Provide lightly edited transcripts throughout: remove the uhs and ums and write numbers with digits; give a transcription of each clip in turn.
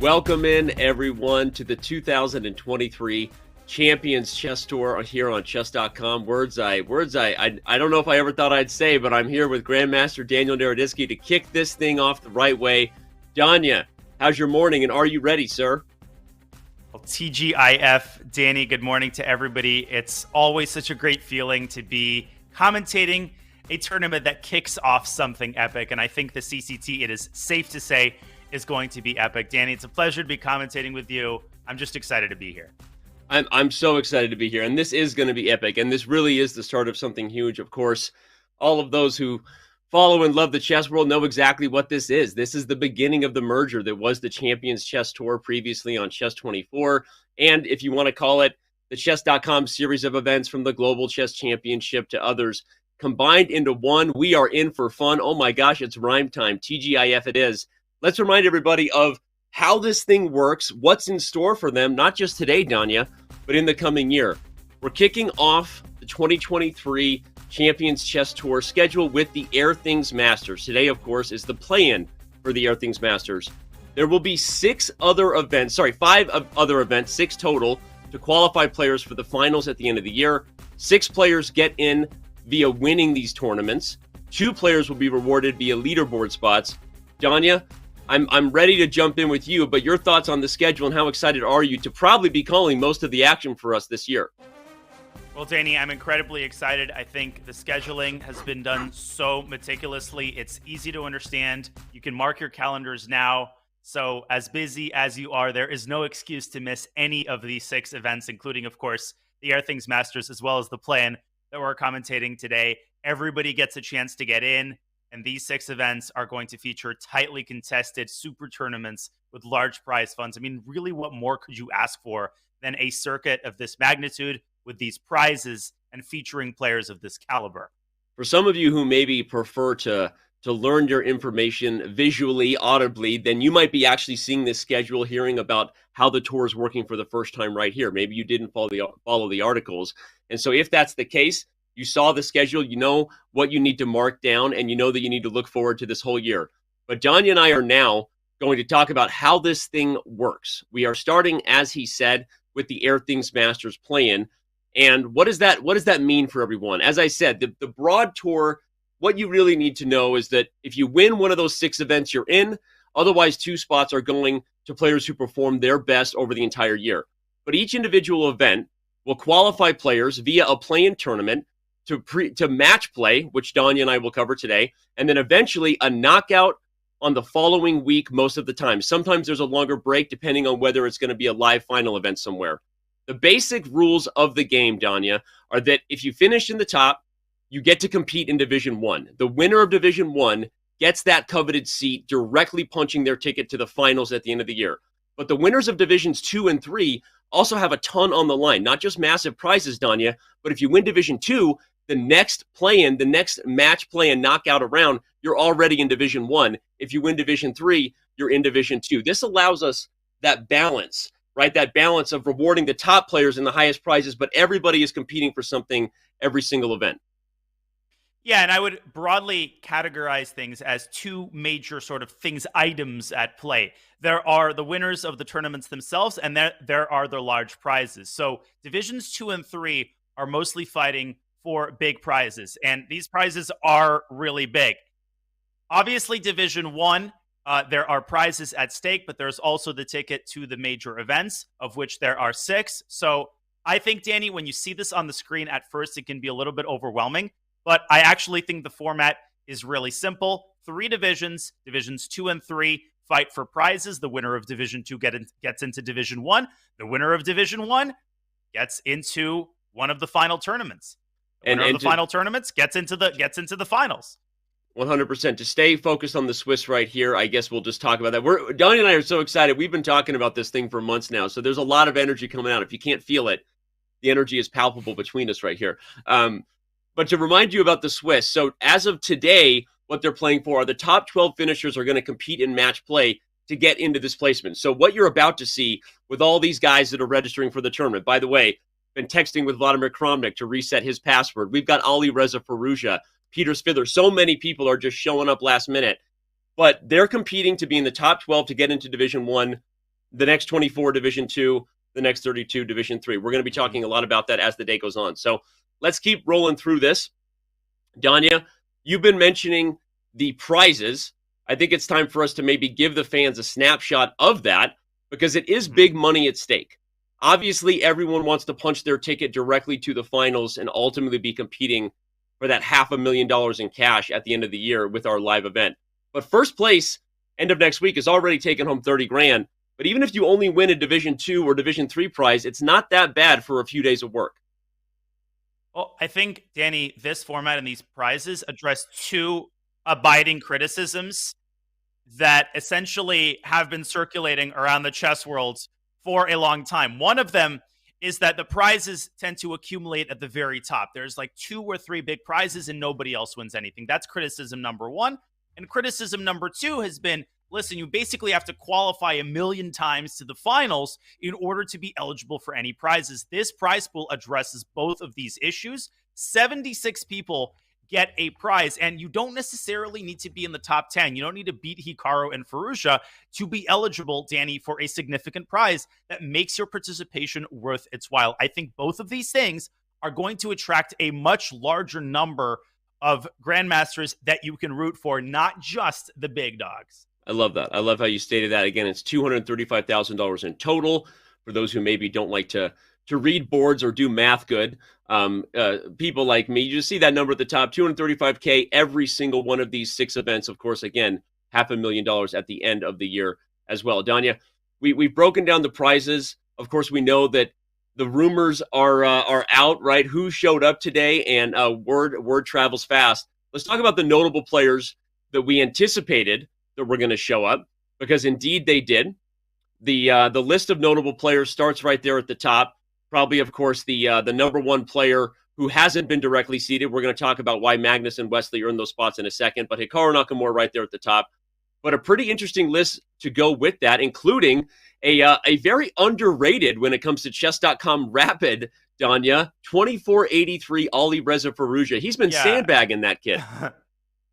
Welcome in, everyone, to the 2023 Champions Chess Tour here on Chess.com. Words I don't know if I ever thought I'd say, but I'm here with Grandmaster Daniel Naroditsky to kick this thing off the right way. Danya, how's your morning, and are you ready, sir? Well, TGIF, Danny, good morning to everybody. It's always such a great feeling to be commentating a tournament that kicks off something epic, and I think the CCT, it is safe to say, is going to be epic. Danny, it's a pleasure to be commentating with you. I'm just excited to be here. I'm so excited to be here, and this is going to be epic, and this really is the start of something huge. Of course, all of those who follow and love the chess world know exactly what this is. This is the beginning of the merger that was the Champions Chess Tour previously on Chess24, and if you want to call it the Chess.com series of events from the Global Chess Championship to others, combined into one. We are in for fun. Oh my gosh, it's rhyme time. TGIF it is. Let's remind everybody of how this thing works, what's in store for them, not just today, Danya, but in the coming year. We're kicking off the 2023 Champions Chess Tour schedule with the Airthings Masters. Today, of course, is the play-in for the Airthings Masters. There will be five other events, 6 total, to qualify players for the finals at the end of the year. 6 players get in via winning these tournaments. 2 players will be rewarded via leaderboard spots. Danya, I'm ready to jump in with you, but your thoughts on the schedule and how excited are you to probably be calling most of the action for us this year? Well, Danny, I'm incredibly excited. I think the scheduling has been done so meticulously. It's easy to understand. You can mark your calendars now. So as busy as you are, there is no excuse to miss any of these 6 events, including, of course, the Airthings Masters, as well as the play-in that we're commentating today. Everybody gets a chance to get in. And these 6 events are going to feature tightly contested super tournaments with large prize funds. I mean, really, what more could you ask for than a circuit of this magnitude with these prizes and featuring players of this caliber? For some of you who maybe prefer to learn your information visually, audibly, then you might be actually seeing this schedule, hearing about how the tour is working for the first time right here. Maybe you didn't follow the articles. And so if that's the case, you saw the schedule, you know what you need to mark down, and you know that you need to look forward to this whole year. But Danya and I are now going to talk about how this thing works. We are starting, as he said, with the Airthings Masters play-in. And what does that mean for everyone? As I said, the broad tour, what you really need to know is that if you win one of those 6 events, you're in. Otherwise, 2 spots are going to players who perform their best over the entire year. But each individual event will qualify players via a play-in tournament to match play, which Danya and I will cover today, and then eventually a knockout on the following week most of the time. Sometimes there's a longer break depending on whether it's going to be a live final event somewhere. The basic rules of the game, Danya, are that if you finish in the top, you get to compete in Division 1. The winner of Division 1 gets that coveted seat, directly punching their ticket to the finals at the end of the year. But the winners of Divisions 2 and 3 also have a ton on the line, not just massive prizes, Danya, but if you win Division 2, the next play-in, the next match play and knockout around, you're already in Division 1. If you win Division 3, you're in Division 2. This allows us that balance, right? That balance of rewarding the top players in the highest prizes, but everybody is competing for something every single event. Yeah, and I would broadly categorize things as 2 major sort of items at play. There are the winners of the tournaments themselves, and there are the large prizes. So Divisions 2 and 3 are mostly fighting for big prizes, and these prizes are really big. Obviously, Division 1, there are prizes at stake, but there's also the ticket to the major events, of which there are 6. So I think, Danny, when you see this on the screen at first, it can be a little bit overwhelming, but I actually think the format is really simple. 3 divisions, Divisions 2 and 3, fight for prizes. The winner of Division 2 gets into Division 1. The winner of Division 1 gets into one of the final tournaments. The final tournaments gets into the finals. 100%. To stay focused on the Swiss right here, I guess we'll just talk about that. Donnie and I are so excited. We've been talking about this thing for months now, so there's a lot of energy coming out. If you can't feel it, the energy is palpable between us right here. But to remind you about the Swiss, so as of today, what they're playing for are the top 12 finishers are going to compete in match play to get into this placement. So what you're about to see with all these guys that are registering for the tournament, by the way, been texting with Vladimir Kramnik to reset his password. We've got Ali Reza Firouzja, Peter Spidler. So many people are just showing up last minute. But they're competing to be in the top 12 to get into Division 1 the next 24 Division 2, the next 32 Division 3. We're going to be talking a lot about that as the day goes on. So let's keep rolling through this. Danya, you've been mentioning the prizes. I think it's time for us to maybe give the fans a snapshot of that because it is big money at stake. Obviously, everyone wants to punch their ticket directly to the finals and ultimately be competing for that $500,000 in cash at the end of the year with our live event. But first place, end of next week, is already taking home 30 grand. But even if you only win a Division 2 or Division 3 prize, it's not that bad for a few days of work. Well, I think, Danny, this format and these prizes address two abiding criticisms that essentially have been circulating around the chess world for a long time. One of them is that the prizes tend to accumulate at the very top. There's like 2 or 3 big prizes and nobody else wins anything. That's criticism number one. And criticism number two has been, listen, you basically have to qualify 1 million times to the finals in order to be eligible for any prizes. This prize pool addresses both of these issues. 76 people get a prize, and you don't necessarily need to be in the top 10. You don't need to beat Hikaru and Fallujah to be eligible, Danny, for a significant prize that makes your participation worth its while. I think both of these things are going to attract a much larger number of grandmasters that you can root for, not just the big dogs. I love that. I love how you stated that. Again, it's $235,000 in total for those who maybe don't like to read boards or do math good. People like me, you just see that number at the top, $235K every single one of these 6 events. Of course, again, $500,000 at the end of the year as well. Danya, we've broken down the prizes. Of course, we know that the rumors are out, right? Who showed up today, and word travels fast. Let's talk about the notable players that we anticipated that were going to show up, because indeed they did. The list of notable players starts right there at the top. Probably, of course, the number one player who hasn't been directly seeded. We're going to talk about why Magnus and Wesley earned those spots in a second, but Hikaru Nakamura right there at the top. But a pretty interesting list to go with that, including a very underrated when it comes to Chess.com rapid, Danya, 2483 Ali Reza Fallujah. He's been sandbagging that kid.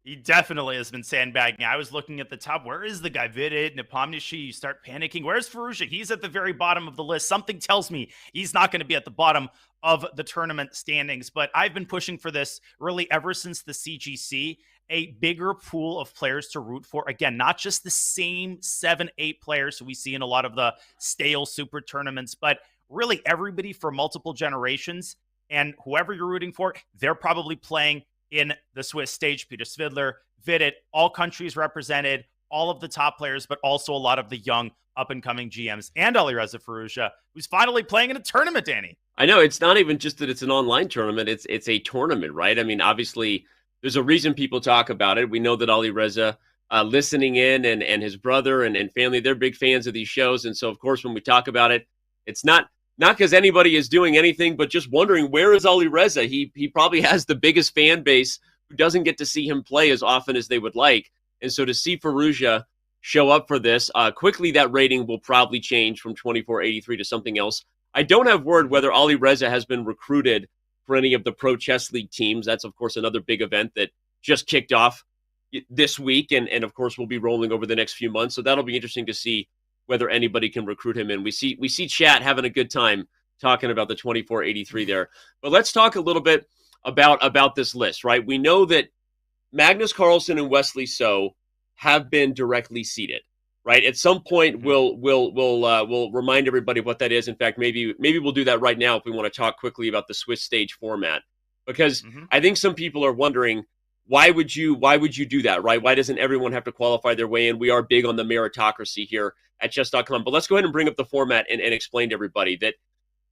He definitely has been sandbagging. I was looking at the top. Where is the guy? Vidit, Nepomniachtchi, you start panicking. Where's Fallujah? He's at the very bottom of the list. Something tells me he's not going to be at the bottom of the tournament standings. But I've been pushing for this really ever since the CGC, a bigger pool of players to root for. Again, not just the same 7-8 players who we see in a lot of the stale super tournaments, but really everybody for multiple generations. And whoever you're rooting for, they're probably playing in the Swiss stage. Peter Svidler, Vidit, all countries represented, all of the top players, but also a lot of the young up-and-coming GMs, and Ali Reza Fallujah, who's finally playing in a tournament, Danny. I know, it's not even just that it's an online tournament, it's a tournament, right? I mean, obviously, there's a reason people talk about it. We know that Ali Reza, listening in, and his brother and family, they're big fans of these shows, and so, of course, when we talk about it, it's not because anybody is doing anything, but just wondering, where is Ali Reza? He probably has the biggest fan base who doesn't get to see him play as often as they would like. And so to see Fallujah show up for this, quickly that rating will probably change from 2483 to something else. I don't have word whether Ali Reza has been recruited for any of the Pro Chess League teams. That's, of course, another big event that just kicked off this week, and of course, will be rolling over the next few months. So that'll be interesting to see whether anybody can recruit him in. We see chat having a good time talking about the 2483 there. But let's talk a little bit about this list, right? We know that Magnus Carlsen and Wesley So have been directly seeded, right? At some point, we'll remind everybody what that is. In fact, maybe we'll do that right now if we want to talk quickly about the Swiss stage format, because I think some people are wondering, why would you do that, right? Why doesn't everyone have to qualify their way in? We are big on the meritocracy here at Chess.com. But let's go ahead and bring up the format and explain to everybody that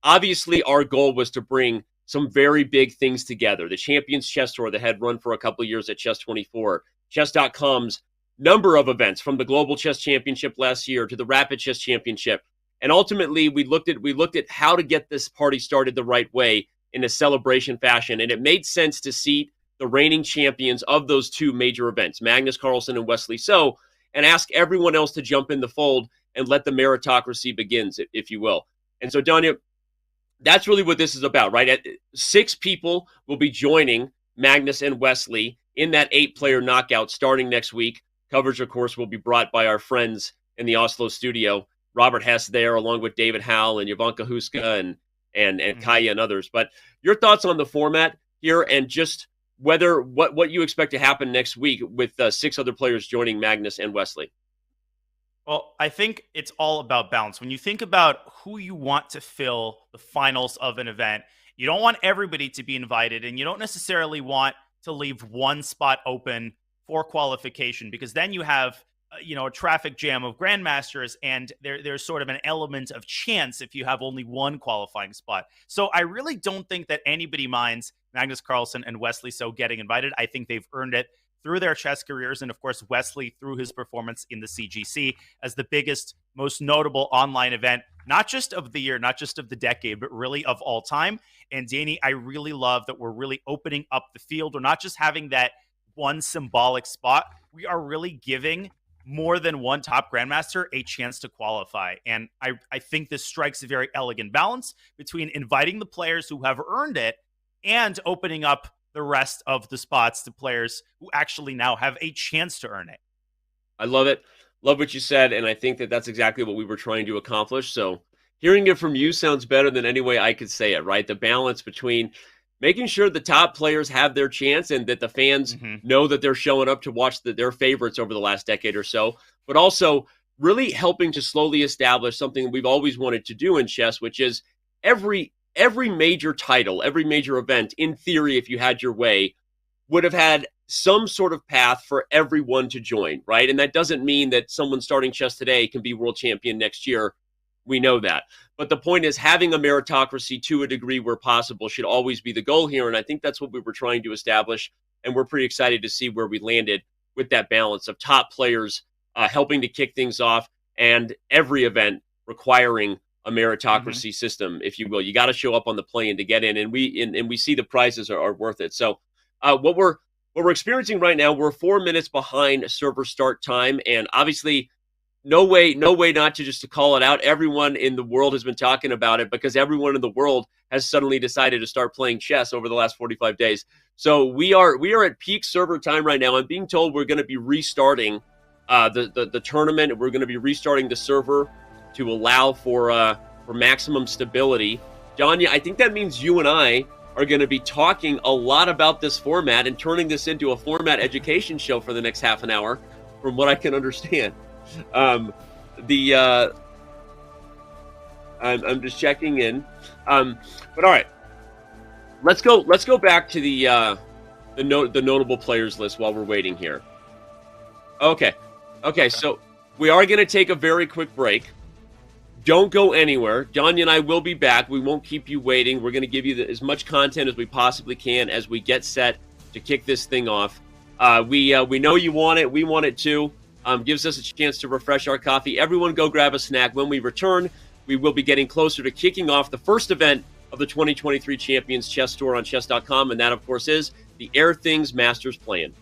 obviously our goal was to bring some very big things together. The Champions Chess Tour that had run for a couple of years at Chess24, Chess.com's number of events, from the Global Chess Championship last year to the Rapid Chess Championship. And ultimately, we looked at how to get this party started the right way in a celebration fashion. And it made sense to seat the reigning champions of those two major events, Magnus Carlsen and Wesley So, and ask everyone else to jump in the fold and let the meritocracy begins, if you will. And so, Danya, that's really what this is about, right? 6 people will be joining Magnus and Wesley in that 8-player knockout starting next week. Coverage, of course, will be brought by our friends in the Oslo studio, Robert Hess there, along with David Howell and Jovanka Huska and Mhm. Kaya and others. But your thoughts on the format here, and just whether what you expect to happen next week with 6 other players joining Magnus and Wesley. Well, I think it's all about balance. When you think about who you want to fill the finals of an event, you don't want everybody to be invited, and you don't necessarily want to leave one spot open for qualification, because then you have a traffic jam of grandmasters, and there's sort of an element of chance if you have only one qualifying spot. So I really don't think that anybody minds Magnus Carlsen and Wesley So getting invited. I think they've earned it through their chess careers, and of course Wesley through his performance in the CGC as the biggest, most notable online event, not just of the year, not just of the decade, but really of all time. And Danny, I really love that we're really opening up the field. We're not just having that one symbolic spot. We are really giving more than one top grandmaster a chance to qualify. And I think this strikes a very elegant balance between inviting the players who have earned it and opening up the rest of the spots to players who actually now have a chance to earn it. I love it. Love what you said, and I think that that's exactly what we were trying to accomplish. So hearing it from you sounds better than any way I could say it, right? The balance between making sure the top players have their chance and that the fans Mm-hmm. know that they're showing up to watch their favorites over the last decade or so, but also really helping to slowly establish something we've always wanted to do in chess, which is every major title, every major event, in theory, if you had your way, would have had some sort of path for everyone to join, right? And that doesn't mean that someone starting chess today can be world champion next year. We know that. But the point is, having a meritocracy to a degree where possible should always be the goal here. And I think that's what we were trying to establish. And we're pretty excited to see where we landed with that balance of top players helping to kick things off, and every event requiring a meritocracy system, if you will. You got to show up on the play-in to get in, and we see the prizes are worth it. So what we're experiencing right now, we're 4 minutes behind server start time, and obviously no way not to just to call it out. Everyone in the world has been talking about it, because everyone in the world has suddenly decided to start playing chess over the last 45 days. So we are at peak server time right now. I'm being told we're going to be restarting the tournament. We're going to be restarting the server to allow for maximum stability. Danya, I think that means you and I are going to be talking a lot about this format and turning this into a format education show for the next half an hour, from what I can understand. I'm just checking in. But all right, let's go back to the notable players list while we're waiting here. Okay, so we are going to take a very quick break. Don't go anywhere. Danya and I will be back. We won't keep you waiting. We're going to give you as much content as we possibly can as we get set to kick this thing off. We know you want it. We want it too. Gives us a chance to refresh our coffee. Everyone go grab a snack. When we return, we will be getting closer to kicking off the first event of the 2023 Champions Chess Tour on Chess.com, and that, of course, is the Airthings Masters Plan.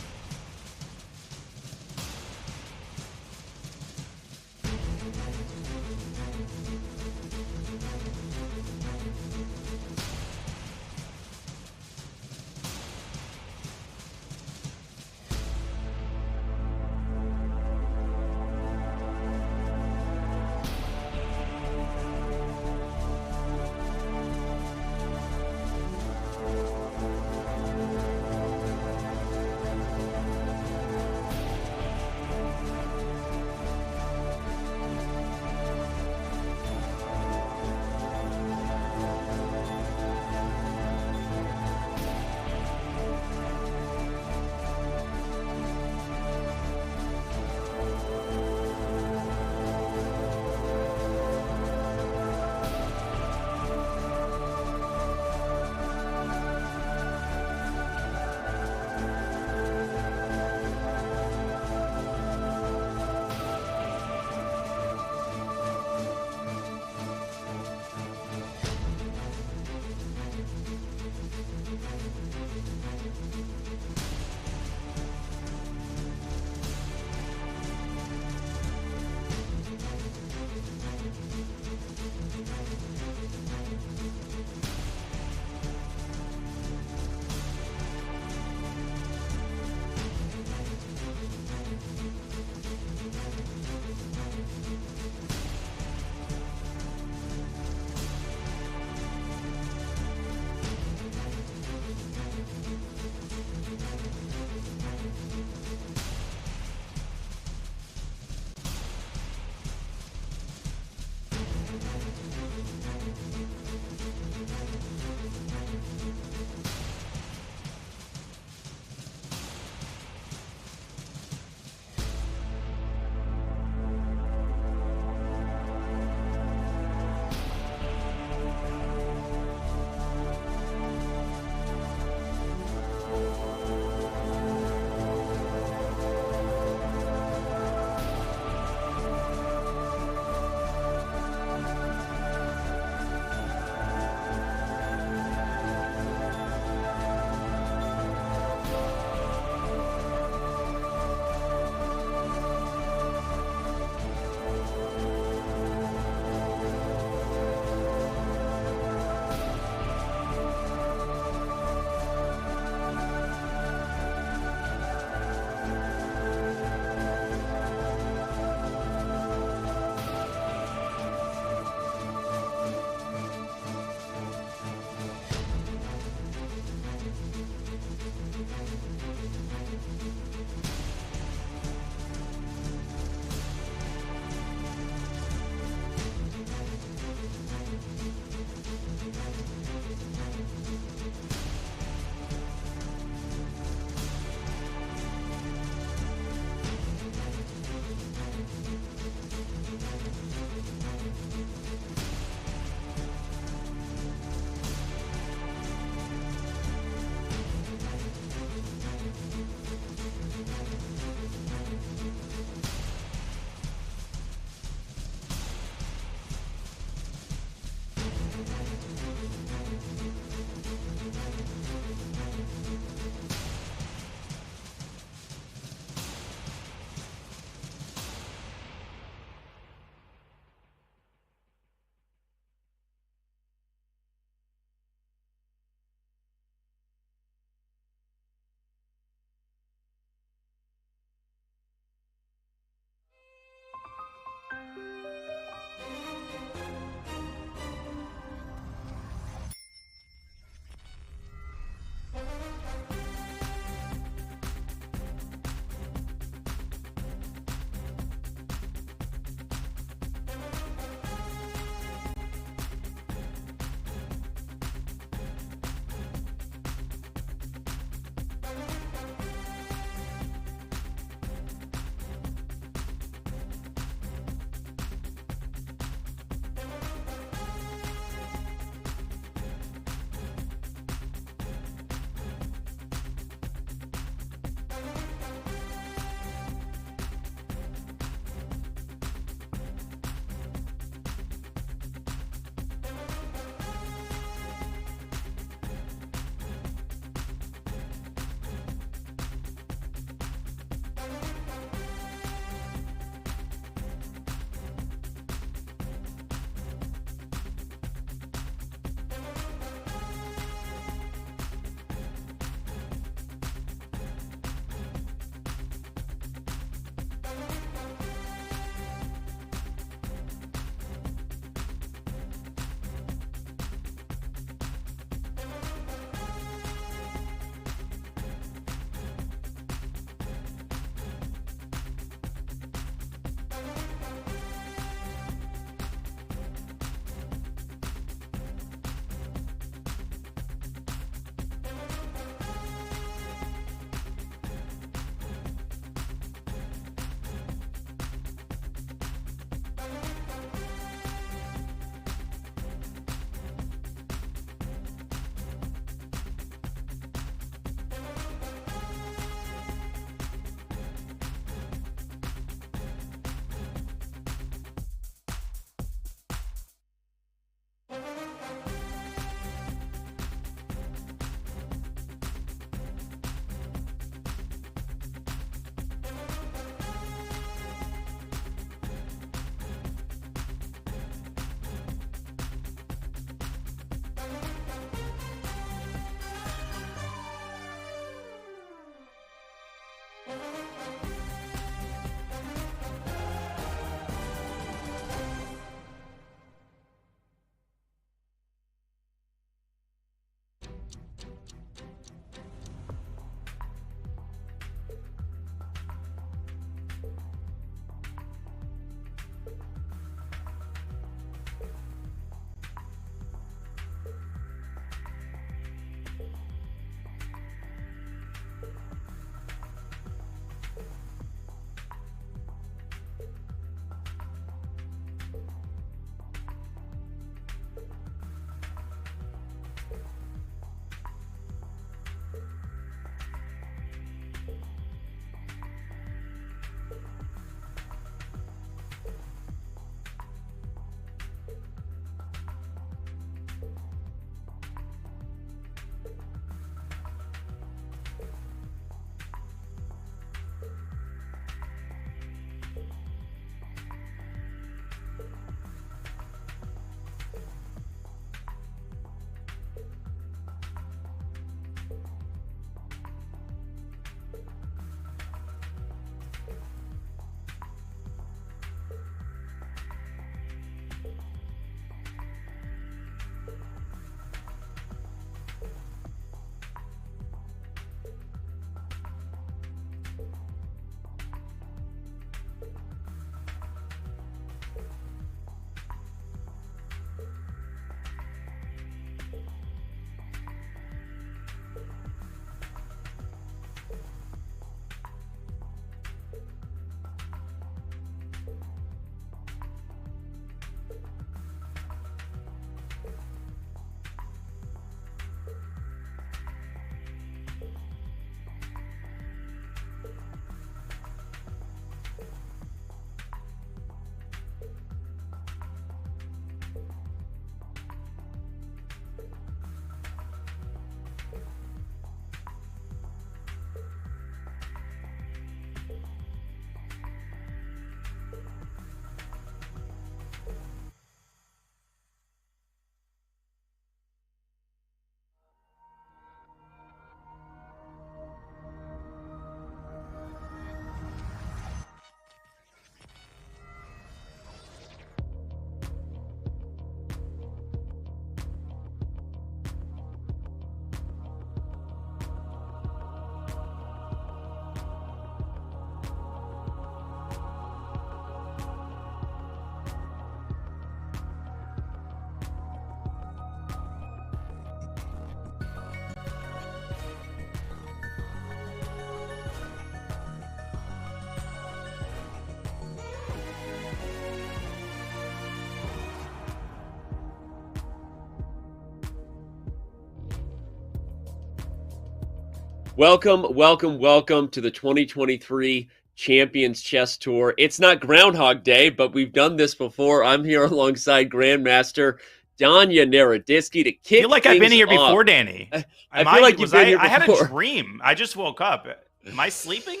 Welcome, welcome, welcome to the 2023 Champions Chess Tour. It's not Groundhog Day, but we've done this before. I'm here alongside Grandmaster Danya Naroditsky to kick I feel like I've been things here off. before, Danny. I feel like you've been here I had a before. dream. I just woke up. Am I sleeping?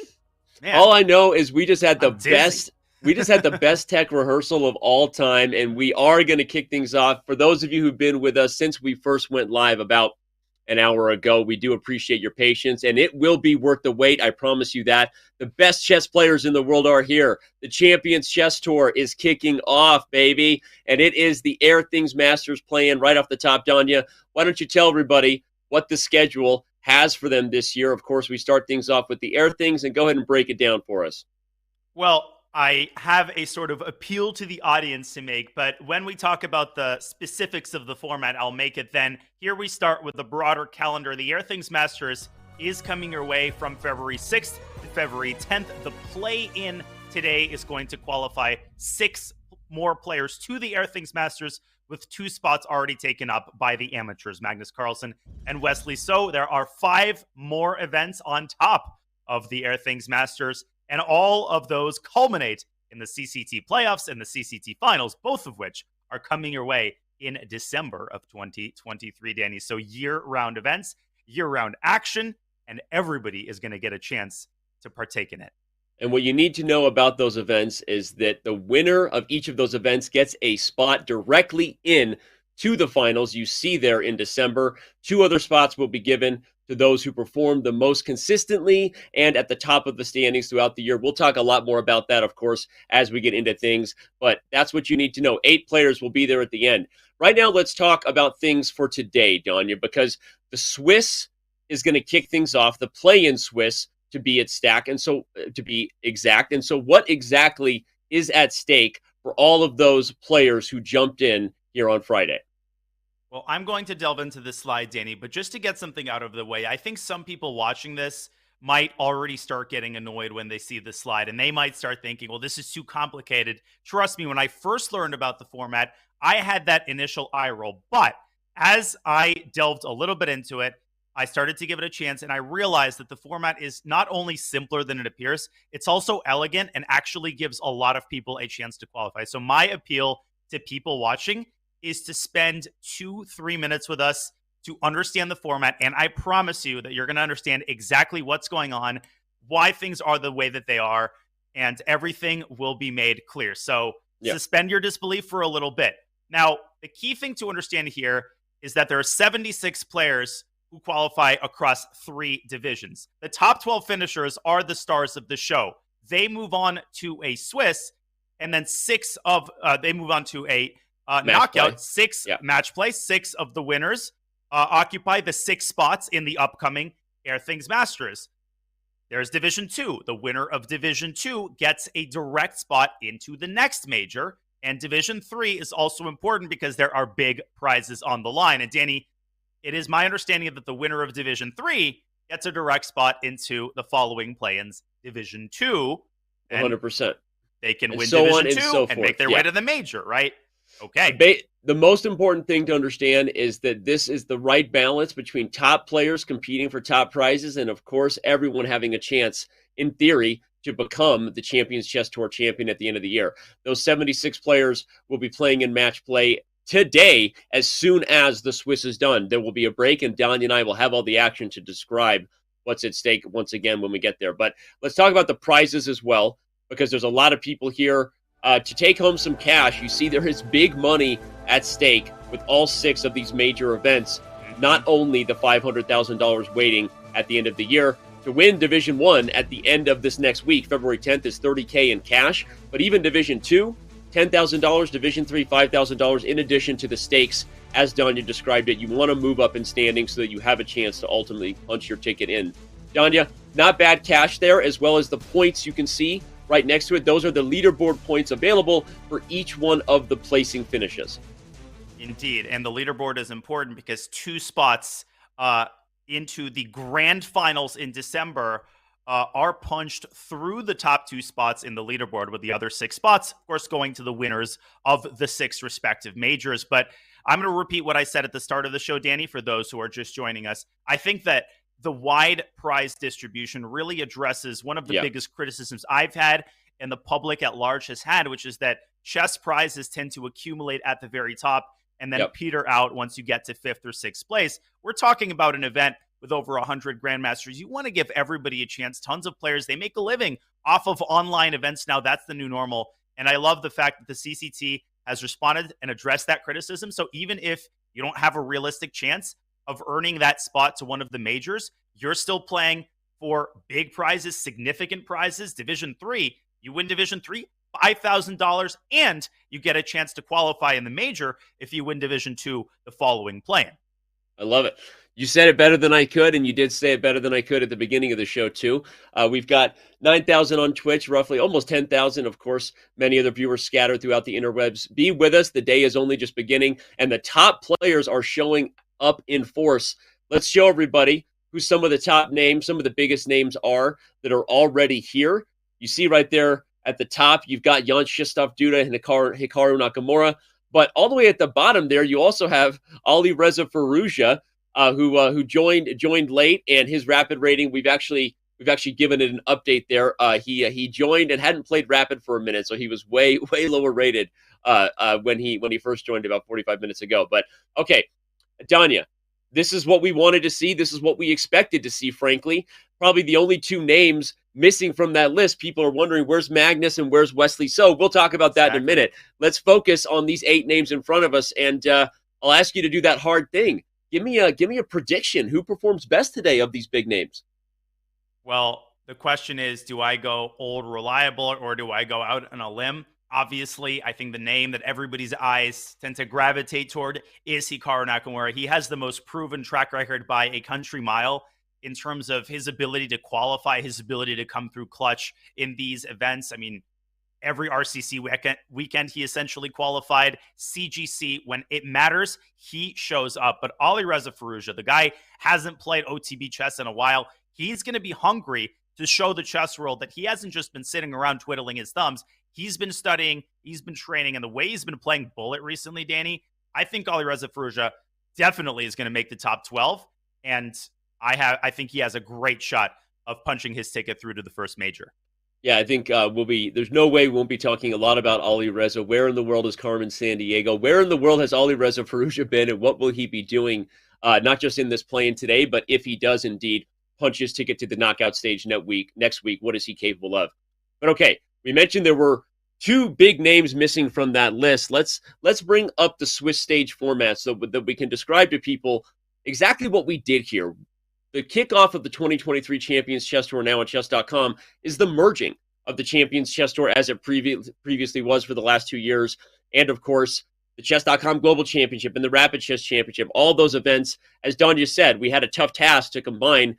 Man, All I know is we just had the I'm dizzy. best. We just had the best tech rehearsal of all time, and we are going to kick things off. For those of you who've been with us since we first went live about an hour ago, we do appreciate your patience, and it will be worth the wait. I promise you that. The best chess players in the world are here. The Champions Chess Tour is kicking off, baby, and it is the Airthings Masters playing right off the top. Danya, why don't you tell everybody what the schedule has for them this year? Of course, we start things off with the Airthings, and go ahead and break it down for us. Well, I have a sort of appeal to the audience to make, but when we talk about the specifics of the format, I'll make it then. Here we start with the broader calendar. The Airthings Masters is coming your way from February 6th to February 10th. The play-in today is going to qualify 6 more players to the Airthings Masters, with 2 spots already taken up by the amateurs, Magnus Carlsen and Wesley So. There are 5 more events on top of the Airthings Masters, and all of those culminate in the CCT playoffs and the CCT finals, both of which are coming your way in December of 2023, Danny. So year-round events, year-round action, and everybody is going to get a chance to partake in it. And what you need to know about those events is that the winner of each of those events gets a spot directly in to the finals. You see there in December. 2 other spots will be given to those who perform the most consistently and at the top of the standings throughout the year. We'll talk a lot more about that, of course, as we get into things, but that's what you need to know. 8 players will be there at the end. Right now, let's talk about things for today, Danya, because the Swiss is going to kick things off, the play-in Swiss to be at stack, and so to be exact. And so what exactly is at stake for all of those players who jumped in here on Friday? Well, I'm going to delve into this slide, Danny, but just to get something out of the way, I think some people watching this might already start getting annoyed when they see the slide, and they might start thinking, well, this is too complicated. Trust me, when I first learned about the format, I had that initial eye roll, but as I delved a little bit into it, I started to give it a chance, and I realized that the format is not only simpler than it appears, it's also elegant and actually gives a lot of people a chance to qualify. So my appeal to people watching is to spend 2-3 minutes with us to understand the format. And I promise you that you're going to understand exactly what's going on, why things are the way that they are, and everything will be made clear. So suspend your disbelief for a little bit. Now, the key thing to understand here is that there are 76 players who qualify across 3 divisions. The top 12 finishers are the stars of the show. They move on to a Swiss, and then they move on to a knockout, play. Match play. 6 of the winners occupy the 6 spots in the upcoming Airthings Masters. There's Division 2. The winner of Division 2 gets a direct spot into the next major. And Division 3 is also important because there are big prizes on the line. And Danny, it is my understanding that the winner of Division 3 gets a direct spot into the following play-ins Division 2. 100%. They can win Division 2 and make their way to the major, right? Okay. The most important thing to understand is that this is the right balance between top players competing for top prizes and, of course, everyone having a chance, in theory, to become the Champions Chess Tour champion at the end of the year. Those 76 players will be playing in match play today as soon as the Swiss is done. There will be a break, and Danya and I will have all the action to describe what's at stake once again when we get there. But let's talk about the prizes as well, because there's a lot of people here to take home some cash. You see there is big money at stake with all 6 of these major events. Not only the $500,000 waiting at the end of the year. To win Division 1 at the end of this next week, February 10th, is $30K in cash. But even Division 2, $10,000, Division 3, $5,000, in addition to the stakes, as Danya described it. You want to move up in standing so that you have a chance to ultimately punch your ticket in. Danya, not bad cash there, as well as the points you can see right next to it. Those are the leaderboard points available for each one of the placing finishes. Indeed, and the leaderboard is important because 2 spots into the grand finals in December are punched through the top 2 spots in the leaderboard, with the other 6 spots, of course, going to the winners of the 6 respective majors. But I'm going to repeat what I said at the start of the show, Danny, for those who are just joining us. I think that the wide prize distribution really addresses one of the Yeah. biggest criticisms I've had and the public at large has had, which is that chess prizes tend to accumulate at the very top and then Yep. peter out once you get to fifth or sixth place. We're talking about an event with over 100 grandmasters. You want to give everybody a chance. Tons of players, they make a living off of online events now. That's the new normal. And I love the fact that the CCT has responded and addressed that criticism. So even if you don't have a realistic chance of earning that spot to one of the majors, you're still playing for big prizes, significant prizes. Division 3, you win Division 3, $5,000, and you get a chance to qualify in the major if you win Division 2 the following play-in. I love it. You said it better than I could, and you did say it better than I could at the beginning of the show, too. We've got 9,000 on Twitch, roughly almost 10,000. Of course, many other viewers scattered throughout the interwebs. Be with us. The day is only just beginning, and the top players are showing up in force. Let's show everybody who some of the top names, some of the biggest names are that are already here. You see right there at the top, you've got Jan Krzysztof Duda and Hikaru Nakamura. But all the way at the bottom there, you also have Ali Reza Firouzja, who joined late, and his rapid rating, we've actually given it an update there. He joined and hadn't played rapid for a minute, so he was way lower rated when he first joined about 45 minutes ago. But okay, Danya, this is what we wanted to see. This is what we expected to see, frankly. Probably the only two names missing from that list. People are wondering, where's Magnus and where's Wesley? So we'll talk about that in a minute. Let's focus on these 8 names in front of us, and I'll ask you to do that hard thing. Give me a prediction. Who performs best today of these big names? Well, the question is, do I go old reliable or do I go out on a limb? Obviously, I think the name that everybody's eyes tend to gravitate toward is Hikaru Nakamura. He has the most proven track record by a country mile in terms of his ability to qualify, his ability to come through clutch in these events. I mean, every RCC weekend, he essentially qualified. CGC, when it matters, he shows up. But Ali Reza Firouzja, the guy hasn't played OTB chess in a while. He's going to be hungry to show the chess world that he hasn't just been sitting around twiddling his thumbs. He's been studying, he's been training, and the way he's been playing Bullet recently, Danny, I think Ali Reza Firouzja definitely is going to make the top 12. And I think he has a great shot of punching his ticket through to the first major. Yeah, I think there's no way we won't be talking a lot about Ali Reza. Where in the world is Carmen Sandiego? Where in the world has Ali Reza Firouzja been, and what will he be doing, not just in this play-in today, but if he does indeed punch his ticket to the knockout stage next week, what is he capable of? But okay, we mentioned there were 2 big names missing from that list. Let's bring up the Swiss stage format so that we can describe to people exactly what we did here. The kickoff of the 2023 Champions Chess Tour now on Chess.com is the merging of the Champions Chess Tour as it previously was for the last 2 years. And, of course, the Chess.com Global Championship and the Rapid Chess Championship. All those events, as Danya said, we had a tough task to combine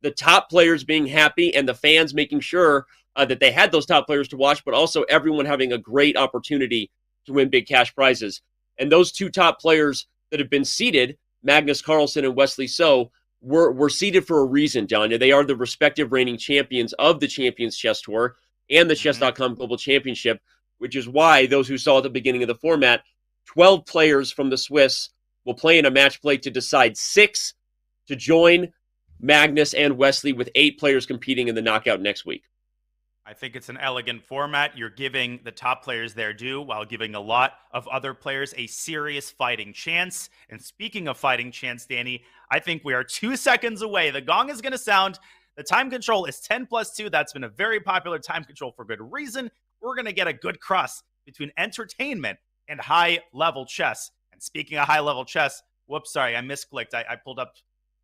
the top players being happy and the fans making sure that they had those top players to watch, but also everyone having a great opportunity to win big cash prizes. And those 2 top players that have been seeded, Magnus Carlsen and Wesley So, were seeded for a reason, Danya. They are the respective reigning champions of the Champions Chess Tour and the Chess.com Global Championship, which is why those who saw at the beginning of the format, 12 players from the Swiss will play in a match play to decide 6 to join Magnus and Wesley, with 8 players competing in the knockout next week. I think it's an elegant format. You're giving the top players their due while giving a lot of other players a serious fighting chance. And speaking of fighting chance, Danny, I think we are 2 seconds away. The gong is going to sound. The time control is 10+2. That's been a very popular time control for good reason. We're going to get a good cross between entertainment and high-level chess. And speaking of high-level chess, whoops, sorry, I misclicked. I pulled up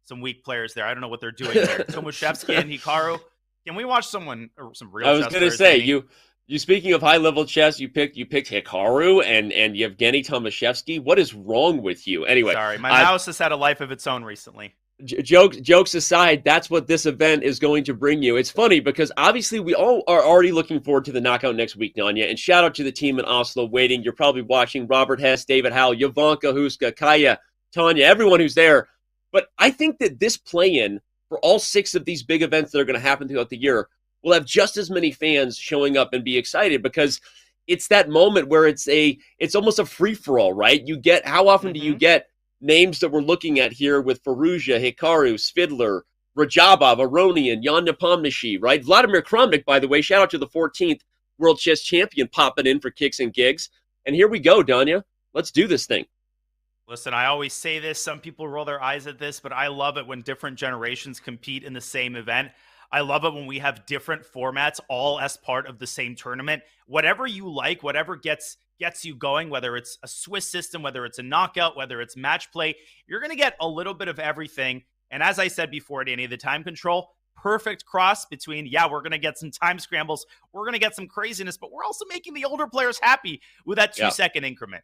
some weak players there. I don't know what they're doing there. Tomaszewski and Hikaru. Can we watch some real chess? I was going to say, you speaking of high-level chess, you picked Hikaru and Yevgeny Tomaszewski. What is wrong with you? Anyway. Sorry, my mouse has had a life of its own recently. Jokes aside, that's what this event is going to bring you. It's funny because obviously we all are already looking forward to the knockout next week, Nanya. And shout out to the team in Oslo waiting. You're probably watching Robert Hess, David Howell, Jovanka Huska, Kaya, Tanya, everyone who's there. But I think that this play-in for all 6 of these big events that are going to happen throughout the year will have just as many fans showing up and be excited, because it's that moment where it's almost a free-for-all, right? How often do you get names that we're looking at here with Firouzja, Hikaru, Svidler, Rajabov, Aronian, Jan Nepomniachtchi, right? Vladimir Kramnik, by the way, shout out to the 14th World Chess Champion popping in for kicks and gigs. And here we go, Danya. Let's do this thing. Listen, I always say this. Some people roll their eyes at this, but I love it when different generations compete in the same event. I love it when we have different formats all as part of the same tournament. Whatever you like, whatever gets you going, whether it's a Swiss system, whether it's a knockout, whether it's match play, you're going to get a little bit of everything. And as I said before, Danny, the time control, perfect cross between, we're going to get some time scrambles, we're going to get some craziness, but we're also making the older players happy with that 2-second increment.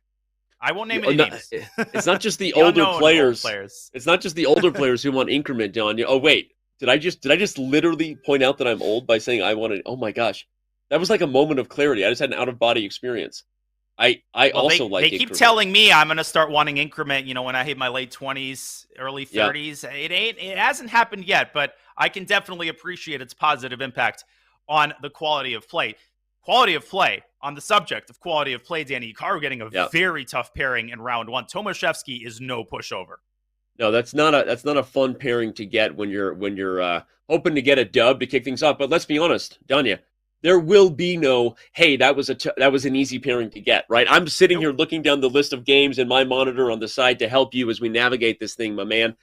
I won't name any names. It's not just the older players. It's not just the older players who want increment, Don. Oh wait, did I just literally point out that I'm old by saying I wanted? Oh my gosh, that was like a moment of clarity. I just had an out of body experience. They keep telling me I'm going to start wanting increment. When I hit my late 20s, early 30s. It hasn't happened yet, but I can definitely appreciate its positive impact on the quality of play. Quality of play. On the subject of quality of play, Danny Hikaru getting a very tough pairing in round one. Tomaszewski is no pushover. No, that's not a fun pairing to get when you're hoping to get a dub to kick things off. But let's be honest, Danya, there will be no, hey, that was an easy pairing to get, right? I'm sitting here looking down the list of games in my monitor on the side to help you as we navigate this thing, my man.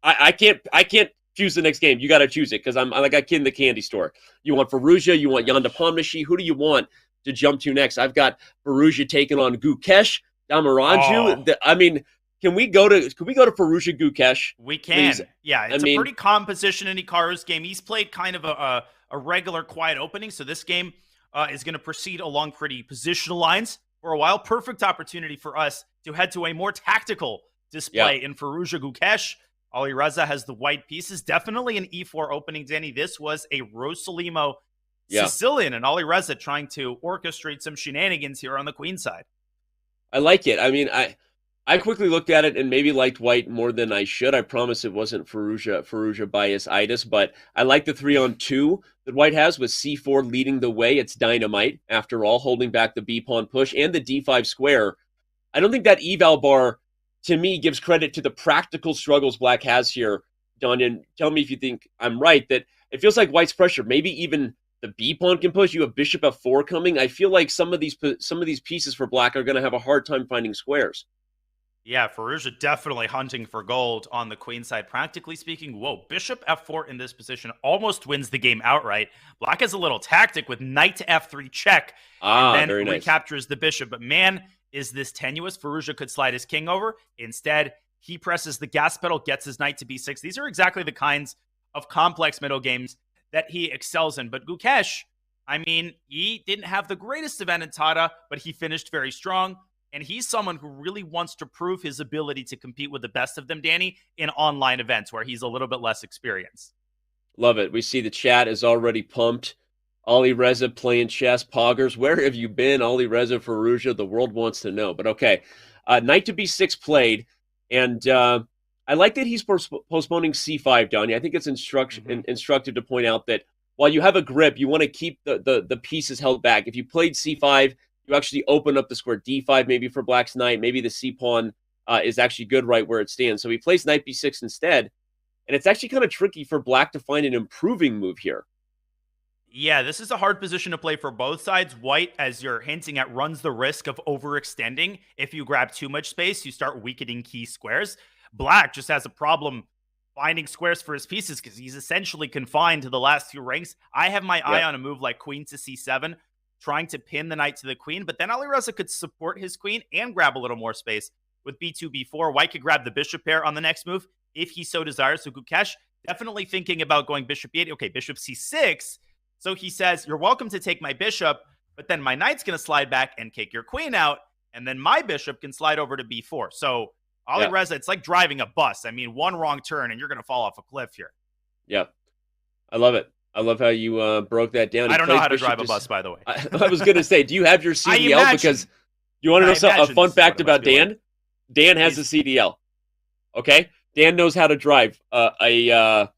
I can't choose the next game. You got to choose it because I'm like a kid in the candy store. You want Firouzja, you want Jan Nepomniachtchi. Who do you want to jump to next? I've got Firouzja taking on Gukesh Damaraju. I mean, can we go to Firouzja Gukesh? We can. Please? Yeah, it's a pretty calm position in Hikaru's game. He's played kind of a regular quiet opening, so this game is going to proceed along pretty positional lines for a while. Perfect opportunity for us to head to a more tactical display in Firouzja Gukesh. Alireza has the white pieces. Definitely an E4 opening, Danny. This was a Rosalimo Sicilian, and Alireza trying to orchestrate some shenanigans here on the queen side. I like it. I mean, I quickly looked at it and maybe liked white more than I should. I promise it wasn't Firouzja bias-itis, but I like the 3-on-2 that white has with C4 leading the way. It's dynamite, after all, holding back the B-pawn push and the D5 square. I don't think that eval bar, to me, gives credit to the practical struggles black has here, Don, and tell me if you think I'm right, that it feels like white's pressure, maybe even the B-pawn can push. You have bishop F4 coming. I feel like some of these pieces for black are going to have a hard time finding squares. Yeah, Firouzja definitely hunting for gold on the queen side. Practically speaking, bishop F4 in this position almost wins the game outright. Black has a little tactic with knight to F3 check, and then recaptures the bishop. But man, is this tenuous. Firouzja could slide his king over. Instead, he presses the gas pedal, gets his knight to B6. These are exactly the kinds of complex middle games that he excels in. But Gukesh, I mean, he didn't have the greatest event in Tata, but he finished very strong. And he's someone who really wants to prove his ability to compete with the best of them, Danny, in online events where he's a little bit less experienced. Love it. We see the chat is already pumped. Alireza playing chess. Poggers, where have you been? Alireza, Firouzja, the world wants to know. But okay, knight to B6 played. And I like that he's postponing C5, Donnie. I think it's instructive to point out that while you have a grip, you want to keep the pieces held back. If you played C5, you actually open up the square. D5 maybe for black's knight. Maybe the C-pawn is actually good right where it stands. So he plays knight B6 instead. And it's actually kind of tricky for black to find an improving move here. Yeah, this is a hard position to play for both sides. White, as you're hinting at, runs the risk of overextending. If you grab too much space, you start weakening key squares. Black just has a problem finding squares for his pieces because he's essentially confined to the last few ranks. I have my eye on a move like queen to C7, trying to pin the knight to the queen, but then Alireza could support his queen and grab a little more space with B2, B4. White could grab the bishop pair on the next move if he so desires. So Gukesh definitely thinking about going bishop E8. Okay, bishop C6. So he says, you're welcome to take my bishop, but then my knight's going to slide back and kick your queen out, and then my bishop can slide over to B4. So Alireza, it's like driving a bus. I mean, one wrong turn and you're going to fall off a cliff here. Yeah, I love it. I love how you broke that down. I don't know how to drive a bus, by the way. I was going to say, do you have your CDL? Because you want to know a fun fact about Dan? Dan has a CDL. Okay? Dan knows how to drive a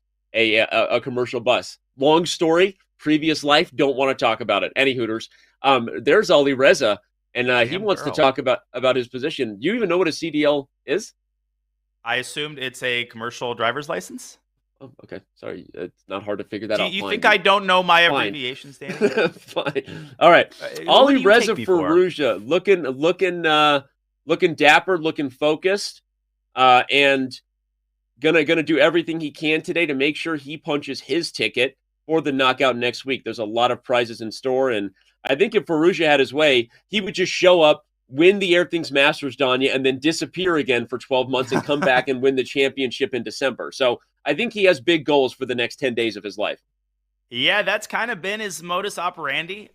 commercial bus. Long story, previous life, don't want to talk about it. Any hooters. There's Alireza, and he wants to talk about his position. Do you even know what a CDL is? I assumed it's a commercial driver's license. Oh, okay. Sorry. It's not hard to figure that Do out. you Fine. think I don't know my Fine. abbreviations, Danny? Fine. All right. Who Ali do you take Reza before? Faruja looking dapper, looking focused, and gonna do everything he can today to make sure he punches his ticket for the knockout next week. There's a lot of prizes in store, and I think if Faruja had his way, he would just show up, win the Airthings Masters, Danya, and then disappear again for 12 months and come back and win the championship in December. So I think he has big goals for the next 10 days of his life. Yeah, that's kind of been his modus operandi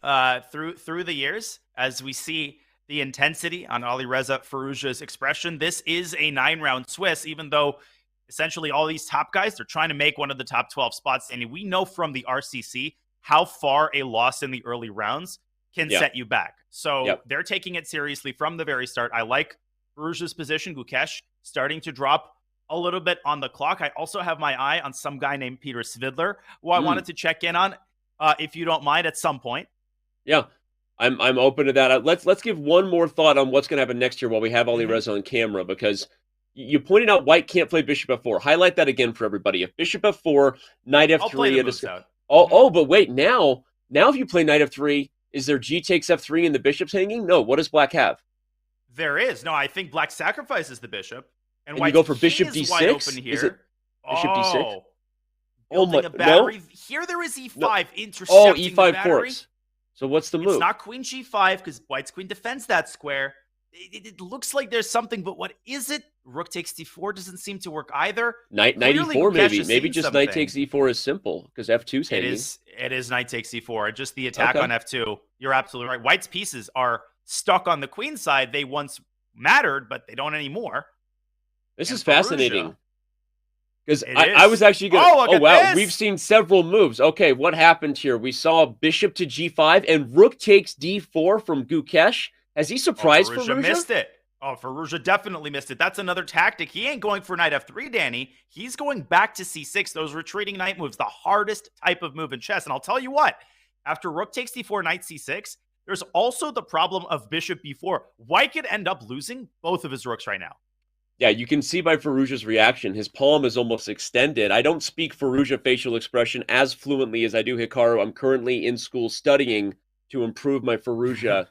through the years. As we see the intensity on Ali Reza Faruja's expression, this is a 9-round Swiss, even though essentially all these top guys, they're trying to make one of the top 12 spots. And we know from the RCC how far a loss in the early rounds can set you back. So they're taking it seriously from the very start. I like Faruja's position, Gukesh, starting to drop a little bit on the clock. I also have my eye on some guy named Peter Svidler, who I wanted to check in on, if you don't mind, at some point. Yeah, I'm open to that. Let's give one more thought on what's going to happen next year while we have Ali Reza on camera, because you pointed out White can't play Bishop F4. Highlight that again for everybody. If Bishop F4, Knight F3, I'll play the moves out. But wait, now if you play Knight F3, is there G takes F3 and the Bishop's hanging? No. What does Black have? There is. No, I think Black sacrifices the Bishop. And you go for Bishop D6? Wide open here. Is it Bishop D6? Building a battery. No? Here there is E5 no. intercepting E5 the battery. forks. So what's the move? It's not Queen G5 because White's Queen defends that square. It looks like there's something, but what is it? Rook takes D4 doesn't seem to work either. Knight E4 maybe. Maybe just something. Knight takes E4 is simple because F2's hanging. It is Knight takes E4. Just the attack on F2. You're absolutely right. White's pieces are stuck on the queen side. They once mattered, but they don't anymore. This is fascinating. Because I was actually going to... Oh, wow. This. We've seen several moves. Okay, what happened here? We saw Bishop to G5 and Rook takes D4 from Gukesh. Has he surprised Faruja? Missed it. Oh, Faruja definitely missed it. That's another tactic. He ain't going for Knight F3, Danny. He's going back to C6. Those retreating knight moves, the hardest type of move in chess. And I'll tell you what, after Rook takes D4, Knight C6, there's also the problem of Bishop B4. White could end up losing both of his rooks right now. Yeah, you can see by Faruja's reaction, his palm is almost extended. I don't speak Faruja facial expression as fluently as I do Hikaru. I'm currently in school studying to improve my Faruja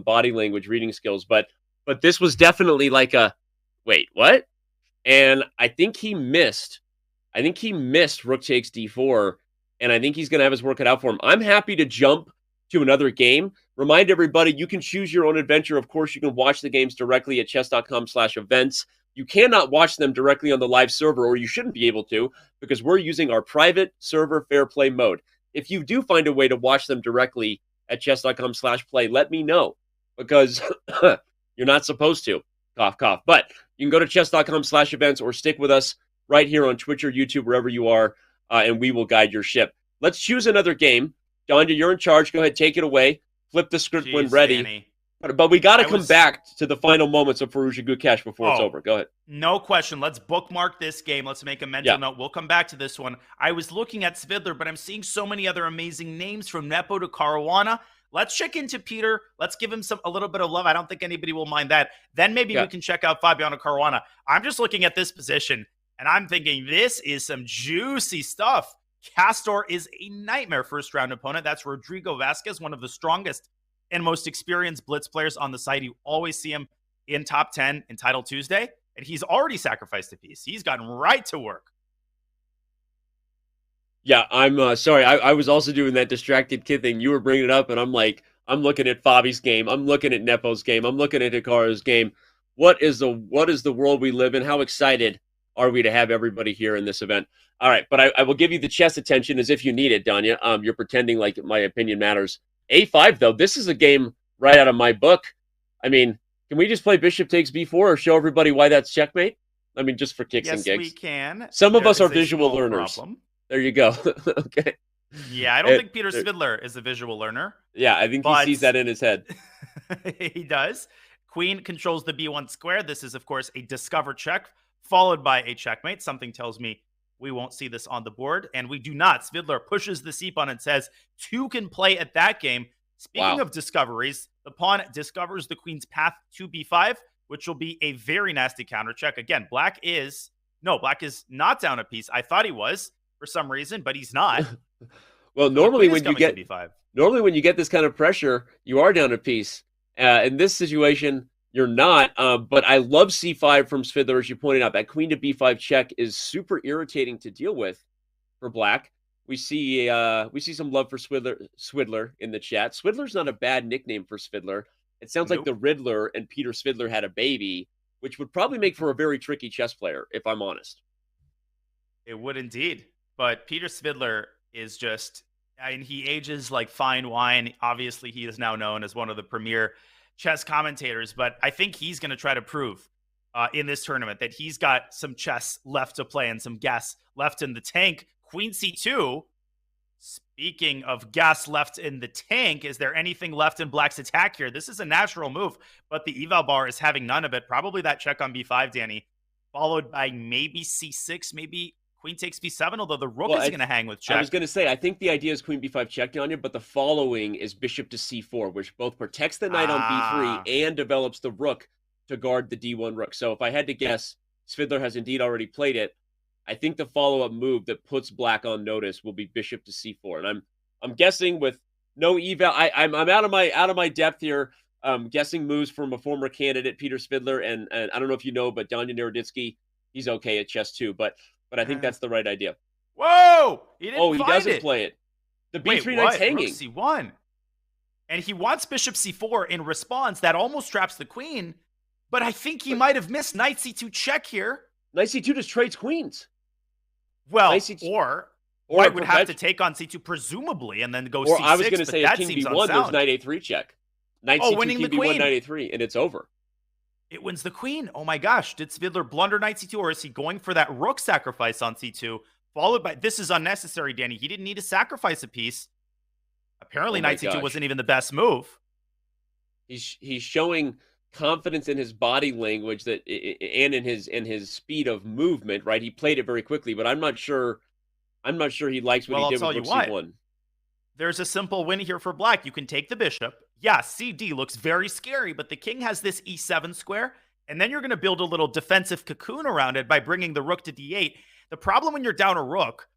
body language reading skills. But this was definitely like a, wait, what? And I think he missed Rook takes D4, and I think he's going to have his work cut out for him. I'm happy to jump to another game. Remind everybody, you can choose your own adventure. Of course, you can watch the games directly at chess.com/events. You cannot watch them directly on the live server, or you shouldn't be able to, because we're using our private server fair play mode. If you do find a way to watch them directly at chess.com/play, let me know, because you're not supposed to. Cough, cough. But you can go to chess.com/events or stick with us right here on Twitch or YouTube, wherever you are, and we will guide your ship. Let's choose another game. Danya, you're in charge. Go ahead, take it away. Flip the script when ready. Danny. But we got to come back to the final moments of Faruja Gukesh before it's over. Go ahead. No question. Let's bookmark this game. Let's make a mental note. We'll come back to this one. I was looking at Svidler, but I'm seeing so many other amazing names from Nepo to Caruana. Let's check into Peter. Let's give him a little bit of love. I don't think anybody will mind that. Then maybe we can check out Fabiano Caruana. I'm just looking at this position, and I'm thinking this is some juicy stuff. Castor is a nightmare first-round opponent. That's Rodrigo Vasquez, one of the strongest and most experienced blitz players on the site. You always see him in top 10 in Title Tuesday, and he's already sacrificed a piece. He's gotten right to work. Yeah, I'm sorry. I was also doing that distracted kid thing. You were bringing it up, and I'm like, I'm looking at Fabi's game. I'm looking at Nepo's game. I'm looking at Hikaru's game. What is the world we live in? How excited are we to have everybody here in this event? All right, but I will give you the chess attention as if you need it, Danya. You're pretending like my opinion matters. A5, though, this is a game right out of my book. I mean, can we just play Bishop takes B4 or show everybody why that's checkmate? I mean, just for kicks and gigs. Yes, we can. Some of us are visual learners. There you go. Okay. Yeah, I don't think Peter Svidler is a visual learner. Yeah, I think he sees that in his head. He does. Queen controls the B1 square. This is, of course, a discover check, followed by a checkmate. Something tells me we won't see this on the board, and we do not. Svidler pushes the c pawn and says, two can play at that game. Speaking of discoveries, the pawn discovers the queen's path to b5, which will be a very nasty counter check. Again, black is No, black is not down a piece. I thought he was for some reason, but he's not. Well, So the queen is coming to b5. normally when you get this kind of pressure, you are down a piece. In this situation, you're not. But I love c5 from Svidler, as you pointed out. That queen to b5 check is super irritating to deal with for black. We see some love for Swidler in the chat. Swidler's not a bad nickname for Svidler. It sounds like Nope. the Riddler and Peter Svidler had a baby, which would probably make for a very tricky chess player, if I'm honest. It would indeed. But Peter Svidler is just, I mean, he ages like fine wine. Obviously, he is now known as one of the premier chess commentators, but I think he's going to try to prove in this tournament that he's got some chess left to play and some gas left in the tank. Queen c2. Speaking of gas left in the tank, is there anything left in black's attack here? This is a natural move, but the eval bar is having none of it. Probably that check on b5, Danny, followed by maybe c6, maybe queen takes b7, although the rook is going to hang with check. I was going to say, I think the idea is queen b5 checked on you, but the following is bishop to c4, which both protects the knight on b3 and develops the rook to guard the d1 rook. So if I had to guess, Svidler has indeed already played it. I think the follow-up move that puts black on notice will be bishop to c4, and I'm guessing with no eval. I'm out of my depth here. Guessing moves from a former candidate, Peter Svidler, and I don't know if you know, but Danya Naroditsky, he's okay at chess too. But I think that's the right idea. Whoa! He doesn't play it. The b3 Wait, knight's hanging. Rook c1, and he wants bishop c4 in response. That almost traps the queen, but I think he might have missed knight c2 check here. Knight c2 just trades queens. Well, or white would have to take on c2 presumably, and then go c6. I was going to say that king seems b1, unsound. there's knight a3 check. Knight c2, winning king the b1, queen. knight a3, and it's over. It wins the queen. Oh my gosh. Did Svidler blunder knight c2, or is he going for that rook sacrifice on c2, followed by... This is unnecessary, Danny. He didn't need to sacrifice a piece. Apparently, knight c2 wasn't even the best move. He's showing confidence in his body language that and in his speed of movement, right? He played it very quickly, but I'm not sure he likes what he did with rook c1. There's a simple win here for black. You can take the bishop. Yeah, cd looks very scary, but the king has this e7 square, and then you're going to build a little defensive cocoon around it by bringing the rook to d8. The problem when you're down a rook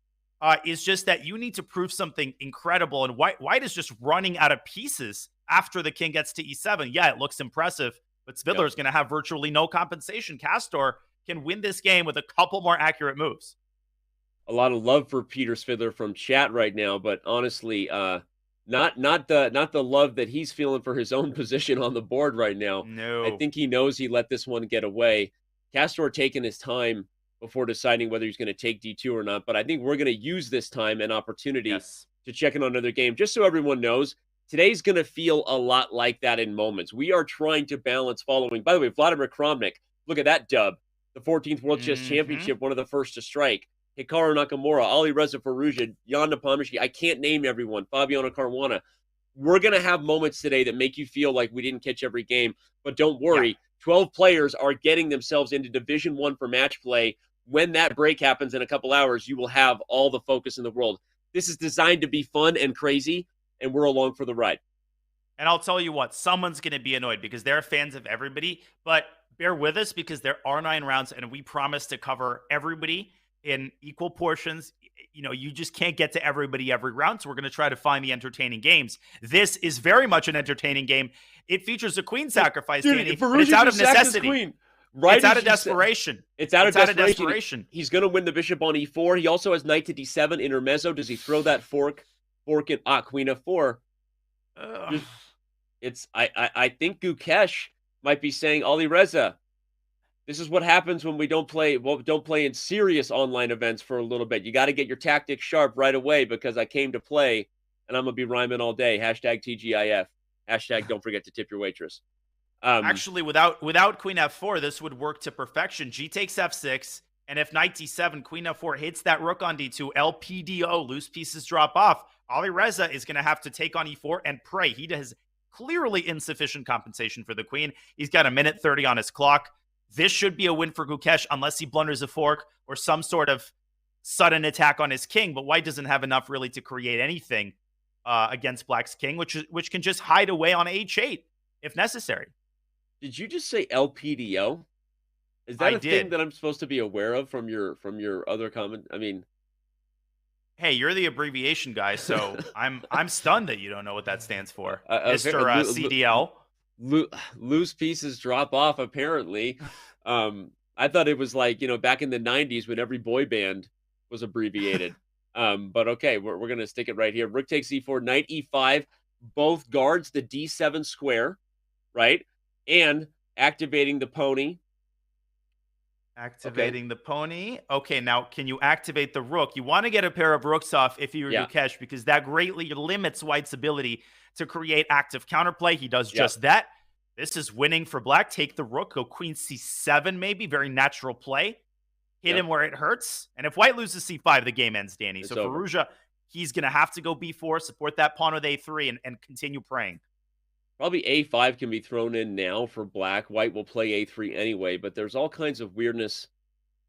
is just that you need to prove something incredible, and white is just running out of pieces after the king gets to e7. Yeah, it looks impressive, but Svidler is going to have virtually no compensation. Castor can win this game with a couple more accurate moves. A lot of love for Peter Svidler from chat right now, but honestly, not the love that he's feeling for his own position on the board right now. No, I think he knows he let this one get away. Castor taking his time before deciding whether he's going to take d2 or not, but I think we're going to use this time and opportunity to check in on another game, just so everyone knows. Today's going to feel a lot like that in moments. We are trying to balance following. By the way, Vladimir Kramnik, look at that dub. The 14th World Chess Championship, one of the first to strike. Hikaru Nakamura, Ali Reza Faruja, Jan Nepomniachtchi. I can't name everyone. Fabiano Caruana. We're going to have moments today that make you feel like we didn't catch every game. But don't worry. 12 players are getting themselves into Division 1 for match play. When that break happens in a couple hours, you will have all the focus in the world. This is designed to be fun and crazy, and we're along for the ride. And I'll tell you what, someone's going to be annoyed because they're fans of everybody. But bear with us because there are 9 rounds, and we promise to cover everybody in equal portions. You know, you just can't get to everybody every round, so we're going to try to find the entertaining games. This is very much an entertaining game. It features a queen sacrifice, Danny, but it's out of necessity. Right, it's out of desperation. It's out of desperation. He's going to win the bishop on e4. He also has knight to d7 intermezzo. Does he throw that fork in queen f4? I think Gukesh might be saying, Ali Reza, this is what happens when we don't play in serious online events for a little bit. You got to get your tactics sharp right away because I came to play and I'm going to be rhyming all day. Hashtag TGIF. Hashtag don't forget to tip your waitress. Actually, without queen f4, this would work to perfection. G takes f6, and if knight d7, queen f4 hits that rook on d2, LPDO, loose pieces drop off. Ali Reza is going to have to take on e4 and pray. He has clearly insufficient compensation for the queen. He's got 1:30 on his clock. This should be a win for Gukesh unless he blunders a fork or some sort of sudden attack on his king. But white doesn't have enough really to create anything against black's king, which can just hide away on h8 if necessary. Did you just say LPDO? Is that I a thing did. that I'm supposed to be aware of from your other comment? I mean, Hey, you're the abbreviation guy, so I'm stunned that you don't know what that stands for, a Mister CDL. loo loose pieces drop off apparently. I thought it was like, back in the '90s when every boy band was abbreviated. But okay, we're gonna stick it right here. Rook takes E4, knight E5, both guards the D7 square, right? And activating the pony. Okay, Activating the pony. Okay, now can you activate the rook? You want to get a pair of rooks off if you're yeah, Gukesh because that greatly limits White's ability to create active counterplay. He does yeah, just that. This is winning for Black. Take the rook, go Queen C7, maybe. Very natural play. Hit yep, him where it hurts. And if White loses C5, the game ends, Danny. it's So over. Fallujah, he's going to have to go B4, support that pawn with A3, and continue praying. Probably A5 can be thrown in now for black. White will play A3 anyway, but there's all kinds of weirdness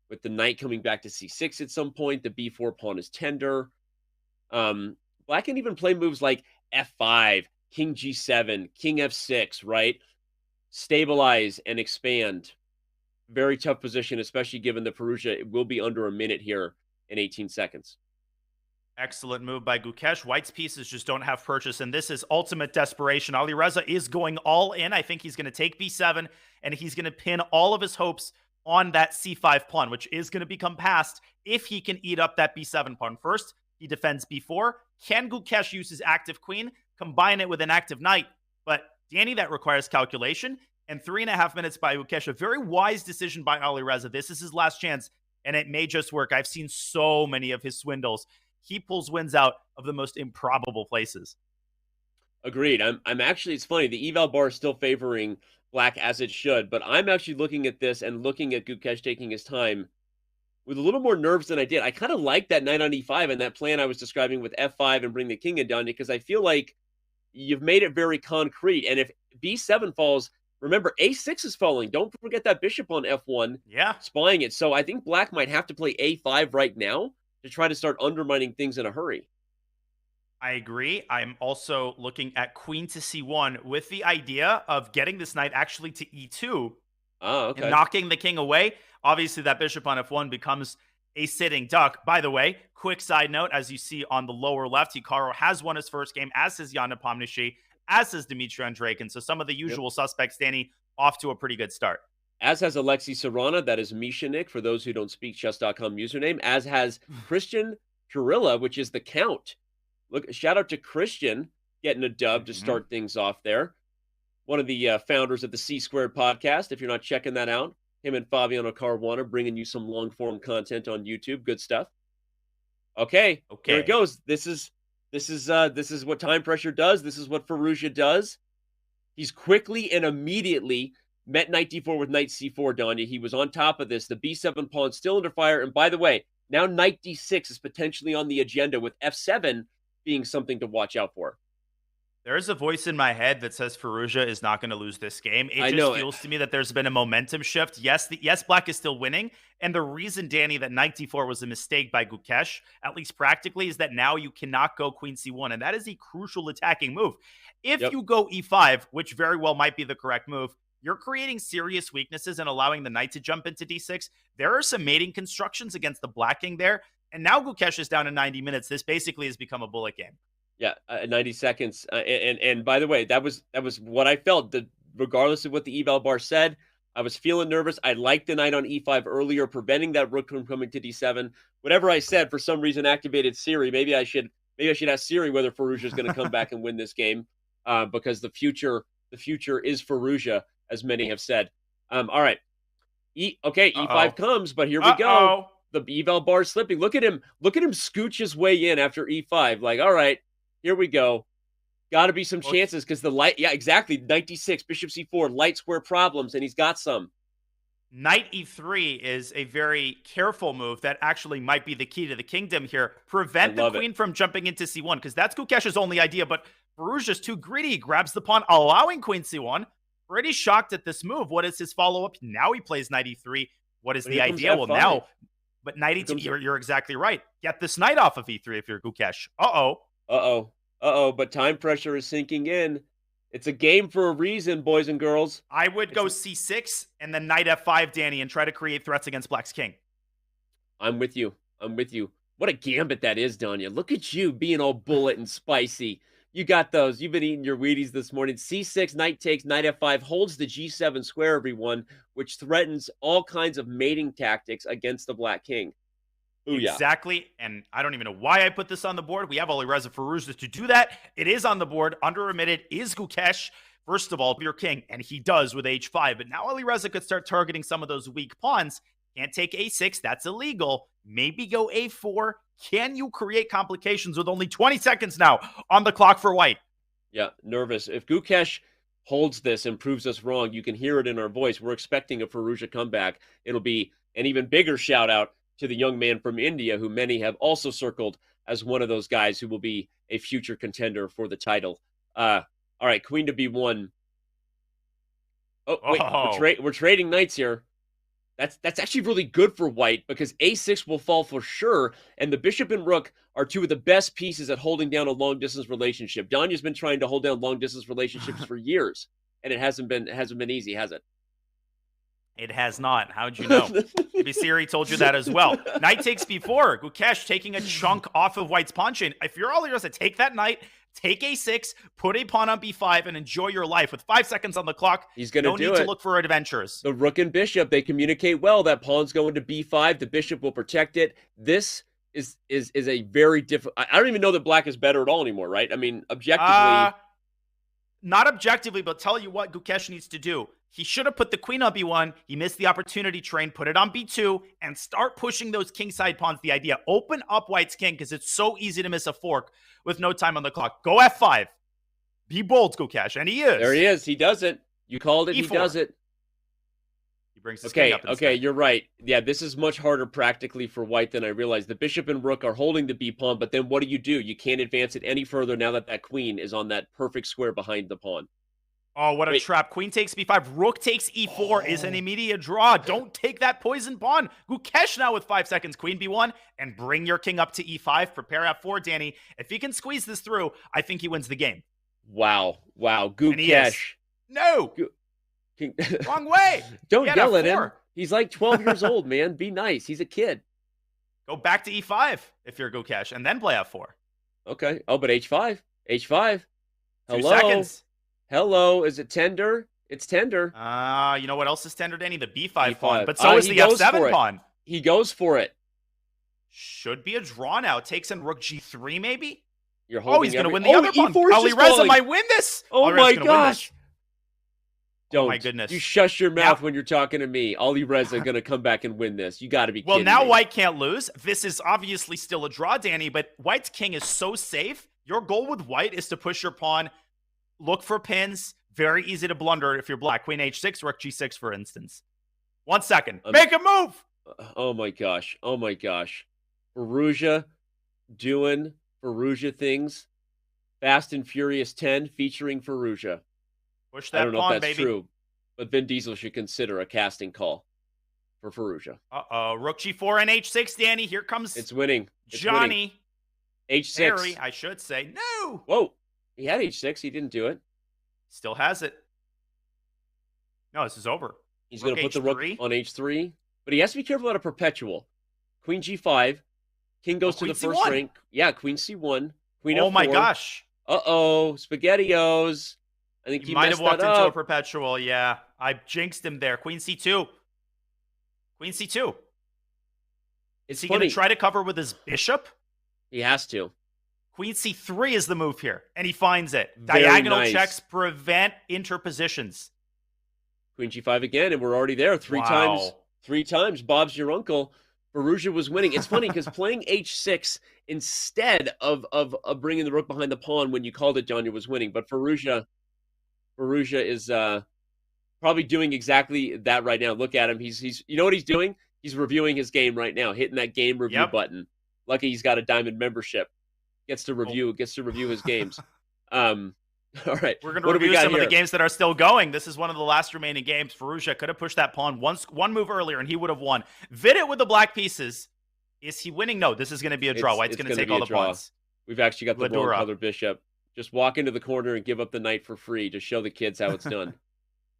with the knight coming back to C6 at some point. The B4 pawn is tender. Black can even play moves like F5, King G7, King F6, right? Stabilize and expand. Very tough position, especially given that Fallujah will be under a minute here in 18 seconds. Excellent move by Gukesh. White's pieces just don't have purchase, and this is ultimate desperation. Ali Reza is going all in. I think he's going to take B7, and he's going to pin all of his hopes on that C5 pawn, which is going to become passed if he can eat up that B7 pawn. First, he defends B4. Can Gukesh use his active queen, combine it with an active knight? But Danny, that requires calculation, and 3.5 minutes by Gukesh. A very wise decision by Ali Reza. This is his last chance, and it may just work. I've seen so many of his swindles. He pulls wins out of the most improbable places. Agreed. I'm actually, it's funny, the eval bar is still favoring black as it should, but I'm actually looking at this and looking at Gukesh taking his time with a little more nerves than I did. I kind of like that knight on E5 and that plan I was describing with F5 and bring the king in down because I feel like you've made it very concrete. And if B7 falls, remember A6 is falling. Don't forget that bishop on F1 Yeah, spying it. So I think black might have to play A5 right now to try to start undermining things in a hurry. I agree. I'm also looking at queen to C1 with the idea of getting this knight actually to E2 Ah, and okay. knocking the king away. Obviously, that bishop on F1 becomes a sitting duck. By the way, quick side note, as you see on the lower left, Hikaru has won his first game, as has Jan Nepomniachtchi, as has Dmitry Andreikin. So some of the Yep. usual suspects, Danny, off to a pretty good start. As has Alexei Sarana, that is Mishanik for those who don't speak chess.com username, as has Christian Kurilla, which is the count. Look, shout out to Christian getting a dub to Mm-hmm. start things off there. One of the founders of the C Squared podcast. If you're not checking that out, him and Fabiano Caruana bringing you some long form content on YouTube. Good stuff. Okay, here it Okay. goes. This is what time pressure does. This is what Fallujah does. He's quickly and immediately met knight d4 with knight c4, Danya. He was on top of this. The b7 pawn still under fire. And by the way, now knight d6 is potentially on the agenda with f7 being something to watch out for. There's a voice in my head that says Fallujah is not going to lose this game. It I just know it. feels to me that there's been a momentum shift. Yes, Black is still winning. And the reason, Danny, that knight d4 was a mistake by Gukesh, at least practically, is that now you cannot go queen c1. And that is a crucial attacking move. If Yep. you go e5, which very well might be the correct move, you're creating serious weaknesses and allowing the knight to jump into d6. There are some mating constructions against the Black king there. And now Gukesh is down to 90 minutes. This basically has become a bullet game. Yeah, 90 seconds. And by the way, that was what I felt. Regardless of what the eval bar said, I was feeling nervous. I liked the knight on e5 earlier, preventing that rook from coming to d7. Whatever I said, for some reason, activated Siri. Maybe I should ask Siri whether Fallujah is going to come back and win this game, because the future is Fallujah, as many have said. All right, e5 Uh-oh. comes, but here we go. Uh-oh. The eval bar slipping. Look at him scooch his way in after e5. Like, all right, here we go. Got to be some Well, chances because the light, yeah, exactly. Knight d6, bishop c4, light square problems, and he's got some. Knight e3 is a very careful move that actually might be the key to the kingdom here. I Prevent the love it. queen from jumping into c1 because that's Gukesh's only idea. But Fallujah's too greedy. He grabs the pawn, allowing queen c1. Pretty shocked at this move. What is his follow up? Now he plays knight e3. What is But the here comes idea? Well, f5. now, but knight Here e2. comes. You're exactly right. Get this knight off of e3 if you're Gukesh. Uh oh. Uh oh. Uh oh. But time pressure is sinking in. It's a game for a reason, boys and girls. I would go c6 and then knight f5, Danny, and try to create threats against black's king. I'm with you. I'm with you. What a gambit that is, Danya. Look at you being all bullet and spicy. You got those. You've been eating your Wheaties this morning. C6, knight takes, knight f5, holds the g7 square, everyone, which threatens all kinds of mating tactics against the black king. Ooh, exactly. Yeah. And I don't even know why I put this on the board. We have Alireza Firouzja to do that. It is on the board. Under omitted is Gukesh. First of all, your king, and he does with h5. But now Alireza could start targeting some of those weak pawns. Can't take a6. That's illegal. Maybe go a4. Can you create complications with only 20 seconds now on the clock for white? Yeah, nervous. If Gukesh holds this and proves us wrong, you can hear it in our voice. We're expecting a Firouzja comeback. It'll be an even bigger shout out to the young man from India, who many have also circled as one of those guys who will be a future contender for the title. All right, queen to b1. Oh, wait, we're trading knights here. That's actually really good for white because a6 will fall for sure, and the bishop and rook are two of the best pieces at holding down a long-distance relationship. Danya's been trying to hold down long-distance relationships for years, and it hasn't been easy, has it? It has not. How'd you know? Maybe Siri told you that as well. Knight takes b4. Gukesh taking a chunk off of white's pawn chain. If you're Alireza, take that knight, take a6, put a pawn on b5, and enjoy your life. With 5 seconds on the clock, he's going to do it. No need to look for adventures. The rook and bishop, they communicate well. That pawn's going to b5. The bishop will protect it. This is a very difficult... I don't even know that black is better at all anymore, right? I mean, objectively... Not objectively, but tell you what Gukesh needs to do. He should have put the queen on b1. He missed the opportunity train. Put it on b2 and start pushing those kingside pawns. The idea, open up white's king because it's so easy to miss a fork with no time on the clock. Go f5. Be bold, Gukesh, and he is. There he is. He does it. You called it. E4. He does it. He brings his king up instead. Okay, you're right. Yeah, this is much harder practically for white than I realized. The bishop and rook are holding the b pawn, but then what do? You can't advance it any further now that that queen is on that perfect square behind the pawn. Oh, what a trap. Queen takes b5. Rook takes e4 is an immediate draw. Don't take that poison pawn. Gukesh now with 5 seconds. Queen b1 and bring your king up to e5. Prepare f4, Danny. If he can squeeze this through, I think he wins the game. Wow. Gukesh. No. Wrong way. Don't yell at him. He's like 12 years old, man. Be nice. He's a kid. Go back to e5 if you're Gukesh and then play f4. Okay. Oh, but h5. Hello. 2 seconds. Hello, is it tender? It's tender. You know what else is tender, Danny? The b5 pawn, but so is the f7 pawn. He goes for it. Should be a draw now. Takes in rook g3, maybe? You're holding he's going to win the other pawn. Alireza might win this. Oh my gosh. Don't. Oh my goodness. You shush your mouth when you're talking to me. Alireza going to come back and win this. You got to be kidding me. Well, now white can't lose. This is obviously still a draw, Danny, but white's king is so safe. Your goal with white is to push your pawn. Look for pins. Very easy to blunder if you're black. Queen h6, rook g6, for instance. 1 second. Make a move! Oh, my gosh. Oh, my gosh. Firouzja doing Firouzja things. Fast and Furious 10 featuring Firouzja. Push that pawn, baby. I don't know if that's true, but Vin Diesel should consider a casting call for Firouzja. Uh-oh. Rook g4 and h6, Danny. Here comes It's winning. Johnny. H6. Harry, I should say. No! Whoa. He had h6. He didn't do it. Still has it. No, this is over. He's going to put the rook on h3. But he has to be careful about a perpetual. Queen g5. King goes to the first C1. rank. Yeah, queen c1. Queen f4. Oh, my gosh. Uh-oh. SpaghettiOs. I think he might have walked into a perpetual. Yeah, I jinxed him there. Queen c2. Queen c2. Is he going to try to cover with his bishop? He has to. Queen c3 is the move here, and he finds it. Diagonal checks prevent interpositions. Queen g5 again, and we're already there. Three times. Bob's your uncle. Firouzja was winning. It's funny because playing h6 instead of bringing the rook behind the pawn when you called it, Danya, was winning. But Firouzja is probably doing exactly that right now. Look at him. He's you know what he's doing? He's reviewing his game right now, hitting that game review button. Lucky he's got a diamond membership. Gets to review his games. All right. We're going to review some of the games that are still going. This is one of the last remaining games. Firouzja could have pushed that pawn one move earlier, and he would have won. Vidit with the black pieces. Is he winning? No, this is going to be a draw. White's going to take all the pawns. We've actually got the wrong color bishop. Just walk into the corner and give up the knight for free to show the kids how it's done.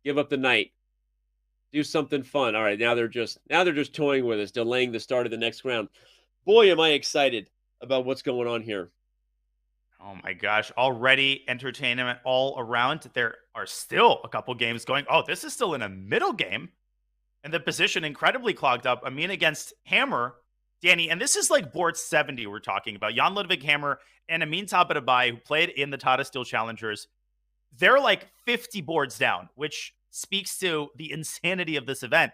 Give up the knight. Do something fun. All right, now they're just toying with us, delaying the start of the next round. Boy, am I excited about what's going on here. Oh my gosh, already entertainment all around. There are still a couple games going. Oh, this is still in a middle game. And the position incredibly clogged up. Amin against Hammer, Danny. And this is like board 70 we're talking about. Jan Ludwig Hammer and Amin Tabatabai, who played in the Tata Steel Challengers. They're like 50 boards down, which speaks to the insanity of this event.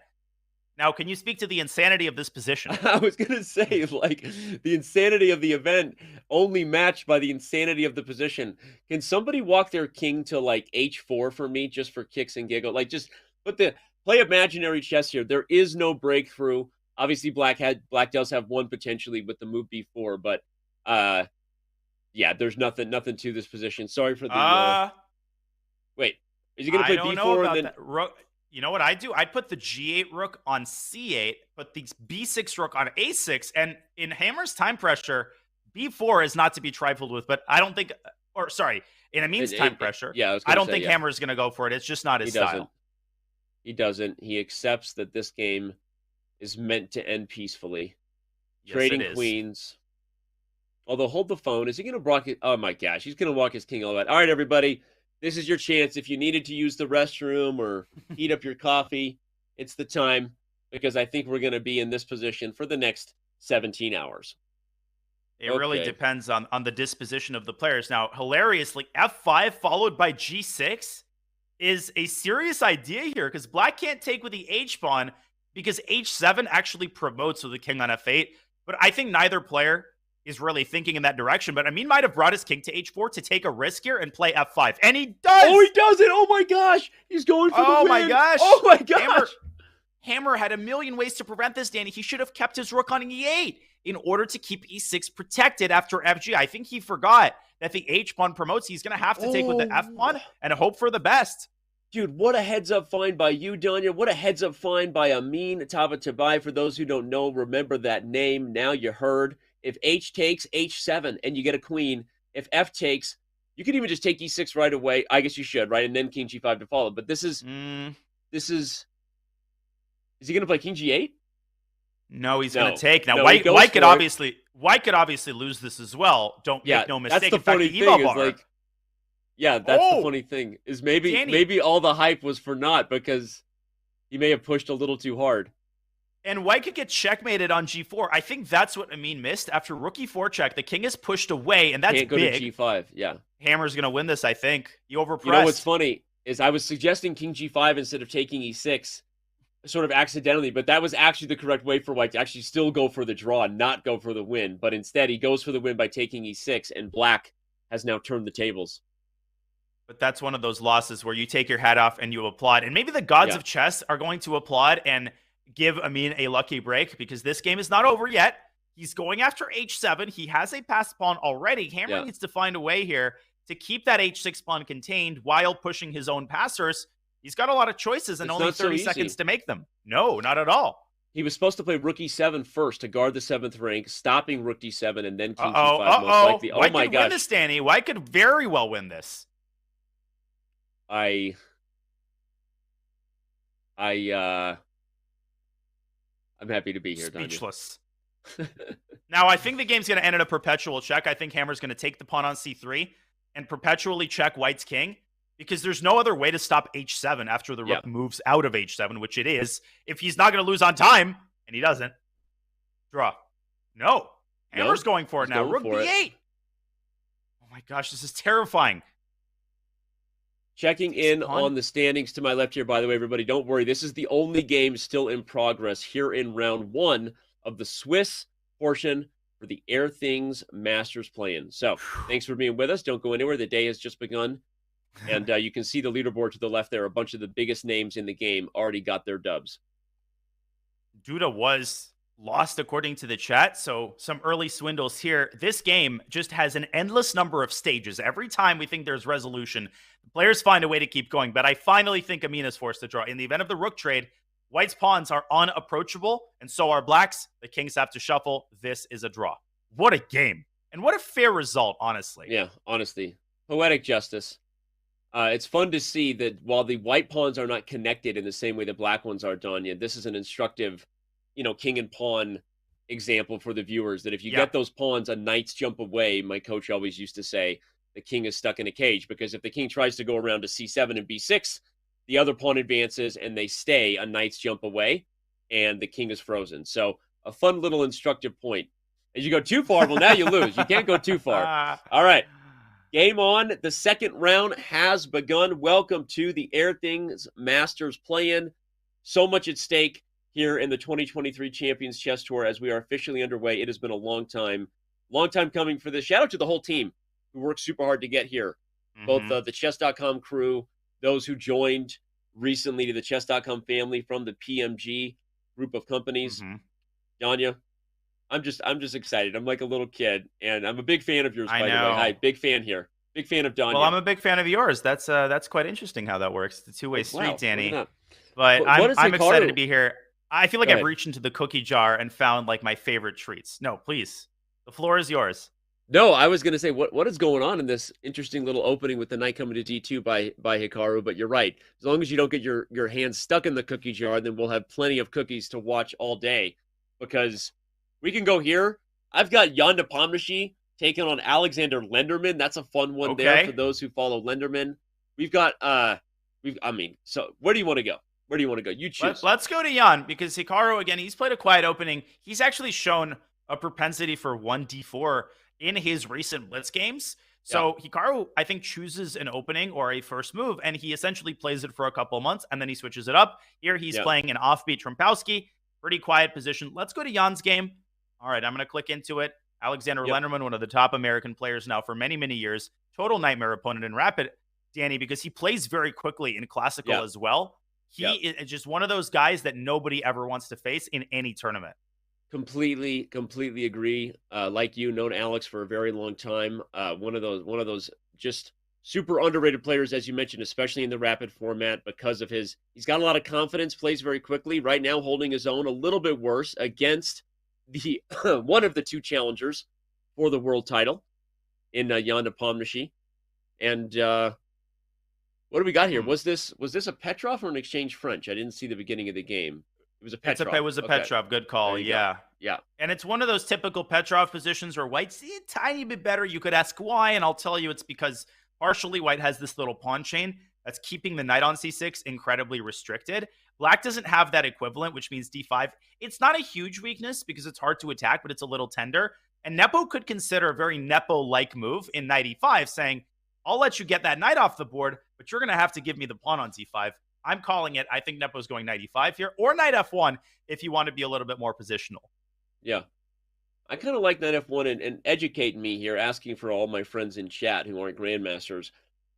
Now, can you speak to the insanity of this position? I was going to say, like, the insanity of the event only matched by the insanity of the position. Can somebody walk their king to, like, h4 for me, just for kicks and giggles? Like, just play imaginary chess here. There is no breakthrough. Obviously, Black does have one potentially with the move b4, but, yeah, there's nothing to this position. Sorry for the, wait, is he going to play b4 and then... You know what I do? I'd put the g8 rook on c8, put the b6 rook on a6, and in Hammer's time pressure, b4 is not to be trifled with, but I don't think, or sorry, in Amin's time pressure, I don't think Hammer is going to go for it. It's just not his style. He doesn't. He accepts that this game is meant to end peacefully. Yes, Trading queens. Although, hold the phone. Is he going to block it? Oh my gosh, he's going to walk his king all the way. All right, everybody. This is your chance. If you needed to use the restroom or heat up your coffee, it's the time, because I think we're going to be in this position for the next 17 hours. It really depends on the disposition of the players. Now, hilariously, f5 followed by g6 is a serious idea here, because Black can't take with the h-pawn because h7 actually promotes with the king on f8. But I think neither player is really thinking in that direction. But Amin might have brought his king to h4 to take a risk here and play f5. And he does! Oh, he does it! Oh my gosh! He's going for the win! Oh my gosh! Oh my gosh! Hammer had a million ways to prevent this, Danny. He should have kept his rook on e8 in order to keep e6 protected after fg. I think he forgot that the h-pawn promotes. He's going to have to take with the f-pawn and hope for the best. Dude, what a heads-up find by you, Danya. What a heads-up find by Amin Tabatabai. For those who don't know, remember that name. Now you heard. If h takes, h7, and you get a queen. If f takes, you could even just take e6 right away. I guess you should, right? And then king g5 to follow. But this is... Is he going to play king g8? No, he's going to take. Now, White could obviously lose this as well. Make no mistake. That's the funny thing. Is like, that's the funny thing. Is maybe all the hype was for naught, because he may have pushed a little too hard. And White could get checkmated on g4. I think that's what Amin missed. After rook e4 check, the king is pushed away, and that's Can't go big. To g5, yeah. Hammer's going to win this, I think. He overpressed. You know what's funny is I was suggesting king g5 instead of taking e6, sort of accidentally, but that was actually the correct way for White to actually still go for the draw, not go for the win. But instead, he goes for the win by taking e6, and Black has now turned the tables. But that's one of those losses where you take your hat off and you applaud. And maybe the gods of chess are going to applaud and give Amin a lucky break, because this game is not over yet. He's going after h7. He has a passed pawn already. Hammer needs to find a way here to keep that h6 pawn contained while pushing his own passers. He's got a lot of choices and only 30 seconds to make them. No, not at all. He was supposed to play rook e7 first to guard the 7th rank, stopping rook d7 and then king g5 most likely. Oh my gosh. Win this, Danny. White could very well win this. I'm happy to be here. Speechless. Now, I think the game's going to end in a perpetual check. I think Hammer's going to take the pawn on c3 and perpetually check White's king, because there's no other way to stop h7 after the rook moves out of h7, which it is. If he's not going to lose on time, and he doesn't, draw. No. Hammer's going for it now. Rook b8. Oh my gosh, this is terrifying. Checking in on the standings to my left here, by the way, everybody. Don't worry. This is the only game still in progress here in round 1 of the Swiss portion for the Airthings Masters play-in. So, thanks for being with us. Don't go anywhere. The day has just begun. And you can see the leaderboard to the left there. A bunch of the biggest names in the game already got their dubs. Duda was lost according to the chat, so some early swindles here. This game just has an endless number of stages. Every time we think there's resolution, the players find a way to keep going. But I finally think Amin is forced to draw. In the event of the rook trade, White's pawns are unapproachable, and so are Black's. The kings have to shuffle. This is a draw. What a game. And what a fair result, honestly. Yeah, honestly. Poetic justice. It's fun to see that while the white pawns are not connected in the same way the black ones are, Danya, this is an instructive, king and pawn example for the viewers that if you Yeah. get those pawns a knight's jump away, my coach always used to say the king is stuck in a cage because if the king tries to go around to c7 and b6, the other pawn advances and they stay a knight's jump away and the king is frozen. So a fun little instructive point. As you go too far, well, now you lose. You can't go too far. All right. Game on. The second round has begun. Welcome to the Airthings Masters play-in. So much at stake here in the 2023 Champions Chess Tour as we are officially underway. It has been a long time coming for this. Shout out to the whole team who worked super hard to get here. Both the Chess.com crew, those who joined recently to the Chess.com family from the PMG group of companies. Danya, I'm just excited. I'm like a little kid, and I'm a big fan of yours, by the way. Hi, big fan here. Big fan of Danya. Well, I'm a big fan of yours. That's quite interesting how that works. It's a two-way street, Danny. But I'm excited to be here. I feel like I've reached into the cookie jar and found like my favorite treats. No, please. The floor is yours. No, I was going to say, what is going on in this interesting little opening with the knight coming to d2 by Hikaru, but you're right. As long as you don't get your hands stuck in the cookie jar, then we'll have plenty of cookies to watch all day, because we can go here. I've got Jan Nepomniachtchi taking on Alexander Lenderman. That's a fun one there for those who follow Lenderman. We've got, so where do you want to go? Where do you want to go? You choose. Let's go to Jan, because Hikaru, again, he's played a quiet opening. He's actually shown a propensity for 1d4 in his recent Blitz games. So Hikaru, I think, chooses an opening or a first move, and he essentially plays it for a couple of months, and then he switches it up. Here he's playing an offbeat Trompowsky. Pretty quiet position. Let's go to Jan's game. All right, I'm going to click into it. Alexander Lenderman, one of the top American players now for many, many years. Total nightmare opponent in Rapid, Danny, because he plays very quickly in Classical as well. He is just one of those guys that nobody ever wants to face in any tournament. Completely agree. Like you, known Alex for a very long time. One of those just super underrated players, as you mentioned, especially in the Rapid format because of he's got a lot of confidence, plays very quickly. Right now, holding his own a little bit worse against the one of the two challengers for the world title in Jan Nepomniachtchi. And what do we got here? Was this a Petrov or an exchange French? I didn't see the beginning of the game. It was a Petrov. It was a Petrov. Good call. Yeah. And it's one of those typical Petrov positions where White's a tiny bit better. You could ask why, and I'll tell you it's because partially White has this little pawn chain that's keeping the knight on c6 incredibly restricted. Black doesn't have that equivalent, which means d5. It's not a huge weakness because it's hard to attack, but it's a little tender. And Nepo could consider a very Nepo-like move in knight e5, saying, I'll let you get that knight off the board, but you're going to have to give me the pawn on c5. I'm calling it. I think Nepo's going knight e5 here, or knight f1 if you want to be a little bit more positional. Yeah. I kind of like knight f1 and educate me here, asking for all my friends in chat who aren't grandmasters.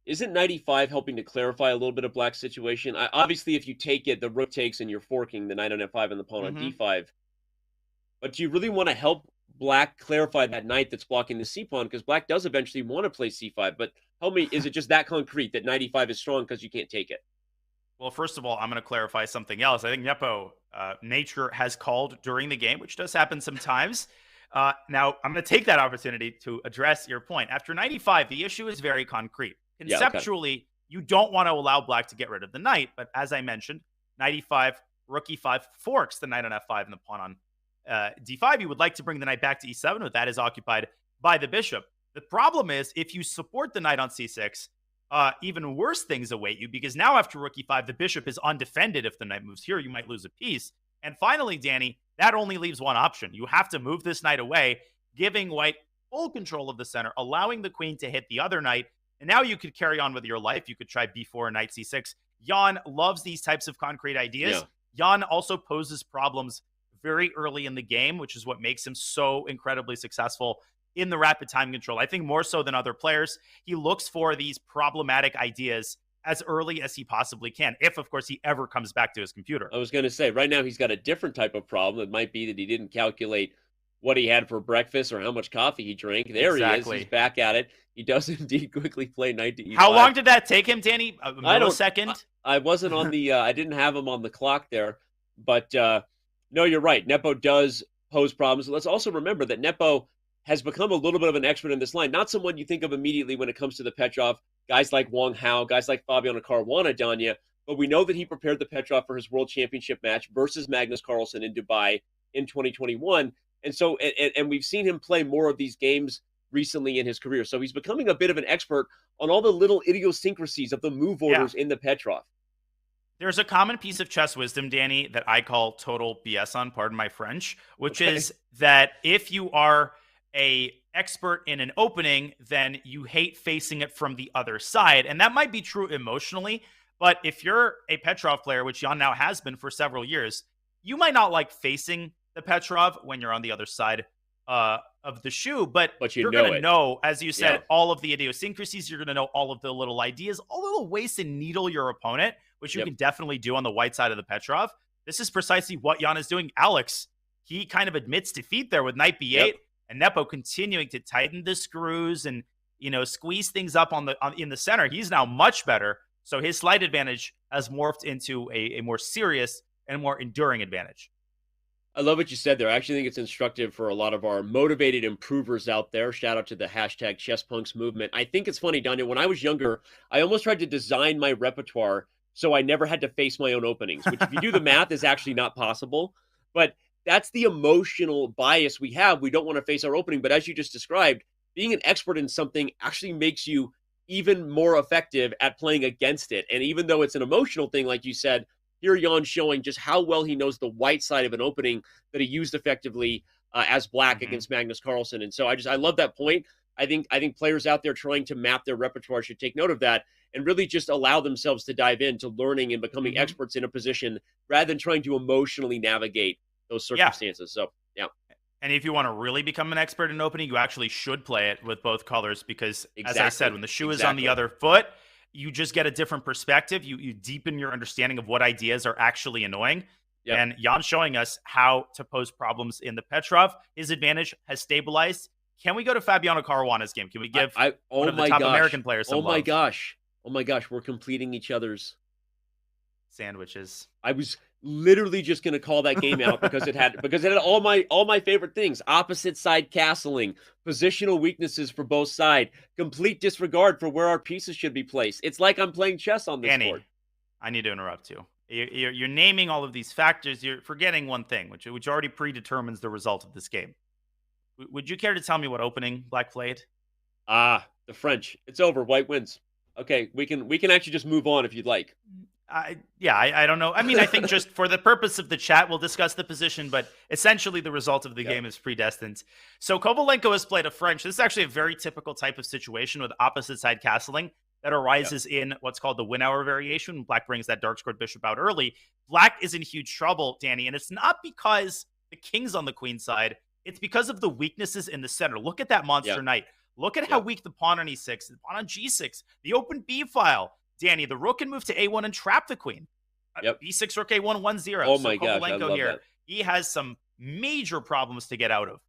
Isn't knight e5 helping to clarify a little bit of Black's situation? Obviously, if you take it, the rook takes and you're forking the knight on f5 and the pawn on d5. But do you really want to help Black clarify that knight that's blocking the c-pawn? Because Black does eventually want to play c5. But help me, is it just that concrete that knight e5 is strong because you can't take it? Well, first of all, I'm going to clarify something else. I think Nepo, nature has called during the game, which does happen sometimes. Now, I'm going to take that opportunity to address your point. After knight e5, the issue is very concrete. Conceptually, you don't want to allow Black to get rid of the knight. But as I mentioned, knight e5, rook e5 forks the knight on f5 and the pawn on d5. You would like to bring the knight back to e7, but that is occupied by the bishop. The problem is, if you support the knight on c6, even worse things await you, because now after rook e5, the bishop is undefended. If the knight moves here, you might lose a piece. And finally, Danny, that only leaves one option. You have to move this knight away, giving White full control of the center, allowing the queen to hit the other knight. And now you could carry on with your life. You could try b4 knight c6. Jan loves these types of concrete ideas. Jan also poses problems very early in the game, which is what makes him so incredibly successful in the rapid time control. I think more so than other players, he looks for these problematic ideas as early as he possibly can, if, of course, he ever comes back to his computer. I was going to say, right now he's got a different type of problem. It might be that he didn't calculate what he had for breakfast or how much coffee he drank. There he is. He's back at it. He does indeed quickly play knight to e5. How long did that take him, Danny? A millisecond? I wasn't on the, I didn't have him on the clock there. But no, you're right. Nepo does pose problems. Let's also remember that Nepo has become a little bit of an expert in this line. Not someone you think of immediately when it comes to the Petrov, guys like Wang Hao, guys like Fabiano Caruana Danya, but we know that he prepared the Petrov for his world championship match versus Magnus Carlsen in Dubai in 2021. And so, and we've seen him play more of these games recently in his career. So he's becoming a bit of an expert on all the little idiosyncrasies of the move orders in the Petrov. There's a common piece of chess wisdom, Danny, that I call total BS on, pardon my French, which is that if you are a expert in an opening, then you hate facing it from the other side. And that might be true emotionally, but if you're a Petrov player, which Jan now has been for several years, you might not like facing the Petrov when you're on the other side of the shoe, but you're going to know, as you said, all of the idiosyncrasies. You're going to know all of the little ideas, all the little ways to needle your opponent, which you can definitely do on the white side of the Petrov. This is precisely what Jan is doing. Alex, he kind of admits defeat there with knight b8, and Nepo continuing to tighten the screws and, you know, squeeze things up in the center. He's now much better. So his slight advantage has morphed into a more serious and more enduring advantage. I love what you said there. I actually think it's instructive for a lot of our motivated improvers out there. Shout out to the hashtag ChessPunks movement. I think it's funny, Daniel, when I was younger, I almost tried to design my repertoire so I never had to face my own openings, which if you do the math is actually not possible. But that's the emotional bias we have. We don't want to face our opening. But as you just described, being an expert in something actually makes you even more effective at playing against it. And even though it's an emotional thing, like you said, here Jan showing just how well he knows the white side of an opening that he used effectively as black against Magnus Carlsen. And so I love that point. I think players out there trying to map their repertoire should take note of that and really just allow themselves to dive into learning and becoming experts in a position rather than trying to emotionally navigate those circumstances. So, yeah. And if you want to really become an expert in opening, you actually should play it with both colors because, as I said, when the shoe is on the other foot, you just get a different perspective. You deepen your understanding of what ideas are actually annoying. And Jan's showing us how to pose problems in the Petrov. His advantage has stabilized. Can we go to Fabiano Caruana's game? Can we give one of the top American players some love? Oh my gosh, we're completing each other's sandwiches. I was literally just going to call that game out because it had all my favorite things: opposite side castling, positional weaknesses for both sides, complete disregard for where our pieces should be placed. It's like I'm playing chess on this board. I need to interrupt you. You're naming all of these factors. You're forgetting one thing, which already predetermines the result of this game. Would you care to tell me what opening Black played? The French. It's over. White wins. Okay, we can actually just move on if you'd like. I don't know. I mean, I think just for the purpose of the chat, we'll discuss the position, but essentially the result of the game is predestined. So Kovalenko has played a French. This is actually a very typical type of situation with opposite side castling that arises in what's called the win hour variation. Black brings that dark squared bishop out early. Black is in huge trouble, Danny, and it's not because the king's on the queen side. It's because of the weaknesses in the center. Look at that monster knight. Look at how weak the pawn on e6, the pawn on g6, the open b file. Danny, the rook can move to a1 and trap the queen. b6, rook a1, 1-0. Oh my gosh, I love that. He has some major problems to get out of.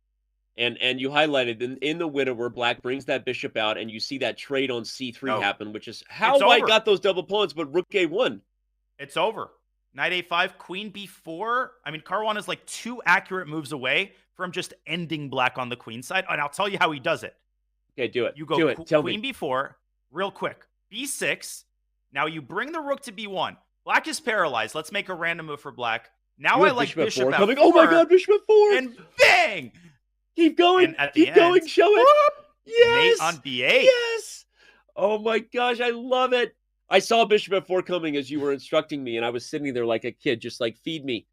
And you highlighted in the winner where Black brings that bishop out, and you see that trade on c3 happen, which is how White got those double pawns, but rook a1. It's over. Knight a5, queen b4. I mean, Caruana is like 2 accurate moves away from just ending Black on the queen side, and I'll tell you how he does it. Okay, do it. You go Tell queen me. b4, real quick. b6. Now you bring the rook to b1. Black is paralyzed. Let's make a random move for Black. Now I like bishop f4 coming. Oh my god, bishop f4. And bang! Keep going. Keep going. Show it. Yes. Mate on b8. Yes. Oh my gosh, I love it. I saw bishop f4 coming as you were instructing me, and I was sitting there like a kid, just like, feed me,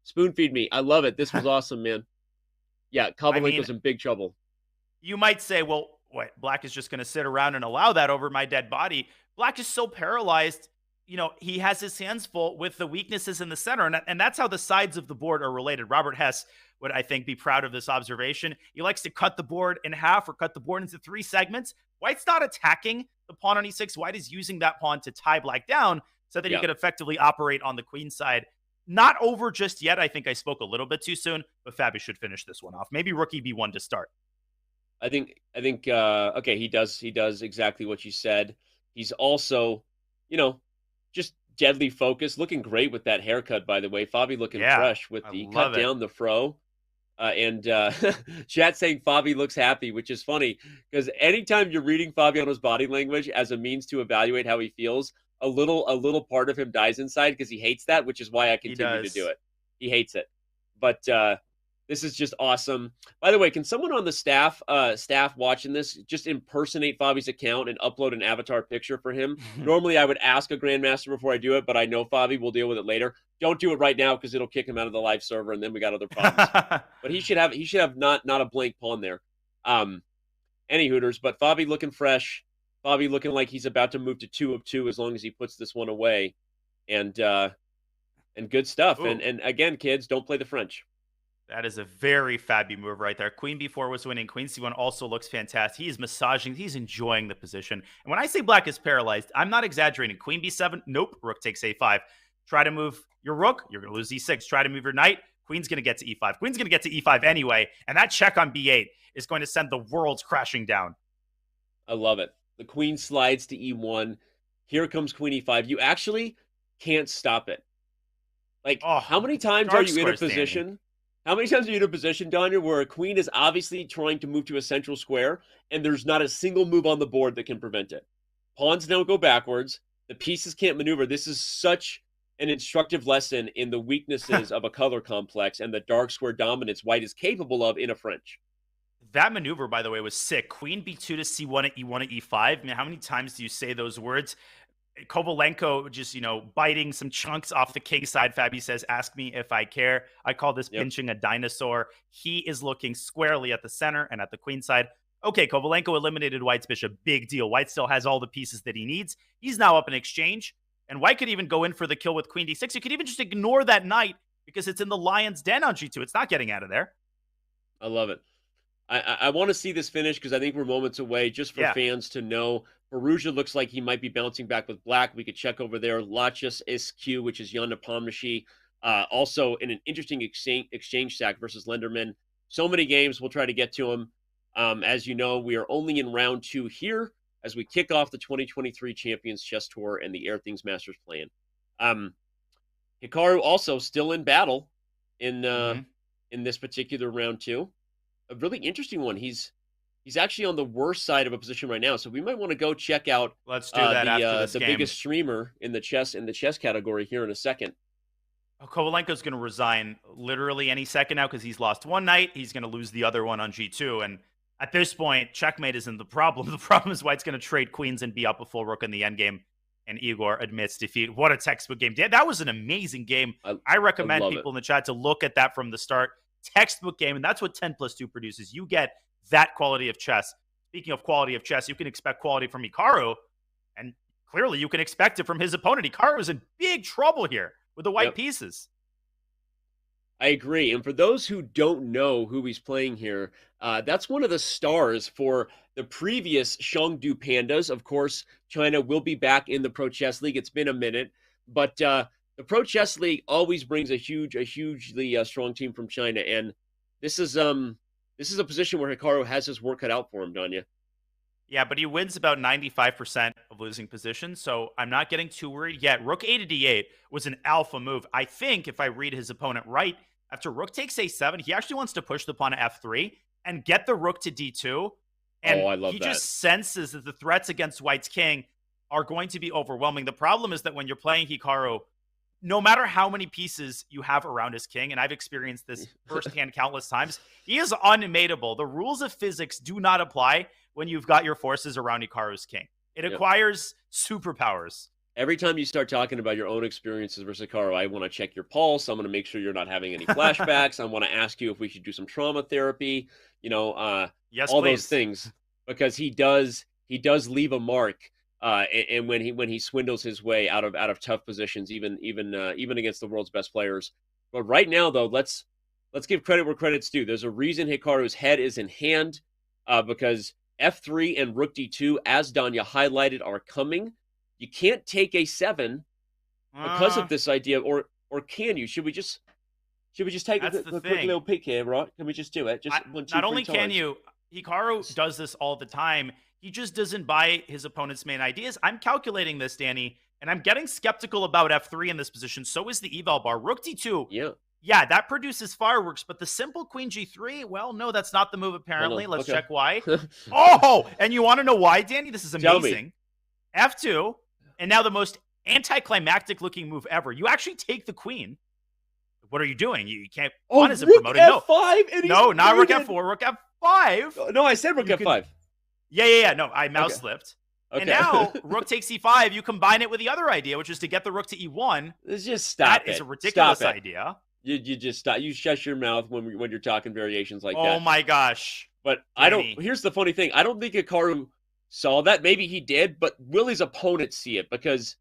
spoon feed me. I love it. This was awesome, man. Yeah, Kovalenko's in big trouble. You might say, well, what? Black is just going to sit around and allow that over my dead body. Black is so paralyzed, he has his hands full with the weaknesses in the center. And that's how the sides of the board are related. Robert Hess would, I think, be proud of this observation. He likes to cut the board in half or cut the board into 3 segments. White's not attacking the pawn on e6. White is using that pawn to tie Black down so that he could effectively operate on the queen side. Not over just yet. I think I spoke a little bit too soon, but Fabi should finish this one off. Maybe rook b1 to start. I think okay, he does exactly what you said. He's also, just deadly focused, looking great with that haircut, by the way. Fabi looking fresh with the cut down the fro. And chat saying Fabi looks happy, which is funny because anytime you're reading Fabiano's body language as a means to evaluate how he feels, a little part of him dies inside because he hates that, which is why I He continue to do does. it. He hates it. But this is just awesome. By the way, can someone on the staff watching this just impersonate Fabi's account and upload an avatar picture for him? Normally I would ask a grandmaster before I do it, but I know Fabi will deal with it later. Don't do it right now because it'll kick him out of the live server and then we got other problems. But he should have not a blank pawn there. Um, any Hooters, but Fabi looking fresh. Fabi looking like he's about to move to 2 of 2 as long as he puts this one away. And good stuff. Ooh, And again, kids, don't play the French. that is a very Fabby move right there. Queen B4 was winning. Queen C1 also looks fantastic. He's massaging. He's enjoying the position. And when I say black is paralyzed, I'm not exaggerating. Queen B7, nope. Rook takes A5. Try to move your rook, you're going to lose E6. Try to move your knight, Queen's going to get to E5. Queen's going to get to E5 anyway. And that check on B8 is going to send the world crashing down. I love it. The queen slides to E1. Here comes Queen E5. You actually can't stop it. Like, Oh, how many times are dark you in a squares, Danny. position? How many times are you in a position, Danya, where a queen is obviously trying to move to a central square, and there's not a single move on the board that can prevent it? Pawns don't go backwards. The pieces can't maneuver. This is such an instructive lesson in the weaknesses of a color complex and the dark square dominance white is capable of in a French. That maneuver, by the way, was sick. Queen B2 to C1 at E1 at E5. I mean, how many times do you say those words? Kovalenko just, biting some chunks off the king side. Fabi says, ask me if I care. I call this Yep. pinching a dinosaur. He is looking squarely at the center and at the queen side. Okay, Kovalenko eliminated White's bishop. Big deal. White still has all the pieces that he needs. He's now up in exchange. And White could even go in for the kill with Queen D6. You could even just ignore that knight because it's in the lion's den on G2. It's not getting out of there. I love it. I want to see this finish because I think we're moments away just for fans to know. Perugia looks like he might be bouncing back with black. We could check over there. Lachus SQ, which is Jan Nepomniachtchi. Also in an interesting exchange stack versus Lenderman. So many games. We'll try to get to them. As you know, we are only in round 2 here as we kick off the 2023 Champions Chess Tour and the Airthings Masters plan. Hikaru also still in battle in this particular round 2. A really interesting one. He's actually on the worst side of a position right now, so we might want to go check out. Let's do that after this the game. biggest streamer in the chess category here in a second. Kovalenko's going to resign literally any second now because he's lost one knight. He's going to lose the other one on G2, and at this point, checkmate isn't the problem. The problem is White's going to trade queens and be up a full rook in the endgame. And Igor admits defeat. What a textbook game. That was an amazing game. I recommend people in the chat to look at that from the start. Textbook game, and that's what 10+2 produces. You get that quality of chess. Speaking of quality of chess, you can expect quality from Hikaru, and clearly you can expect it from his opponent. Hikaru is in big trouble here with the white pieces. I agree. And for those who don't know who he's playing here, that's one of the stars for the previous Chengdu Pandas. Of course, China will be back in the Pro Chess League. It's been a minute, but the Pro Chess League always brings a hugely strong team from China, and this is a position where Hikaru has his work cut out for him, Danya. Yeah, but he wins about 95% of losing positions, so I'm not getting too worried yet. Rook A to D8 was an alpha move. I think if I read his opponent right, after Rook takes A7, he actually wants to push the pawn to F3 and get the Rook to D2. And I love he that. Just senses that the threats against White's king are going to be overwhelming. The problem is that when you're playing Hikaru, no matter how many pieces you have around his king, and I've experienced this firsthand countless times, he is unmateable. The rules of physics do not apply when you've got your forces around Hikaru's king. It acquires superpowers. Every time you start talking about your own experiences versus Hikaru, I want to check your pulse. I'm going to make sure you're not having any flashbacks. I want to ask you if we should do some trauma therapy, yes, all please. those things, because he does leave a mark. And when he swindles his way out of tough positions, even against the world's best players. But right now, though, let's give credit where credit's due. There's a reason Hikaru's head is in hand, because F3 and Rook D2, as Danya highlighted, are coming. You can't take A7 because of this idea, or can you? Should we just take a quick little peek here, right? Can we just do it? Not only can you, Hikaru does this all the time. He just doesn't buy his opponent's main ideas. I'm calculating this, Danny, and I'm getting skeptical about F3 in this position. So is the eval bar. Rook D2. Yeah, that produces fireworks, but the simple queen g3, well, no, that's not the move Hold apparently. on. Let's Okay. check why. Oh, and you want to know why, Danny? This is Tell me. amazing. F2, and now the most anticlimactic looking move ever. You actually take the queen. What are you doing? You can't. Oh, Pawn isn't rook promoted. F5, and he's No, not rook mated. F4, rook F5. No, I said rook You F5. Yeah. No, I mouse Okay. slipped. Okay. And now rook takes e5. You combine it with the other idea, which is to get the rook to e1. Let's just stop That is a ridiculous idea. You just stop. You shut your mouth when you're talking variations like that. Oh my gosh. But Danny. here's the funny thing. I don't think Hikaru saw that. Maybe he did, but will his opponent see it? Because,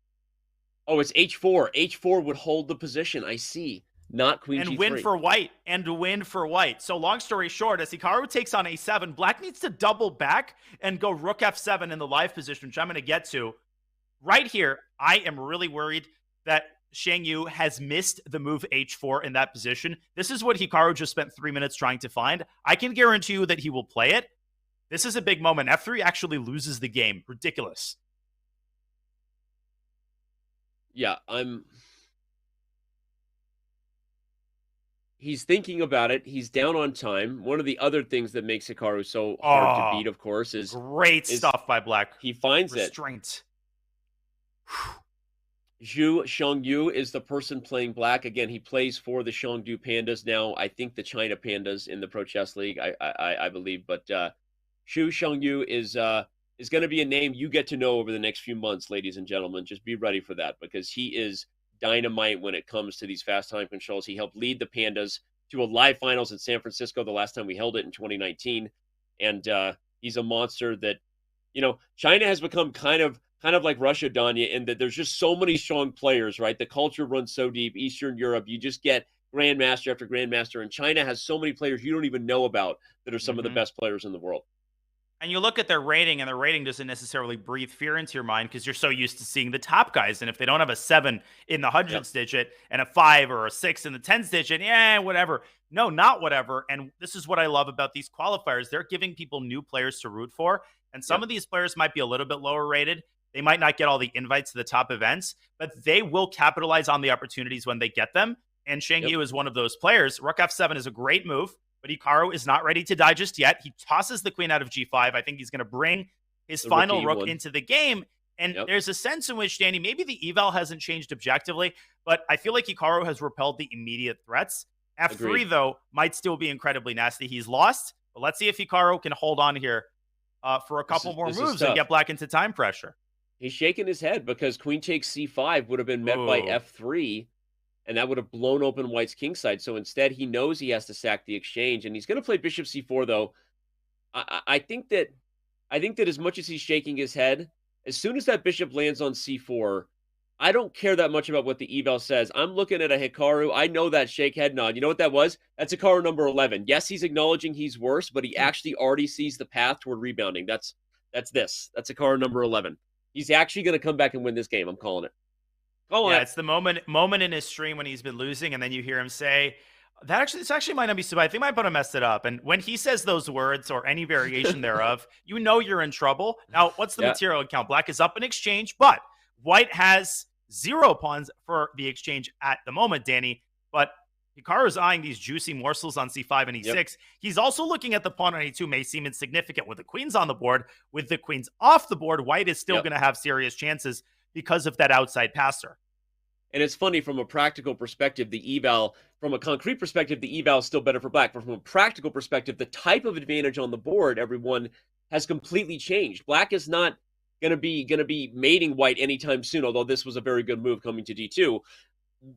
it's h4. h4 would hold the position. I see. Not queen and g3. win for white. So long story short, as Hikaru takes on a7, black needs to double back and go rook f7 in the live position, which I'm going to get to. Right here, I am really worried that Shang Yu has missed the move h4 in that position. This is what Hikaru just spent 3 minutes trying to find. I can guarantee you that he will play it. This is a big moment. F3 actually loses the game. Ridiculous. Yeah, He's thinking about it. He's down on time. One of the other things that makes Hikaru so hard to beat, of course, is great stuff by black. He finds restraint. Zhu Shangyu is the person playing black. Again, he plays for the Shangdu Pandas now. I think the China Pandas in the Pro Chess League, I believe. But Zhu Shangyu is going to be a name you get to know over the next few months, ladies and gentlemen. Just be ready for that, because he is dynamite when it comes to these fast time controls. He helped lead the Pandas to a live finals in San Francisco the last time we held it in 2019. And he's a monster that, China has become kind of like Russia, Danya, in that there's just so many strong players, right? The culture runs so deep. Eastern Europe, you just get grandmaster after grandmaster, and China has so many players you don't even know about that are some of the best players in the world. And you look at their rating, and their rating doesn't necessarily breathe fear into your mind because you're so used to seeing the top guys. And if they don't have a 7 in the hundreds digit and a 5 or a 6 in the tens digit, whatever. No, not whatever. And this is what I love about these qualifiers. They're giving people new players to root for. And some of these players might be a little bit lower rated. They might not get all the invites to the top events, but they will capitalize on the opportunities when they get them. And Shang Yu is one of those players. Rook F7 is a great move. But Hikaru is not ready to die just yet. He tosses the queen out of g5. I think he's going to bring his final rook into the game. And there's a sense in which, Danny, maybe the eval hasn't changed objectively, but I feel like Hikaru has repelled the immediate threats. F3, though, might still be incredibly nasty. He's lost, but let's see if Hikaru can hold on here for a couple more moves and get black into time pressure. He's shaking his head because queen takes c5 would have been met by f3. And that would have blown open white's kingside. So instead, he knows he has to sack the exchange, and he's going to play bishop c4. Though I think that as much as he's shaking his head, as soon as that bishop lands on c4, I don't care that much about what the eval says. I'm looking at a Hikaru. I know that shake head nod. You know what that was? That's Hikaru number 11. Yes, he's acknowledging he's worse, but he actually already sees the path toward rebounding. That's That's Hikaru number 11. He's actually going to come back and win this game. I'm calling it. It's the moment in his stream when he's been losing, and then you hear him say, this actually might not be so bad. I think my opponent messed it up. And when he says those words or any variation thereof, you know you're in trouble. Now, what's the material account? Black is up in exchange, but white has 0 pawns for the exchange at the moment, Danny. But Hikaru is eyeing these juicy morsels on c5 and e6. He's also looking at the pawn on e2, may seem insignificant with the queens on the board. With the queens off the board, white is still going to have serious chances because of that outside passer. And it's funny, from a practical perspective, from a concrete perspective, the eval is still better for black. But from a practical perspective, the type of advantage on the board, everyone, has completely changed. Black is not going to be mating white anytime soon, although this was a very good move coming to d2.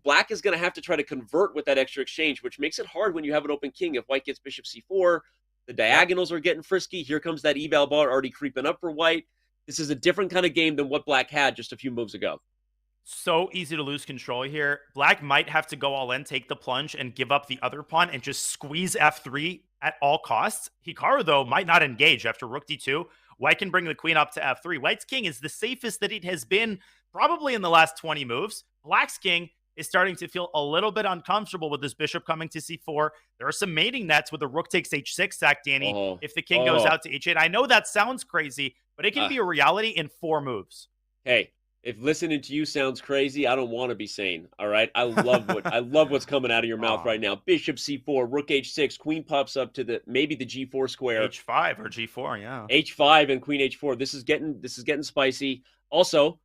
Black is going to have to try to convert with that extra exchange, which makes it hard when you have an open king. If white gets bishop c4, the diagonals are getting frisky. Here comes that eval bar already creeping up for white. This is a different kind of game than what black had just a few moves ago. So easy to lose control here. Black might have to go all in, take the plunge, and give up the other pawn and just squeeze f3 at all costs. Hikaru, though, might not engage after rook d2. White can bring the queen up to f3. White's king is the safest that it has been probably in the last 20 moves. Black's king is starting to feel a little bit uncomfortable with this bishop coming to c4. There are some mating nets with the rook takes h6 sack, Danny, if the king goes out to h8. I know that sounds crazy, but it can be a reality in 4 moves. Hey, If listening to you sounds crazy, I don't want to be sane. All right. I love what's coming out of your mouth Aw. right now. Bishop C4, Rook H6, Queen pops up to the maybe the G4 square, H5 or G4, yeah. H5 and Queen H4. This is getting spicy. Also,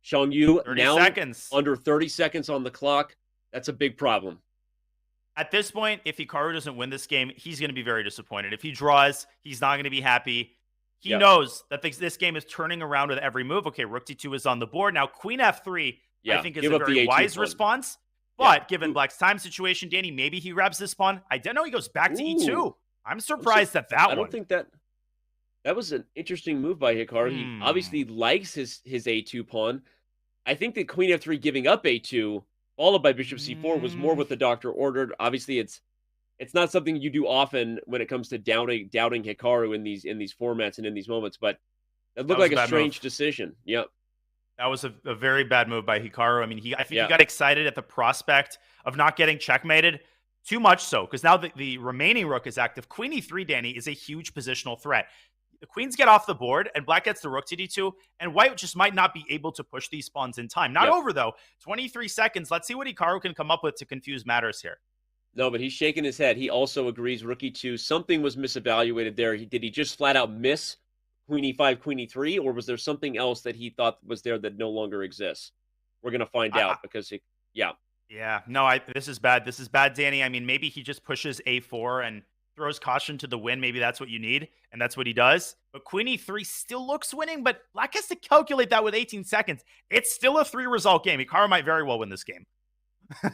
Xiang Yu 30 now seconds. under 30 seconds on the clock. That's a big problem. At this point, if Hikaru doesn't win this game, he's going to be very disappointed. If he draws, he's not going to be happy. He knows that this game is turning around with every move. Okay, Rook D2 is on the board. Now, Queen F3, I think, is a very wise response. But given Black's time situation, Danny, maybe he grabs this pawn. I don't know. He goes back to E2. I'm surprised at that one. I don't think that was an interesting move by Hikaru. He obviously likes his A2 pawn. I think that Queen F3 giving up A2, followed by Bishop C4, was more what the doctor ordered. Obviously, it's not something you do often when it comes to doubting Hikaru in these formats and in these moments, but it looked like a strange decision. Yep. That was a very bad move by Hikaru. I mean, I think he got excited at the prospect of not getting checkmated. Too much so, because now the remaining rook is active. Queen E3, Danny, is a huge positional threat. The queens get off the board, and black gets the rook to D2, and white just might not be able to push these pawns in time. Not over, though. 23 seconds. Let's see what Hikaru can come up with to confuse matters here. No, but he's shaking his head. He also agrees rook E2. Something was misevaluated there. Did he just flat out miss Queen E5, Queen E3, or was there something else that he thought was there that no longer exists? We're going to find out because, Yeah, no, this is bad. This is bad, Danny. I mean, maybe he just pushes A4 and throws caution to the wind. Maybe that's what you need, and that's what he does. But Queen E3 still looks winning, but black has to calculate that with 18 seconds. It's still a 3-result game. Hikaru might very well win this game.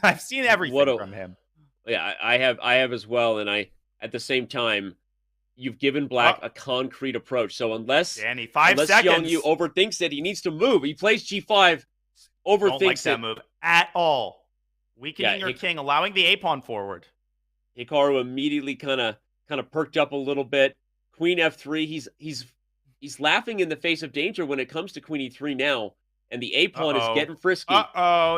I've seen everything from him. Yeah, I have as well, and at the same time, you've given black a concrete approach. So unless Danny, 5 seconds. Xiang Yu overthinks it, he needs to move. He plays G5, overthinks Don't like that move at all. Weakening your king, allowing the A-pawn forward. Hikaru immediately kind of perked up a little bit. Queen F3, he's laughing in the face of danger when it comes to Queen E3 now, and the A-pawn is getting frisky.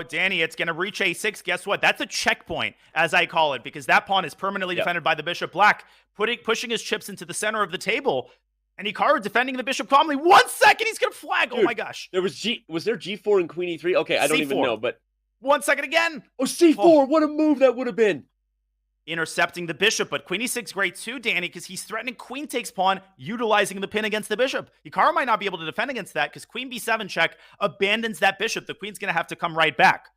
Danny, it's going to reach A6. Guess what? That's a checkpoint, as I call it, because that pawn is permanently defended by the bishop. Black pushing his chips into the center of the table, and Hikaru defending the bishop calmly. 1 second, he's going to flag. Dude, oh my gosh. Was there G4 and Queen E3? Okay, I don't even know, but 1 second again. Oh, C4, what a move that would have been. Intercepting the bishop, but Queen E6 great too, Danny, because he's threatening Queen takes pawn, utilizing the pin against the bishop. Hikaru might not be able to defend against that because Queen B7 check abandons that bishop. The queen's going to have to come right back.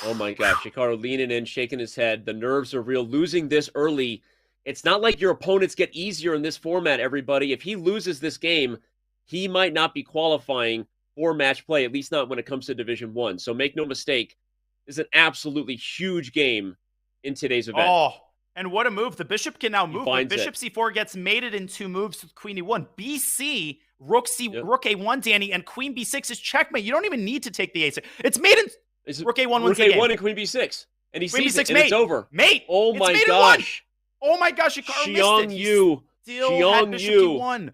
Oh my gosh, Hikaru leaning in, shaking his head. The nerves are real. Losing this early, it's not like your opponents get easier in this format, everybody. If he loses this game, he might not be qualifying for match play, at least not when it comes to Division 1. So make no mistake, this is an absolutely huge game in today's event. Oh, and what a move. The bishop can now move. But bishop C4 gets mated in 2 moves with Queen E1. BC, Rook A1, Danny, and Queen B6 is checkmate. You don't even need to take the A6. It's mate in Rook A1 Rook A1 and Queen B6. And he sees it, and it's over. Mate. Oh my gosh. Oh my gosh, Hikaru missed it. Xiang Yu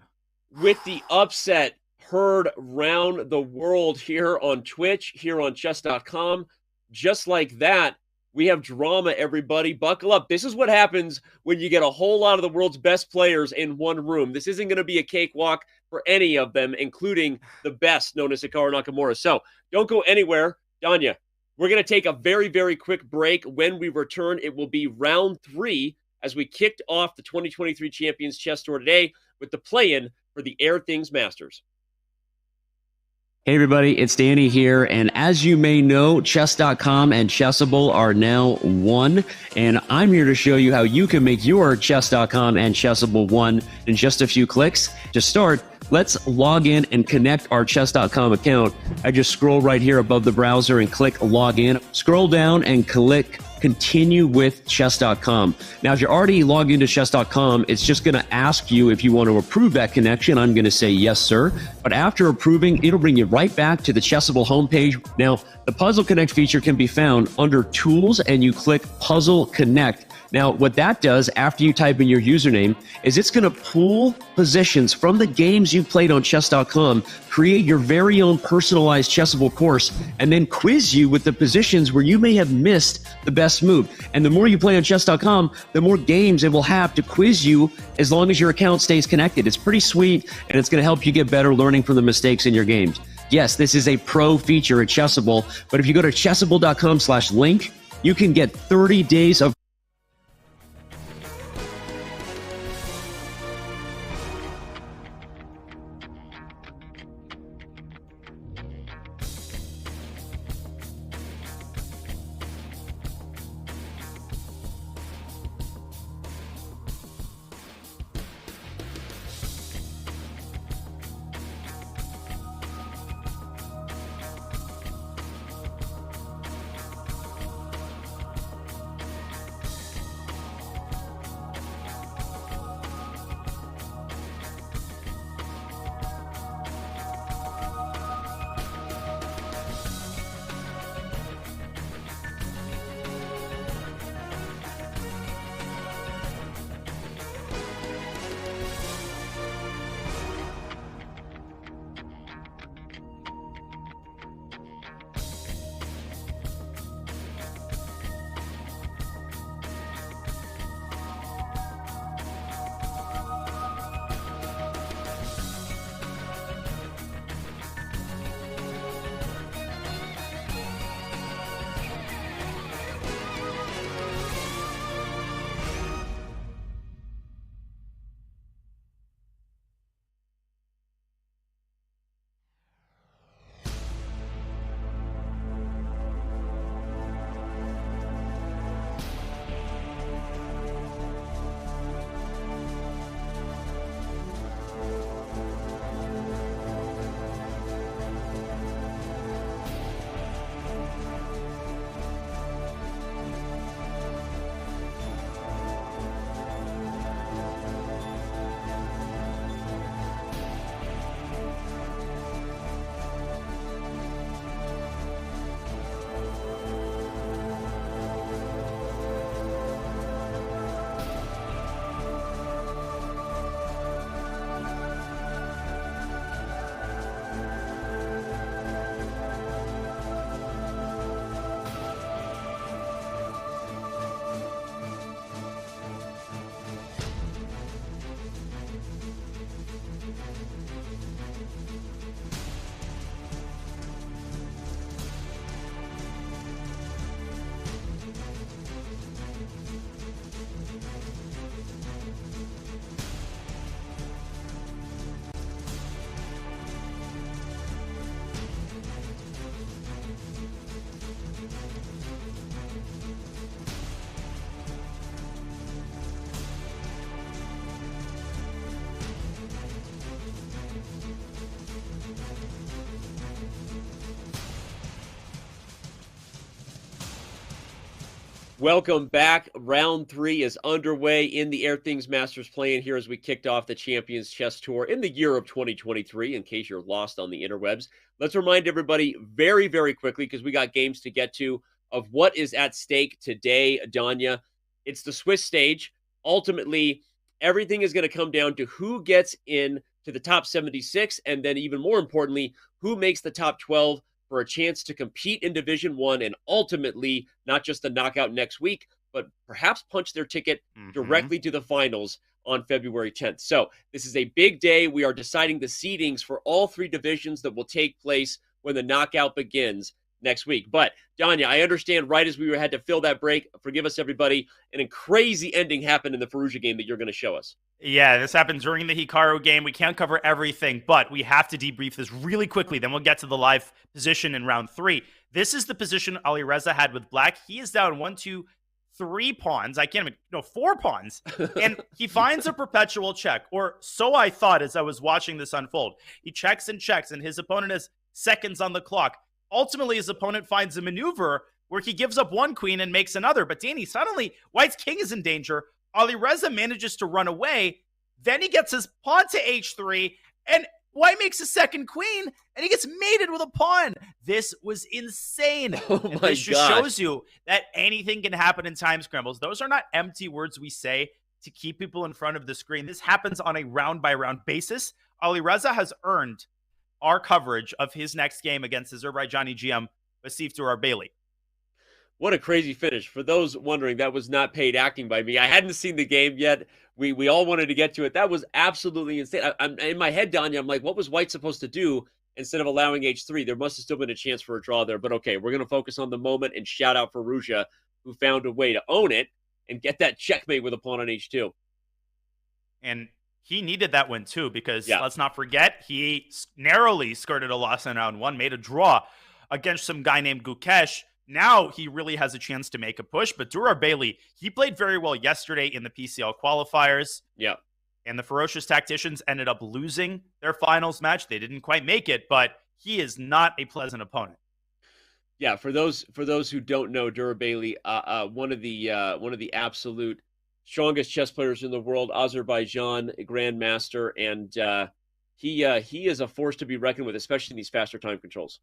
with the upset heard round the world here on Twitch, here on Chess.com. Just like that, we have drama, everybody. Buckle up. This is what happens when you get a whole lot of the world's best players in one room. This isn't going to be a cakewalk for any of them, including the best, known as Hikaru Nakamura. So don't go anywhere. Danya, we're going to take a very, very quick break. When we return, it will be round 3 as we kicked off the 2023 Champions Chess Tour today with the play-in for the Airthings Masters. Hey everybody, it's Danny here, and as you may know, Chess.com and Chessable are now one, and I'm here to show you how you can make your Chess.com and Chessable one in just a few clicks. To start, let's log in and connect our Chess.com account. I just scroll right here above the browser and click log in. Scroll down and click continue with Chess.com. Now, if you're already logged into Chess.com, it's just going to ask you if you want to approve that connection. I'm going to say yes, sir. But after approving, it'll bring you right back to the Chessable homepage. Now, the Puzzle Connect feature can be found under Tools, and you click Puzzle Connect. Now, what that does after you type in your username is it's going to pull positions from the games you've played on Chess.com, create your very own personalized Chessable course, and then quiz you with the positions where you may have missed the best move. And the more you play on Chess.com, the more games it will have to quiz you as long as your account stays connected. It's pretty sweet, and it's going to help you get better learning from the mistakes in your games. Yes, this is a pro feature at Chessable, but if you go to chessable.com/link, you can get 30 days of Welcome back. Round 3 is underway in the Airthings Masters playing here as we kicked off the Champions Chess Tour in the year of 2023, in case you're lost on the interwebs. Let's remind everybody very, very quickly, because we got games to get to, of what is at stake today, Danya. It's the Swiss stage. Ultimately, everything is going to come down to who gets in to the top 76, and then even more importantly, who makes the top 12 for a chance to compete in Division 1 and ultimately not just the knockout next week, but perhaps punch their ticket directly to the finals on February 10th. So this is a big day. We are deciding the seedings for all 3 divisions that will take place when the knockout begins next week. But Danya, I understand right as we had to fill that break, forgive us everybody, and a crazy ending happened in the Fallujah game that you're going to show us. Yeah, this happened during the Hikaru game. We can't cover everything, but we have to debrief this really quickly. Then we'll get to the live position in round 3. This is the position Alireza had with black. He is down 1, 2, 3 pawns. I can't even, no, 4 pawns. And he finds a perpetual check, or so I thought as I was watching this unfold. He checks, and his opponent has seconds on the clock. Ultimately, his opponent finds a maneuver where he gives up 1 queen and makes another. But Danny, suddenly, White's king is in danger. Alireza manages to run away. Then he gets his pawn to h3, and White makes a second queen, and he gets mated with a pawn. This was insane. Oh and my this just gosh. shows you that anything can happen in time scrambles. Those are not empty words we say to keep people in front of the screen. This happens on a round-by-round basis. Alireza has earned our coverage of his next game against Azerbaijani GM Wasif Durar Bailey. What a crazy finish. For those wondering, that was not paid acting by me. I hadn't seen the game yet. We all wanted to get to it. That was absolutely insane. I'm in my head, Danya, I'm like, what was White supposed to do? instead of allowing h3. There must have still been a chance for a draw there. But okay, we're going to focus on the moment and shout out Firouzja, who found a way to own it and get that checkmate with a pawn on h2. And he needed that win too, because let's not forget, he narrowly skirted a loss in round 1, made a draw against some guy named Gukesh. Now he really has a chance to make a push. But Durar Bailey, he played very well yesterday in the PCL qualifiers. Yeah. And the Ferocious Tacticians ended up losing their finals match. They didn't quite make it, but he is not a pleasant opponent. Yeah, for those who don't know, Durar Bailey, one of the absolute strongest chess players in the world, Azerbaijan grandmaster, and he is a force to be reckoned with, especially in these faster time controls.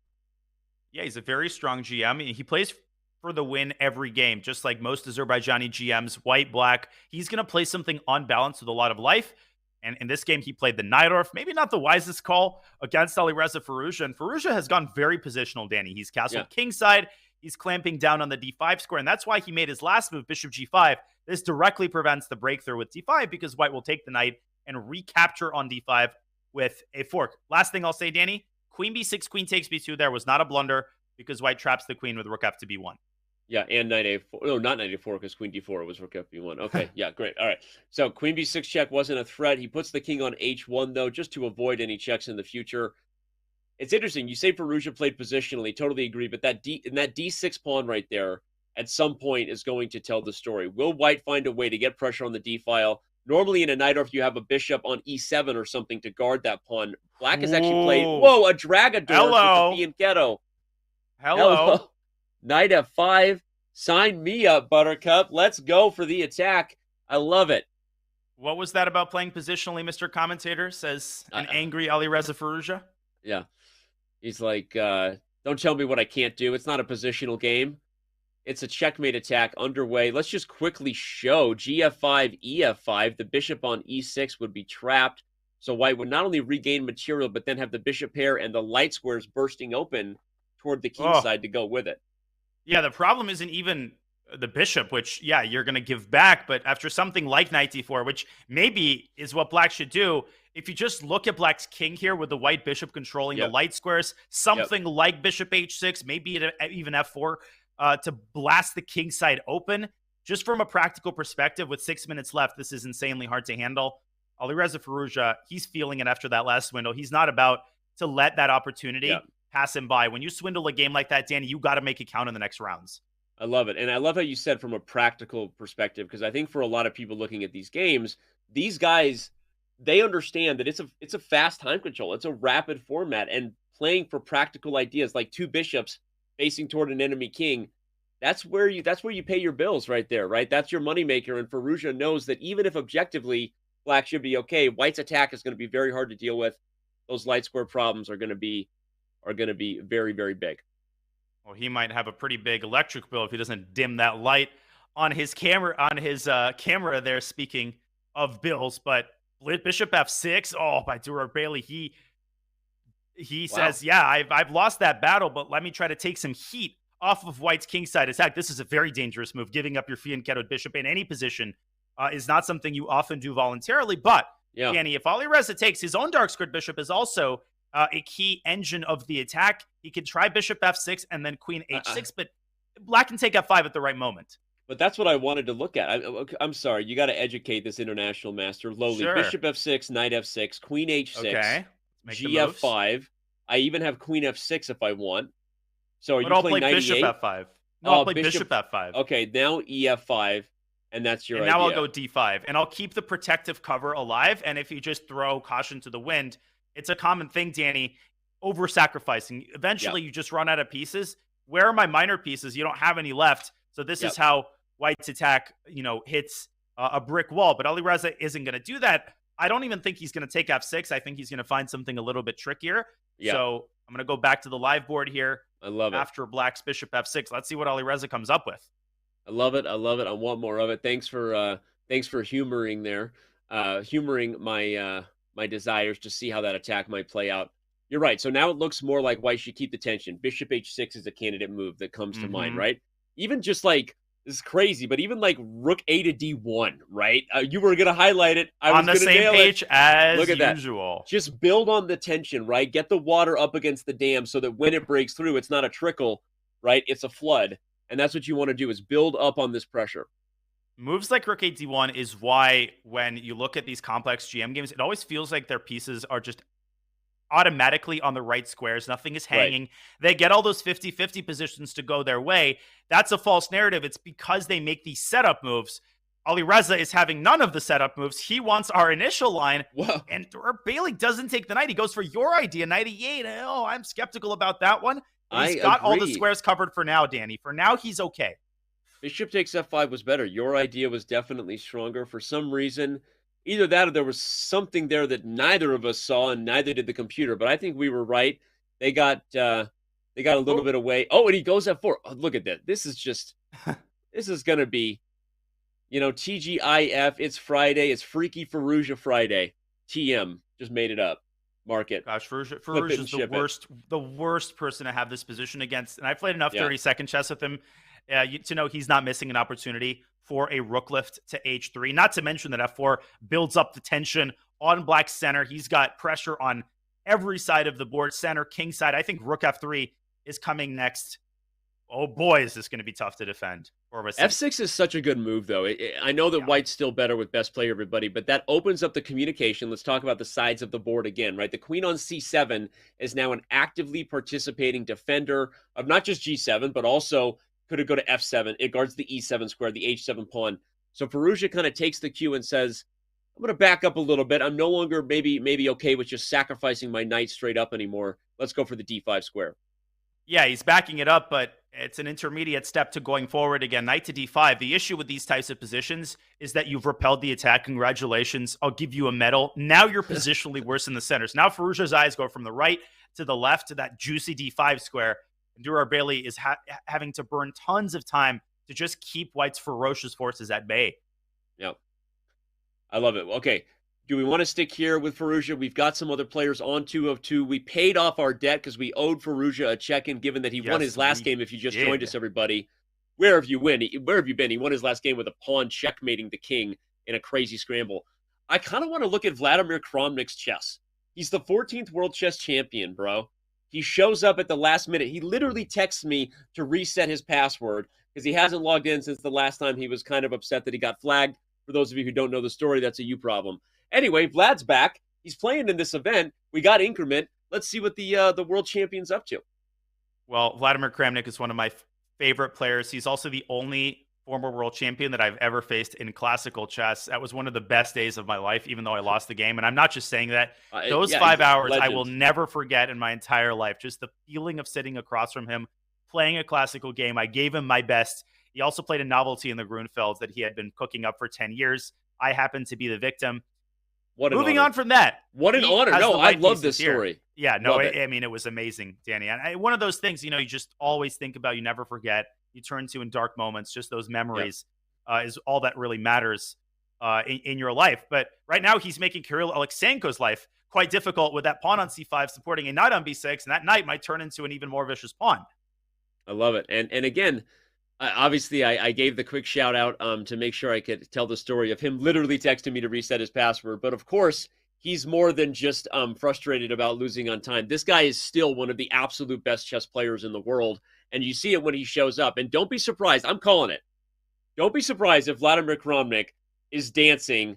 Yeah, he's a very strong GM. He plays for the win every game, just like most Azerbaijani GMs, white, black. He's going to play something unbalanced with a lot of life. And in this game, he played the Najdorf. Maybe not the wisest call against Alireza Firouzja. And Firouzja has gone very positional, Danny. He's castled kingside. He's clamping down on the d5 square. And that's why he made his last move, bishop g5. This directly prevents the breakthrough with d5 because white will take the knight and recapture on d5 with a fork. Last thing I'll say, Danny, queen b6, queen takes b2 there was not a blunder because white traps the queen with rook f to b1. Yeah, and knight a4. No, not knight a4 because queen d4 was rook f b1. Okay, yeah, great. All right. So queen b6 check wasn't a threat. He puts the king on h1, though, just to avoid any checks in the future. It's interesting. You say Firouzja played positionally. Totally agree. But that d6 pawn right there at some point is going to tell the story. Will white find a way to get pressure on the d file? Normally in a Najdorf, you have a bishop on e7 or something to guard that pawn. Black has actually played, whoa, a Dragador with the fianchetto. Hello. Knight f5. Sign me up, Buttercup. Let's go for the attack. I love it. What was that about playing positionally, Mr. Commentator? Says an angry Alireza Firouzja. Yeah. He's like, don't tell me what I can't do. It's not a positional game. It's a checkmate attack underway. Let's just quickly show gf5, ef5. The bishop on e6 would be trapped. So white would not only regain material, but then have the bishop pair and the light squares bursting open toward the king side to go with it. Yeah, the problem isn't even the bishop, which, yeah, you're going to give back. But after something like knight d4, which maybe is what black should do, if you just look at black's king here with the white bishop controlling the light squares, something like bishop h6, maybe even f4, to blast the king side open. Just from a practical perspective, with 6 minutes left, this is insanely hard to handle. Alireza Firouzja, he's feeling it after that last swindle. He's not about to let that opportunity pass him by. When you swindle a game like that, Danny, you got to make it count in the next rounds. I love it. And I love how you said from a practical perspective, because I think for a lot of people looking at these games, these guys, they understand that it's a fast time control. It's a rapid format, and playing for practical ideas like two bishops facing toward an enemy king, that's where you pay your bills right there, right? That's your moneymaker. And Firouzja knows that even if objectively black should be okay, white's attack is going to be very hard to deal with. Those light square problems are going to be very, very big. Well, he might have a pretty big electric bill if he doesn't dim that light on his camera camera there, speaking of bills. But bishop f6, by Durar Bailey, he says, yeah, I've lost that battle, but let me try to take some heat off of white's kingside attack. This is a very dangerous move. Giving up your fianchettoed bishop in any position is not something you often do voluntarily. But, Danny, if Alireza takes, his own dark squared bishop is also a key engine of the attack. He can try bishop f6 and then queen h6, but black can take f5 at the right moment. But that's what I wanted to look at. I'm sorry, you got to educate this international master. Lowly, sure. Bishop f6, knight f6, queen h6, okay. gf5. I even have queen f6 if I want. So are you I'll playing play knight bishop e8? f5. No, I'll play bishop f5. Okay, now ef5, and that's your and idea. Now I'll go d5, and I'll keep the protective cover alive. And if you just throw caution to the wind, it's a common thing, Danny, over-sacrificing. Eventually, you just run out of pieces. Where are my minor pieces? You don't have any left. So this is how white's attack, hits a brick wall. But Alireza isn't going to do that. I don't even think he's going to take f6. I think he's going to find something a little bit trickier. Yeah. So I'm going to go back to the live board here. I love it. After black's bishop f6. Let's see what Alireza comes up with. I love it. I want more of it. Thanks for humoring there. Humoring my desires to see how that attack might play out. You're right. So now it looks more like white should keep the tension. Bishop h6 is a candidate move that comes to mind, right? Even just like This is crazy, but even like rook A to D1, right? You were going to highlight it. I On was the going to same nail page it. as Look at that. usual. Just build on the tension, right? Get the water up against the dam so that when it breaks through, it's not a trickle, right? It's a flood. And that's what you want to do, is build up on this pressure. Moves like rook d1 is why when you look at these complex GM games, it always feels like their pieces are just automatically on the right squares. Nothing is hanging. Right. They get all those 50-50 positions to go their way. That's a false narrative. It's because they make these setup moves. Ali Reza is having none of the setup moves. He wants our initial line. Whoa. And Bailey doesn't take the knight. He goes for your idea, knight e8. Oh, I'm skeptical about that one. But he's got all the squares covered for now, Danny. For now, he's okay. Bishop takes f5 was better. Your idea was definitely stronger. For some reason, either that or there was something there that neither of us saw, and neither did the computer. But I think we were right. They got a little bit away. Oh, and he goes f4. Oh, look at that. This is just this is gonna be, TGIF. It's Friday. It's Freaky Fallujah Friday. TM just made it up. Mark it. Gosh, Fallujah is the worst person to have this position against. And I played enough 30-second chess with him to know he's not missing an opportunity for a rook lift to h3. Not to mention that f4 builds up the tension on black center. He's got pressure on every side of the board, center, king side. I think rook f3 is coming next. Oh boy, is this going to be tough to defend. F6 is such a good move, though. I know that White's still better with best player everybody, but that opens up the communication. Let's talk about the sides of the board again, right? The queen on c7 is now an actively participating defender of not just g7, but also could it go to f7. It guards the e7 square, the h7 pawn. So Fallujah kind of takes the cue and says, I'm going to back up a little bit. I'm no longer maybe okay with just sacrificing my knight straight up anymore. Let's go for the d5 square. Yeah, he's backing it up, but it's an intermediate step to going forward again. Knight to d5. The issue with these types of positions is that you've repelled the attack. Congratulations. I'll give you a medal. Now you're positionally worse in the centers. Now Fallujah's eyes go from the right to the left to that juicy d5 square. And Durar Bailey is having to burn tons of time to just keep White's ferocious forces at bay. Yeah. I love it. Okay. Do we want to stick here with Fallujah? We've got some other players on 2 of 2. We paid off our debt because we owed Fallujah a check-in, given that he won his last game. If you just joined us, everybody, where have you been? He won his last game with a pawn checkmating the king in a crazy scramble. I kind of want to look at Vladimir Kramnik's chess. He's the 14th world chess champion, bro. He shows up at the last minute. He literally texts me to reset his password because he hasn't logged in since the last time. He was kind of upset that he got flagged. For those of you who don't know the story, that's a you problem. Anyway, Vlad's back. He's playing in this event. We got increment. Let's see what the world champion's up to. Well, Vladimir Kramnik is one of my favorite players. He's also the only former world champion that I've ever faced in classical chess. That was one of the best days of my life, even though I lost the game. And I'm not just saying that. Those 5 hours I will never forget in my entire life. Just the feeling of sitting across from him, playing a classical game. I gave him my best. He also played a novelty in the Grunfelds that he had been cooking up for 10 years. I happened to be the victim. Moving on from that. What an honor. No, I love this story. Yeah, no, I mean, it was amazing, Danny. And one of those things, you just always think about, you never forget, you turn to in dark moments, just those memories is all that really matters in your life. But right now, he's making Kirill Alexeyenko's life quite difficult with that pawn on c5 supporting a knight on b6, and that knight might turn into an even more vicious pawn. I love it. And again, obviously, I gave the quick shout out to make sure I could tell the story of him literally texting me to reset his password. But of course, he's more than just frustrated about losing on time. This guy is still one of the absolute best chess players in the world. And you see it when he shows up. And don't be surprised. I'm calling it. Don't be surprised if Vladimir Kramnik is dancing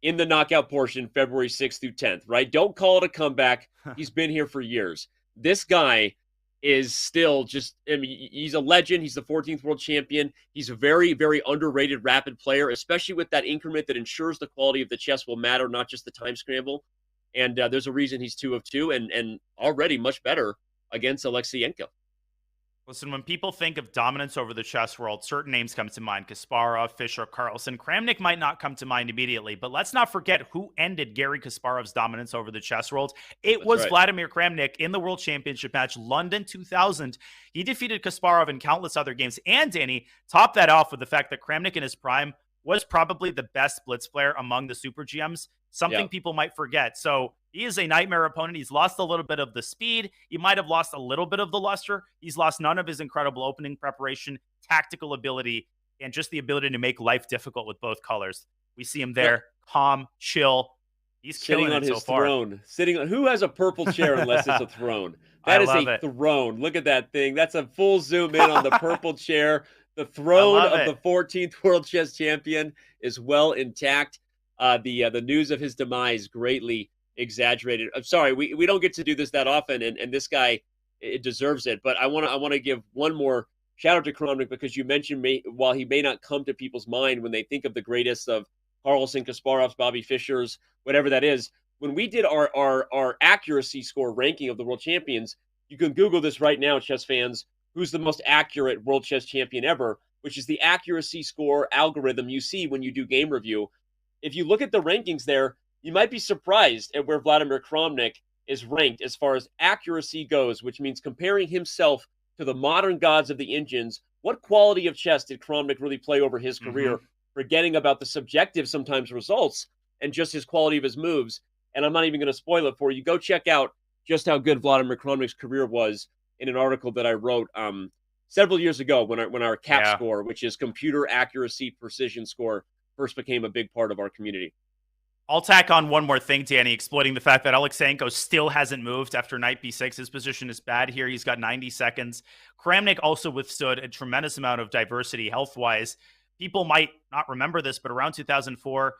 in the knockout portion February 6th through 10th, right? Don't call it a comeback. He's been here for years. This guy is still just, I mean, he's a legend. He's the 14th world champion. He's a very, very underrated rapid player, especially with that increment that ensures the quality of the chess will matter, not just the time scramble. And there's a reason he's 2 of 2 and already much better against Alexeyenko. Listen, when people think of dominance over the chess world, certain names come to mind: Kasparov, Fischer, Carlsen. Kramnik might not come to mind immediately, but let's not forget who ended Garry Kasparov's dominance over the chess world. It was Vladimir Kramnik in the World Championship match, London 2000. He defeated Kasparov in countless other games. And Danny topped that off with the fact that Kramnik in his prime was probably the best blitz player among the super GMs, something people might forget. So he is a nightmare opponent. He's lost a little bit of the speed. He might have lost a little bit of the luster. He's lost none of his incredible opening preparation, tactical ability. and just the ability to make life difficult with both colors. We see him there, calm, chill. He's sitting killing on it his so far. throne. Sitting on who has a purple chair unless it's a throne? I That is love a it. throne. Look at that thing. That's a full zoom in on the purple chair. The I throne love of it. the 14th World Chess Champion is well intact. The news of his demise greatly exaggerated. I'm sorry, we don't get to do this that often, and this guy, it deserves it. But I want to give one more shout out to Kramnik, because you mentioned while he may not come to people's mind when they think of the greatest of Carlsen, Kasparovs, Bobby Fishers, whatever that is. When we did our accuracy score ranking of the world champions, you can Google this right now, chess fans, who's the most accurate world chess champion ever, which is the accuracy score algorithm you see when you do game review. If you look at the rankings there, you might be surprised at where Vladimir Kramnik is ranked as far as accuracy goes, which means comparing himself to the modern gods of the engines. What quality of chess did Kramnik really play over his career, forgetting about the subjective sometimes results and just his quality of his moves? And I'm not even going to spoil it for you. Go check out just how good Vladimir Kramnik's career was in an article that I wrote several years ago when our CAP score, which is computer accuracy precision score, first became a big part of our community. I'll tack on one more thing, Danny, exploiting the fact that Alexenko still hasn't moved after knight b6. His position is bad here. He's got 90 seconds. Kramnik also withstood a tremendous amount of diversity health-wise. People might not remember this, but around 2004,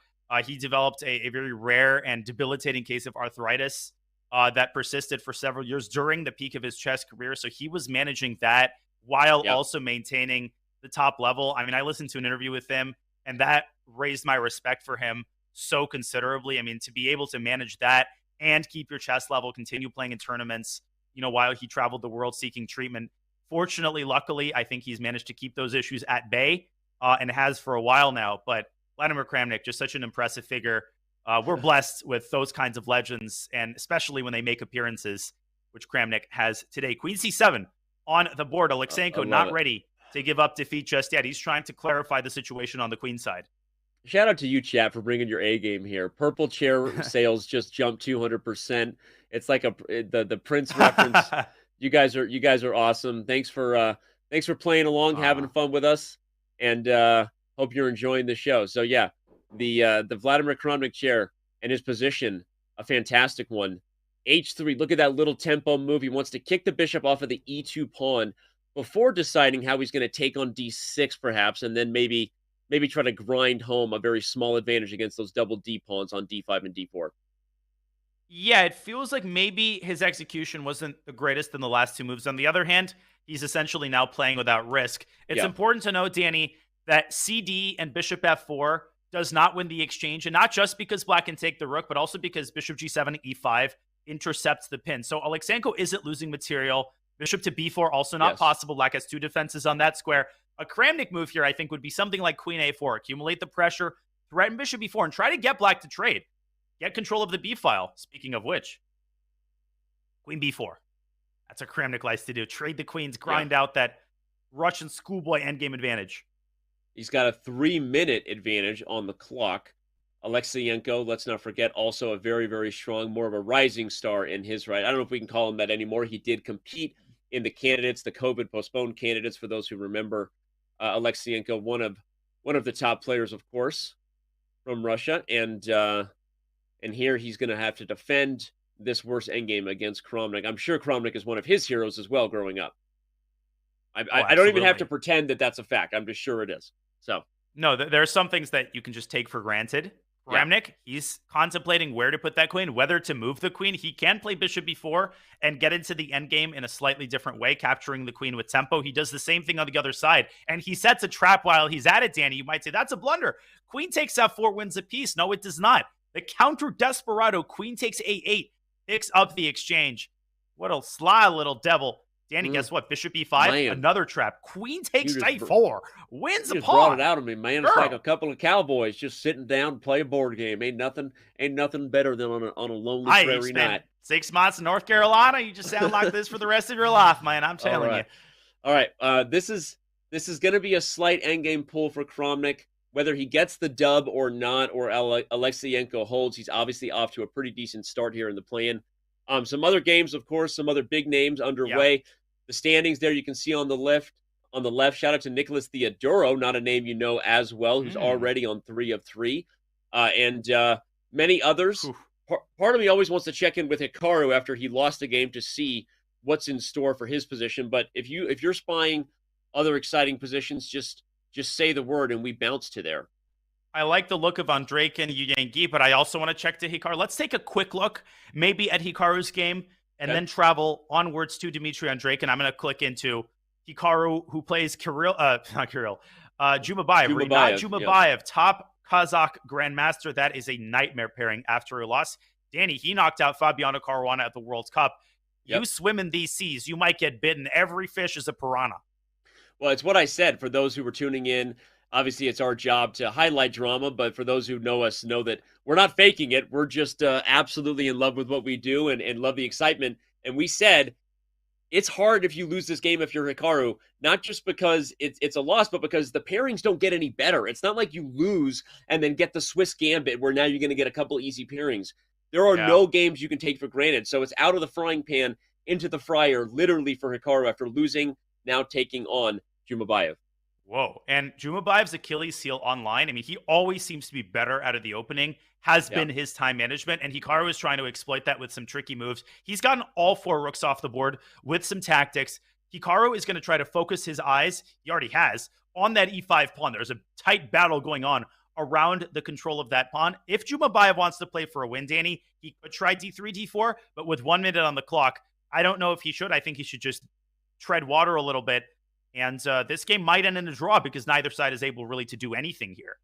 he developed a very rare and debilitating case of arthritis that persisted for several years during the peak of his chess career. So he was managing that while also maintaining the top level. I mean, I listened to an interview with him, and that raised my respect for him so considerably. I mean, to be able to manage that and keep your chess level, continue playing in tournaments, while he traveled the world seeking treatment. Fortunately, luckily, I think he's managed to keep those issues at bay and has for a while now. But Vladimir Kramnik, just such an impressive figure. We're blessed with those kinds of legends, and especially when they make appearances, which Kramnik has today. Queen c7 on the board. Alexenko not ready to give up defeat just yet. He's trying to clarify the situation on the queen side. Shout out to you, chat, for bringing your A game here. Purple chair sales just jumped 200%. It's like the Prince reference. You guys are awesome. Thanks for playing along, having fun with us, and hope you're enjoying the show. So yeah, the Vladimir Kramnik chair and his position, a fantastic one. H3. Look at that little tempo move. He wants to kick the bishop off of the E2 pawn before deciding how he's going to take on D6, perhaps, and then maybe try to grind home a very small advantage against those double D pawns on D5 and D4. Yeah, it feels like maybe his execution wasn't the greatest in the last two moves. On the other hand, he's essentially now playing without risk. It's important to note, Danny, that CD and bishop F4 does not win the exchange, and not just because black can take the rook, but also because bishop G7, E5 intercepts the pin. So Alexenko isn't losing material. Bishop to B4 also not possible. Black has two defenses on that square. A Kramnik move here, I think, would be something like queen A4. Accumulate the pressure, threaten bishop B4, and try to get black to trade. Get control of the B file. Speaking of which, queen B4. That's what Kramnik likes to do. Trade the queens, grind out that Russian schoolboy endgame advantage. He's got a 3-minute advantage on the clock. Alexyenko, let's not forget, also a very, very strong, more of a rising star in his right. I don't know if we can call him that anymore. He did compete in the candidates, the COVID postponed candidates, for those who remember. Alexyenko, one of the top players, of course, from Russia, and here he's going to have to defend this worst endgame against Kramnik. I'm sure Kramnik is one of his heroes as well growing up. I don't even have to pretend that that's a fact. I'm just sure it is. So no, there are some things that you can just take for granted. Kramnik, he's contemplating where to put that queen, whether to move the queen. He can play bishop b4 and get into the endgame in a slightly different way, capturing the queen with tempo. He does the same thing on the other side, and he sets a trap while he's at it, Danny. You might say, that's a blunder. Queen takes f4, wins a piece. No, it does not. The counter desperado, queen takes a8, picks up the exchange. What a sly little devil. Danny, guess what? Bishop e5, another trap. Queen takes a4, wins a pawn. Brought it out of me, man. It's like a couple of cowboys just sitting down to play a board game. Ain't nothing better than on a lonely prairie night. 6 months in North Carolina, you just sound like this for the rest of your life, man. I'm telling you. All right. This is going to be a slight endgame pull for Kramnik. Whether he gets the dub or not, or Alexyenko holds, he's obviously off to a pretty decent start here in the play-in. Some other games, of course, some other big names underway. The standings there you can see on the left. on the left. Shout out to Nicholas Theodoro, not a name you know as well, who's Mm. already on 3 of 3. And many others. Whew. Part of me always wants to check in with Hikaru after he lost a game to see what's in store for his position. But if you're spying other exciting positions, just say the word and we bounce to there. I like the look of Andrejkin and Yu Yang, but I also want to check to Hikaru. Let's take a quick look maybe at Hikaru's game and then travel onwards to Dmitry Andrejkin. I'm going to click into Hikaru, who plays Jumabayev. Rinat Jumabayev, top Kazakh grandmaster. That is a nightmare pairing after a loss. Danny, he knocked out Fabiano Caruana at the World Cup. You swim in these seas, you might get bitten. Every fish is a piranha. Well, it's what I said. For those who were tuning in, obviously it's our job to highlight drama, but for those who know us, know that we're not faking it. We're just absolutely in love with what we do and love the excitement. And we said it's hard if you lose this game if you're Hikaru, not just because it's a loss, but because the pairings don't get any better. It's not like you lose and then get the Swiss Gambit where now you're going to get a couple easy pairings. There are no games you can take for granted. So it's out of the frying pan into the fryer, literally, for Hikaru after losing, now taking on Jumabayev. Whoa. And Jumabayev's Achilles heel online, I mean, he always seems to be better out of the opening, has been his time management, and Hikaru is trying to exploit that with some tricky moves. He's gotten all 4 rooks off the board with some tactics. Hikaru is going to try to focus his eyes, he already has, on that e5 pawn. There's a tight battle going on around the control of that pawn. If Jumabayev wants to play for a win, Danny, he could try d3, d4, but with 1 minute on the clock, I don't know if he should. I think he should just tread water a little bit. And this game might end in a draw because neither side is able really to do anything here.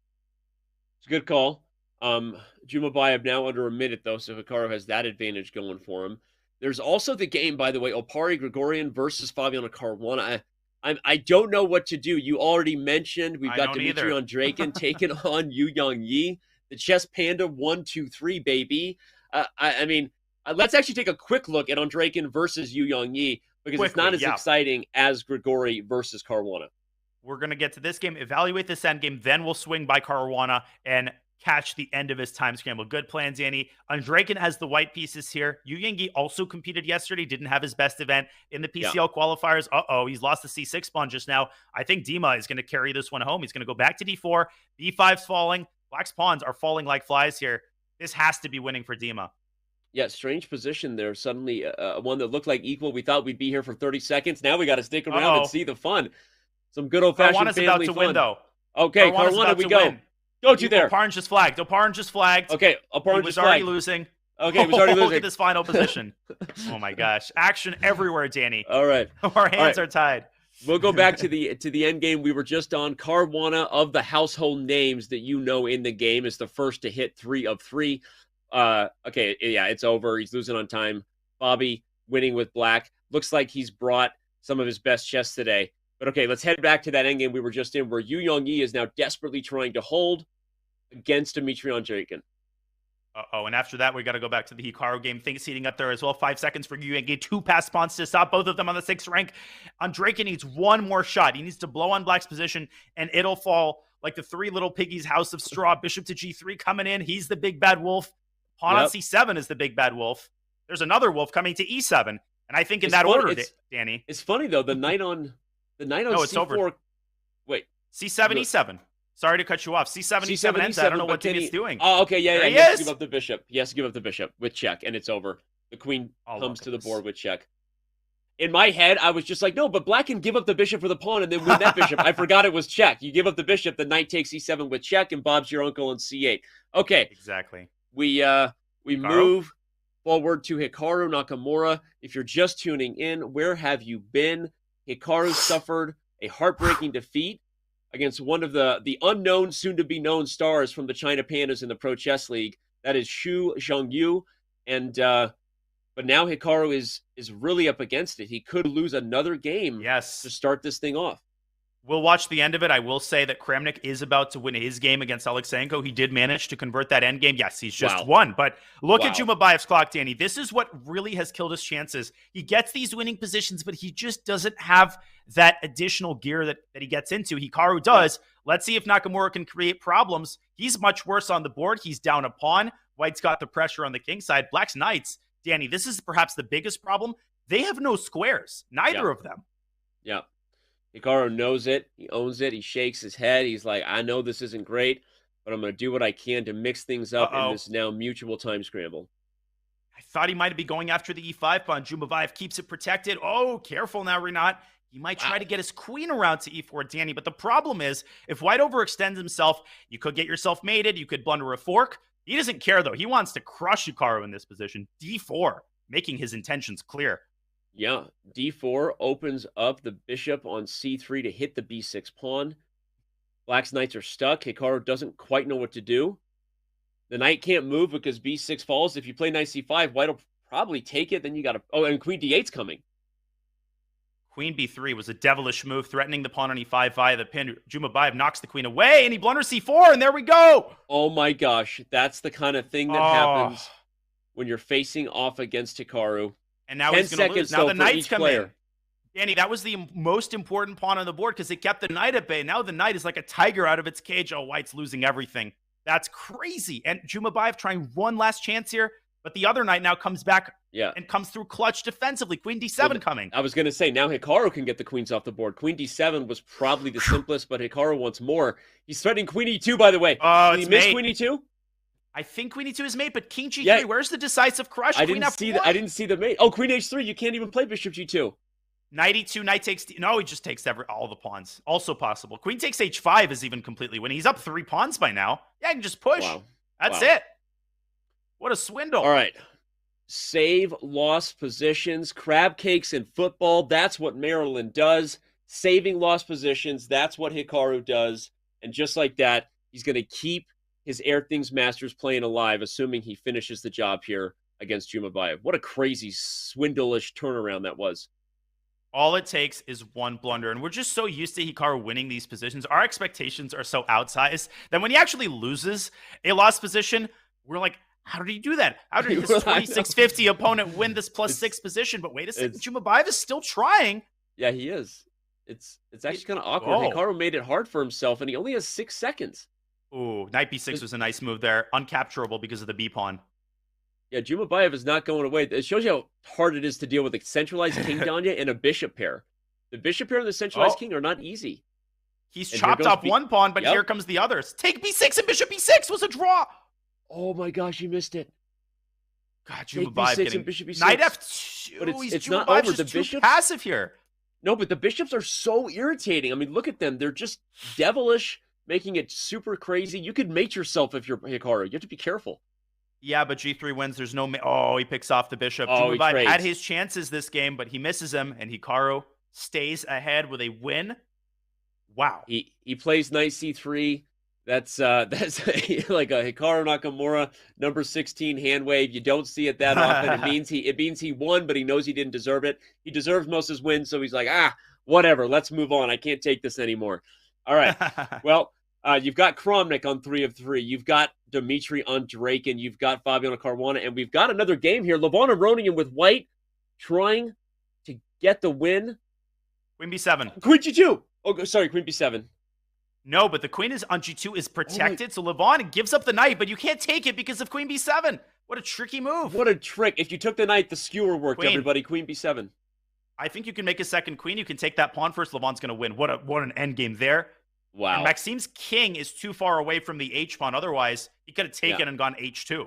It's a good call. Jumabayev now under a minute, though, so Hikaru has that advantage going for him. There's also the game, by the way, Opari Grigorian versus Fabiano Caruana. I don't know what to do. You already mentioned we've got Dmitry Andrejkin taking on Yu Yang, the chess panda 1, 2, 3, baby. I mean, let's actually take a quick look at Andrejkin versus Yu Yang because it's not as exciting as Grigori versus Caruana. We're going to get to this game, evaluate this endgame, then we'll swing by Caruana and catch the end of his time scramble. Good plan, Danny. Andrejkin has the white pieces here. Yu Yang also competed yesterday, didn't have his best event in the PCL qualifiers. He's lost the C6 pawn just now. I think Dima is going to carry this one home. He's going to go back to D4. B5's falling. Black's pawns are falling like flies here. This has to be winning for Dima. Yeah, strange position there. Suddenly, one that looked like equal. We thought we'd be here for 30 seconds. Now we got to stick around and see the fun. Some good old-fashioned family fun. Win, though. Okay, Caruana, we go. Go to there. Oparin just flagged. Oparin just flagged. Okay, Oparin was already losing. Okay, he was already losing. Look at this final position. Oh my gosh, action everywhere, Danny. All right, our hands are tied. We'll go back to the end game we were just on. Caruana, of the household names that you know in the game, is the first to hit 3 of 3. Okay, yeah, it's over. He's losing on time. Bobby winning with black. Looks like he's brought some of his best chess today. But okay, let's head back to that endgame we were just in, where Yu Yang is now desperately trying to hold against Dmitry Andrejkin. And after that, we got to go back to the Hikaru game. Things heating up there as well. 5 seconds for Yu Yang. 2 pass pawns to stop both of them on the 6th rank. Andrejkin needs one more shot. He needs to blow on Black's position, and it'll fall like the 3 little piggies' house of straw. Bishop to G3 coming in. He's the big bad wolf. Pawn on C7 is the big bad wolf. There's another wolf coming to E7. And I think in that order, Danny. It's funny, though. The knight on C4. It's over. Wait. C7, E7. Sorry to cut you off. C7, E7 ends. I don't know what Timmy's doing. Oh, okay. Yeah. He has to give up the bishop. He has to give up the bishop with check, and it's over. The queen comes to the board with check. In my head, I was just like, no, but Black can give up the bishop for the pawn and then win that bishop. I forgot it was check. You give up the bishop, the knight takes E7 with check, and Bob's your uncle on C8. Okay. Exactly. We move forward to Hikaru Nakamura. If you're just tuning in, where have you been? Hikaru suffered a heartbreaking defeat against one of the unknown, soon-to-be-known stars from the China Pandas in the Pro Chess League. That is Xu Zhongyu. And but now Hikaru is really up against it. He could lose another game to start this thing off. We'll watch the end of it. I will say that Kramnik is about to win his game against Alexeyenko. He did manage to convert that end game. Yes, he's just won. But look at Jumabayev's clock, Danny. This is what really has killed his chances. He gets these winning positions, but he just doesn't have that additional gear that he gets into. Hikaru does. Let's see if Nakamura can create problems. He's much worse on the board. He's down a pawn. White's got the pressure on the king side. Black's knights, Danny, this is perhaps the biggest problem. They have no squares. Neither of them. Yeah. Hikaru knows it. He owns it. He shakes his head. He's like, I know this isn't great, but I'm going to do what I can to mix things up in Uh-oh. this now mutual time scramble. I thought he might be going after the e5 pawn. Zhumabаев keeps it protected. Oh, careful now, Renat. He might try to get his queen around to e4, Danny. But the problem is, if white overextends himself, you could get yourself mated. You could blunder a fork. He doesn't care, though. He wants to crush Hikaru in this position. d4, making his intentions clear. Yeah, d4 opens up the bishop on c3 to hit the b6 pawn. Black's knights are stuck. Hikaru doesn't quite know what to do. The knight can't move because b6 falls. If you play knight c5, white will probably take it. Then you got to... Oh, and queen d8's coming. Queen b3 was a devilish move, threatening the pawn on e5 via the pin. Zhumabаев knocks the queen away, and he blunders c4, and there we go! Oh my gosh, that's the kind of thing that happens when you're facing off against Hikaru. And now he's going to lose. Now the knight's coming in. Danny, that was the most important pawn on the board because it kept the knight at bay. Now the knight is like a tiger out of its cage. Oh, white's losing everything. That's crazy. And Zhumabаев trying one last chance here, but the other knight now comes back and comes through clutch defensively. Queen d7 coming. I was going to say, now Hikaru can get the queens off the board. Queen d7 was probably the simplest, but Hikaru wants more. He's threatening queen e2, by the way. Oh, Did he miss queen e2? I think queen e2 is mate, but king g3, where's the decisive crush? I didn't see the mate. Oh, queen h3, you can't even play bishop g2. Knight e2, knight takes... No, he just takes all the pawns. Also possible. Queen takes h5 is even completely winning. He's up 3 pawns by now. Yeah, I can just push. Wow. That's it. What a swindle. All right. Save lost positions. Crab cakes in football. That's what Maryland does. Saving lost positions. That's what Hikaru does. And just like that, he's going to keep his Airthings Masters playing alive, assuming he finishes the job here against Zhumabаев. What a crazy, swindlish turnaround that was. All it takes is one blunder. And we're just so used to Hikaru winning these positions. Our expectations are so outsized that when he actually loses a lost position, we're like, how did he do that? How did his 2650 opponent win this +6 position? But wait a second, Zhumabаев is still trying. Yeah, he is. It's actually kind of awkward. Hikaru made it hard for himself, and he only has 6 seconds. Ooh, knight b6 was a nice move there. Uncapturable because of the b-pawn. Yeah, Zhumabаев is not going away. It shows you how hard it is to deal with a centralized king Danya and a bishop pair. The bishop pair and the centralized king are not easy. He's chopped off one pawn, but here comes the others. Take b6 and bishop b6 was a draw. Oh my gosh, you missed it. God, Zhumabаев getting bishop b6. Knight f2. But it's not over. The bishops passive here. No, but the bishops are so irritating. I mean, look at them. They're just devilish, making it super crazy. You could mate yourself if you're Hikaru. You have to be careful. Yeah, but g3 wins. There's no... he picks off the bishop. Oh, Zhumabаев had his chances this game, but he misses him, and Hikaru stays ahead with a win. Wow. He plays knight c3. That's like a Hikaru Nakamura number 16 hand wave. You don't see it that often. It means he won, but he knows he didn't deserve it. He deserves most of his wins, so he's like, whatever. Let's move on. I can't take this anymore. All right. Well, you've got Kramnik on 3 of 3. You've got Dmitry on Draken. You've got Fabiano Caruana, and we've got another game here. Levon Aronian with white trying to get the win. Queen b7. Queen g2. Oh, sorry, Queen b7. No, but the queen is on g2 is protected, so Levon gives up the knight, but you can't take it because of queen b7. What a tricky move. What a trick. If you took the knight, the skewer worked, everybody. Queen b7. I think you can make a second queen. You can take that pawn first. Levon's going to win. What an endgame there. Wow. And Maxim's king is too far away from the h-pawn. Otherwise, he could have taken and gone h2.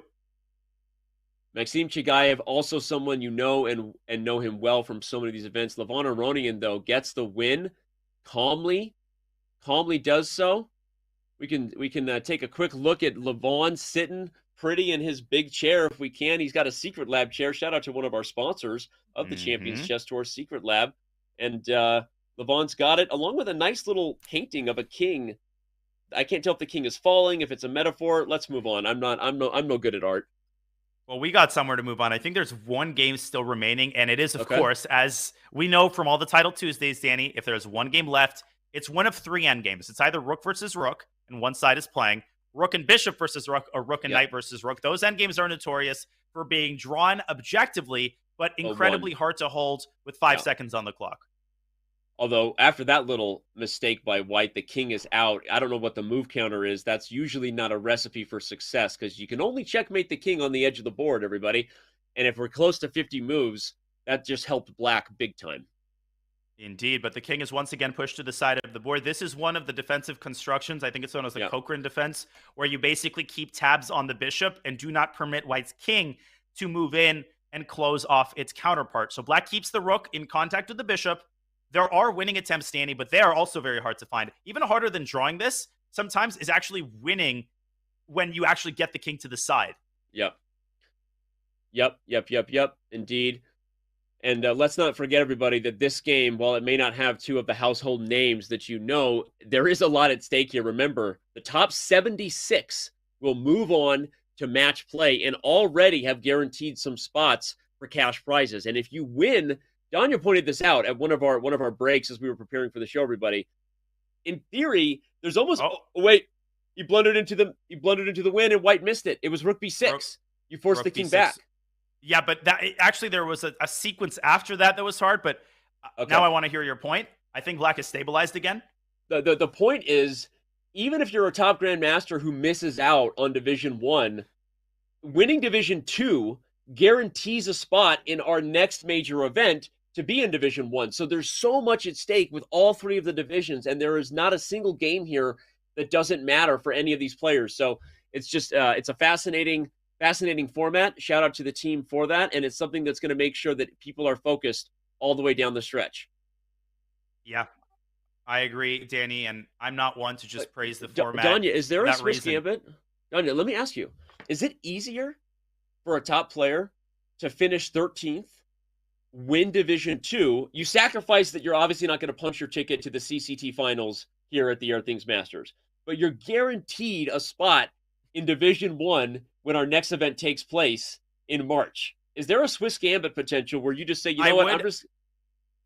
Maxim Chigayev, also someone you know and know him well from so many of these events. Levon Aronian, though, gets the win calmly does so. We can take a quick look at Levon sitting pretty in his big chair if we can. He's got a Secret Lab chair. Shout out to one of our sponsors of the Champions Chess Tour, Secret Lab. And Levon's got it, along with a nice little painting of a king. I can't tell if the king is falling, if it's a metaphor. Let's move on. I'm no good at art. Well, we got somewhere to move on. I think there's one game still remaining, and it is, of course, as we know from all the Title Tuesdays, Danny, if there's one game left, it's one of 3 endgames. It's either rook versus rook, and one side is playing, rook and bishop versus rook, or rook and knight versus rook. Those endgames are notorious for being drawn objectively, but incredibly hard to hold with 5 seconds on the clock. Although, after that little mistake by white, the king is out. I don't know what the move counter is. That's usually not a recipe for success, because you can only checkmate the king on the edge of the board, everybody. And if we're close to 50 moves, that just helped black big time. Indeed, but the king is once again pushed to the side of the board. This is one of the defensive constructions. I think it's known as the Cochrane defense, where you basically keep tabs on the bishop and do not permit white's king to move in and close off its counterpart. So black keeps the rook in contact with the bishop. There are winning attempts, Danny, but they are also very hard to find. Even harder than drawing this sometimes is actually winning when you actually get the king to the side. Yep. Indeed. And let's not forget, everybody, that this game, while it may not have two of the household names that you know, there is a lot at stake here. Remember, the top 76 will move on to match play and already have guaranteed some spots for cash prizes. And if you win, Danya pointed this out at one of our breaks as we were preparing for the show, everybody. In theory, there's almost wait, he blundered into the win and white missed it. It was rook b6. You forced the king back. Yeah, but that actually there was a sequence after that was hard, but now I want to hear your point. I think black is stabilized again. The point is, even if you're a top grandmaster who misses out on Division 1, winning Division 2 guarantees a spot in our next major event to be in Division 1. So there's so much at stake with all three of the divisions, and there is not a single game here that doesn't matter for any of these players. So it's just it's a fascinating format. Shout out to the team for that. And it's something that's going to make sure that people are focused all the way down the stretch. Yeah, I agree, Danny. And I'm not one to just praise the format. Danya, is there a Swiss gambit? Danya, let me ask you, is it easier for a top player to finish 13th, win Division 2? You sacrifice that you're obviously not going to punch your ticket to the CCT finals here at the Airthings Masters, but you're guaranteed a spot in Division 1 when our next event takes place in March. Is there a Swiss gambit potential where you just say, you know what, I'm just...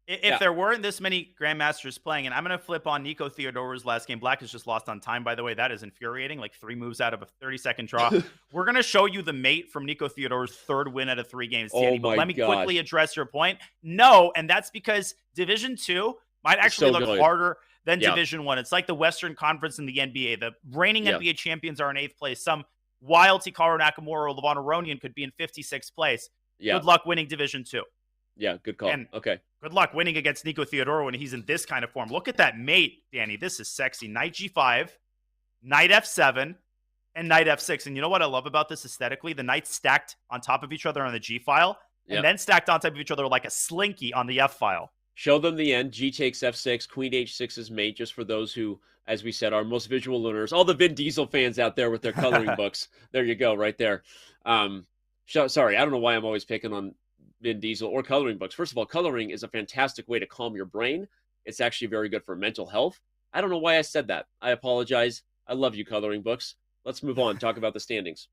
If there weren't this many grandmasters playing, and I'm going to flip on Nico Theodore's last game. Black has just lost on time, by the way. That is infuriating, like 3 moves out of a 30-second draw. We're going to show you the mate from Nico Theodore's 3rd win out of 3 games, Danny. But let me quickly address your point. No, and that's because Division 2 might actually look harder than Division 1. It's like the Western Conference in the NBA. The reigning NBA champions are in 8th place. Some wild Hikaru Nakamura or Levon Aronian could be in 56th place. Good luck winning Division 2. Yeah, good call. And okay. Good luck winning against Nico Theodore when he's in this kind of form. Look at that mate, Danny. This is sexy. Knight G5, Knight F7, and Knight F6. And you know what I love about this aesthetically? The knights stacked on top of each other on the G file, and then stacked on top of each other like a slinky on the F file. Show them the end. G takes F6, Queen H6 is mate, just for those who, as we said, are most visual learners. All the Vin Diesel fans out there with their coloring books. There you go, right there. Sorry, I don't know why I'm always picking on Vin Diesel or coloring books. First of all, coloring is a fantastic way to calm your brain. It's actually very good for mental health. I don't know why I said that. I apologize. I love you, coloring books. Let's move on. Talk about the standings.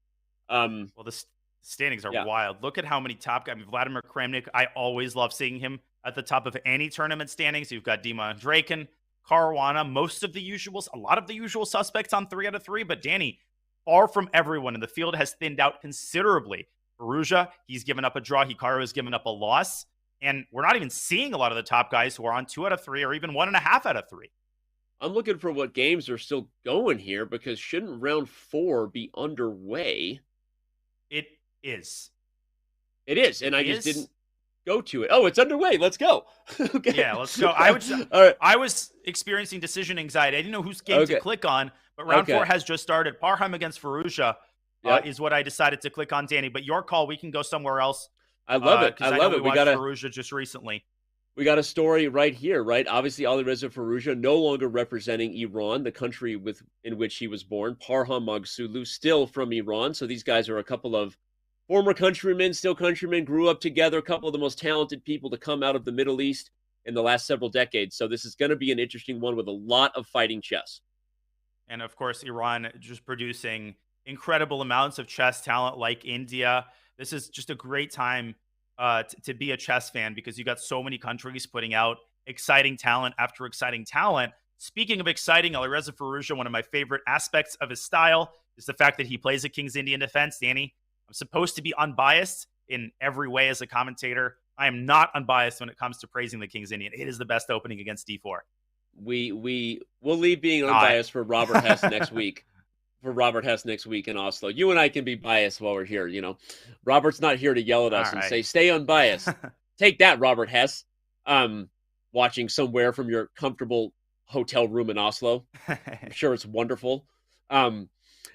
Well, the standings are wild. Look at how many top guys. I mean, Vladimir Kramnik, I always love seeing him at the top of any tournament standings. You've got Dima Draken, Caruana, a lot of the usual suspects on 3 out of 3. But Danny, far from everyone in the field has thinned out considerably. Perugia, he's given up a draw. Hikaru has given up a loss. And we're not even seeing a lot of the top guys who are on 2 out of 3 or even 1.5 out of 3. I'm looking for what games are still going here, because shouldn't round 4 be underway? It is. It is, and I just didn't go to it. Oh, it's underway. Let's go. Okay. Yeah, let's go. I was experiencing decision anxiety. I didn't know whose game to click on, but round 4 has just started. Parham against Faruja is what I decided to click on, Danny. But your call, we can go somewhere else. I love it. I love it. We got Faruja just recently. We got a story right here, right? Obviously, Alireza Faruja no longer representing Iran, the country in which he was born. Parham Magsulu, still from Iran. So these guys are a couple of former countrymen, still countrymen, grew up together, a couple of the most talented people to come out of the Middle East in the last several decades. So this is going to be an interesting one with a lot of fighting chess. And of course, Iran just producing incredible amounts of chess talent like India. This is just a great time to be a chess fan, because you got so many countries putting out exciting talent after exciting talent. Speaking of exciting, Alireza Faruja, one of my favorite aspects of his style is the fact that he plays a King's Indian defense. Danny, I'm supposed to be unbiased in every way as a commentator. I am not unbiased when it comes to praising the King's Indian. It is the best opening against D4. We'll leave being unbiased for Robert Hess next week. For Robert Hess next week in Oslo. You and I can be biased while we're here, you know. Robert's not here to yell at us and say, stay unbiased. Take that, Robert Hess. watching somewhere from your comfortable hotel room in Oslo. I'm sure it's wonderful.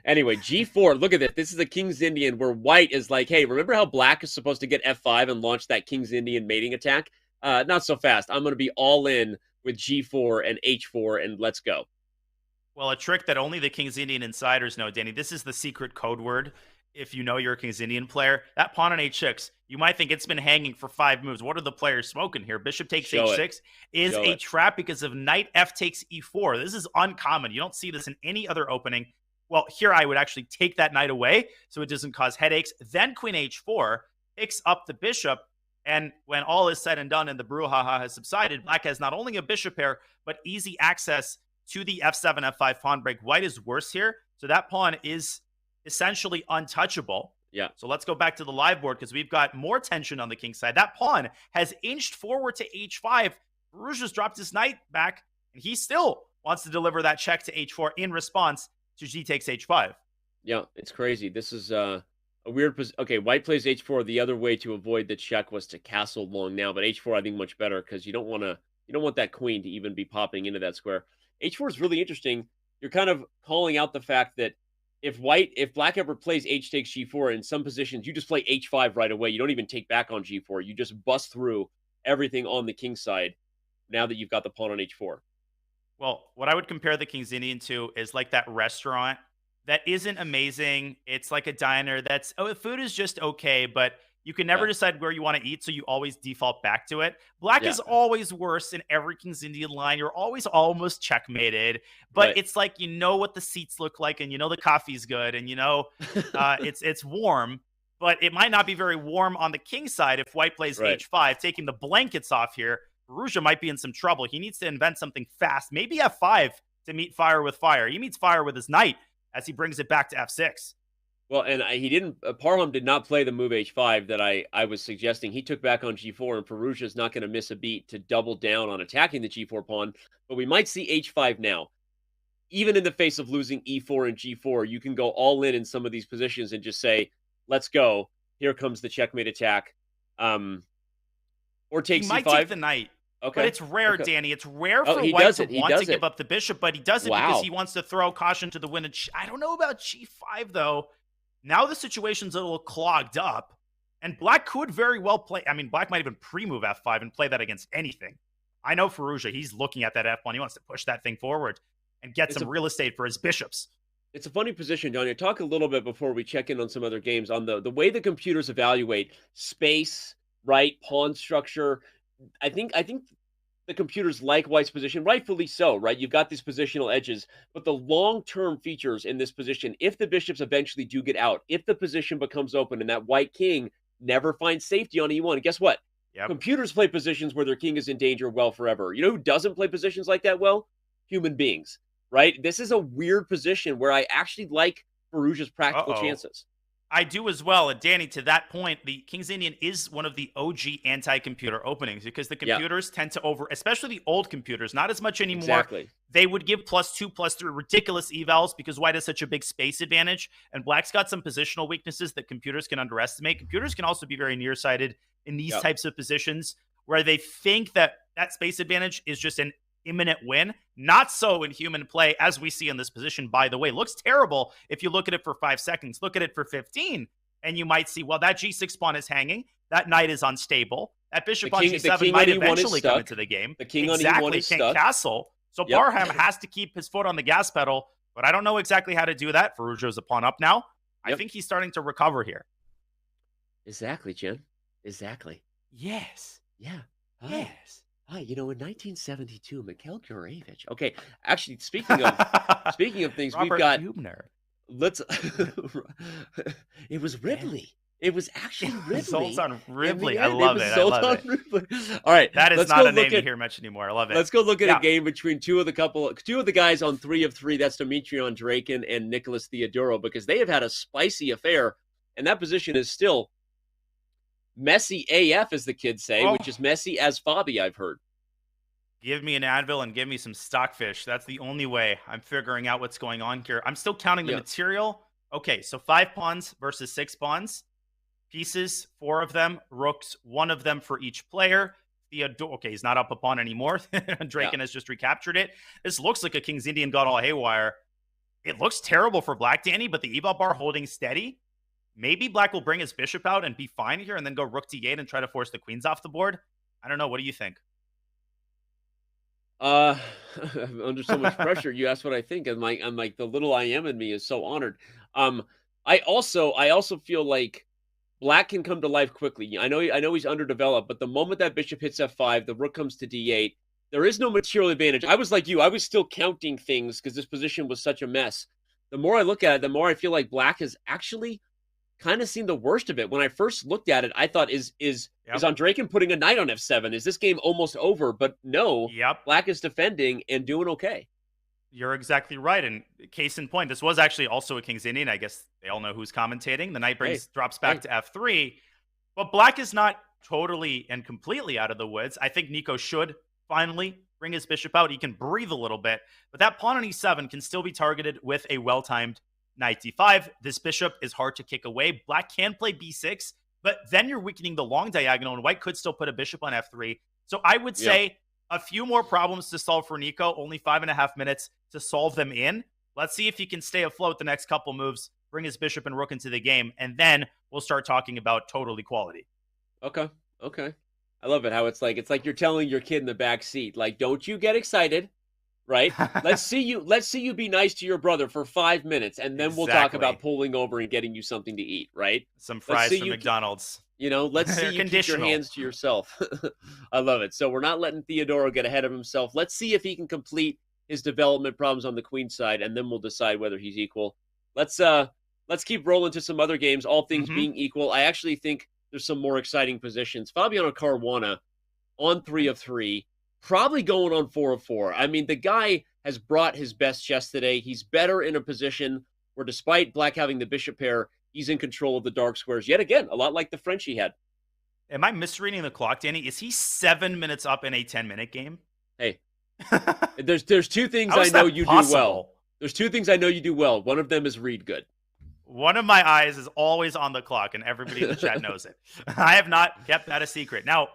Anyway, G4, look at this. This is a King's Indian where white is like, hey, remember how black is supposed to get F5 and launch that King's Indian mating attack? Not so fast. I'm going to be all in with G4 and H4, and let's go. Well, a trick that only the King's Indian insiders know, Danny. This is the secret code word. If you know you're a King's Indian player, that pawn on H6, you might think it's been hanging for 5 moves. What are the players smoking here? Bishop takes H6 is a trap because of knight F takes E4. This is uncommon. You don't see this in any other opening. Well, here I would actually take that knight away so it doesn't cause headaches. Then Queen H4 picks up the bishop. And when all is said and done and the brouhaha has subsided, black has not only a bishop pair, but easy access to the F7, F5 pawn break. White is worse here. So that pawn is essentially untouchable. Yeah. So let's go back to the live board because we've got more tension on the king side. That pawn has inched forward to H5. Firouz just dropped his knight back, and he still wants to deliver that check to H4 in response to G takes H5. Yeah, it's crazy. This is a weird position. Okay, white plays H4. The other way to avoid the check was to castle long now, but H4 I think much better because you don't want that queen to even be popping into that square. H4 is really interesting. You're kind of calling out the fact that if black ever plays H takes G4 in some positions, you just play H5 right away. You don't even take back on G4. You just bust through everything on the king side now that you've got the pawn on H4. Well, what I would compare the King's Indian to is like that restaurant that isn't amazing. It's like a diner that's, the food is just okay, but you can never decide where you want to eat, so you always default back to it. Black is always worse in every King's Indian line. You're always almost checkmated, but it's like you know what the seats look like, and you know the coffee's good, and you know it's warm, but it might not be very warm on the king side if white plays H5. Taking the blankets off here, Firouz might be in some trouble. He needs to invent something fast, maybe F5 to meet fire with fire. He meets fire with his knight as he brings it back to F6. Well, and he didn't. Parham did not play the move H5 that I was suggesting. He took back on G4, and Firouz is not going to miss a beat to double down on attacking the G4 pawn. But we might see H5 now. Even in the face of losing E4 and G4, you can go all in some of these positions and just say, "Let's go." Here comes the checkmate attack. Or take he C5. Might take the knight. Okay, but it's rare, Danny. It's rare for he white to He want to does give up the bishop, but he does it because he wants to throw caution to the wind. I don't know about G5 though. Now the situation's a little clogged up, and black could very well play. I mean, black might even pre-move F5 and play that against anything. I know Firouz, he's looking at that F1. He wants to push that thing forward and get some real estate for his bishops. It's a funny position, Johnny. Talk a little bit before we check in on some other games on the way the computers evaluate space, right? Pawn structure. I think the computers like white's position, rightfully so, right? You've got these positional edges, but the long-term features in this position, if the bishops eventually do get out, if the position becomes open and that white king never finds safety on E1, guess what? Computers play positions where their king is in danger well forever. You know who doesn't play positions like that well? Human beings, right? This is a weird position where I actually like Firouz's practical chances. I do as well. And Danny, to that point, the King's Indian is one of the OG anti-computer openings because the computers tend to especially the old computers, not as much anymore. Exactly. They would give +2, +3, ridiculous evals because white has such a big space advantage. And black's got some positional weaknesses that computers can underestimate. Computers can also be very nearsighted in these types of positions where they think that that space advantage is just an imminent win. Not so in human play, as we see in this position, by the way. Looks terrible if you look at it for 5 seconds. Look at it for 15, and you might see, well, that G6 pawn is hanging. That knight is unstable. That bishop on G7 might eventually come into the game. The king on E1 is stuck. Can't castle. So Parham has to keep his foot on the gas pedal, but I don't know exactly how to do that. Firouz is a pawn up now. I think he's starting to recover here. Exactly, Jen. Exactly. Yes. Yeah. Yes. Hi, in 1972, Mikhail Gurevich. Okay, actually, speaking of things, Robert we've got. Hubner. It was Ridley. It was actually Ridley. Zoltan Ridley. I love it. I love it. All right, that is not a name you hear much anymore. I love it. Let's go look at a game between two of the guys on 3 of 3. That's Dimitrion Draken and Nicholas Theodoro, because they have had a spicy affair, and that position is still messy AF, as the kids say, which is messy as Fabi, I've heard. Give me an Advil and give me some stockfish. That's the only way I'm figuring out what's going on here. I'm still counting the material. Okay, so 5 pawns versus 6 pawns. Pieces, 4 of them. Rooks, 1 of them for each player. Theodore. Okay, he's not up a pawn anymore. Draken has just recaptured it. This looks like a King's Indian got all haywire. It looks terrible for Black, Danny, but the EVOP bar holding steady. Maybe Black will bring his bishop out and be fine here and then go rook d8 and try to force the queens off the board. I don't know. What do you think? I'm under so much pressure. You asked what I think. I'm like the little I am in me is so honored. I also feel like Black can come to life quickly. I know he's underdeveloped, but the moment that bishop hits f5, the rook comes to d8. There is no material advantage. I was like you. I was still counting things because this position was such a mess. The more I look at it, the more I feel like Black has actually kind of seen the worst of it. When I first looked at it, I thought, is Draken putting a knight on f7? Is this game almost over? But no, Black is defending and doing okay. You're exactly right. And case in point, this was actually also a King's Indian. I guess they all know who's commentating. The knight drops back to f3. But Black is not totally and completely out of the woods. I think Nico should finally bring his bishop out. He can breathe a little bit. But that pawn on e7 can still be targeted with a well-timed knight d5. This bishop is hard to kick away. Black can play b6, but then you're weakening the long diagonal, and White could still put a bishop on f3. So I would say a few more problems to solve for Nico, only 5.5 minutes to solve them in. Let's see if he can stay afloat the next couple moves, bring his bishop and rook into the game, and then we'll start talking about total equality. Okay. I love it how it's like you're telling your kid in the back seat, like, don't you get excited. Right? Let's see you be nice to your brother for 5 minutes, and then we'll talk about pulling over and getting you something to eat, right? Some fries from McDonald's. Let's see you keep your hands to yourself. I love it. So we're not letting Theodoro get ahead of himself. Let's see if he can complete his development problems on the queen side, and then we'll decide whether he's equal. Let's keep rolling to some other games, all things being equal. I actually think there's some more exciting positions. Fabiano Caruana on 3 of 3. Probably going on 4 of 4. I mean, the guy has brought his best chess today. He's better in a position where, despite Black having the bishop pair, he's in control of the dark squares. Yet again, a lot like the French he had. Am I misreading the clock, Danny? Is he 7 minutes up in a 10-minute game? Hey, there's two things I know you do well. There's two things I know you do well. One of them is read good. One of my eyes is always on the clock, and everybody in the chat knows it. I have not kept that a secret. Now,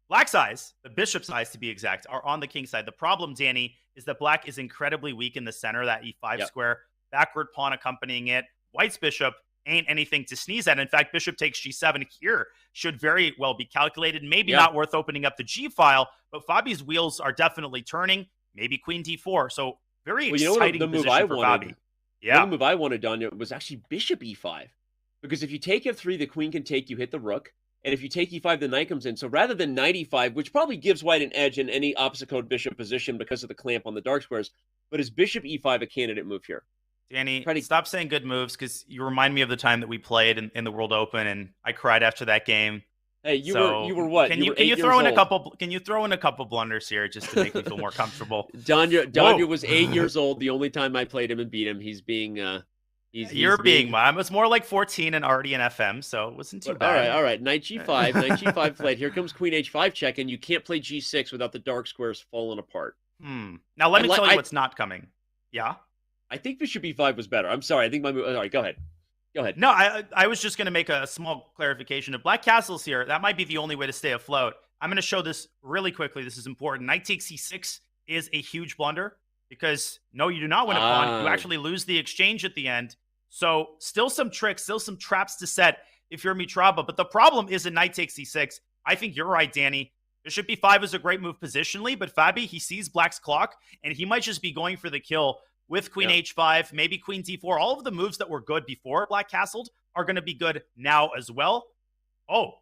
Black's eyes, the bishop's eyes to be exact, are on the king side. The problem, Danny, is that Black is incredibly weak in the center, that e5 square, backward pawn accompanying it. White's bishop ain't anything to sneeze at. In fact, bishop takes g7 here should very well be calculated. Maybe not worth opening up the g file, but Fabi's wheels are definitely turning. Maybe queen d4. So very exciting position for Fabi. The move I wanted, Danya, was actually bishop e5. Because if you take f3, the queen can take, you hit the rook. And if you take e5, the knight comes in. So rather than knight e5, which probably gives White an edge in any opposite code bishop position because of the clamp on the dark squares, but is bishop e5 a candidate move here? Danny, stop saying good moves, because you remind me of the time that we played in the World Open, and I cried after that game. Hey, you were what? Can you throw in a couple? Can you throw in a couple blunders here just to make me feel more comfortable? Danya was 8 years old. The only time I played him and beat him, he's being. I was more like 14 and already in FM, so it wasn't too bad. All right. Knight g5, knight g5 played. Here comes queen h5 check, and you can't play g6 without the dark squares falling apart. Now let me tell you what's not coming. Yeah? I think bishop e5 was better. I'm sorry. I think my move. All right, go ahead. No, I was just going to make a small clarification. If Black castles here, that might be the only way to stay afloat. I'm going to show this really quickly. This is important. Knight takes c6 is a huge blunder. Because, no, you do not win a pawn. You actually lose the exchange at the end. So, still some tricks, still some traps to set if you're Mitraba. But the problem isn't knight takes c6. I think you're right, Danny. Bishop e5 is a great move positionally, but Fabi, he sees Black's clock, and he might just be going for the kill with queen h5, maybe queen d4. All of the moves that were good before Black castled are going to be good now as well. Oh,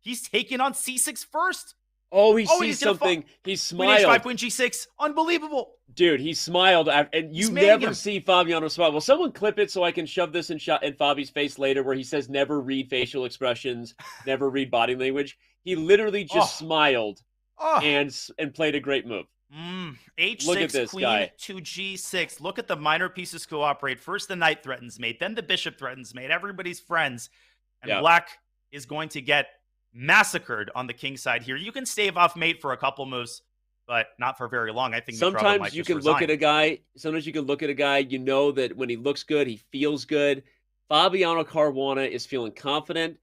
he's taking on c6 first. Oh, he sees something. He smiled. Queen h5, queen g6. Unbelievable. Dude, he smiled. And you never see Fabiano smile. Will someone clip it so I can shove this in Fabi's face later where he says never read facial expressions, never read body language? He literally just smiled and played a great move. H6, look at this queen guy. to g6. Look at the minor pieces cooperate. First the knight threatens mate, then the bishop threatens mate. Everybody's friends. And Black is going to get massacred on the king side here. You can stave off mate for a couple moves, but not for very long. I think sometimes you can look at a guy. Sometimes you can look at a guy. You know that when he looks good, he feels good. Fabiano Caruana is feeling confident.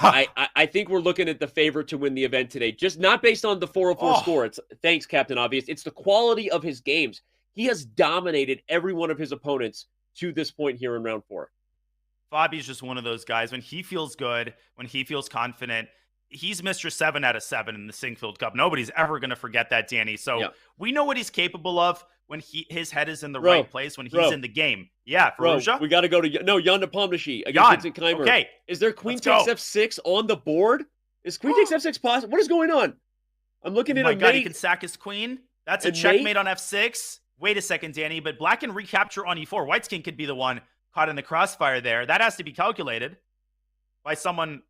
I think we're looking at the favorite to win the event today, just not based on the 404 score. It's thanks, Captain Obvious. It's the quality of his games. He has dominated every one of his opponents to this point here in round 4. Fabi's just one of those guys. When he feels good, when he feels confident, he's Mr. 7 out of 7 in the Singfield Cup. Nobody's ever going to forget that, Danny. So we know what he's capable of when his head is in the right place, when he's in the game. Yeah, Firouzja? We got to go to Jan Nepomniachtchi against Vincent Keimer. Okay. Is there queen takes f6 on the board? Is queen takes f6 possible? What is going on? I'm looking at my God, he can sack his queen. That's a checkmate on f6. Wait a second, Danny, but black can recapture on e4. White's king could be the one caught in the crossfire there. That has to be calculated by someone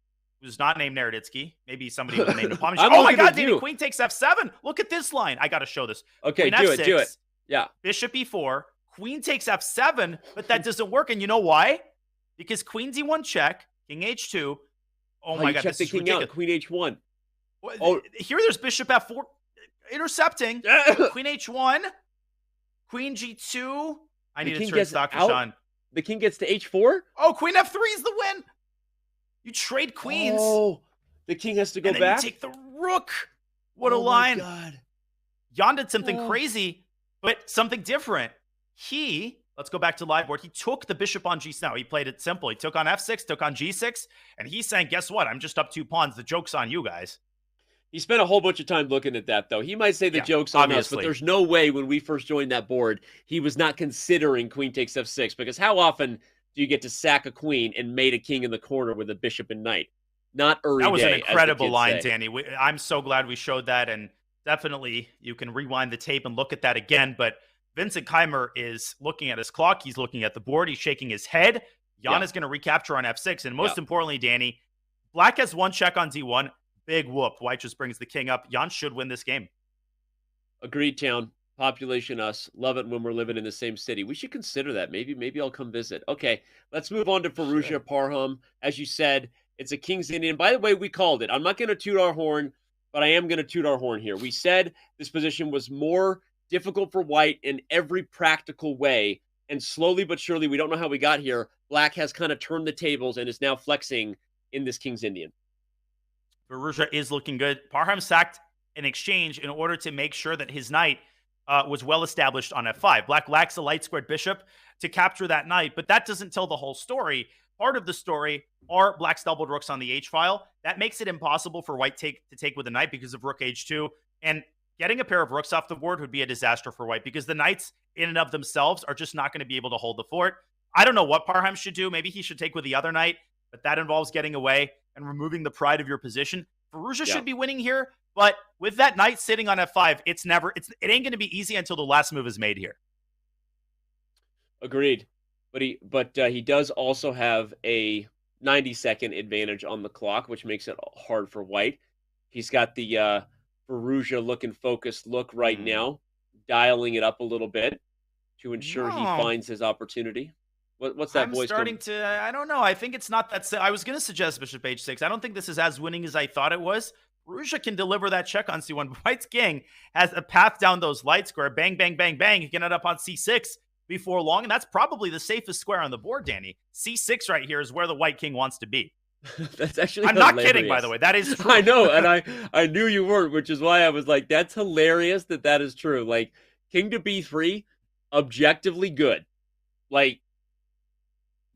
who's not named Naroditsky. Maybe somebody with the name Nepomniachtchi. Oh my God, Danny, queen takes f7. Look at this line. I got to show this. Okay, queen do it. Yeah. Bishop e4. Queen takes f7, but that doesn't work. And you know why? Because queen d1 check, king h2. Oh my God, this is ridiculous. Out, queen h1. Here there's bishop f4 intercepting. Queen h1. Queen g2. I need to turn stock for Sean. The king gets to h4? Oh, queen f3 is the win. You trade queens. Oh, the king has to go and then back? You take the rook. What a line. Oh, my God. Jan did something crazy, but something different. Let's go back to live board. He took the bishop on g6. Now, he played it simple. He took on f6, took on g6, and he's saying, guess what? I'm just up 2 pawns. The joke's on you guys. He spent a whole bunch of time looking at that, though. He might say the joke's on us, but there's no way when we first joined that board, he was not considering queen takes f6, because how often do you get to sack a queen and mate a king in the corner with a bishop and knight? Not every day. That was an incredible line, Danny. I'm so glad we showed that, and definitely you can rewind the tape and look at that again, but Vincent Keimer is looking at his clock. He's looking at the board. He's shaking his head. Jan is going to recapture on f6, and most importantly, Danny, black has 1 check on d1. Big whoop. White just brings the king up. Jan should win this game. Agreed, Town. Population us. Love it when we're living in the same city. We should consider that. Maybe I'll come visit. Okay, let's move on to Firouzja Parham. As you said, it's a King's Indian. By the way, we called it. I'm not going to toot our horn, but I am going to toot our horn here. We said this position was more difficult for White in every practical way, and slowly but surely, we don't know how we got here, Black has kind of turned the tables and is now flexing in this King's Indian. Firouzja is looking good. Parham sacked an exchange in order to make sure that his knight was well established on f5. Black lacks a light squared bishop to capture that knight, but that doesn't tell the whole story. Part of the story are Black's doubled rooks on the h file. That makes it impossible for White to take with a knight because of rook h2. And getting a pair of rooks off the board would be a disaster for White because the knights in and of themselves are just not going to be able to hold the fort. I don't know what Parham should do. Maybe he should take with the other knight, but that involves getting away and removing the pride of your position. Firouzja should be winning here, but with that knight sitting on f5, it ain't going to be easy until the last move is made here. Agreed. But he does also have a 90-second advantage on the clock, which makes it hard for White. He's got the Firouzja looking focused look right now, dialing it up a little bit to ensure he finds his opportunity. What's that voice? I don't know. I think it's not that. I was going to suggest bishop h6. I don't think this is as winning as I thought it was. Firouzja can deliver that check on c1. White's king has a path down those light square. Bang, bang, bang, bang. He can end up on c6 before long, and that's probably the safest square on the board, Danny. c6 right here is where the white king wants to be. That's actually I'm hilarious. not kidding, by the way. That is true. I know, and I knew you weren't, which is why I was like, that's hilarious that is true. Like, king to b3, objectively good. Like,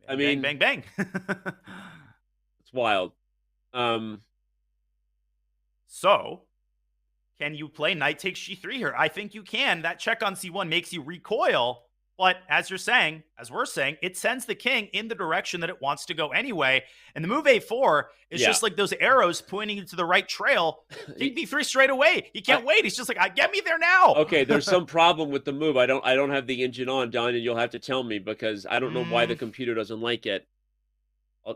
I mean, bang, bang, bang. It's wild. So, can you play knight takes g3 here? I think you can. That check on c1 makes you recoil. But as you're saying, as we're saying, it sends the king in the direction that it wants to go anyway. And the move a4 is just like those arrows pointing you to the right trail. Take b3 straight away. He can't wait. He's just like, get me there now. Okay, there's some problem with the move. I don't have the engine on, Don, and you'll have to tell me because I don't know why the computer doesn't like it.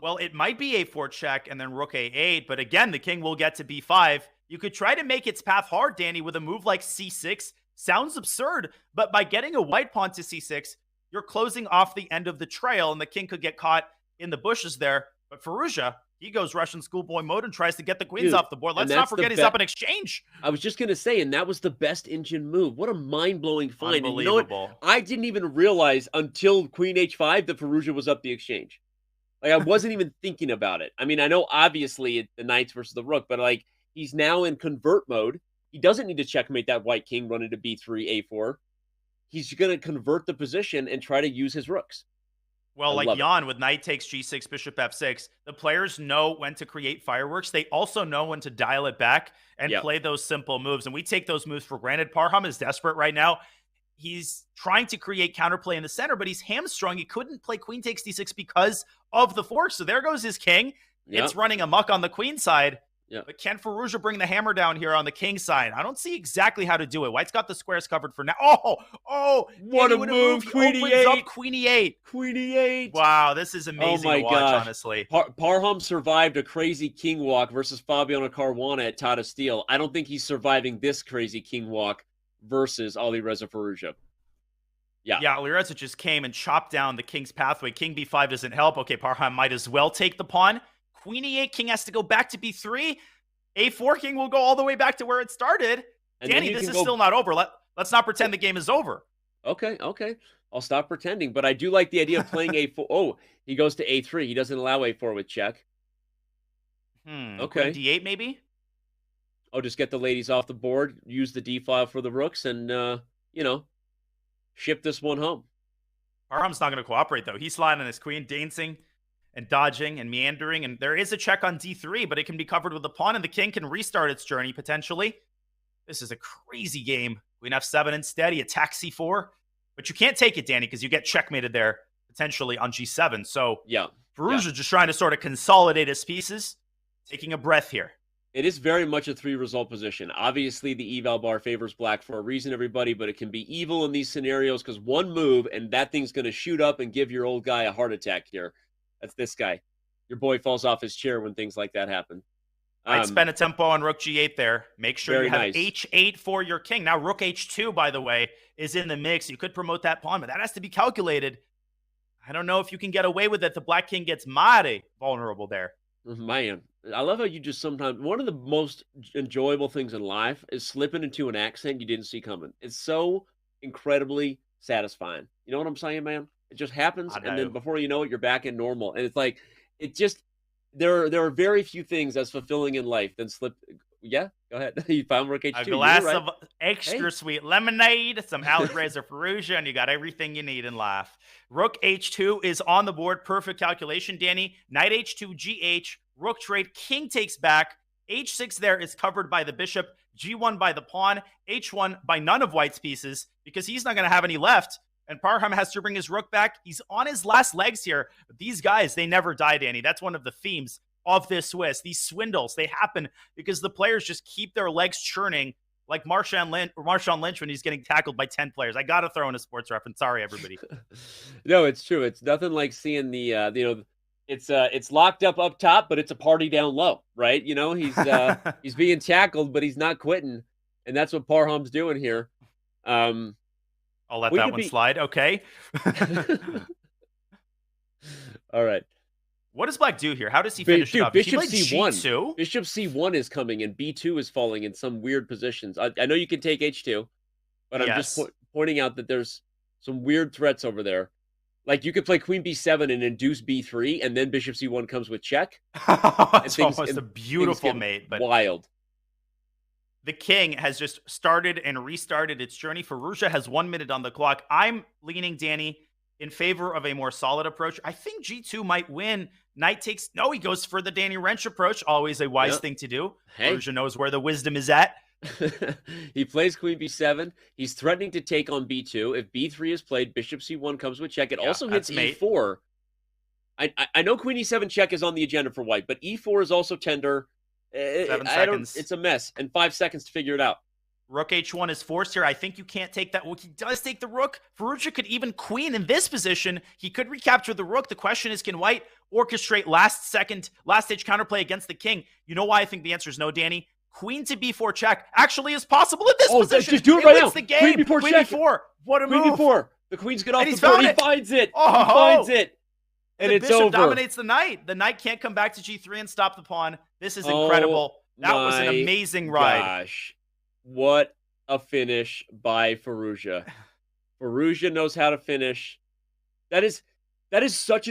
Well, it might be a4 check and then rook a8, but again, the king will get to b5. You could try to make its path hard, Danny, with a move like c6. Sounds absurd, but by getting a white pawn to c6, you're closing off the end of the trail, and the king could get caught in the bushes there. But Firouzja, he goes Russian schoolboy mode and tries to get the queens off the board. Let's not forget he's up in exchange. I was just going to say, and that was the best engine move. What a mind-blowing find. Unbelievable. And you know what? I didn't even realize until queen h5 that Firouzja was up the exchange. Like, I wasn't even thinking about it. I mean, I know obviously the knights versus the rook, but like he's now in convert mode. He doesn't need to checkmate that white king running to b3, a4. He's going to convert the position and try to use his rooks. Well, I like love it. Jan with knight takes g6, bishop f6, the players know when to create fireworks. They also know when to dial it back and play those simple moves. And we take those moves for granted. Parham is desperate right now. He's trying to create counterplay in the center, but he's hamstrung. He couldn't play queen takes d6 because of the fork. So there goes his king. It's running amok on the queen side. But can Firouzja bring the hammer down here on the king side? I don't see exactly how to do it. White's got the squares covered for now. What a move. Queen e8. Queen e8. Queen e8. Wow, this is amazing to watch, honestly. Parham survived a crazy king walk versus Fabiano Caruana at Tata Steel. I don't think he's surviving this crazy king walk versus Alireza Firouzja. Yeah, Alireza just came and chopped down the king's pathway. King b5 doesn't help. Okay, Parham might as well take the pawn. Queen e8, king has to go back to b3. a4, king will go all the way back to where it started. And Danny, this is still not over. Let's not pretend the game is over. Okay. I'll stop pretending, but I do like the idea of playing a4. Oh, he goes to a3. He doesn't allow a4 with check. Okay. Queen d8 maybe? Oh, just get the ladies off the board, use the d file for the rooks, and, ship this one home. Parham's not going to cooperate, though. He's sliding his queen, dancing and dodging and meandering, and there is a check on d3, but it can be covered with the pawn, and the king can restart its journey, potentially. This is a crazy game. Queen f7 instead. He attacks c4, but you can't take it, Danny, because you get checkmated there, potentially on g7. So, Firouzja just trying to sort of consolidate his pieces, taking a breath here. It is very much a 3-result position. Obviously, the eval bar favors black for a reason, everybody, but it can be evil in these scenarios because one move, and that thing's going to shoot up and give your old guy a heart attack here. That's this guy. Your boy falls off his chair when things like that happen. I'd spend a tempo on rook g8 there. Make sure you have h8 for your king. Now, rook h2, by the way, is in the mix. You could promote that pawn, but that has to be calculated. I don't know if you can get away with it. The black king gets mighty vulnerable there. Man, I love how you just sometimes... One of the most enjoyable things in life is slipping into an accent you didn't see coming. It's so incredibly satisfying. You know what I'm saying, man? It just happens, and then before you know it, you're back in normal. And it's like, it just... There are very few things as fulfilling in life than slip... Yeah, go ahead. You found rook h2. A glass of extra sweet lemonade, some Alireza Firouzja, and you got everything you need in life. Rook h2 is on the board. Perfect calculation, Danny. Knight h2, gh, rook trade, king takes back. h6 there is covered by the bishop. g1 by the pawn. h1 by none of White's pieces because he's not going to have any left. And Parham has to bring his rook back. He's on his last legs here. But these guys, they never die, Danny. That's one of the themes of this Swiss. These swindles, they happen because the players just keep their legs churning like Marshawn Lynch when he's getting tackled by 10 players. I got to throw in a sports reference. Sorry, everybody. No, it's true. It's nothing like seeing the, it's locked up top, but it's a party down low, right? You know, he's being tackled, but he's not quitting. And that's what Parham's doing here. I'll let that one slide. Okay. All right. What does black do here? How does he finish it up? Bishop c1. Bishop c1 is coming, and b2 is falling in some weird positions. I know you can take h2, but I'm just pointing out that there's some weird threats over there. Like, you could play queen b7 and induce b3, and then bishop c1 comes with check. It's almost a beautiful mate. But wild. The king has just started and restarted its journey. Firouzja has 1 minute on the clock. I'm leaning, Danny, in favor of a more solid approach. I think g2 might win. Knight takes... No, he goes for the Danny Wrench approach. Always a wise thing to do. Hey. Firouzja knows where the wisdom is at. He plays queen b7. He's threatening to take on b2. If b3 is played, bishop c1 comes with check. It also hits e4. I know queen e7 check is on the agenda for white, but e4 is also tender. 7 seconds. It's a mess, and 5 seconds to figure it out. Rook h1 is forced here. I think you can't take that. Well, he does take the rook. Firouzja could even queen in this position. He could recapture the rook. The question is, can white orchestrate last stage counterplay against the king? You know why I think the answer is no, Danny? Queen to b4 check actually is possible in this position. Just do it right now. The game. Queen b4 check. B4. What a move. Queen b4. The queen's get off the board. He finds it. He finds it. And it's over. The bishop dominates the knight. The knight can't come back to g3 and stop the pawn. This is incredible. That was an amazing ride. Gosh. What a finish by Firouzja. Firouzja knows how to finish. That is, That is such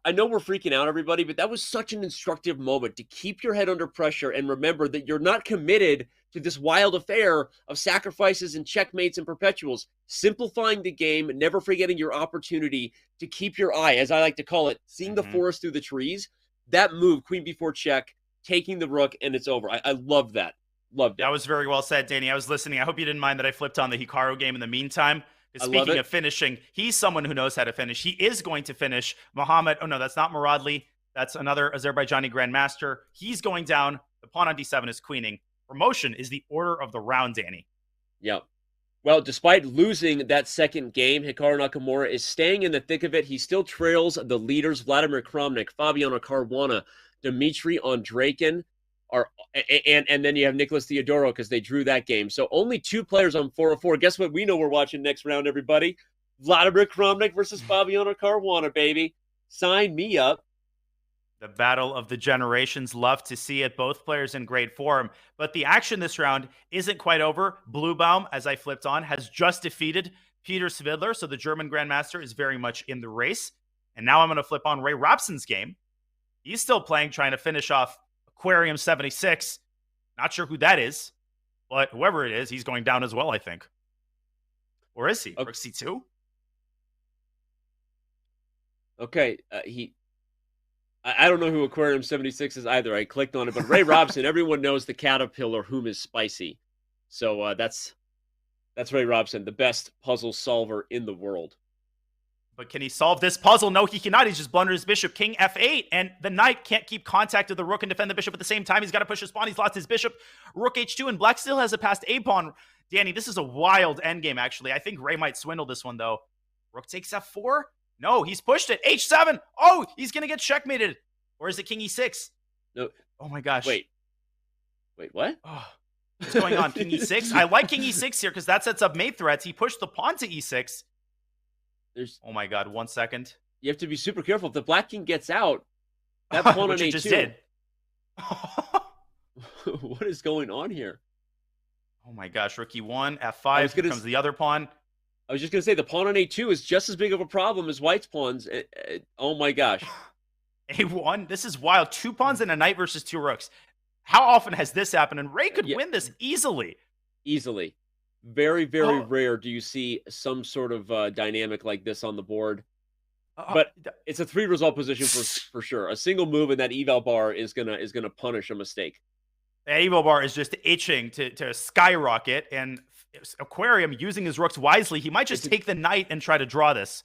I know we're freaking out, everybody, but that was such an instructive moment to keep your head under pressure and remember that you're not committed to this wild affair of sacrifices and checkmates and perpetuals. Simplifying the game, never forgetting your opportunity to keep your eye, as I like to call it, seeing the forest through the trees. That move, queen b4 check, taking the rook, and it's over. I love that. Loved it. That was very well said, Danny. I was listening. I hope you didn't mind that I flipped on the Hikaru game in the meantime. Speaking of finishing, he's someone who knows how to finish. He is going to finish Muhammad. Oh, no, that's not Muradli. That's another Azerbaijani grandmaster. He's going down. The pawn on d7 is queening. Promotion is the order of the round, Danny. Yeah. Well, despite losing that second game, Hikaru Nakamura is staying in the thick of it. He still trails the leaders, Vladimir Kramnik, Fabiano Caruana, Dmitry Andreikin, and then you have Nicholas Theodoro because they drew that game. So only 2 players on 404. Guess what we know we're watching next round, everybody? Vladimir Kramnik versus Fabiano Caruana, baby. Sign me up. The battle of the generations. Love to see it. Both players in great form. But the action this round isn't quite over. Bluebaum, as I flipped on, has just defeated Peter Svidler. So the German grandmaster is very much in the race. And now I'm going to flip on Ray Robson's game. He's still playing, trying to finish off Aquarium 76. Not sure who that is, but whoever it is, he's going down as well, I think. Or is he? Okay. Rook C2? Okay. I don't know who Aquarium 76 is either. I clicked on it, but Ray Robson, everyone knows the caterpillar whom is spicy. So that's Ray Robson, the best puzzle solver in the world. But can he solve this puzzle? No, he cannot. He's just blundered his bishop. King f8. And the knight can't keep contact with the rook and defend the bishop at the same time. He's got to push his pawn. He's lost his bishop. Rook h2. And black still has a passed a pawn. Danny, this is a wild endgame, actually. I think Ray might swindle this one, though. Rook takes f4. No, he's pushed it. h7. Oh, he's going to get checkmated. Or is it king e6? No. Oh, my gosh. Wait, what? Oh, what's going on? King e6? I like king e6 here because that sets up mate threats. He pushed the pawn to e6. Oh my God! 1 second. You have to be super careful. If the black king gets out, that pawn on a2. Just did. What is going on here? Oh my gosh! Rook e1, f5. Here comes the other pawn. I was just gonna say the pawn on a2 is just as big of a problem as white's pawns. Oh my gosh! a1. This is wild. 2 pawns and a knight versus 2 rooks. How often has this happened? And Ray could win this easily. Easily. Very, very rare do you see some sort of dynamic like this on the board. But it's a 3-result position for sure. A single move in that eval bar is gonna punish a mistake. That eval bar is just itching to skyrocket, and Aquarium using his rooks wisely, he might just take the knight and try to draw this.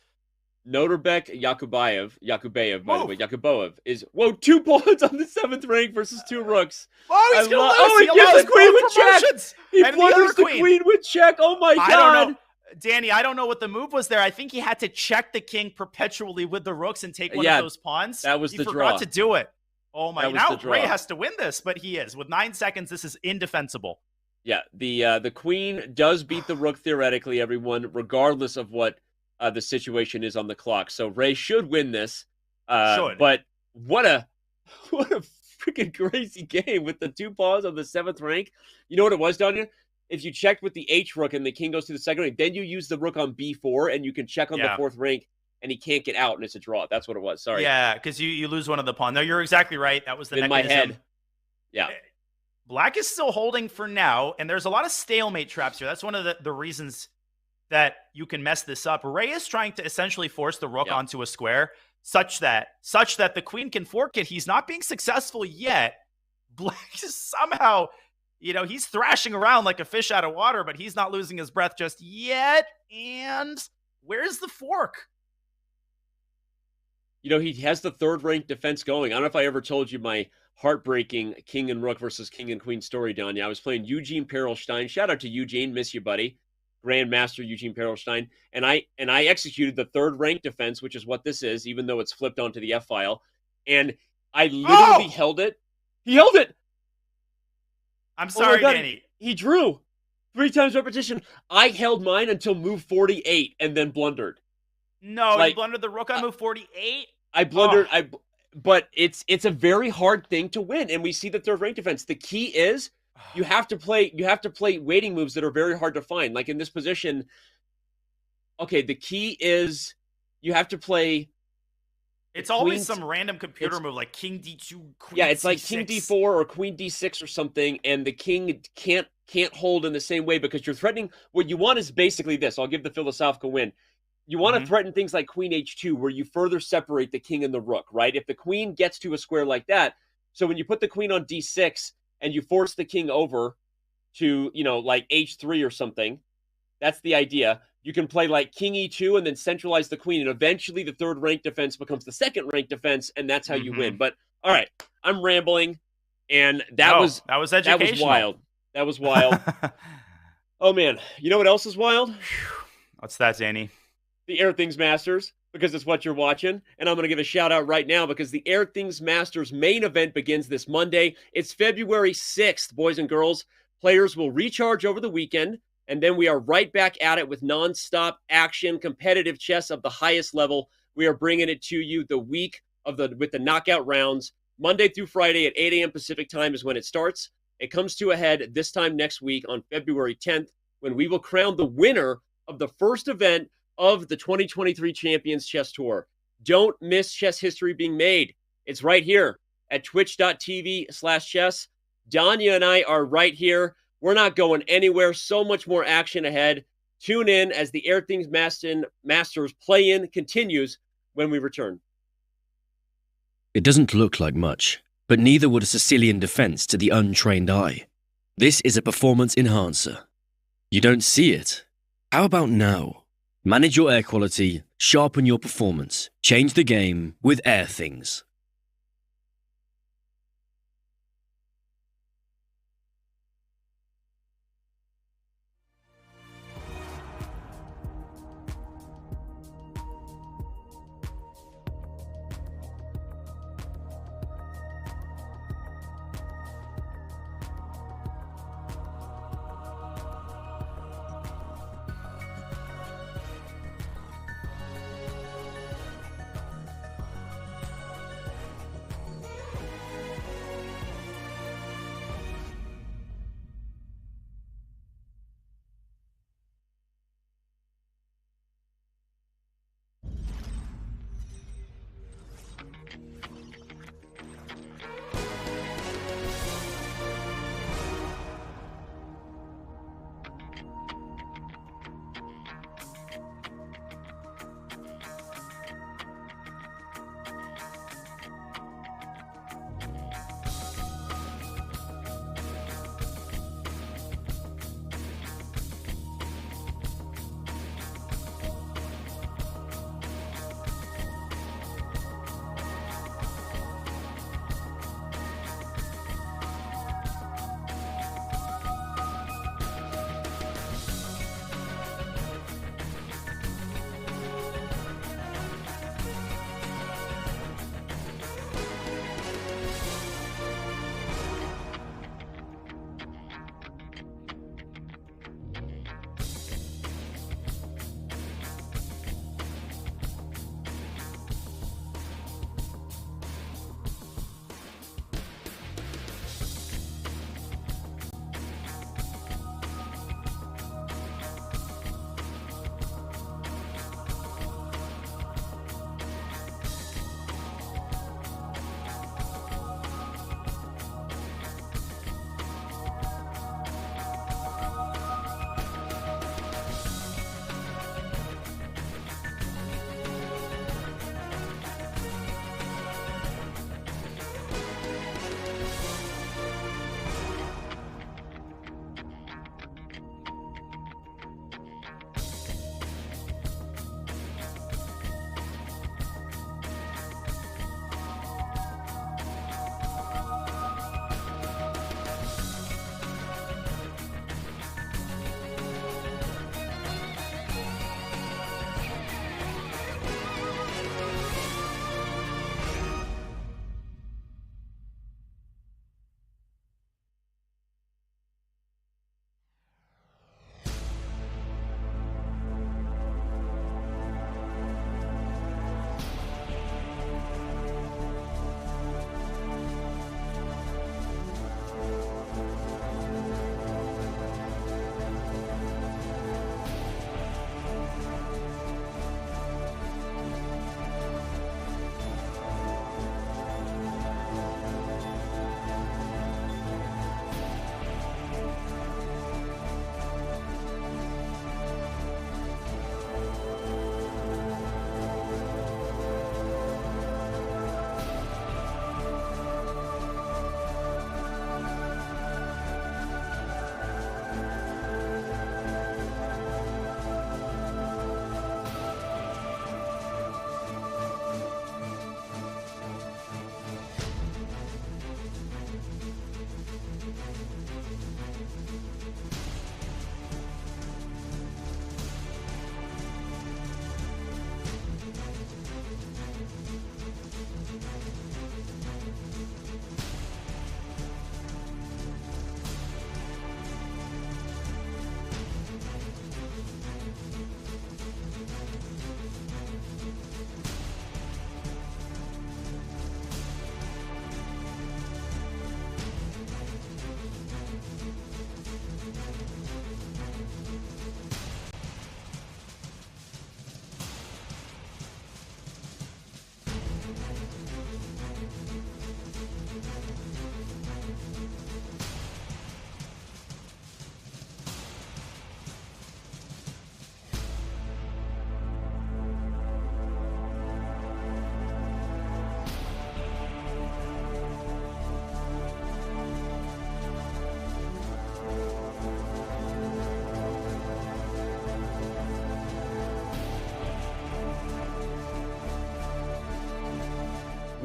Noterbek Yakubayev, by the way, Yakuboev is 2 pawns on the 7th rank versus 2 rooks. Oh, he's gonna lose. Oh, he gives the queen with check. He blunders the queen with check. Oh my God! I don't know, Danny. I don't know what the move was there. I think he had to check the king perpetually with the rooks and take one of those pawns. That was he the draw. Forgot to do it. Oh my! Now Ray has to win this, but he is with 9 seconds. This is indefensible. Yeah, the queen does beat the rook theoretically, everyone, regardless of what the situation is on the clock. So Ray should win this. But what a freaking crazy game with the 2 pawns on the 7th rank. You know what it was, Danya? If you checked with the H rook and the king goes to the 2nd rank, then you use the rook on b4 and you can check on the 4th rank and he can't get out and it's a draw. That's what it was. Sorry. Yeah, because you lose one of the pawns. No, you're exactly right. That was the in mechanism. My head. Yeah. Black is still holding for now, and there's a lot of stalemate traps here. That's one of the reasons that you can mess this up. Ray is trying to essentially force the rook onto a square such that the queen can fork it. He's not being successful yet. Black is somehow, he's thrashing around like a fish out of water, but he's not losing his breath just yet. And where's the fork? He has the 3rd rank defense going. I don't know if I ever told you my heartbreaking king and rook versus king and queen story, Danya. I was playing Eugene Perelstein. Shout out to Eugene. Miss you, buddy. Grandmaster Eugene Perelstein, and I executed the 3rd rank defense, which is what this is, even though it's flipped onto the F file, and I literally held it. He held it. I'm sorry, Danny. He drew 3 times repetition. I held mine until move 48 and then blundered. No, you blundered the rook on move 48. I blundered. But it's a very hard thing to win, and we see the 3rd rank defense. The key is. You have to play waiting moves that are very hard to find. Like in this position, okay, the key is you have to play It's always some random computer move like king d2, queen yeah, it's c6. like king d4 or queen d6 or something, and the king can't hold in the same way because you're threatening. What you want is basically this. I'll give the philosophical win. You want to threaten things like queen h2, where you further separate the king and the rook, right? If the queen gets to a square like that, so when you put the queen on d6 and you force the king over to, like h3 or something, that's the idea. You can play like king e2 and then centralize the queen, and eventually the third rank defense becomes the second rank defense, and that's how you win. But all right, I'm rambling, and that was educational. wild. That was wild. Oh man, you know what else is wild? What's that, Danny? The Airthings Masters, because it's what you're watching. And I'm going to give a shout out right now because the Airthings Masters main event begins this Monday. It's February 6th, boys and girls. Players will recharge over the weekend, and then we are right back at it with nonstop action, competitive chess of the highest level. We are bringing it to you the week with the knockout rounds. Monday through Friday at 8 a.m. Pacific time is when it starts. It comes to a head this time next week on February 10th, when we will crown the winner of the first event of the 2023 Champions Chess Tour. Don't miss chess history being made. It's right here at twitch.tv/chess. Danya and I are right here. We're not going anywhere. So much more action ahead. Tune in as the Airthings Masters play-in continues when we return. It doesn't look like much, but neither would a Sicilian defense to the untrained eye. This is a performance enhancer. You don't see it? How about now? Manage your air quality, sharpen your performance, change the game with Airthings.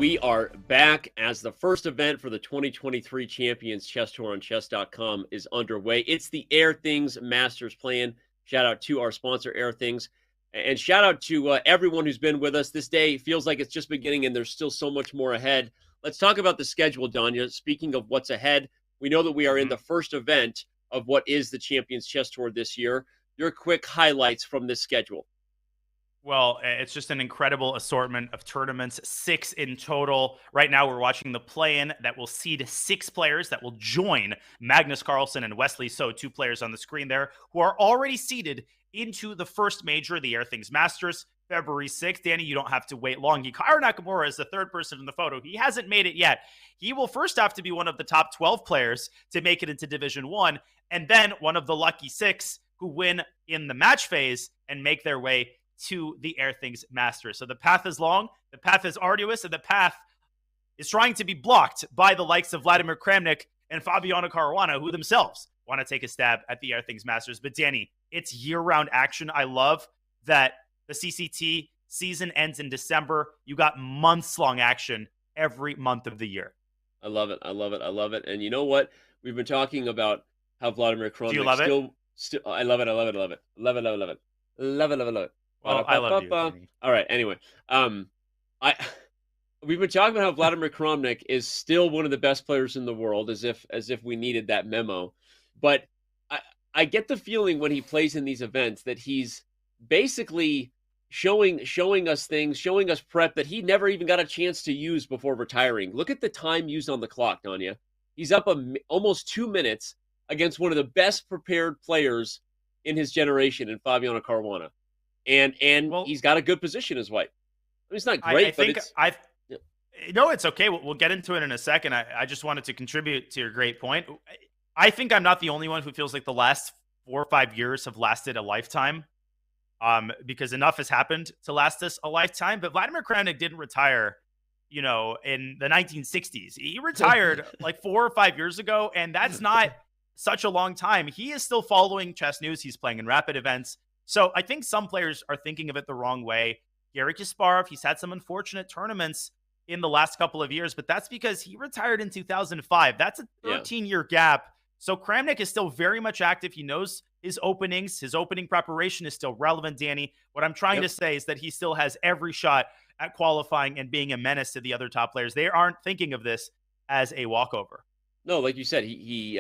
we are back as the first event for the 2023 Champions Chess Tour on Chess.com is underway. It's the Airthings Masters plan. Shout out to our sponsor, Airthings. And shout out to everyone who's been with us. This day feels like it's just beginning and there's still so much more ahead. Let's talk about the schedule, Danya. Speaking of what's ahead, we know that we are in the first event of what is the Champions Chess Tour this year. Your quick highlights from this schedule. Well, it's just an incredible assortment of tournaments, 6 in total. Right now, we're watching the play-in that will seed 6 players that will join Magnus Carlsen and Wesley So, 2 players on the screen there, who are already seeded into the first major, the Airthings Masters, February 6th. Danny, you don't have to wait long. Hikaru Nakamura is the third person in the photo. He hasn't made it yet. He will first have to be one of the top 12 players to make it into Division 1, and then one of the lucky 6 who win in the match phase and make their way to the Airthings Masters. So the path is long, the path is arduous, and the path is trying to be blocked by the likes of Vladimir Kramnik and Fabiano Caruana, who themselves want to take a stab at the Airthings Masters. But Danny, it's year-round action. I love that the CCT season ends in December. You got months-long action every month of the year. I love it. I love it. I love it. And you know what? We've been talking about how Vladimir Kramnik Do you love it? Still, I love it. I love it. I love it. Love it. Love it. Love it. Love it. Love it. Love it. Well, I love you, Danny. All right. Anyway, we've been talking about how Vladimir Kramnik is still one of the best players in the world, as if we needed that memo. But I get the feeling when he plays in these events that he's basically showing us things, showing us prep that he never even got a chance to use before retiring. Look at the time used on the clock, Danya. He's up almost 2 minutes against one of the best prepared players in his generation in Fabiano Caruana. And well, he's got a good position as white. I mean, it's not great, No, it's okay. We'll get into it in a second. I just wanted to contribute to your great point. I think I'm not the only one who feels like the last 4 or 5 years have lasted a lifetime, because enough has happened to last us a lifetime. But Vladimir Kramnik didn't retire, in the 1960s. He retired like 4 or 5 years ago, and that's not such a long time. He is still following chess news. He's playing in rapid events. So I think some players are thinking of it the wrong way. Garry Kasparov, he's had some unfortunate tournaments in the last couple of years, but that's because he retired in 2005. That's a 13-year gap. So Kramnik is still very much active. He knows his openings. His opening preparation is still relevant, Danny. What I'm trying to say is that he still has every shot at qualifying and being a menace to the other top players. They aren't thinking of this as a walkover. No, like you said, he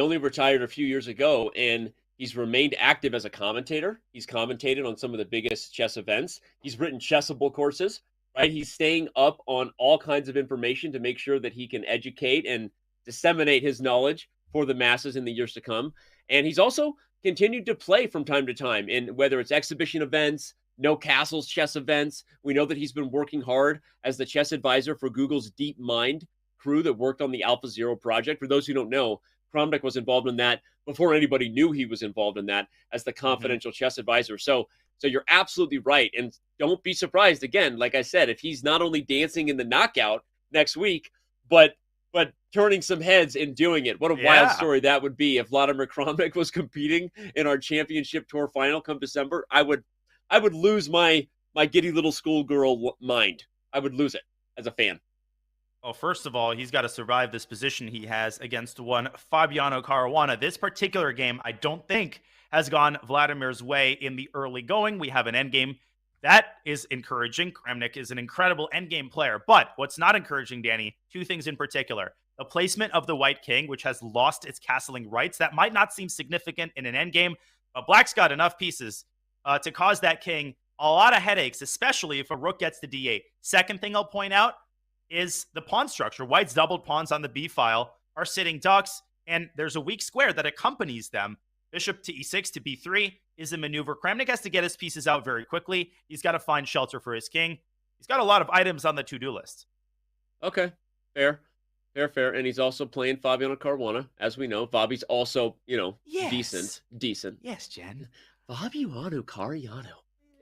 only retired a few years ago, and he's remained active as a commentator. He's commentated on some of the biggest chess events. He's written Chessable courses, right? He's staying up on all kinds of information to make sure that he can educate and disseminate his knowledge for the masses in the years to come. And he's also continued to play from time to time, in whether it's exhibition events, No Castles chess events. We know that he's been working hard as the chess advisor for Google's DeepMind crew that worked on the AlphaZero project. For those who don't know, Kramnik was involved in that before anybody knew he was involved in that as the confidential chess advisor. So you're absolutely right. And don't be surprised, again, like I said, if he's not only dancing in the knockout next week, but turning some heads and doing it. What a wild story that would be if Vladimir Kramnik was competing in our championship tour final come December. I would lose my giddy little schoolgirl mind. I would lose it as a fan. Well, first of all, he's got to survive this position he has against one Fabiano Caruana. This particular game, I don't think, has gone Vladimir's way in the early going. We have an endgame. That is encouraging. Kramnik is an incredible endgame player. But what's not encouraging, Danny, 2 things in particular. The placement of the white king, which has lost its castling rights. That might not seem significant in an endgame, but black's got enough pieces to cause that king a lot of headaches, especially if a rook gets to d8. Second thing I'll point out is the pawn structure. White's doubled pawns on the b file are sitting ducks, and there's a weak square that accompanies them. Bishop to e6 to b3 is a maneuver. Kramnik has to get his pieces out very quickly. He's got to find shelter for his king. He's got a lot of items on the to-do list. Okay, fair. And he's also playing Fabiano Caruana, as we know. Fabi's also, decent. Yes, Jen. Fabiano Caruana.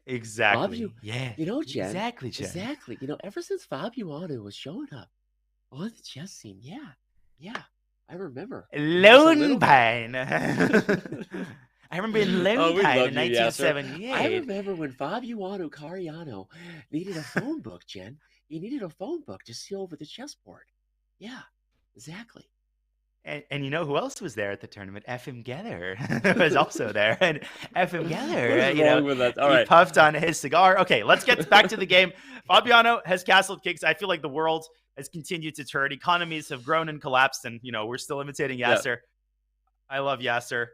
Exactly. Jen. Exactly, Jen. Exactly. Ever since Fabiano was showing up on the chess scene, yeah. I remember. Lone Pine. I remember in Lone Pine in 1978. I remember when Fabiano Caruana needed a phone book, Jen. He needed a phone book to see over the chessboard. Yeah, exactly. And you know who else was there at the tournament? FM Geller was also there. And FM Geller, What is wrong with that? All he right. puffed on his cigar. Okay, let's get back to the game. Fabiano has castled kings. I feel like the world has continued to turn. Economies have grown and collapsed, and we're still imitating Yasser. Yeah. I love Yasser.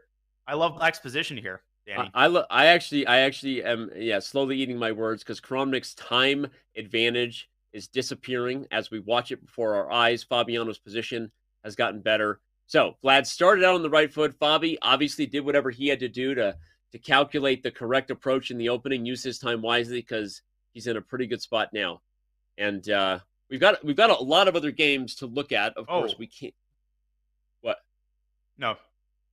I love Black's position here, Danny. I actually am slowly eating my words, because Kramnik's time advantage is disappearing as we watch it before our eyes. Fabiano's position has gotten better. So Vlad started out on the right foot. Fabi obviously did whatever he had to do to calculate the correct approach in the opening, use his time wisely, because he's in a pretty good spot now. And we've got a lot of other games to look at. Of course, we can't. What? No,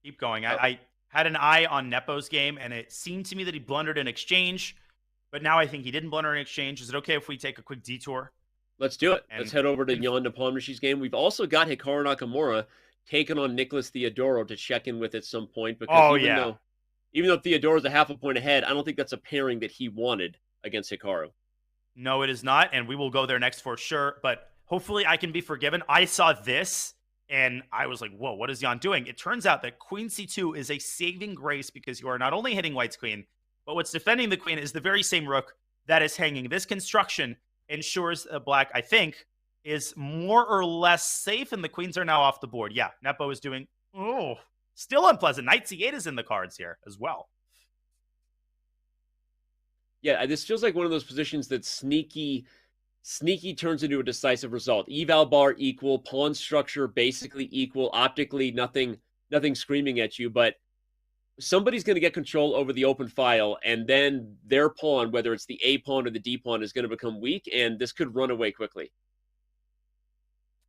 keep going. I had an eye on Nepo's game, and it seemed to me that he blundered an exchange, but now I think he didn't blunder an exchange. Is it okay if we take a quick detour? Let's do it. Let's head over to Jan Nepomniachtchi's game. We've also got Hikaru Nakamura taking on Nicholas Theodorou to check in with at some point. Because even though Theodoro's a half a point ahead, I don't think that's a pairing that he wanted against Hikaru. No, it is not, and we will go there next for sure. But hopefully I can be forgiven. I saw this, and I was like, whoa, what is Jan doing? It turns out that queen c2 is a saving grace, because you are not only hitting white's queen, but what's defending the queen is the very same rook that is hanging. This construction ensures Black, I think, is more or less safe, and the queens are now off the board. Yeah, Nepo is doing, still unpleasant. Knight c8 is in the cards here as well. Yeah, this feels like one of those positions that sneaky turns into a decisive result. Eval bar equal, pawn structure basically equal, optically nothing screaming at you, but somebody's going to get control over the open file, and then their pawn, whether it's the A pawn or the D pawn, is going to become weak, and this could run away quickly.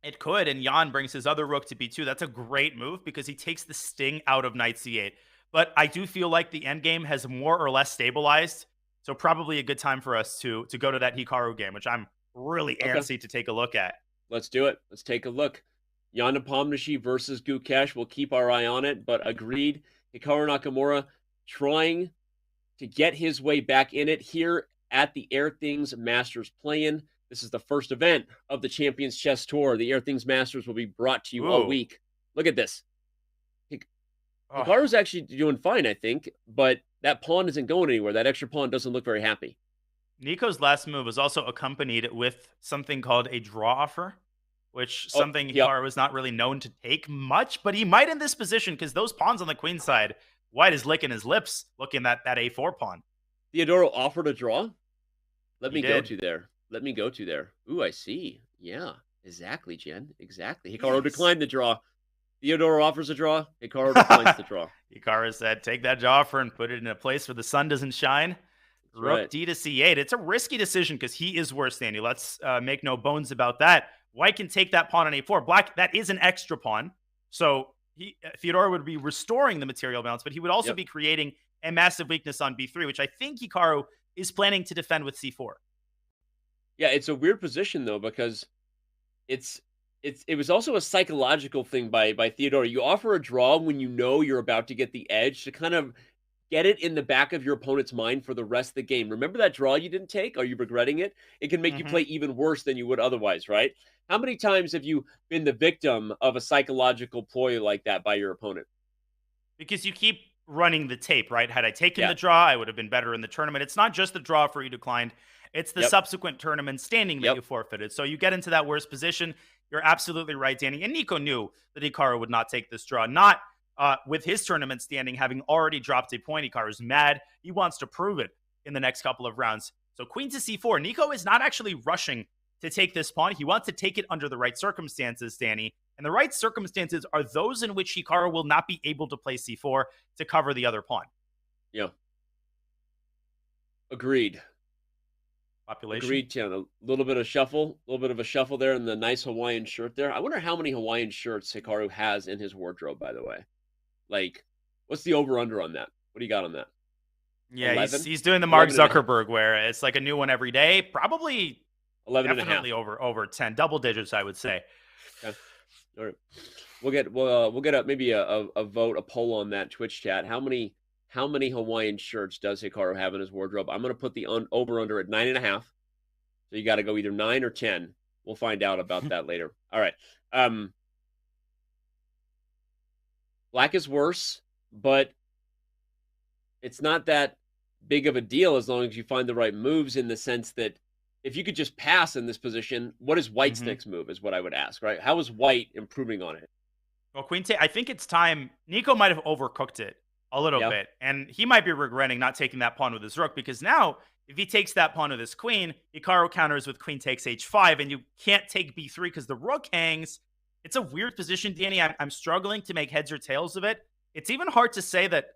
It could, and Jan brings his other rook to B2. That's a great move, because he takes the sting out of knight c8. But I do feel like the endgame has more or less stabilized, so probably a good time for us to go to that Hikaru game, which I'm really antsy to take a look at. Let's do it. Let's take a look. Jan Nepomniachtchi versus Gukesh. We'll keep our eye on it, but agreed. Hikaru Nakamura trying to get his way back in it here at the Airthings Masters play-in. This is the first event of the Champions Chess Tour. The Airthings Masters will be brought to you all week. Look at this. Hikaru's actually doing fine, I think, but that pawn isn't going anywhere. That extra pawn doesn't look very happy. Nico's last move was also accompanied with something called a draw offer, which something Hikaru was not really known to take much, but he might in this position, because those pawns on the queen side, White is licking his lips looking at that A4 pawn. Theodorou offered a draw? Let me go to there. Ooh, I see. Yeah, exactly, Jen. Exactly. Hikaru declined the draw. Theodorou offers a draw. Hikaru declines the draw. Hikaru said, take that draw offer and put it in a place where the sun doesn't shine. Rook D to C8. It's a risky decision, because he is worse, Danny. Let's make no bones about that. White can take that pawn on A4. Black, that is an extra pawn. So Theodorou would be restoring the material balance, but he would also be creating a massive weakness on B3, which I think Hikaru is planning to defend with C4. Yeah, it's a weird position, though, because it was also a psychological thing by Theodorou. You offer a draw when you know you're about to get the edge to kind of get it in the back of your opponent's mind for the rest of the game. Remember that draw you didn't take? Are you regretting it? It can make you play even worse than you would otherwise, right? How many times have you been the victim of a psychological ploy like that by your opponent? Because you keep running the tape, right? Had I taken the draw, I would have been better in the tournament. It's not just the draw for you declined. It's the subsequent tournament standing that you forfeited. So you get into that worst position. You're absolutely right, Danny. And Nico knew that Hikaru would not take this draw. Not with his tournament standing, having already dropped a point. Hikaru's mad. He wants to prove it in the next couple of rounds. So queen to c4. Nico is not actually rushing to take this pawn. He wants to take it under the right circumstances, Danny. And the right circumstances are those in which Hikaru will not be able to play c4 to cover the other pawn. Yeah. Agreed. Population. Agreed, Tim. A little bit of a shuffle there, and the nice Hawaiian shirt there. I wonder how many Hawaiian shirts Hikaru has in his wardrobe, by the way. Like, what's the over-under on that? What do you got on that? Yeah, he's doing the Mark Zuckerberg where it's like a new one every day. Probably 11 definitely over 10. Double digits, I would say. Okay. All right. We'll get maybe a vote, a poll on that Twitch chat. How many Hawaiian shirts does Hikaru have in his wardrobe? I'm going to put the over-under at 9.5. So you got to go either 9 or 10. We'll find out about that later. All right. Black is worse, but it's not that big of a deal as long as you find the right moves, in the sense that if you could just pass in this position, what is White's next move is what I would ask, right? How is White improving on it? Well, Queen take. I think it's time. Nico might have overcooked it a little Yeah. bit, and he might be regretting not taking that pawn with his rook, because now if he takes that pawn with his queen, Hikaru counters with queen takes h5, and you can't take b3 because the rook hangs. It's a weird position, Danny. I'm struggling to make heads or tails of it. It's even hard to say that,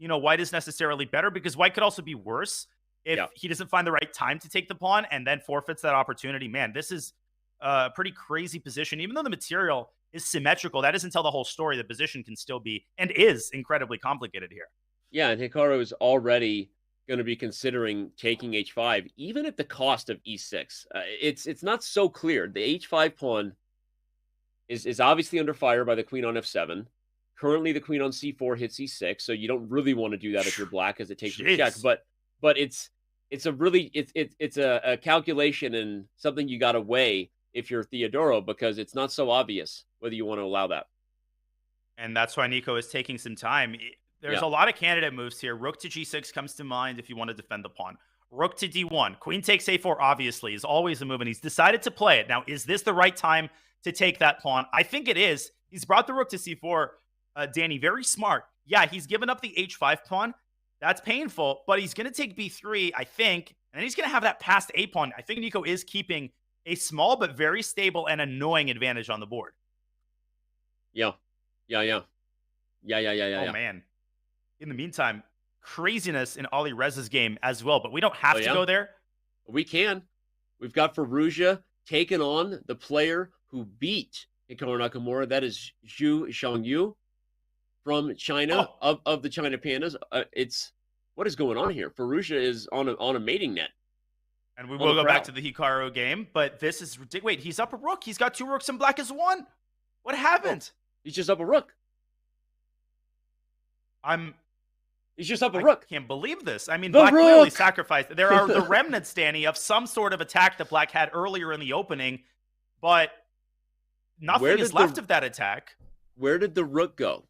White is necessarily better, because White could also be worse if he doesn't find the right time to take the pawn and then forfeits that opportunity. Man, this is a pretty crazy position. Even though the material is symmetrical, that doesn't tell the whole story. The position can still be, and is, incredibly complicated here. Yeah, and Hikaru is already going to be considering taking h5, even at the cost of e6. It's not so clear. The h5 pawn is obviously under fire by the queen on f7. Currently, the queen on c4 hits e6, so you don't really want to do that if you're black, as it takes a check. But it's a calculation and something you got to weigh if you're Theodoro, because it's not so obvious whether you want to allow that. And that's why Nico is taking some time. There's a lot of candidate moves here. Rook to g6 comes to mind if you want to defend the pawn. Rook to d1. Queen takes a4, obviously, is always a move, and he's decided to play it. Now, is this the right time to take that pawn? I think it is. He's brought the rook to c4, Danny. Very smart. Yeah, he's given up the h5 pawn. That's painful, but he's going to take b3, I think, and then he's going to have that passed a pawn. I think Nico is keeping a small but very stable and annoying advantage on the board. Yeah. Oh, man. In the meantime, craziness in Ali Reza's game as well, but we don't have to go there. We can. We've got Firouzja taking on the player who beat Hikaru Nakamura. That is Zhu Xiangyu from China, of the China Pandas. What is going on here? Firouzja is on a mating net. And we will go back to the Hikaru game, but this is ridiculous. Wait, he's up a rook. He's got 2 rooks and black is 1. What happened? He's just up a rook. He's just up a rook. I can't believe this. I mean, Black clearly sacrificed. There are the remnants, Danny, of some sort of attack that Black had earlier in the opening, but nothing is left of that attack. Where did the rook go?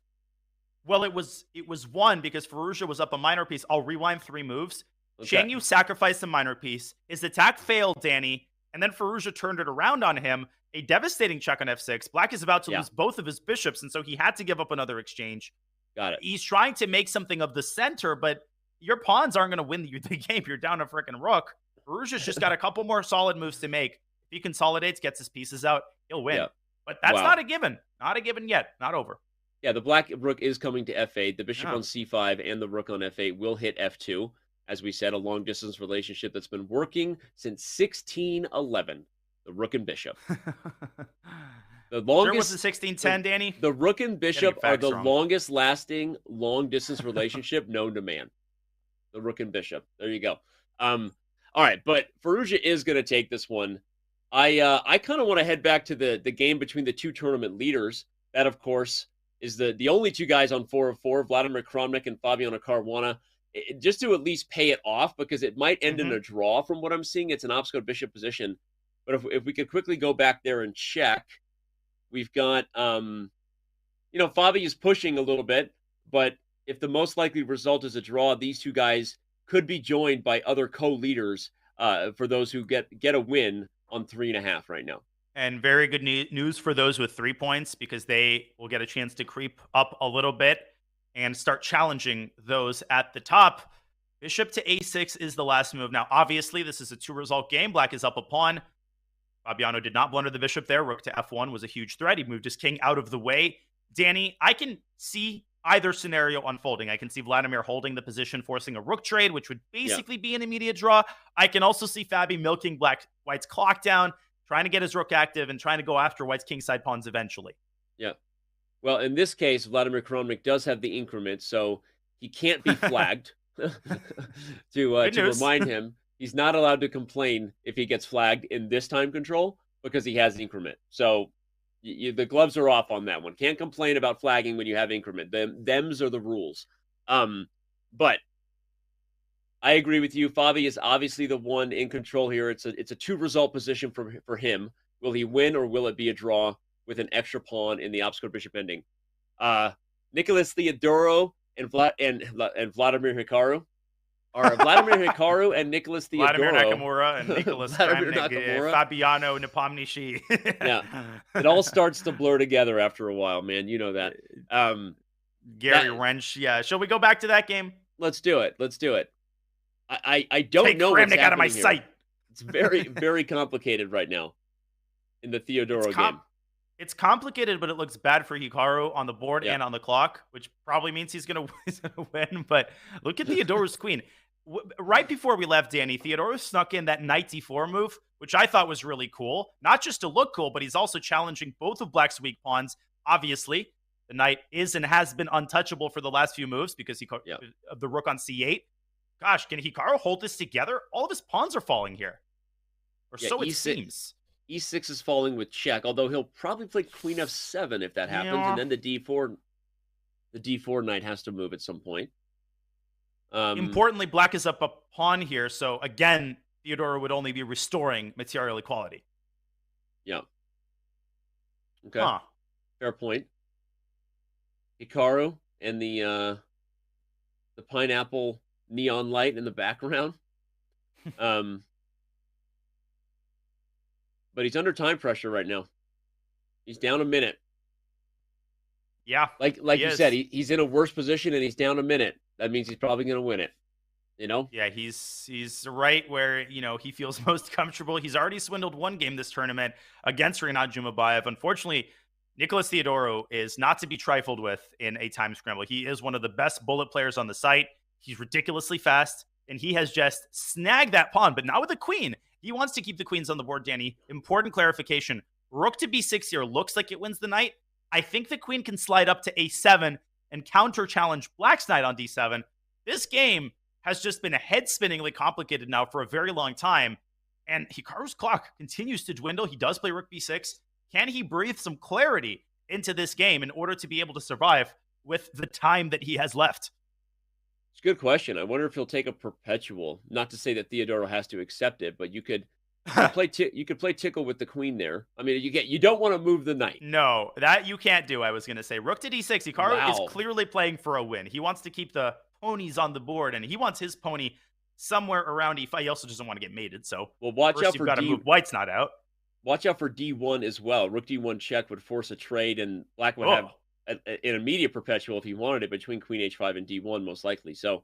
Well, it was 1 because Firouzja was up a minor piece. I'll rewind 3 moves. Okay. Xiangyu sacrificed the minor piece. His attack failed, Danny, and then Firouzja turned it around on him. A devastating check on f6. Black is about to lose both of his bishops, and so he had to give up another exchange. Got it. He's trying to make something of the center, but your pawns aren't going to win the game. You're down a freaking rook. Firouzja's just got a couple more solid moves to make. If he consolidates, gets his pieces out, he'll win. Yeah. But that's not a given. Not a given yet. Not over. Yeah, the black rook is coming to f8. The bishop on c5 and the rook on f8 will hit f2. As we said, a long-distance relationship that's been working since 1611. The rook and bishop. The longest was the 1610, Danny. The rook and bishop are the longest-lasting long-distance relationship known to man. The rook and bishop. There you go. All right, but Firouzja is going to take this one. I kind of want to head back to the game between the 2 tournament leaders. That, of course, is the only 2 guys on 4 of 4, Vladimir Kramnik and Fabiano Caruana. Just to at least pay it off, because it might end in a draw from what I'm seeing. It's an obscure bishop position. But if we could quickly go back there and check, we've got, Fabi is pushing a little bit, but if the most likely result is a draw, these 2 guys could be joined by other co-leaders for those who get a win on 3.5 right now. And very good news for those with 3 points, because they will get a chance to creep up a little bit and start challenging those at the top. Bishop to a6 is the last move. Now, obviously, this is a 2-result game. Black is up a pawn. Fabiano did not blunder the bishop there. Rook to f1 was a huge threat. He moved his king out of the way. Danny, I can see either scenario unfolding. I can see Vladimir holding the position, forcing a rook trade, which would basically be an immediate draw. I can also see Fabi milking White's clock down, trying to get his rook active, and trying to go after White's kingside pawns eventually. Yeah. Well, in this case, Vladimir Kramnik does have the increment, so he can't be flagged. to remind him, he's not allowed to complain if he gets flagged in this time control, because he has increment. So the gloves are off on that one. Can't complain about flagging when you have increment. Thems are the rules. But I agree with you. Fabi is obviously the one in control here. It's a 2-result position for him. Will he win or will it be a draw with an extra pawn in the obstacle bishop ending? Nicholas Theodoro and Vladimir Hikaru. Or Vladimir Hikaru and Nicholas Theodoro. Vladimir Nakamura and Nicholas Fabiano Nepomniachtchi. Yeah. It all starts to blur together after a while, man. You know that. Gary Wrench. Yeah. Shall we go back to that game? Let's do it. I don't know what's happening out of my sight. It's very, very complicated right now in the Theodoro game. It's complicated, but it looks bad for Hikaru on the board and on the clock, which probably means he's going to win. But look at Theodoro's queen. Right before we left, Danny, Theodoro snuck in that knight d4 move, which I thought was really cool. Not just to look cool, but he's also challenging both of Black's weak pawns. Obviously, the knight is and has been untouchable for the last few moves because of the rook on c8. Gosh, can Hikaru hold this together? All of his pawns are falling here. Or so it seems. E6 is falling with check, although he'll probably play queen f7 if that happens, and then the d4 knight has to move at some point. Importantly, Black is up a pawn here, so again, Theodoro would only be restoring material equality. Yeah. Okay. Fair point. Hikaru and the pineapple neon light in the background. But he's under time pressure right now. He's down a minute. Yeah. Like you said, he's in a worse position and he's down a minute. That means he's probably going to win it. You know? Yeah, he's right where, he feels most comfortable. He's already swindled one game this tournament against Rinat Jumabayev. Unfortunately, Nicholas Theodoro is not to be trifled with in a time scramble. He is one of the best bullet players on the site. He's ridiculously fast, and he has just snagged that pawn, but not with a queen. He wants to keep the queens on the board, Danny. Important clarification. Rook to b6 here looks like it wins the knight. I think the queen can slide up to a7 and counter-challenge Black's knight on d7. This game has just been head-spinningly complicated now for a very long time, and Hikaru's clock continues to dwindle. He does play rook b6. Can he breathe some clarity into this game in order to be able to survive with the time that he has left? It's a good question. I wonder if he'll take a perpetual. Not to say that Theodoro has to accept it, but you could play tickle with the queen there. I mean, you don't want to move the knight. No, that you can't do. I was going to say rook to d6. Hikaru is clearly playing for a win. He wants to keep the ponies on the board, and he wants his pony somewhere around e5. He also doesn't want to get mated. So watch out for got to move White's not out. Watch out for d1 as well. Rook d1 check would force a trade, and Black would have an immediate perpetual if he wanted it between queen h5 and d1 most likely. So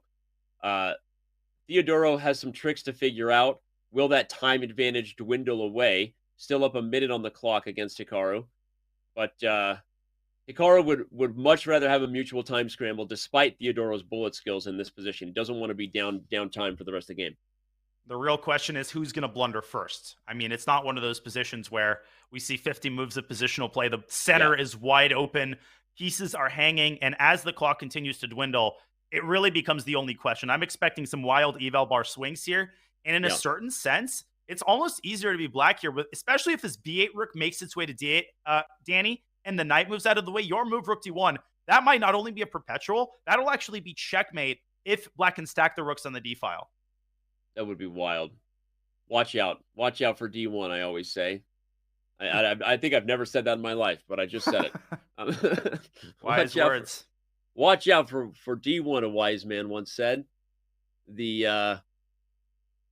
Theodoro has some tricks to figure out. Will that time advantage dwindle away? Still up a minute on the clock against Hikaru. But Hikaru would much rather have a mutual time scramble despite Theodoro's bullet skills in this position. He doesn't want to be down time for the rest of the game. The real question is who's going to blunder first. I mean, it's not one of those positions where we see 50 moves of positional play. The center is wide open. Pieces are hanging. And as the clock continues to dwindle, it really becomes the only question. I'm expecting some wild eval bar swings here. And in a certain sense, it's almost easier to be Black here, especially if this b8 rook makes its way to d8, Danny, and the knight moves out of the way. Your move, rook d1, that might not only be a perpetual, that'll actually be checkmate if Black can stack the rooks on the d file. That would be wild. Watch out. Watch out for d1, I always say. I think I've never said that in my life, but I just said it. Wise words. Watch out for d1, a wise man once said.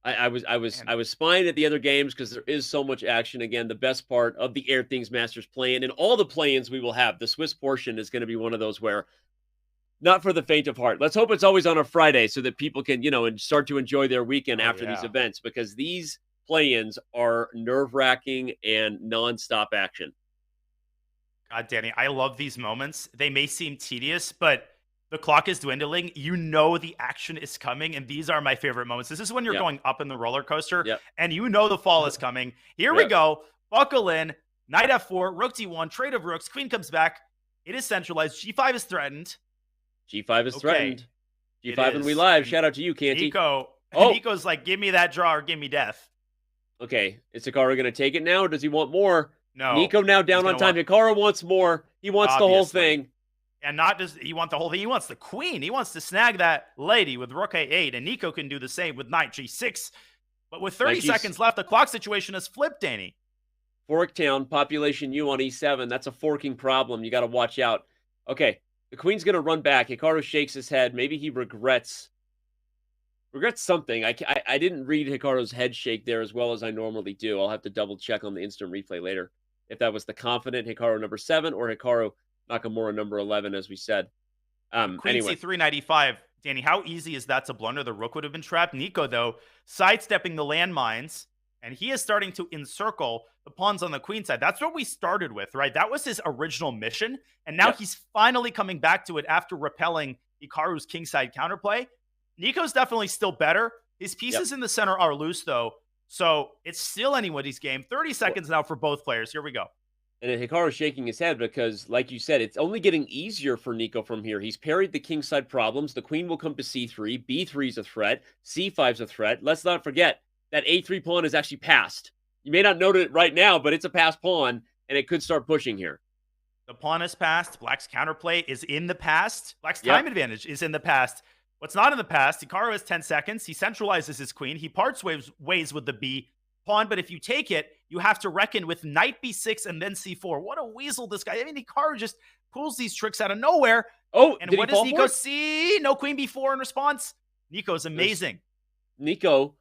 I was spying at the other games because there is so much action. Again, the best part of the Airthings Masters play-in and all the play-ins we will have. The Swiss portion is going to be one of those where not for the faint of heart. Let's hope it's always on a Friday so that people can, and start to enjoy their weekend after these events, because these play-ins are nerve-wracking and nonstop action. God, Danny, I love these moments. They may seem tedious, but the clock is dwindling. The action is coming, and these are my favorite moments. This is when you're going up in the roller coaster, and the fall is coming. Here we go. Buckle in. Knight f4, rook d1, trade of rooks. Queen comes back. It is centralized. g5 is threatened. G5 is threatened. G5 and we live. Shout out to you, Canty. Nico's like, give me that draw or give me death. Okay. Is Hikaru going to take it now, or does he want more? No. Nico now down on time. Hikaru wants more. He wants the whole thing. And not just, he wants the whole thing. He wants the queen. He wants to snag that lady with rook a8, and Nico can do the same with knight g6. But with 30 seconds left, the clock situation has flipped, Danny. Forktown, population U on E7. That's a forking problem. You got to watch out. Okay, the queen's going to run back. Hikaru shakes his head. Maybe he regrets something. I didn't read Hikaru's head shake there as well as I normally do. I'll have to double check on the instant replay later if that was the confident Hikaru number 7 or Hikaru Nakamura number 11, as we said. Queen Anyway. c3, knight e5. Danny, how easy is that to blunder? The rook would have been trapped. Nico, though, sidestepping the landmines, and he is starting to encircle the pawns on the queen side. That's what we started with, right? That was his original mission, and now he's finally coming back to it after repelling Hikaru's kingside counterplay. Nico's definitely still better. His pieces in the center are loose, though, so it's still anybody's game. 30 seconds now for both players. Here we go. And Hikaru's shaking his head because, like you said, it's only getting easier for Nico from here. He's parried the kingside problems. The queen will come to c3. b3 is a threat. c5 is a threat. Let's not forget that a3 pawn is actually passed. You may not note it right now, but it's a passed pawn, and it could start pushing here. The pawn is passed. Black's counterplay is in the past. Black's time advantage is in the past. What's not in the past, Hikaru has 10 seconds. He centralizes his queen. He parts ways with the b pawn, but if you take it, you have to reckon with knight b6 and then c4. What a weasel this guy. I mean, Hikaru just pulls these tricks out of nowhere. Oh, and what does Nico see? No queen b4 in response. Nico's amazing. Nico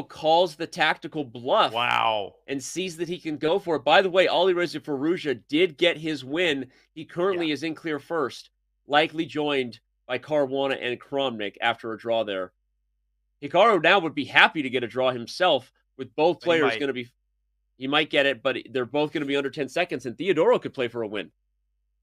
calls the tactical bluff. Wow. And sees that he can go for it. By the way, Alireza Firouzja did get his win. He currently is in clear first, likely joined by Caruana and Kramnik after a draw there. Hikaru now would be happy to get a draw himself with both players going to be... He might get it, but they're both going to be under 10 seconds, and Theodoro could play for a win.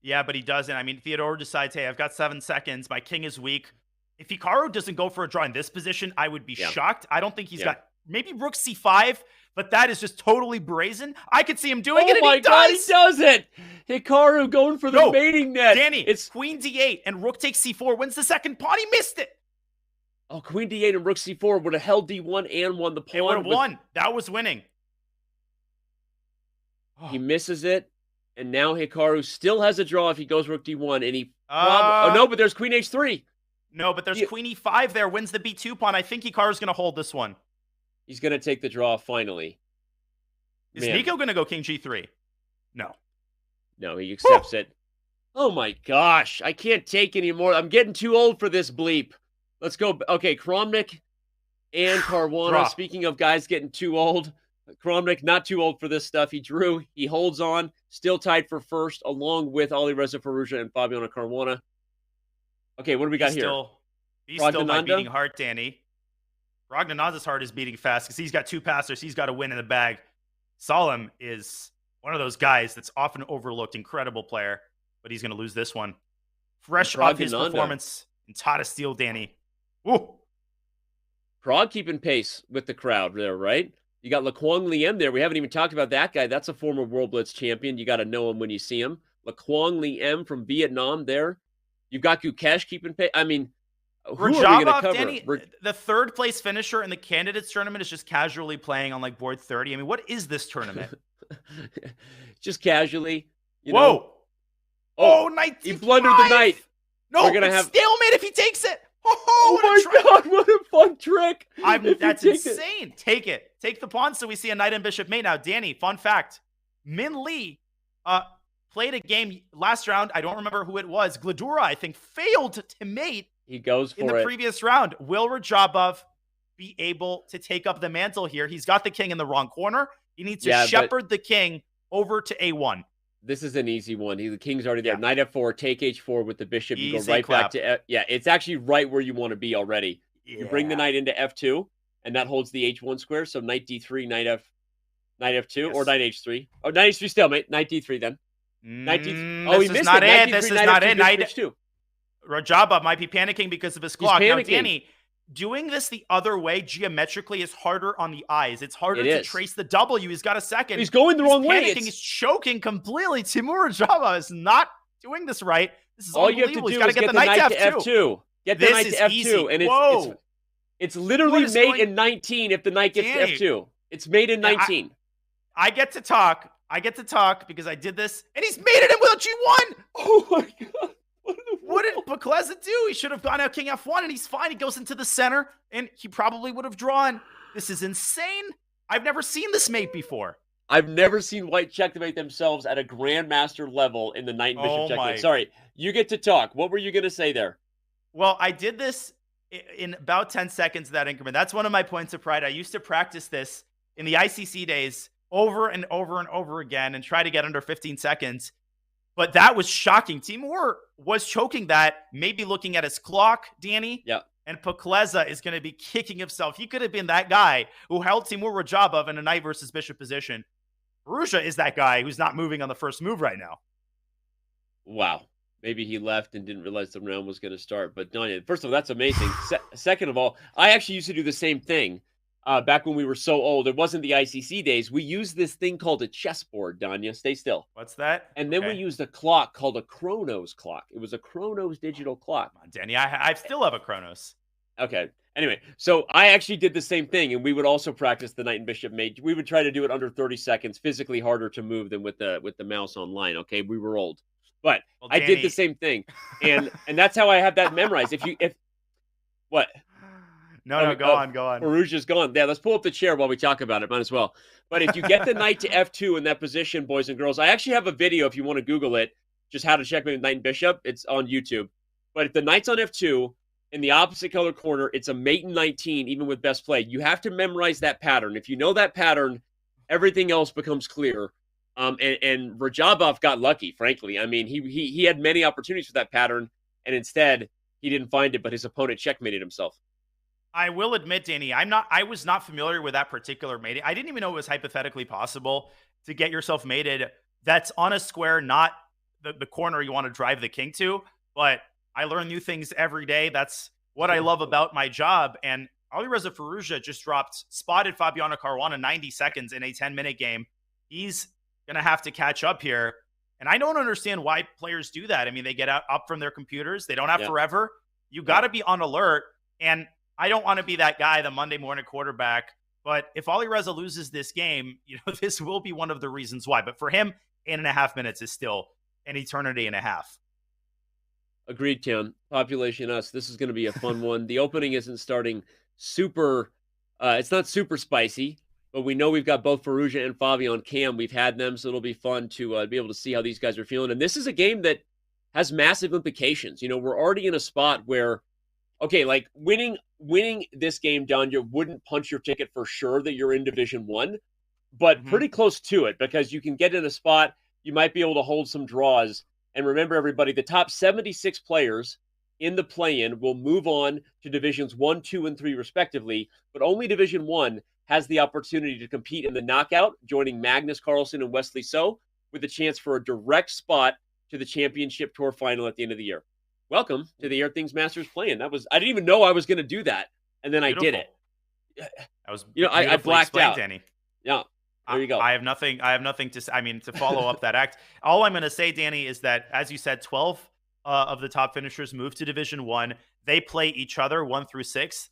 Yeah, but he doesn't. I mean, Theodoro decides, hey, I've got 7 seconds. My king is weak. If Hikaru doesn't go for a draw in this position, I would be shocked. I don't think he's got... Maybe rook c5, but that is just totally brazen. I could see him doing it, and he does! He does it! Hikaru going for the mating net. Danny, it's queen d8, and rook takes c4, wins the second pawn. He missed it! Oh, queen d8 and rook c4 would have held d1 and won the pawn. It would have won. That was winning. He misses it, and now Hikaru still has a draw if he goes rook d1, and he oh no, but there's queen h3. No, but there's queen e5 there, wins the b2 pawn. I think Hikaru's going to hold this one. He's going to take the draw finally. Is Nico going to go king g3? No. No, he accepts it. Oh my gosh, I can't take anymore. I'm getting too old for this bleep. Let's go. Okay, Kramnik and Caruana. Speaking of guys getting too old, Kramnik not too old for this stuff. He drew. He holds on. Still tied for first, along with Alireza Firouzja and Fabiano Caruana. Okay, what do we got here? He's still by beating heart, Danny. Ragnananda's heart is beating fast because he's got 2 passers. He's got a win in the bag. Salim is one of those guys that's often overlooked. Incredible player, but he's going to lose this one. Fresh off his performance in Tata Steel, Danny. Woo! Prague keeping pace with the crowd there, right? You got Laquang Liem there. We haven't even talked about that guy. That's a former World Blitz champion. You got to know him when you see him. Laquang Liem from Vietnam there. You've got Gukesh keeping pace. I mean, who are we going to cover? Danny, the 3rd place finisher in the candidates tournament is just casually playing on like board 30. I mean, what is this tournament? Just casually. You Whoa. know. Oh, knight. He blundered the knight. No, we're gonna have stalemate if he takes it. Oh my God, what a fun trick. That's insane. Take it. Take the pawn so we see a knight and bishop mate. Now, Danny, fun fact. Min Lee played a game last round. I don't remember who it was. Gladura, I think, failed to mate. He goes for in the previous round. Will Rajabov be able to take up the mantle here? He's got the king in the wrong corner. He needs to shepherd the king over to a1. This is an easy one. The king's already there. Knight f4, take h4 with the bishop. You easy go right clap. back to it's actually right where you want to be already. You bring the knight into f2, and that holds the h1 square. So knight d3, knight f2, or knight h3. Oh, knight h3 stalemate. Knight d3 then. Knight d3. Oh, he missed it. This is not it. Knight h2. Rajabov might be panicking because of his clock. Now, Danny, doing this the other way geometrically is harder on the eyes. It's harder to trace the W. He's got a second. He's going the wrong way. He's choking completely. Timur Rajabov is not doing this right. This is all you have to do. He's got to get the knight to f2. Get the knight to f2, easy. And it's literally mate in 19 if the knight gets to f2. It's mate in 19. I get to talk. I get to talk because I did this, and he's mated him with a g1. Oh my God. What did Pakleza do? He should have gone out king f1, and he's fine. He goes into the center, and he probably would have drawn. This is insane. I've never seen this mate before. I've never seen white checkmate themselves at a grandmaster level in the knight and bishop checkmate. Sorry, you get to talk. What were you going to say there? Well, I did this in about 10 seconds of that increment. That's one of my points of pride. I used to practice this in the ICC days over and over and over again and try to get under 15 seconds. But that was shocking. Timur was choking that, maybe looking at his clock, Danny. Yeah. And Pakleza is going to be kicking himself. He could have been that guy who held Timur Rajabov in a knight versus bishop position. Firouzja is that guy who's not moving on the first move right now. Wow. Maybe he left and didn't realize the round was going to start. But Danya, first of all, that's amazing. Second of all, I actually used to do the same thing back when we were so old. It wasn't the ICC days. We used this thing called a chessboard, Danya. Stay still. What's that? And then we used a clock called a Chronos clock. It was a Chronos digital clock. Come on, Danny, I still have a Chronos. Okay. Anyway, so I actually did the same thing, and we would also practice the knight and bishop mate. We would try to do it under 30 seconds, physically harder to move than with the mouse online. Okay, we were old, but well, Danny, I did the same thing, and that's how I have that memorized. If what? No, go on. Firouzja's gone. Yeah, let's pull up the chair while we talk about it. Might as well. But if you get the knight to f2 in that position, boys and girls, I actually have a video if you want to Google it, just how to checkmate with knight and bishop. It's on YouTube. But if the knight's on f2. In the opposite color corner, it's a mate in 19, even with best play. You have to memorize that pattern. If you know that pattern, everything else becomes clear. And Rajabov got lucky, frankly. I mean, he had many opportunities for that pattern, and instead he didn't find it, but his opponent checkmated himself. I will admit, Danny, I was not familiar with that particular mating. I didn't even know it was hypothetically possible to get yourself mated that's on a square, not the corner you want to drive the king to, but I learn new things every day. That's what I love about my job. And Alireza Firouzja just spotted Fabiano Caruana 90 seconds in a 10-minute game. He's going to have to catch up here. And I don't understand why players do that. I mean, they get up from their computers. They don't have forever. You got to be on alert. And I don't want to be that guy, the Monday morning quarterback. But if Alireza loses this game, this will be one of the reasons why. But for him, 8.5 minutes is still an eternity and a half. Agreed, Tim. Population us. This is going to be a fun one. The opening isn't starting super. It's not super spicy, but we know we've got both Firouzja and Fabi on cam. We've had them, so it'll be fun to be able to see how these guys are feeling. And this is a game that has massive implications. We're already in a spot where, okay, like winning this game, Danya, wouldn't punch your ticket for sure that you're in Division 1, but pretty close to it because you can get in a spot, you might be able to hold some draws. And remember, everybody, the top 76 players in the play-in will move on to Divisions 1, 2, and 3, respectively. But only Division 1 has the opportunity to compete in the knockout, joining Magnus Carlsen and Wesley So, with a chance for a direct spot to the championship tour final at the end of the year. Welcome to the Airthings Masters play-in. I didn't even know I was going to do that, and then Beautiful. I did it. That was I blacked out. Danny. Yeah. There you go. I have nothing to say. I mean, to follow up that act. All I'm going to say, Danny, is that, as you said, 12 of the top finishers move to Division 1. They play each other 1 through 6,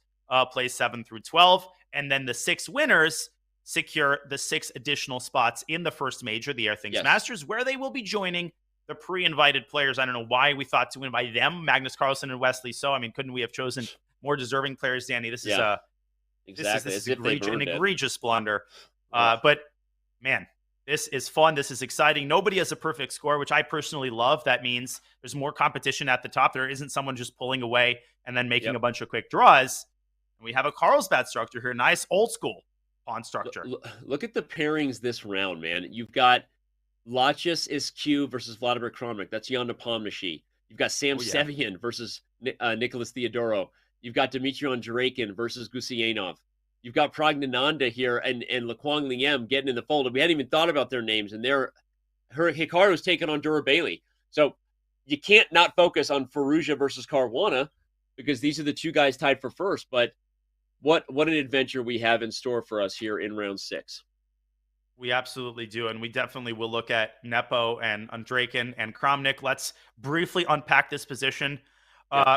play 7 through 12. And then the 6 winners secure the 6 additional spots in the first major, the Airthings Masters, where they will be joining the pre-invited players. I don't know why we thought to invite them, Magnus Carlsen and Wesley So. I mean, couldn't we have chosen more deserving players, Danny? This is this is an egregious blunder. But man, this is fun. This is exciting. Nobody has a perfect score, which I personally love. That means there's more competition at the top. There isn't someone just pulling away and then making a bunch of quick draws. And we have a Carlsbad structure here. Nice old school pawn structure. Look at the pairings this round, man. You've got Lachis Isq versus Vladimir Kramnik. That's Yanda Pomnishi. You've got Sam Sevian versus Nicholas Theodoro. You've got Dmitriy Draken versus Gusiyanov. You've got Pragnananda here and Laquang Liem getting in the fold. We hadn't even thought about their names, and Hikaru's taking on Dura Bailey. So you can't not focus on Firouzja versus Caruana because these are the two guys tied for first. But what an adventure we have in store for us here in round 6. We absolutely do, and we definitely will look at Nepo and Andraken and Kramnik. Let's briefly unpack this position.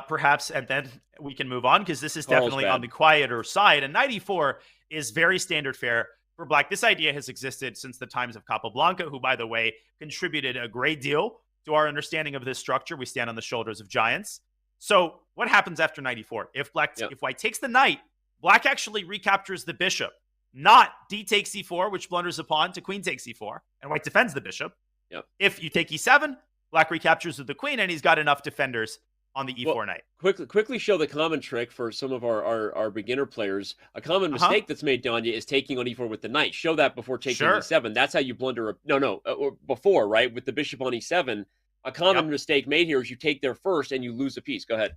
Perhaps, and then we can move on because this is definitely on the quieter side. And 94 is very standard fare for Black. This idea has existed since the times of Capablanca, who, by the way, contributed a great deal to our understanding of this structure, we stand on the shoulders of giants. So what happens after knight e4? If white takes the knight, black actually recaptures the bishop, not d takes e4, which blunders a pawn to queen takes e4, and white defends the bishop. Yep. If you take e7, black recaptures with the queen, and he's got enough defenders on the e4 knight. Quickly show the common trick for some of our beginner players. A common mistake that's made, Danya, is taking on e4 with the knight. Show that before taking e7. That's how you blunder. Or before, right? With the bishop on e7. A common mistake made here is you take there first and you lose a piece. Go ahead.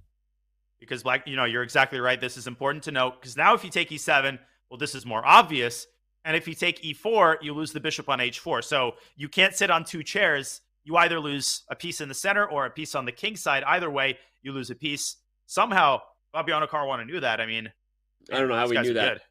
Because black, you're exactly right. This is important to note, because now if you take e7, well, this is more obvious. And if you take e4, you lose the bishop on h4. So you can't sit on two chairs. You either lose a piece in the center or a piece on the king side. Either way, you lose a piece. Somehow, Fabiano Caruana knew that. I mean, I don't know how he knew that.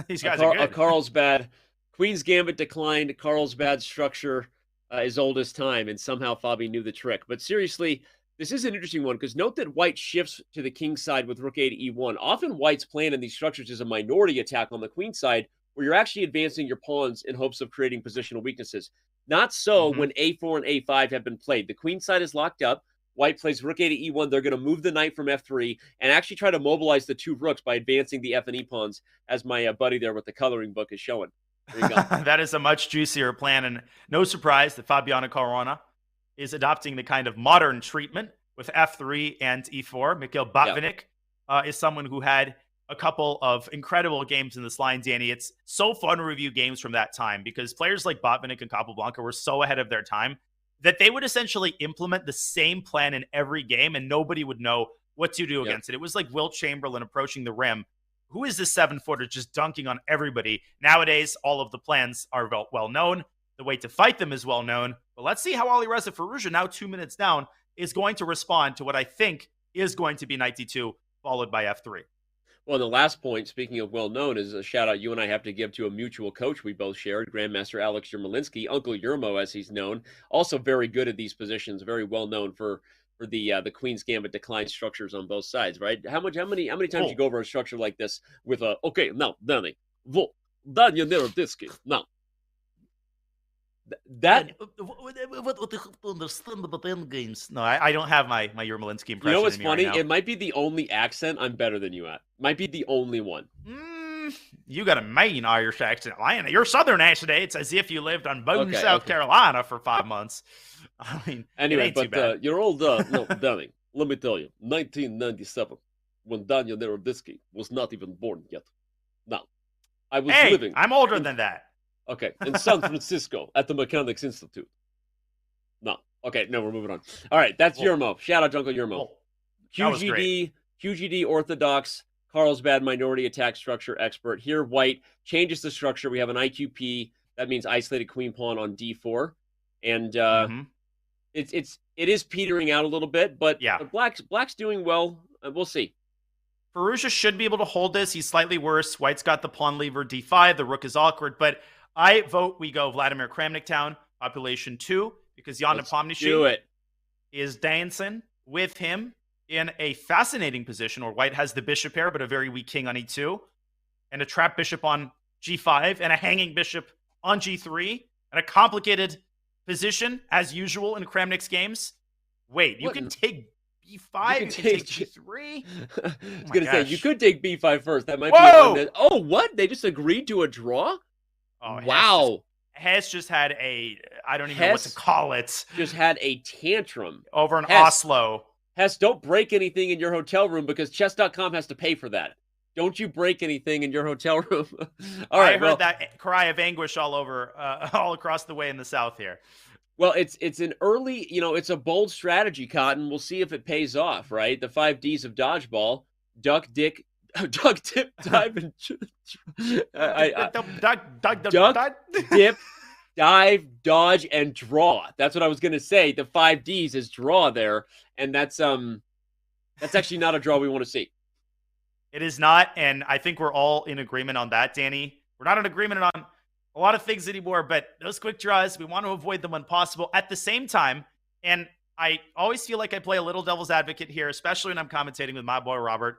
These guys are good. Carlsbad. Queen's Gambit declined. Carlsbad structure is old as time, and somehow Fabi knew the trick. But seriously, this is an interesting one, because note that white shifts to the king side with rook a to e1. Often white's plan in these structures is a minority attack on the queen side, where you're actually advancing your pawns in hopes of creating positional weaknesses. Not so when a4 and a5 have been played. The queen side is locked up. White plays rook a to e1. They're going to move the knight from f3 and actually try to mobilize the two rooks by advancing the f and e pawns, as my buddy there with the coloring book is showing. There you go. That is a much juicier plan, and no surprise that Fabiano Caruana is adopting the kind of modern treatment with f3 and e4. Mikhail Botvinnik is someone who had a couple of incredible games in this line, Danny. It's so fun to review games from that time, because players like Botvinnik and Capablanca were so ahead of their time that they would essentially implement the same plan in every game, and nobody would know what to do against it. It was like Wilt Chamberlain approaching the rim. Who is this 7-footer just dunking on everybody? Nowadays, all of the plans are well known. The way to fight them is well known. But let's see how Alireza Firouzja, now 2 minutes down, is going to respond to what I think is going to be knight d2, followed by f3. Well, the last point, speaking of well-known, is a shout-out you and I have to give to a mutual coach we both shared, Grandmaster Alex Yermolinsky, Uncle Yermo, as he's known. Also very good at these positions, very well-known for the Queen's Gambit decline structures on both sides, right? How many times you go over a structure like this with a, okay, now, Danny, Daniel Naroditsky, now. That games. No, I don't have my Yermolinsky impression. You know what's funny? Right, it might be the only accent I'm better than you at. Might be the only one. You got a Maine Irish accent. Your Southern accent, it's as if you lived on Boone, South Carolina for 5 months. I mean, anyway, but your old no, Danny, let me tell you, 1997, when Daniel Naroditsky was not even born yet. Now, I was living. I'm older than that. Okay, in San Francisco at the Mechanics Institute. No, okay, no, we're moving on. All right, that's Yermo. Shout out to Uncle Yermo. QGD Orthodox, Carlsbad minority attack structure expert. Here, white changes the structure. We have an IQP. That means isolated queen pawn on d4, and it is petering out a little bit, but black's doing well. We'll see. Firouzja should be able to hold this. He's slightly worse. White's got the pawn lever d5. The rook is awkward, but I vote we go Vladimir Kramniktown, population 2, because Jan Nepomniachtchi is dancing with him in a fascinating position where white has the bishop pair, but a very weak king on e2, and a trapped bishop on g5, and a hanging bishop on g3, and a complicated position, as usual in Kramnik's games. Wait, you can take b5, you can take g3? I was going to say, you could take b5 first. That might be... Oh, what? They just agreed to a draw? Oh, wow. Hess just had I don't even know what to call it. Just had a tantrum. Over in Oslo. Hess, don't break anything in your hotel room, because Chess.com has to pay for that. Don't you break anything in your hotel room. All right. I heard that cry of anguish all across the way in the South here. Well, it's an early, it's a bold strategy, Cotton. We'll see if it pays off, right? The 5 Ds of dodgeball: duck, dip, dive, and duck, dip, dive, dodge, and draw. That's what I was going to say. The 5 Ds is draw there, and that's actually not a draw we want to see. It is not, and I think we're all in agreement on that, Danny. We're not in agreement on a lot of things anymore, but those quick draws, we want to avoid them when possible. At the same time, and I always feel like I play a little devil's advocate here, especially when I'm commentating with my boy Robert.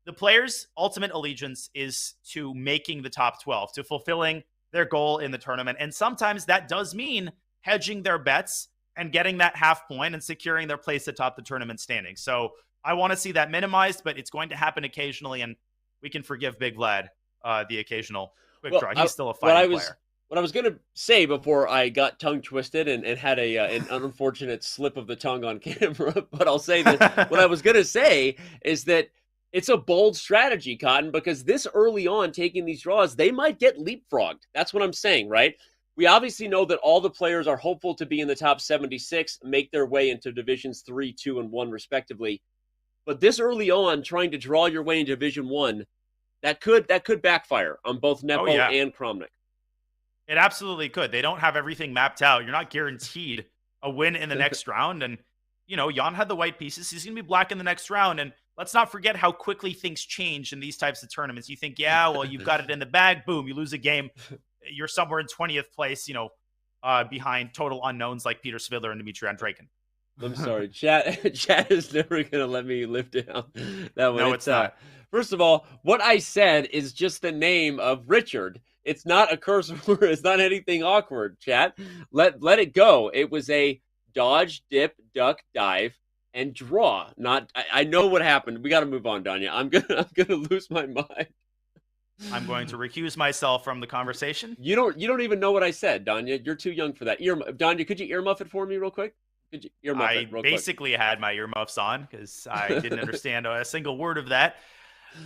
The players' ultimate allegiance is to making the top 12, to fulfilling their goal in the tournament. And sometimes that does mean hedging their bets and getting that half point and securing their place atop the tournament standing. So I want to see that minimized, but it's going to happen occasionally, and we can forgive Big Vlad the occasional quick draw. He's still a fighting player. What I was going to say before I got tongue twisted and had an unfortunate slip of the tongue on camera, but I'll say that what I was going to say is that it's a bold strategy, Cotton, because this early on taking these draws, they might get leapfrogged. That's what I'm saying, right? We obviously know that all the players are hopeful to be in the top 76, make their way into divisions 3, 2, and 1 respectively. But this early on, trying to draw your way in Division 1, that could backfire on both Nepo and Kramnik. It absolutely could. They don't have everything mapped out. You're not guaranteed a win in the next round. And, Jan had the white pieces. He's going to be black in the next round. And let's not forget how quickly things change in these types of tournaments. You think, you've got it in the bag. Boom, you lose a game. You're somewhere in 20th place, behind total unknowns like Peter Svidler and Dmitry Andreikin. I'm sorry. Chat is never going to let me live down that one. No, it's not. First of all, what I said is just the name of Richard. It's not a curse word. It's not anything awkward, chat. Let it go. It was a dodge, dip, duck, dive, and draw. I know what happened. We got to move on, Danya. I'm gonna lose my mind. I'm going to recuse myself from the conversation. You don't even know what I said, Danya. You're too young for that. Danya, could you earmuff it for me real quick? I basically had my earmuffs on because I didn't understand a single word of that.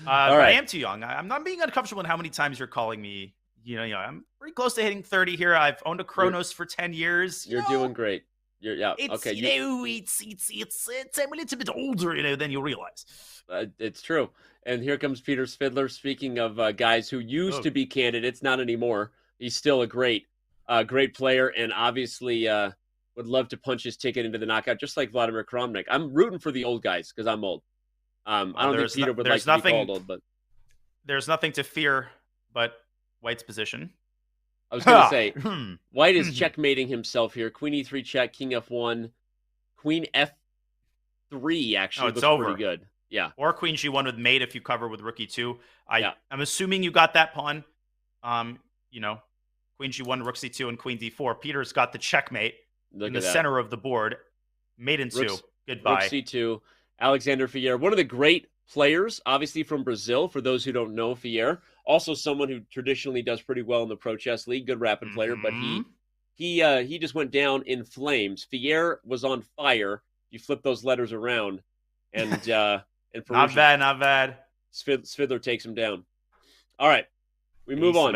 But right. I am too young. I'm not being uncomfortable in how many times you're calling me. I'm pretty close to hitting 30 here. I've owned a Chronos for 10 years. You're doing great. It's, okay. I'm a little bit older, than you realize. It's true. And here comes Peter Svidler. Speaking of guys who used to be candidates, not anymore. He's still a great player, and obviously would love to punch his ticket into the knockout, just like Vladimir Kramnik. I'm rooting for the old guys because I'm old. I don't think Peter would like to be called old, but there's nothing to fear but White's position. I was going to say, White is checkmating himself here. Queen e3 check, king f1, queen f3 actually looks pretty good. Yeah. Or queen g1 with mate if you cover with rook e2. I'm assuming you got that pawn. Queen g1, rook c2, and queen d4. Peter's got the checkmate in the center of the board. Mate in 2. Goodbye. Rook c2. Alexander Fier, one of the great players, obviously from Brazil, for those who don't know Fier. Also someone who traditionally does pretty well in the Pro Chess League, good rapid player, but he just went down in flames. Fier was on fire. You flip those letters around, and not bad. Svidler takes him down. All right, we move on.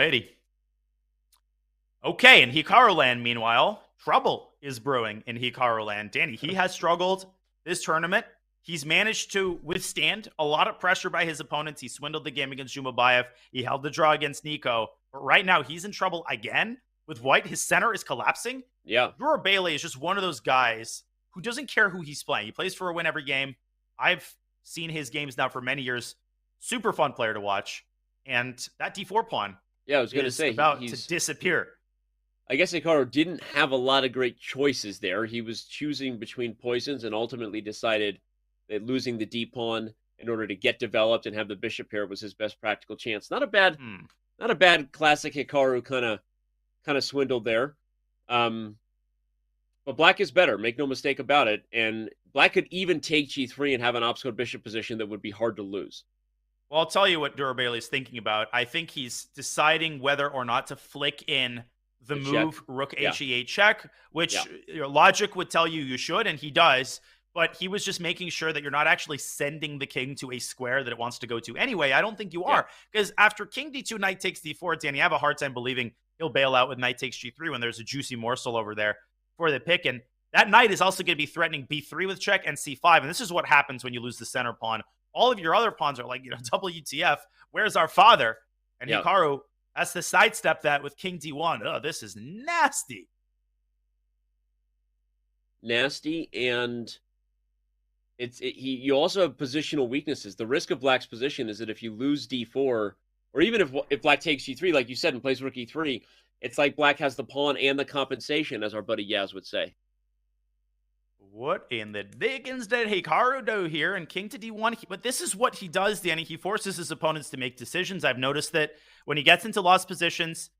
Okay, in Hikaru land, meanwhile, trouble is brewing in Hikaru land. Danny, he has struggled this tournament. He's managed to withstand a lot of pressure by his opponents. He swindled the game against Zhumabayev. He held the draw against Nico. But right now, he's in trouble again with White. His center is collapsing. Yeah. Dror Bailey is just one of those guys who doesn't care who he's playing. He plays for a win every game. I've seen his games now for many years. Super fun player to watch. And that d4 pawn I was going to say, about to disappear. I guess Hikaru didn't have a lot of great choices there. He was choosing between poisons and ultimately decided that losing the d pawn in order to get developed and have the bishop pair was his best practical chance. Not a bad classic Hikaru kind of swindled there. But black is better, make no mistake about it. And black could even take g3 and have an opposite bishop position that would be hard to lose. Well, I'll tell you what Dror Bailey's thinking about. I think he's deciding whether or not to flick in the move check. Rook HE8 check, which logic would tell you should, and he does. But he was just making sure that you're not actually sending the king to a square that it wants to go to anyway. I don't think you are. Because after king d2, knight takes d4, Danny, I have a hard time believing he'll bail out with knight takes g3 when there's a juicy morsel over there for the pick. And that knight is also going to be threatening b3 with check and c5. And this is what happens when you lose the center pawn. All of your other pawns are like, WTF, where's our father? And Hikaru has to sidestep that with king d1. Oh, this is nasty. Nasty, and you also have positional weaknesses. The risk of black's position is that if you lose d4, or even if black takes g3, like you said, and plays rook e3, it's like black has the pawn and the compensation, as our buddy Yaz would say. What in the dickens did Hikaru do here? And king to d1. But this is what he does, Danny. He forces his opponents to make decisions. I've noticed that when he gets into lost positions,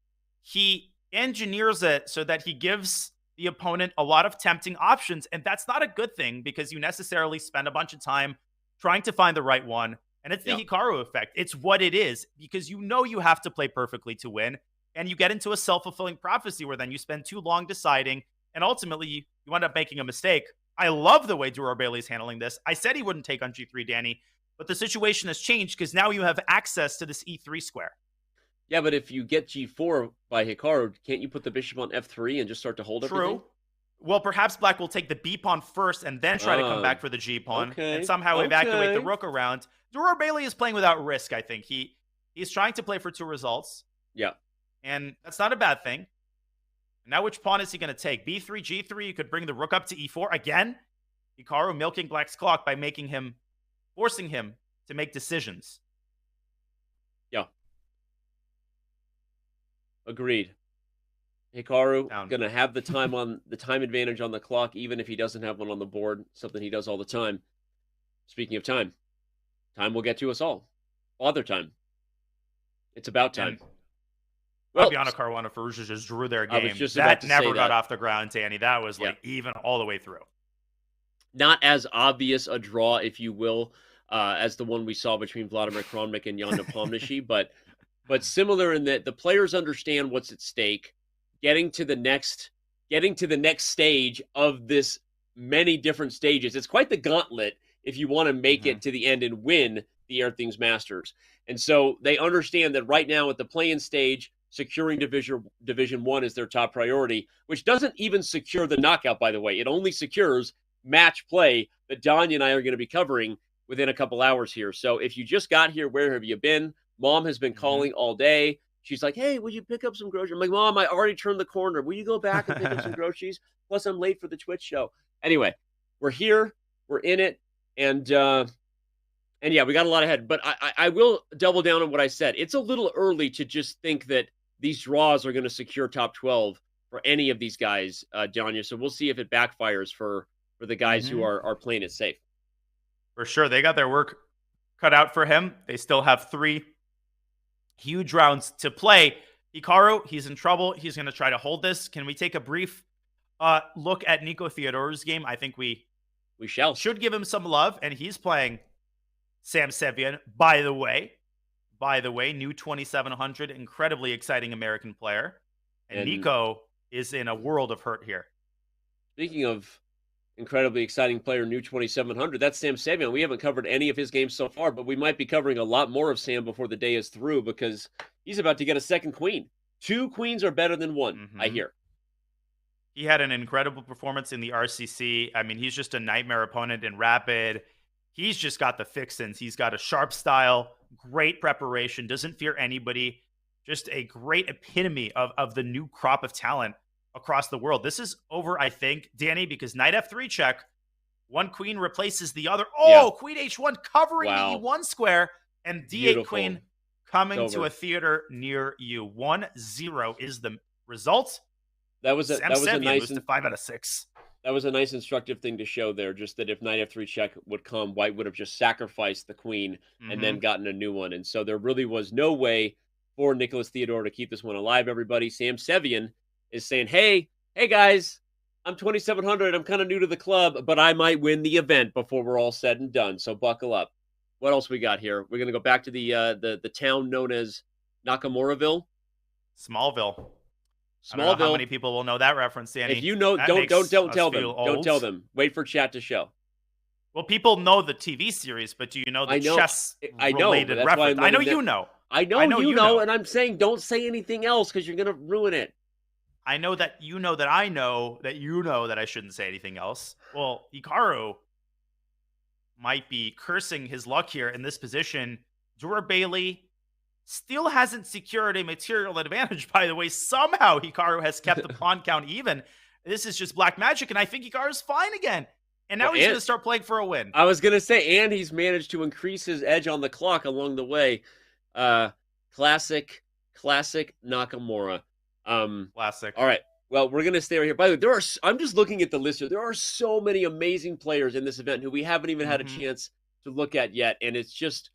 he engineers it so that he gives the opponent a lot of tempting options. And that's not a good thing because you necessarily spend a bunch of time trying to find the right one. And it's the Hikaru effect. It's what it is because you know you have to play perfectly to win. And you get into a self-fulfilling prophecy where then you spend too long deciding. And ultimately, you end up making a mistake. I love the way Duro Bailey's handling this. I said he wouldn't take on G3, Danny. But the situation has changed because now you have access to this E3 square. Yeah, but if you get G4 by Hikaru, can't you put the bishop on F3 and just start to hold everything? True. Well, perhaps Black will take the B pawn first and then try to come back for the G pawn and somehow evacuate the rook around. Duro Bailey is playing without risk, I think. He's trying to play for 2 results. Yeah. And that's not a bad thing. Now which pawn is he going to take? B3, G3, you could bring the rook up to E4 again. Hikaru milking Black's clock by forcing him to make decisions. Yeah. Agreed. Hikaru going to have the time advantage on the clock, even if he doesn't have one on the board, something he does all the time. Speaking of time will get to us all. Father time. It's about time. Well, Fabiano Caruana Ferrugia just drew their game. I was just that never got off the ground, Danny. That was like even all the way through. Not as obvious a draw, if you will, as the one we saw between Vladimir Kronmik and Jan Nepomniachtchi, but similar in that the players understand what's at stake. Getting to the next stage of this many different stages. It's quite the gauntlet if you want to make it to the end and win the Airthings Masters. And so they understand that right now at the play-in stage, securing Division 1 is their top priority, which doesn't even secure the knockout, by the way. It only secures match play that Danya and I are going to be covering within a couple hours here. So if you just got here, where have you been? Mom has been calling all day. She's like, hey, will you pick up some groceries? I'm like, Mom, I already turned the corner. Will you go back and pick up some groceries? Plus, I'm late for the Twitch show. Anyway, we're here. We're in it. And yeah, we got a lot ahead. But I will double down on what I said. It's a little early to just think that these draws are going to secure top 12 for any of these guys, Danya. So we'll see if it backfires for the guys who are playing it safe. For sure. They got their work cut out for him. They still have 3 huge rounds to play. Hikaru, he's in trouble. He's going to try to hold this. Can we take a brief look at Nico Theodore's game? I think we should give him some love. And he's playing Sam Sevian, by the way, new 2700, incredibly exciting American player. And Nico is in a world of hurt here. Speaking of incredibly exciting player, new 2700, that's Sam Sevian. We haven't covered any of his games so far, but we might be covering a lot more of Sam before the day is through because he's about to get a second queen. 2 queens are better than 1, I hear. He had an incredible performance in the RCC. I mean, he's just a nightmare opponent in Rapid. He's just got the fixins. He's got a sharp style, great preparation, doesn't fear anybody. Just a great epitome of the new crop of talent across the world. This is over, I think, Danny, because knight F3 check, 1 queen replaces the other. Oh, queen H1 covering the E1 square, and D8 Beautiful. queen coming to a theater near you. 1-0 is the result. That was a nice to 5 out of 6. That was a nice instructive thing to show there, just that if knight F3 check would come, white would have just sacrificed the queen and then gotten a new one. And so there really was no way for Nicholas Theodore to keep this one alive, everybody. Sam Sevian is saying, hey guys, I'm 2700. I'm kind of new to the club, but I might win the event before we're all said and done. So buckle up. What else we got here? We're going to go back to the town known as Nakamuraville. Smallville. I don't know how many people will know that reference, Danny. If you know, don't tell them. Don't tell them. Wait for chat to show. Well, people know the TV series, but do you know the chess-related reference? I know you know. I know you know, and I'm saying don't say anything else because you're going to ruin it. I know that you know that I know that you know that I shouldn't say anything else. Well, Hikaru might be cursing his luck here in this position. Duro Bailey still hasn't secured a material advantage, by the way. Somehow Hikaru has kept the pawn count even. This is just black magic, and I think Hikaru's fine again. And now he's going to start playing for a win. I was going to say, and he's managed to increase his edge on the clock along the way. Classic Nakamura. Classic. All right. Well, we're going to stay right here. By the way, I'm just looking at the list here. There are so many amazing players in this event who we haven't even had a chance to look at yet, and it's just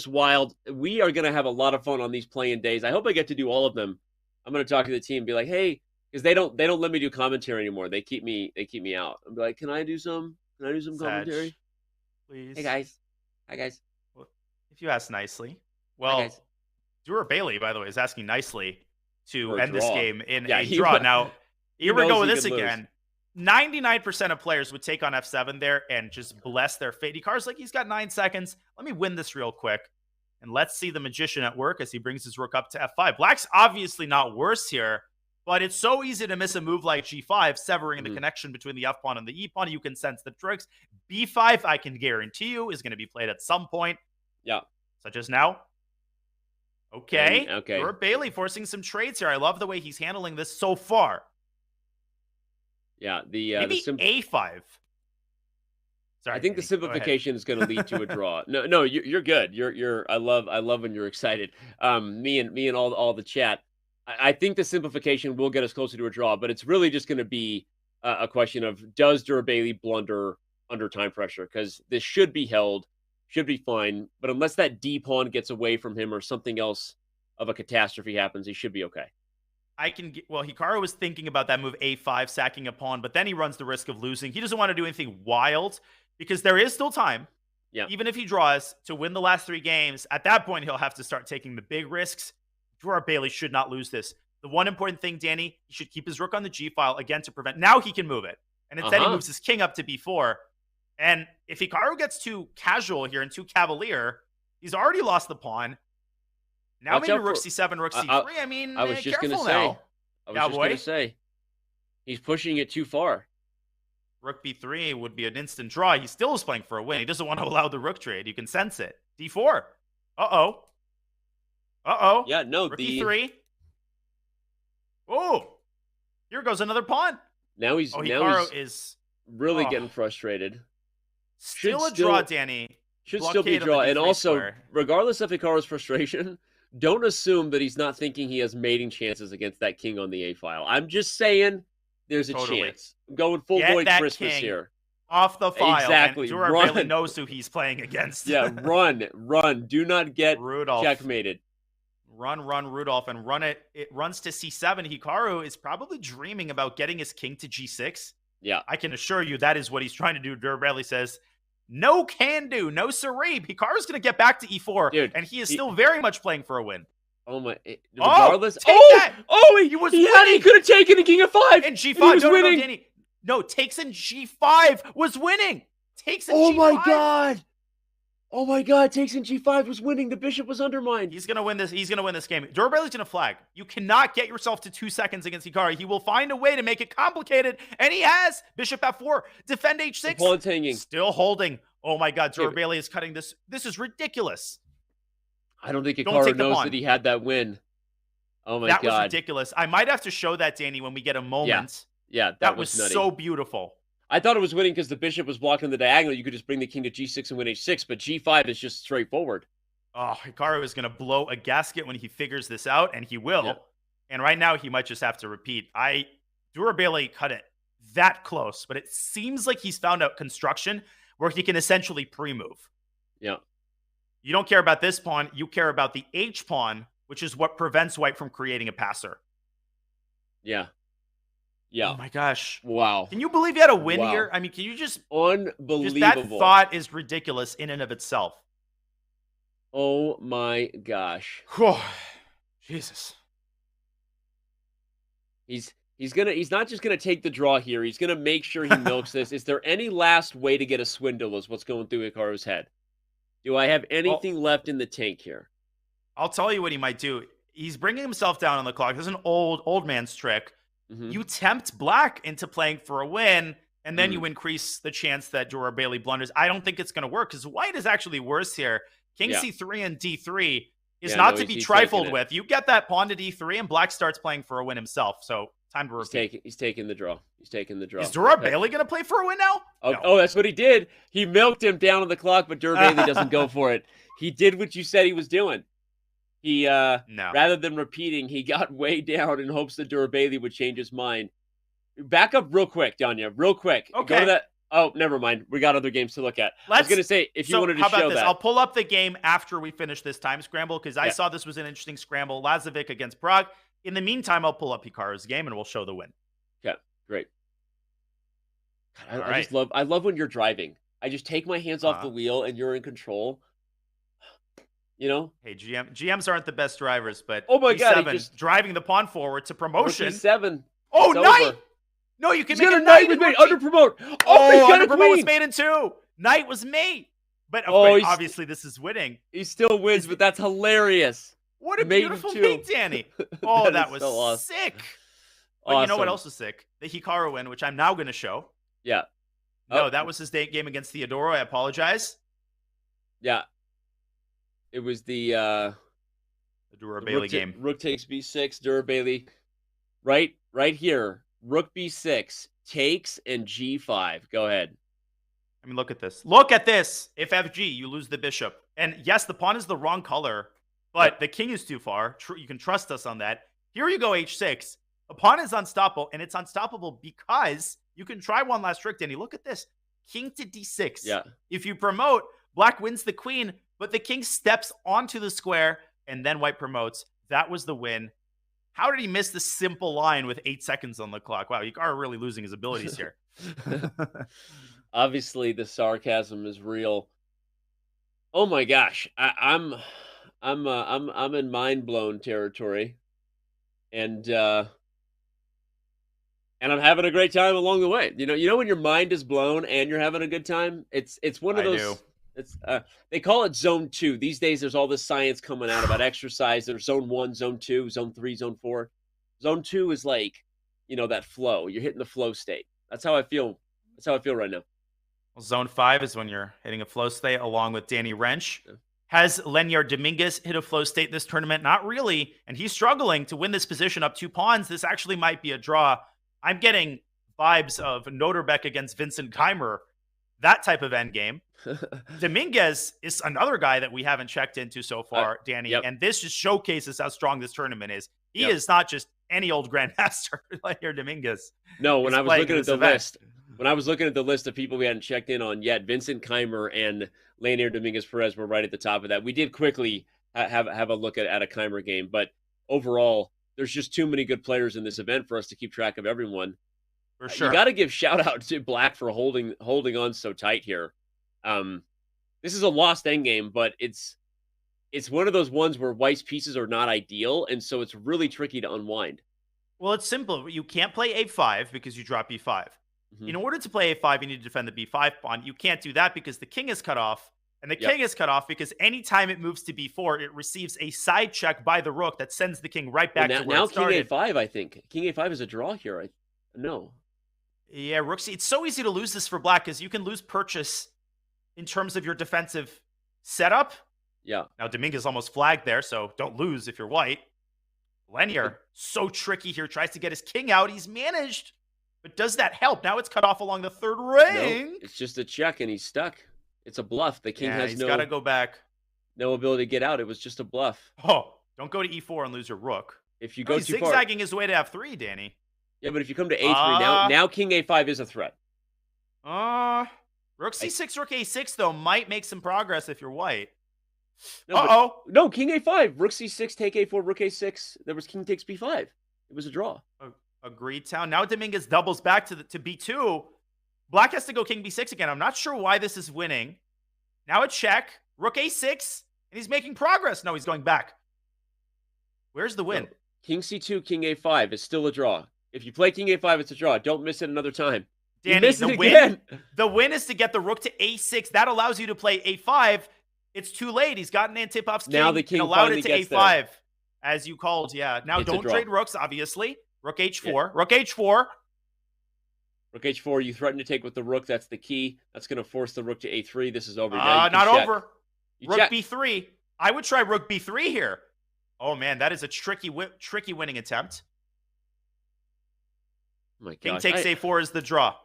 wild. We are going to have a lot of fun on these play-in days. I hope I get to do all of them. I'm going to talk to the team and be like, hey, because they don't let me do commentary anymore. They keep me out. I'm like, can I do some commentary? Please. Hey guys, hi guys, Well, if you ask nicely. hi Well, guys. Dura Bailey, by the way, is asking nicely to For a end this draw. game in Yeah, a he draw. wa- Now, he here we knows go with he this could lose. again. 99% of players would take on F7 there and just bless their fate. Hikaru's like, he's got 9 seconds. Let me win this real quick. And let's see the magician at work as he brings his rook up to F5. Black's obviously not worse here, but it's so easy to miss a move like G5, severing the connection between the F pawn and the E pawn. You can sense the tricks. B5, I can guarantee you, is going to be played at some point. Yeah. Such as now. Okay. Okay. Dura Bailey forcing some trades here. I love the way he's handling this so far. Yeah, Maybe A5. Sorry, I think the Danny, simplification is going to lead to a draw. No, you're good. I love when you're excited. Me and all the chat. I think the simplification will get us closer to a draw, but it's really just going to be a question of, does Dura Bailey blunder under time pressure? Because this should be held, should be fine. But unless that D pawn gets away from him or something else of a catastrophe happens, he should be okay. Hikaru was thinking about that move A5, sacking a pawn, but then he runs the risk of losing. He doesn't want to do anything wild because there is still time. Yeah. Even if he draws to win the last 3 games, at that point, he'll have to start taking the big risks. Dura Bailey should not lose this. The one important thing, Danny, he should keep his rook on the G file, again, to prevent. Now he can move it. And instead, he moves his king up to B4. And if Hikaru gets too casual here and too cavalier, he's already lost the pawn. Now Watch maybe out rook for- C7, rook C3. I mean, I was just going to careful say. now. I was just going to say. He's pushing it too far. Rook B3 would be an instant draw. He still is playing for a win. He doesn't want to allow the rook trade. You can sense it. D4. Uh-oh. Yeah, no. Rook E3. Oh. Here goes another pawn. Now he's Hikaru is really getting frustrated. Still a draw, Danny. Should still be a draw. And also, square. regardless of Hikaru's frustration, don't assume that he's not thinking he has mating chances against that king on the A file. I'm just saying there's a chance. I'm going full Boy Christmas here. Off the file. Exactly. And Dura Bailey knows who he's playing against. Yeah, run. Do not get Rudolph. checkmated. Run, Rudolph, and run it. It runs to C7. Hikaru is probably dreaming about getting his king to G6. Yeah. I can assure you that is what he's trying to do. Dura Bailey says, no can do, no siree. Hikaru's going to get back to E4, Dude, and he is still very much playing for a win. Oh my! Regardless, take that! He could have taken the king of 5 and G5. And he was winning. No, Danny. No, takes in G5 was winning. Takes in G5. Oh my God! Takes in G5 was winning. The bishop was undermined. He's gonna win this. He's gonna win this game. Dura Bailey's gonna flag. You cannot get yourself to 2 seconds against Hikaru. He will find a way to make it complicated, and he has. Bishop F4. Defend H6. The pawn's hanging. Still holding. Oh my God! Dura Bailey is cutting this. This is ridiculous. I don't think Hikaru knows that he had that win. Oh my God. That was ridiculous. I might have to show that, Danny, when we get a moment. Yeah, that was nutty. so beautiful. I thought it was winning because the bishop was blocking the diagonal. You could just bring the king to G6 and win H6, but G5 is just straightforward. Oh, Hikaru is going to blow a gasket when he figures this out, and he will. Yeah. And right now, he might just have to repeat. Dura Bailey cut it that close, but it seems like he's found out construction where he can essentially pre-move. Yeah. You don't care about this pawn. You care about the H pawn, which is what prevents white from creating a passer. Yeah. Oh my gosh. Wow. Can you believe he had a win here? I mean, can you just... Unbelievable. Just that thought is ridiculous in and of itself. Oh my gosh. Jesus. He's not just gonna take the draw here. He's gonna make sure he milks this. Is there any last way to get a swindle is what's going through Hikaru's head? Do I have anything left in the tank here? I'll tell you what he might do. He's bringing himself down on the clock. This is an old man's trick. Mm-hmm. You tempt black into playing for a win, and then you increase the chance that Dura Bailey blunders. I don't think it's going to work because white is actually worse here. King C3 and D3 is not to be trifled with. You get that pawn to D3, and black starts playing for a win himself. So time to repeat. He's taking the draw. Is Dura Bailey going to play for a win now? Oh, that's what he did. He milked him down on the clock, but Dura Bailey doesn't go for it. He did what you said he was doing. He rather than repeating, he got way down in hopes that Dura Bailey would change his mind. Back up real quick, Danya, real quick. Okay. Go to that. Oh, never mind. We got other games to look at. I was going to say, if you wanted to how about show this? that. I'll pull up the game after we finish this time scramble because I saw this was an interesting scramble. Lazovic against Prague. In the meantime, I'll pull up Hikaru's game and we'll show the win. Okay, great. God, All right. I love when you're driving. I just take my hands off the wheel and you're in control. You know? Hey, GMs aren't the best drivers, but oh my God, E7, just driving the pawn forward to promotion. E7. Oh, knight! No, you can make a knight with me. Under promote. Oh, he's got a promote was queen. made in 2. Knight was made. But obviously this is winning. He still wins, but that's hilarious. What a beautiful mate, Danny. Oh, that was so sick. Awesome. But you know what else is sick? The Hikaru win, which I'm now going to show. Yeah. No, that was his game against Theodoro. I apologize. Yeah. It was the Dura Bailey game. Rook takes b6, Dura Bailey. Right here. Rook b6 takes and g5. Go ahead. I mean, look at this. Look at this. If FG, you lose the bishop. And yes, the pawn is the wrong color, but the king is too far. You can trust us on that. Here you go, h6. The pawn is unstoppable, and it's unstoppable because you can try one last trick, Danny. Look at this. King to d6. Yeah. If you promote, black wins the queen, but the king steps onto the square, and then white promotes. That was the win. How did he miss the simple line with 8 seconds on the clock? Wow, Hikaru really losing his abilities here. Obviously, the sarcasm is real. Oh my gosh, I'm in mind blown territory, and I'm having a great time along the way. You know when your mind is blown and you're having a good time. It's one of those. I do. It's they call it zone 2 these days. There's all this science coming out about exercise. There's zone 1, zone 2, zone 3, zone 4. Zone 2 is like, that flow. You're hitting the flow state. That's how I feel. That's how I feel right now. Well, zone 5 is when you're hitting a flow state along with Danny Wrench. Yeah. Has Lenyard Dominguez hit a flow state this tournament? Not really. And he's struggling to win this position up 2 pawns. This actually might be a draw. I'm getting vibes of Noterbeck against Vincent Keimer. That type of endgame. Dominguez is another guy that we haven't checked into so far, Danny. Yep. And this just showcases how strong this tournament is. He is not just any old grandmaster like your Dominguez. No, when I was looking at the list, when I was looking at the list of people we hadn't checked in on yet, Vincent Keimer and Leonard Dominguez Perez were right at the top of that. We did quickly have a look at a Keimer game, but overall, there's just too many good players in this event for us to keep track of everyone. For sure. You got to give shout out to Black for holding on so tight here. This is a lost endgame, but it's one of those ones where White's pieces are not ideal, and so it's really tricky to unwind. Well, it's simple. You can't play a5 because you drop b5. Mm-hmm. In order to play a5, you need to defend the b5 pawn. You can't do that because the king is cut off, and the king is cut off because anytime it moves to b4, it receives a side check by the rook that sends the king right back to where it started. King a5, I think. King a5 is a draw here. No. Yeah, rook c. It's so easy to lose this for Black because you can lose purchase in terms of your defensive setup. Yeah. Now, Dominguez almost flagged there, so don't lose if you're White. Lenyard, so tricky here, tries to get his king out. He's managed, but does that help? Now it's cut off along the third ring. No, it's just a check, and he's stuck. It's a bluff. The king has he's got to go back. No ability to get out. It was just a bluff. Oh, don't go to e4 and lose your rook. If you go he's too far. Zigzagging his way to f3, Danny. Yeah, but if you come to a3, now king a5 is a threat. Rook c6, rook a6, though, might make some progress if you're White. No, king a5. Rook c6, take a4, rook a6. There was king takes b5. It was a draw. Agreed, Town. Now Dominguez doubles back to b2. Black has to go king b6 again. I'm not sure why this is winning. Now a check. Rook a6. And he's making progress. No, he's going back. Where's the win? No. King c2, king a5 is still a draw. If you play king a5, it's a draw. Don't miss it another time. Danny, the win is to get the rook to a6. That allows you to play a5. It's too late. He's gotten Antipov's king. Now the king and allowed it to a5, there. as you called. Yeah. Now it's don't trade rooks, obviously. Rook h4. Yeah. Rook h4. Rook h4. You threaten to take with the rook. That's the key. That's going to force the rook to a3. This is over. Not over. Rook b3. I would try rook b3 here. Oh, man. That is a tricky winning attempt. Oh my gosh. King takes a4 is the draw.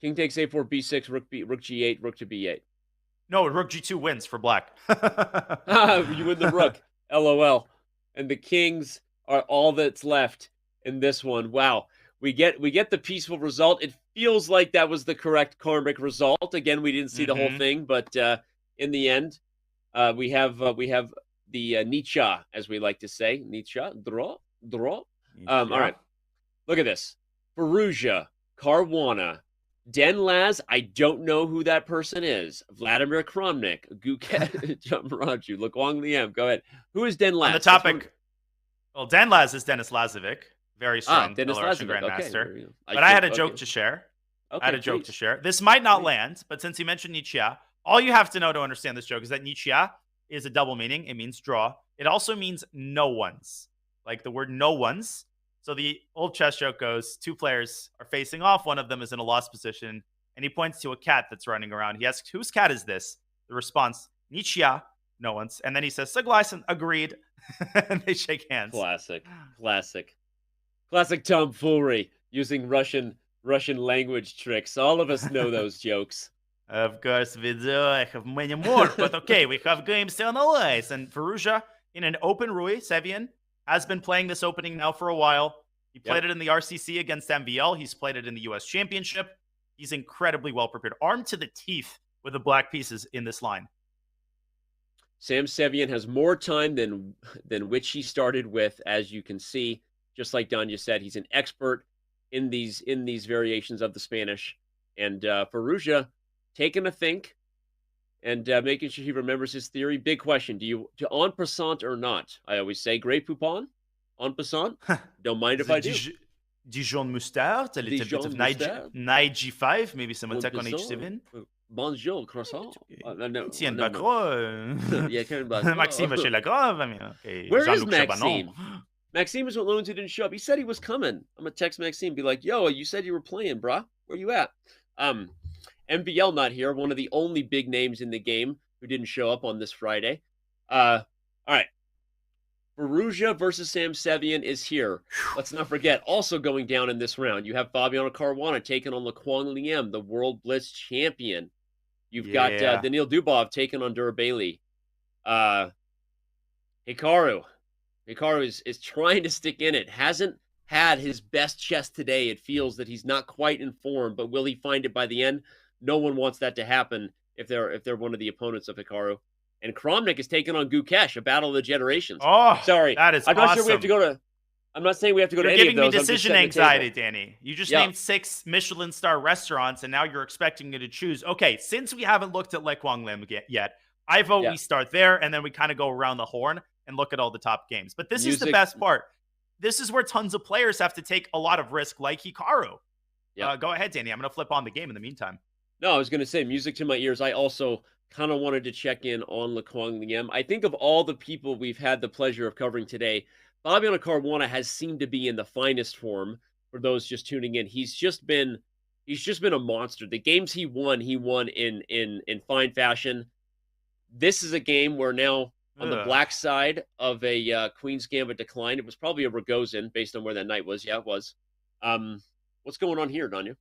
King takes a4, b6, rook g8, rook to b8. No, rook g2 wins for Black. You win the rook. LOL. And the kings are all that's left in this one. Wow. We get the peaceful result. It feels like that was the correct karmic result. Again, we didn't see the whole thing, but in the end, we have the Nietzsche, as we like to say. Nietzsche, draw. Draw. All right. Look at this. Firouzja, Caruana, Denlaz, I don't know who that person is. Vladimir Kramnik, Guket, Jamaraju, Lukwang Liam. Go ahead. Who is Denlaz? On the topic, well, Denlaz is Denis Lazovic, very strong Denis Belarusian Lazovic. grandmaster. Okay. But I had a joke to share. This might not land, but since you mentioned Nichia, all you have to know to understand this joke is that Nichia is a double meaning. It means draw. It also means no ones, like the word no ones. So the old chess joke goes, two players are facing off. One of them is in a lost position, and he points to a cat that's running around. He asks, whose cat is this? The response, Nichia, no one's. And then he says, Saglaisen, agreed. And they shake hands. Classic tomfoolery using Russian language tricks. All of us know those jokes. Of course we do. I have many more, but okay, we have games to analyze. And Firouzja, in an open Rui, Sevian, has been playing this opening now for a while. He played it in the RCC against MVL. He's played it in the US Championship. He's incredibly well prepared, armed to the teeth with the black pieces in this line. Sam Sevian has more time than which he started with, as you can see. Just like Danya said, he's an expert in these variations of the Spanish. And Firouzja taking a think and making sure he remembers his theory. Big question: do you en passant or not? I always say, Grey Poupon, en passant. Don't mind if I do. Dijon mustard, a little bit of knight g5, maybe some attack on h7. Bonjour, croissant. Tiens, Maxime chez Lagrave. I mean, okay. Where is Maxime? Maxime is what Lorenzo didn't show up. He said he was coming. I'm gonna text Maxime, be like, "Yo, you said you were playing, brah. Where you at?" MVL not here. One of the only big names in the game who didn't show up on this Friday. All right. Firouzja versus Sam Sevian is here. Let's not forget, also going down in this round, you have Fabiano Caruana taking on Lukwang Liam, the World Blitz champion. You've got Daniil Dubov taking on Durabali. Hikaru is trying to stick in it. Hasn't had his best chess today. It feels that he's not quite in form, but will he find it by the end? No one wants that to happen if they're one of the opponents of Hikaru. And Kramnik is taking on Gukesh, a battle of the generations. Oh, sorry, that is I'm not awesome. sure we have to go to. I'm not saying we have to go to any of those. You're giving me decision anxiety, Danny. You just named 6 Michelin star restaurants, and now you're expecting me to choose. Okay, since we haven't looked at Lukwang Liam yet, I vote we start there, and then we kind of go around the horn and look at all the top games. But this is the best part. This is where tons of players have to take a lot of risk, like Hikaru. Go ahead, Danny. I'm going to flip on the game in the meantime. No, I was going to say, music to my ears. I also kind of wanted to check in on Lukwang Liam. I think of all the people we've had the pleasure of covering today, Fabiano Caruana has seemed to be in the finest form. For those just tuning in, he's just been a monster. The games he won in fine fashion. This is a game where now on the black side of a Queen's Gambit decline, it was probably a Rogozin based on where that knight was. Yeah, it was. What's going on here, Danya?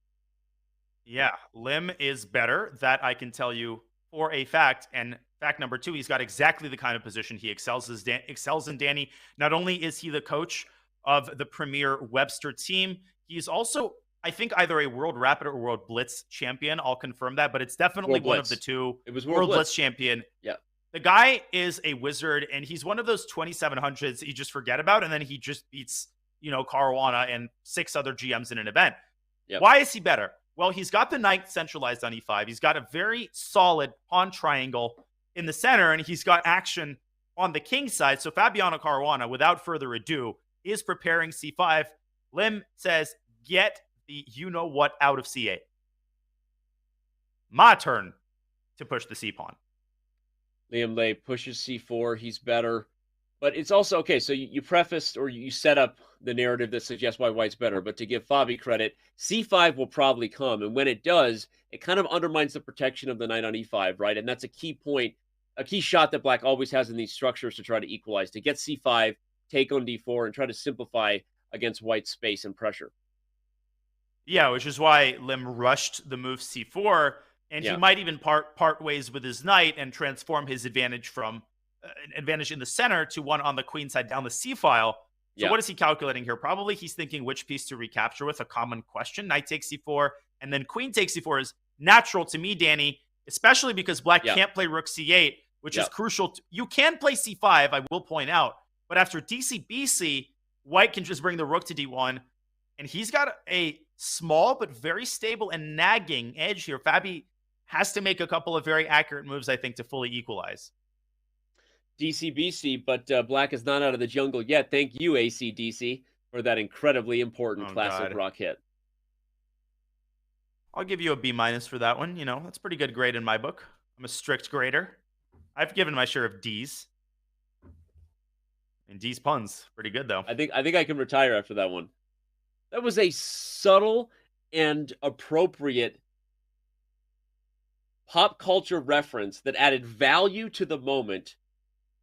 Yeah, Lim is better. That I can tell you for a fact. And fact number 2, he's got exactly the kind of position he excels in, Danny. Not only is he the coach of the premier Webster team, he's also, I think, either a World Rapid or World Blitz champion. I'll confirm that, but it's definitely one of the two. It was World Blitz champion. Yeah. The guy is a wizard, and he's one of those 2700s you just forget about, and then he just beats, Caruana and 6 other GMs in an event. Yep. Why is he better? Well, he's got the knight centralized on e5. He's got a very solid pawn triangle in the center, and he's got action on the king side. So Fabiano Caruana, without further ado, is preparing c5. Lim says, get the you-know-what out of c8. My turn to push the c-pawn. Liam Lay pushes c4. He's better. But it's also, okay, so you prefaced or you set up the narrative that suggests why White's better. But to give Fabi credit, c5 will probably come. And when it does, it kind of undermines the protection of the knight on e5, right? And that's a key point, a key shot that Black always has in these structures to try to equalize, to get c5, take on d4, and try to simplify against White's space and pressure. Yeah, which is why Lim rushed the move c4, and he might even part ways with his knight and transform his advantage from an advantage in the center to one on the queen side down the c file. So what is he calculating here? Probably he's thinking which piece to recapture with, a common question. Knight takes c4, and then queen takes c4 is natural to me, Danny, especially because Black can't play rook c8, which is crucial. You can play c5, I will point out, but after dc bc, White can just bring the rook to d1, and he's got a small but very stable and nagging edge here. Fabi has to make a couple of very accurate moves, I think, to fully equalize. DCBC, but Black is not out of the jungle yet. Thank you, ACDC, for that incredibly important classic rock hit. I'll give you a B- for that one. You know, that's a pretty good grade in my book. I'm a strict grader. I've given my share of D's. And D's puns. Pretty good, though. I think I can retire after that one. That was a subtle and appropriate pop culture reference that added value to the moment.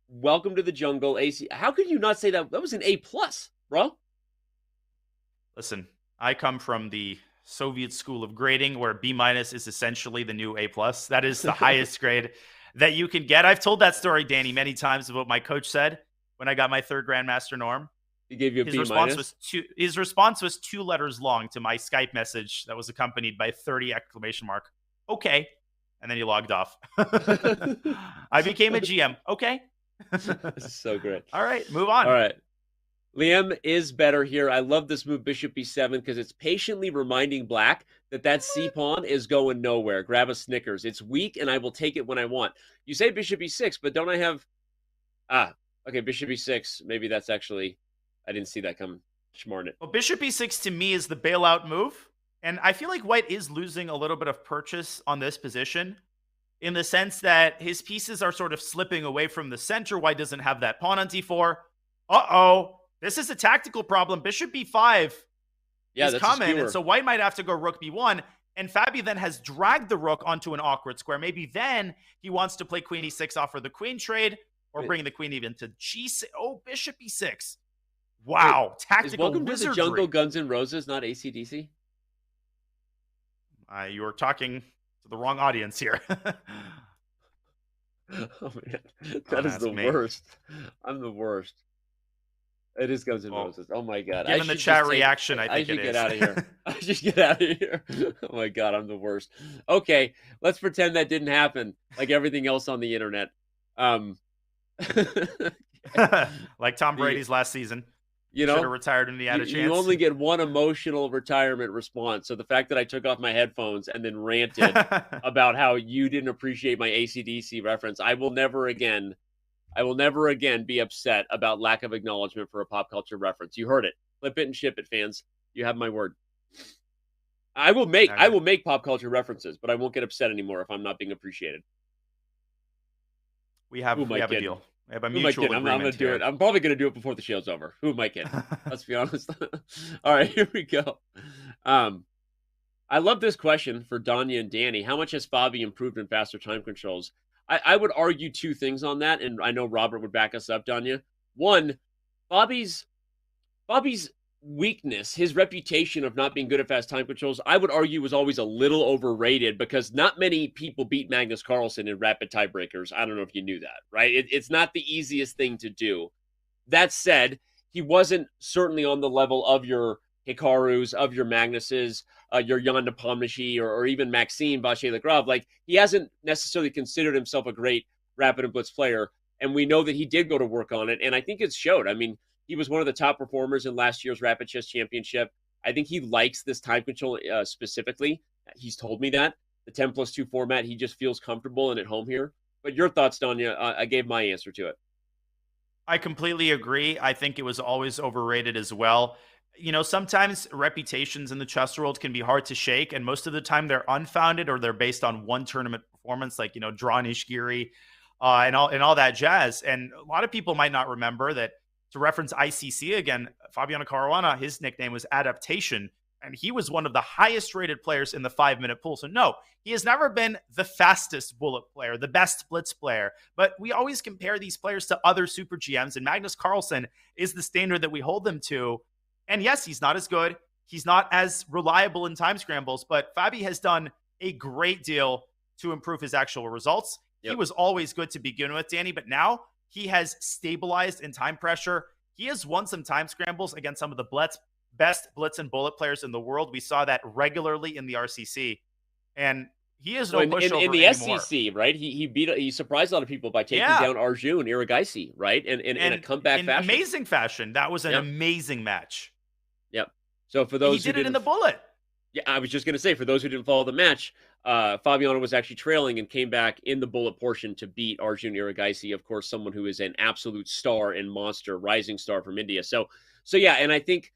Welcome to the jungle, AC. How could you not say that? That was an A+, bro. Listen, I come from the Soviet school of grading where B- is essentially the new A+. That is the highest grade that you can get. I've told that story, Danny, many times of what my coach said when I got my third Grandmaster norm. He gave you a his B-. His response was 2 letters long to my Skype message that was accompanied by 30 exclamation mark. Okay. And then he logged off. I became a GM. Okay. This is so great. All right, move on. All right. Liam is better here. I love this move, Bishop B7, because it's patiently reminding Black that C-pawn is going nowhere. Grab a Snickers. It's weak, and I will take it when I want. You say Bishop E6, but don't I have... okay, Bishop E6. Maybe that's actually... I didn't see that come. Schmarn it. Well, Bishop E6 to me is the bailout move, and I feel like White is losing a little bit of purchase on this position in the sense that his pieces are sort of slipping away from the center. White doesn't have that pawn on D4. Uh-oh. This is a tactical problem. Bishop B5 is coming, and so White might have to go rook B1, and Fabi then has dragged the rook onto an awkward square. Maybe then he wants to play queen E6 off for the queen trade, or bring the queen even to G6. Oh, Bishop E6. Wow. Tactical is Welcome wizardry. to the Jungle Guns N' Roses, not ACDC? You were talking to the wrong audience here. Oh, man. That is the worst. I'm the worst. It is Guns N' Roses. Oh, my God. Given the chat reaction, I think it is. Get out of here. I should get out of here. Oh, my God. I'm the worst. Okay. Let's pretend that didn't happen like everything else on the internet. Like Tom Brady's last season. You know, should have retired when he had a chance. You only get one emotional retirement response. So the fact that I took off my headphones and then ranted about how you didn't appreciate my ACDC reference, I will never again be upset about lack of acknowledgement for a pop culture reference. You heard it. Flip it and ship it, fans. You have my word. I will make pop culture references, but I won't get upset anymore if I'm not being appreciated. We have a deal. We have a mutual agreement. I'm going to do it. I'm probably going to do it before the show's over. Who am I kidding? Let's be honest. All right, here we go. I love this question for Danya and Danny. How much has Fabi improved in faster time controls? I would argue 2 things on that, and I know Robert would back us up, Danya. One, Fabi's weakness, his reputation of not being good at fast time controls, I would argue was always a little overrated because not many people beat Magnus Carlsen in rapid tiebreakers. I don't know if you knew that, right? It's not the easiest thing to do. That said, he wasn't certainly on the level of your Hikaru's, of your Magnuses, your Jan Nepomniachtchi, or even Maxime Vachier-Lagrave. Like, he hasn't necessarily considered himself a great rapid and blitz player, and we know that he did go to work on it, and I think it showed. I mean, he was one of the top performers in last year's Rapid Chess Championship. I think he likes this time control specifically. He's told me that. The 10+2 format, he just feels comfortable and at home here. But your thoughts, Danya? I gave my answer to it. I completely agree. I think it was always overrated as well. You know, sometimes reputations in the chess world can be hard to shake, and most of the time they're unfounded or they're based on one tournament performance, like, you know, draw Nishigiri and all that jazz. And a lot of people might not remember that. To reference ICC again, Fabiano Caruana, his nickname was Adaptation, and he was one of the highest rated players in the 5-minute pool. So no, he has never been the fastest bullet player, the best blitz player, but we always compare these players to other super GMs, and Magnus Carlsen is the standard that we hold them to. And yes, he's not as good. He's not as reliable in time scrambles, but Fabi has done a great deal to improve his actual results. Yep. He was always good to begin with, Danny, but now he has stabilized in time pressure. He has won some time scrambles against some of the best blitz and bullet players in the world. We saw that regularly in the RCC. And he is Well, no pushover in the anymore. SEC, right? He surprised a lot of people by taking Yeah, down Arjun Iragaisi, right? And in a and comeback in fashion. amazing fashion. That was an Yeah, amazing match. yep. So for He those who did it in the didn't, bullet. yeah, I was just gonna say for those who didn't follow the match, Fabiano was actually trailing and came back in the bullet portion to beat Arjun Iragaisi, of course, someone who is an absolute star and monster, rising star from India. So yeah, and I think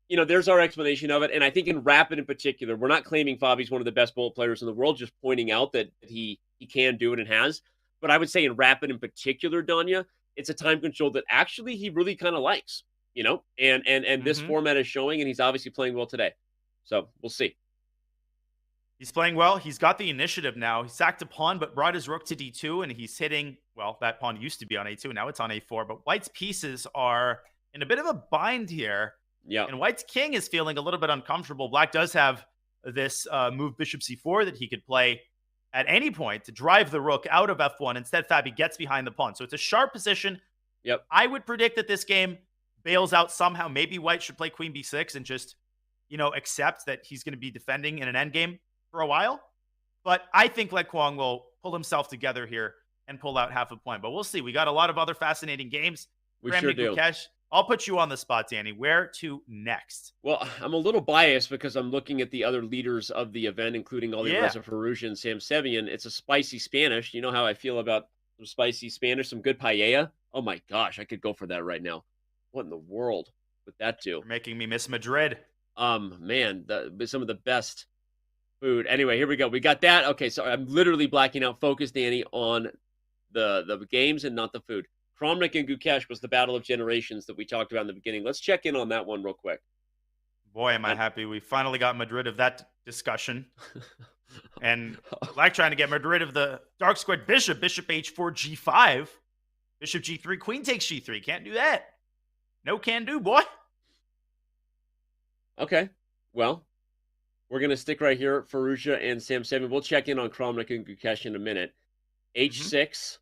there's our explanation of it. And I think in Rapid in particular, we're not claiming Fabi's one of the best bullet players in the world, just pointing out that he can do it and has. But I would say in Rapid in particular, Danya, it's a time control that actually he really kind of likes, and this Hmm. format is showing, and he's obviously playing well today. So we'll see. He's playing well. He's got the initiative now. He sacked a pawn, but brought his rook to d2, and he's hitting. Well, that pawn used to be on a2, now it's on a4. But White's pieces are in a bit of a bind here. Yeah. And White's king is feeling a little bit uncomfortable. Black does have this move bishop c4 that he could play at any point to drive the rook out of f1. Instead, Fabi gets behind the pawn. So it's a sharp position. Yep. I would predict that this game bails out somehow. Maybe White should play queen b6 and just, accept that he's going to be defending in an endgame for a while. But I think Lek Kwong will pull himself together here and pull out half a point. But we'll see. We got a lot of other fascinating games. We sure do. Gukesh, I'll put you on the spot, Danny. Where to next? Well, I'm a little biased because I'm looking at the other leaders of the event, including Alireza Firouzja and Sam Sevian. It's a spicy Spanish. You know how I feel about some spicy Spanish, some good paella. Oh my gosh, I could go for that right now. What in the world would that do? You're making me miss Madrid. Man, some of the best food. Anyway, here we go. We got that. Okay, so I'm literally blacking out. Focus, Danny, on the games and not the food. Kramnik and Gukesh was the battle of generations that we talked about in the beginning. Let's check in on that one real quick. Boy, am I happy we finally got Madrid of that discussion. And Black trying to get Madrid of the dark squared bishop h4 g5, bishop g3, queen takes g3. Can't do that. No can do, boy. Okay, well, we're going to stick right here. Firouzja and Sam Sevian. We'll check in on Kramnik and Gukesh in a minute. h6.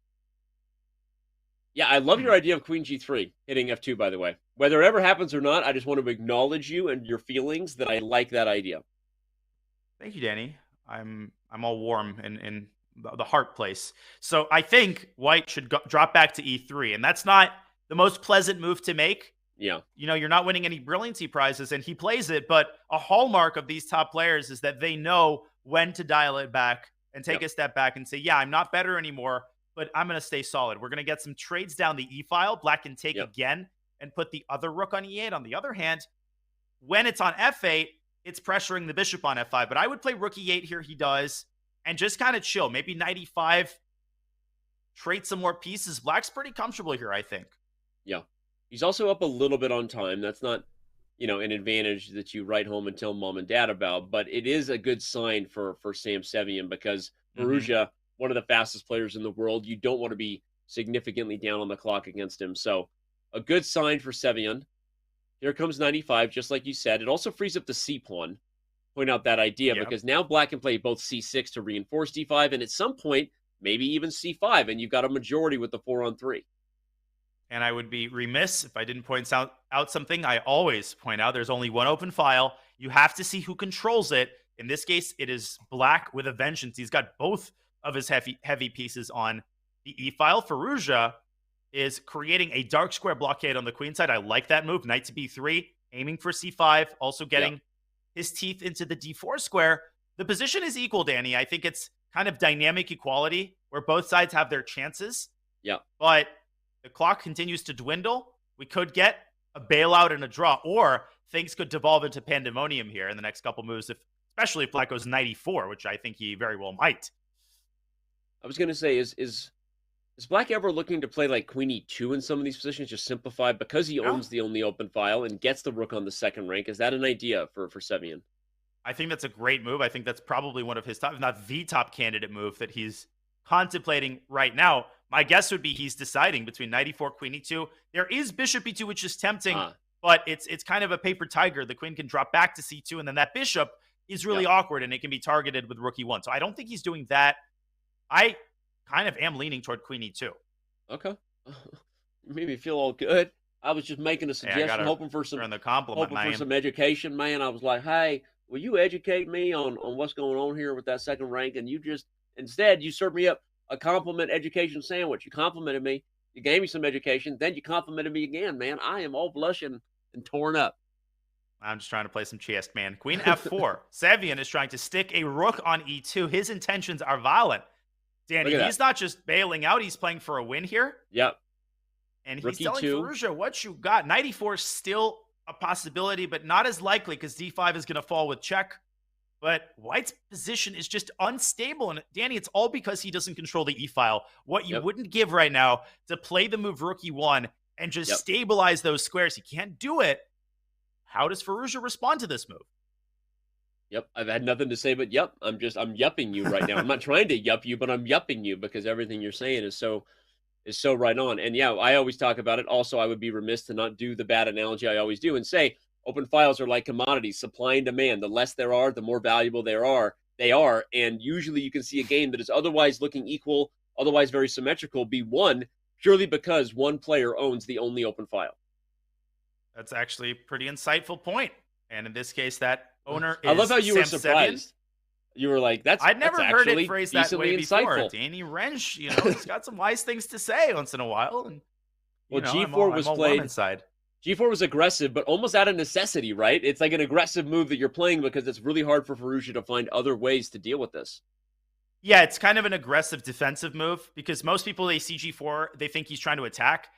Yeah, I love your idea of queen g3 hitting f2, by the way. Whether it ever happens or not, I just want to acknowledge you and your feelings that I like that idea. Thank you, Danny. I'm all warm in the heart place. So I think White should drop back to e3, and that's not the most pleasant move to make. Yeah. You're not winning any brilliancy prizes, and he plays it, but a hallmark of these top players is that they know when to dial it back and take a step back and say, yeah, I'm not better anymore, but I'm going to stay solid. We're going to get some trades down the e-file. Black can take again and put the other rook on e8. On the other hand, when it's on f8, it's pressuring the bishop on f5. But I would play rook e8 here, he does, and just kind of chill. Maybe knight e5, trade some more pieces. Black's pretty comfortable here, I think. Yeah. He's also up a little bit on time. That's not, an advantage that you write home and tell mom and dad about, but it is a good sign for Sam Sevian because Firouzja, one of the fastest players in the world, you don't want to be significantly down on the clock against him. So a good sign for Sevian. Here comes 95, just like you said. It also frees up the C pawn. Point out that idea because now Black can play both C6 to reinforce D5, and at some point, maybe even C5, and you've got a majority with the 4-on-3. And I would be remiss if I didn't point out something I always point out. There's only one open file. You have to see who controls it. In this case, it is Black with a vengeance. He's got both of his heavy pieces on the e-file. Firouzja is creating a dark square blockade on the queen side. I like that move. Knight to b3, aiming for c5, also getting his teeth into the d4 square. The position is equal, Danny. I think it's kind of dynamic equality where both sides have their chances. Yeah. But the clock continues to dwindle. We could get a bailout and a draw, or things could devolve into pandemonium here in the next couple moves, especially if Black goes 94, which I think he very well might. I was going to say, is Black ever looking to play like queen e2 in some of these positions, just simplify because he owns the only open file and gets the rook on the second rank? Is that an idea for Sevian? I think that's a great move. I think that's probably one of his top, if not the top candidate move that he's contemplating right now. My guess would be he's deciding between knight e4, queen e2. There is bishop e2, which is tempting, but it's kind of a paper tiger. The queen can drop back to c2, and then that bishop is really awkward, and it can be targeted with rook e1. So I don't think he's doing that. I kind of am leaning toward queen e2. Okay. You made me feel all good. I was just making a suggestion, hoping for some the compliment, for some education, man. I was like, hey, will you educate me on what's going on here with that second rank? And you just instead you served me up a compliment education sandwich. You complimented me, you gave me some education, then you complimented me again, man. I am all blushing and torn up. I'm just trying to play some chess, man. Queen f4. Sevian is trying to stick a rook on e2. His intentions are violent. Danny, he's not just bailing out. He's playing for a win here. Yep. And he's telling Firouzja, what you got. Knight e4 is still a possibility, but not as likely because d5 is going to fall with check. But White's position is just unstable. And Danny, it's all because he doesn't control the e-file. What you wouldn't give right now to play the move rook e1 and just stabilize those squares. He can't do it. How does Firouzja respond to this move? Yep, I've had nothing to say but yep. I'm yupping you right now. I'm not trying to yup you, but I'm yupping you because everything you're saying is so right on. And yeah, I always talk about it. Also, I would be remiss to not do the bad analogy I always do and say open files are like commodities, supply and demand. The less there are, the more valuable they are. And usually you can see a game that is otherwise looking equal, otherwise very symmetrical, be won purely because one player owns the only open file. That's actually a pretty insightful point. And in this case, that owner is I love how you were surprised. Sevian. You were like, I'd never heard it phrased that way before. Insightful. Danny Wrench, he's got some wise things to say once in a while. And, G4 was played. Inside. G4 was aggressive, but almost out of necessity, right? It's like an aggressive move that you're playing because it's really hard for Firouzja to find other ways to deal with this. Yeah, it's kind of an aggressive defensive move because most people, they see G4, they think he's trying to attack.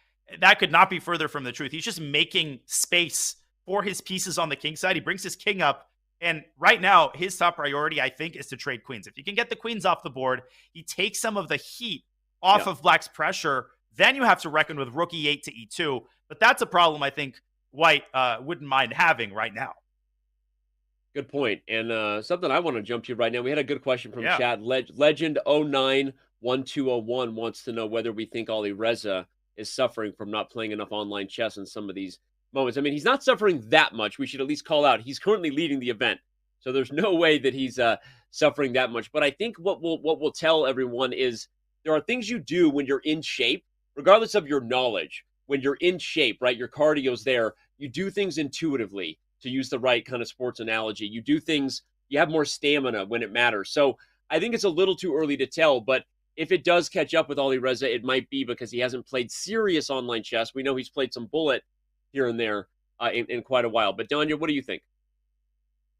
That could not be further from the truth. He's just making space for his pieces on the king side. He brings his king up. And right now, his top priority, I think, is to trade queens. If you can get the queens off the board, he takes some of the heat off of Black's pressure. Then you have to reckon with rook e8 to e2. But that's a problem I think White wouldn't mind having right now. Good point. And something I want to jump to right now. We had a good question from chat. Legend 091201 wants to know whether we think Ali Reza is suffering from not playing enough online chess in some of these moments. I mean, he's not suffering that much. We should at least call out he's currently leading the event. So there's no way that he's suffering that much. But I think what we'll tell everyone is there are things you do when you're in shape, regardless of your knowledge. When you're in shape, right? Your cardio's there. You do things intuitively, to use the right kind of sports analogy. You do things, you have more stamina when it matters. So I think it's a little too early to tell, but if it does catch up with Ali Reza, it might be because he hasn't played serious online chess. We know he's played some bullet here and there in quite a while. But Danya, what do you think?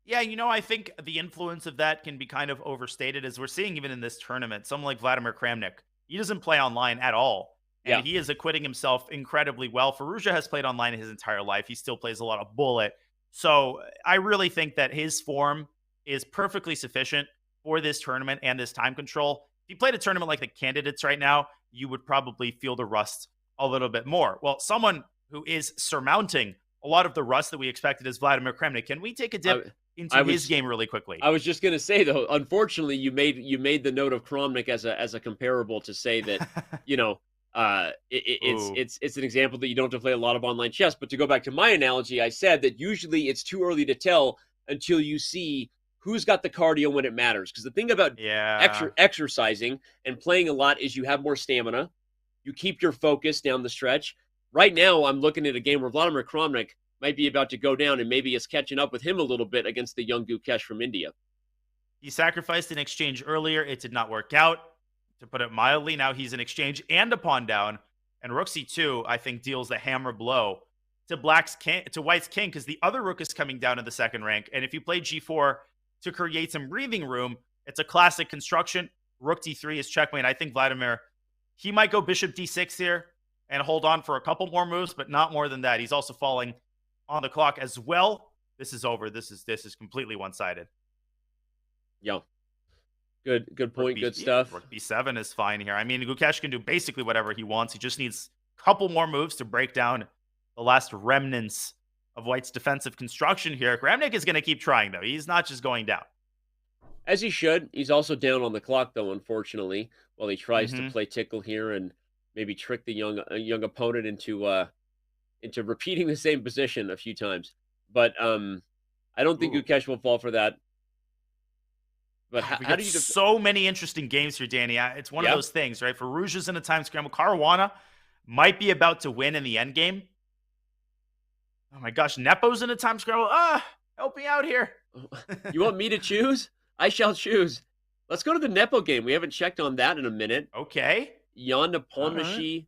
Yeah, I think the influence of that can be kind of overstated, as we're seeing even in this tournament. Someone like Vladimir Kramnik, he doesn't play online at all. And he is acquitting himself incredibly well. Firouzja has played online his entire life. He still plays a lot of bullet. So I really think that his form is perfectly sufficient for this tournament and this time control. If you played a tournament like the candidates right now, you would probably feel the rust a little bit more. Well, someone who is surmounting a lot of the rust that we expected is Vladimir Kramnik. Can we take a dip into his game really quickly? I was just going to say, though, unfortunately, you made the note of Kramnik as a comparable to say that, it's an example that you don't have to play a lot of online chess. But to go back to my analogy, I said that usually it's too early to tell until you see who's got the cardio when it matters. Because the thing about exercising and playing a lot is you have more stamina. You keep your focus down the stretch. Right now, I'm looking at a game where Vladimir Kramnik might be about to go down, and maybe it's catching up with him a little bit against the young Gukesh from India. He sacrificed an exchange earlier. It did not work out. To put it mildly, now he's an exchange and a pawn down. And rook c2, I think, deals the hammer blow to White's king, because the other rook is coming down in the second rank. And if you play g4 to create some breathing room, it's a classic construction. Rook d3 is checkmate. I think Vladimir, he might go bishop d6 here and hold on for a couple more moves, but not more than that. He's also falling on the clock as well. This is over. This is completely one-sided. Yeah. Good point. Good stuff. Rook b7 is fine here. I mean, Gukesh can do basically whatever he wants. He just needs a couple more moves to break down the last remnants of White's defensive construction here. Kramnik is going to keep trying, though. He's not just going down. As he should. He's also down on the clock, though, unfortunately, while he tries to play tickle here and maybe trick the young opponent into repeating the same position a few times. But I don't think Gukesh will fall for that. But how do you so many interesting games here, Danny? It's one of those things, right? Firouzja's in a time scramble. Caruana might be about to win in the end game. Oh my gosh, Nepo's in a time scramble. Help me out here. You want me to choose? I shall choose. Let's go to the Nepo game. We haven't checked on that in a minute. Okay. Jan All Nepomniachtchi,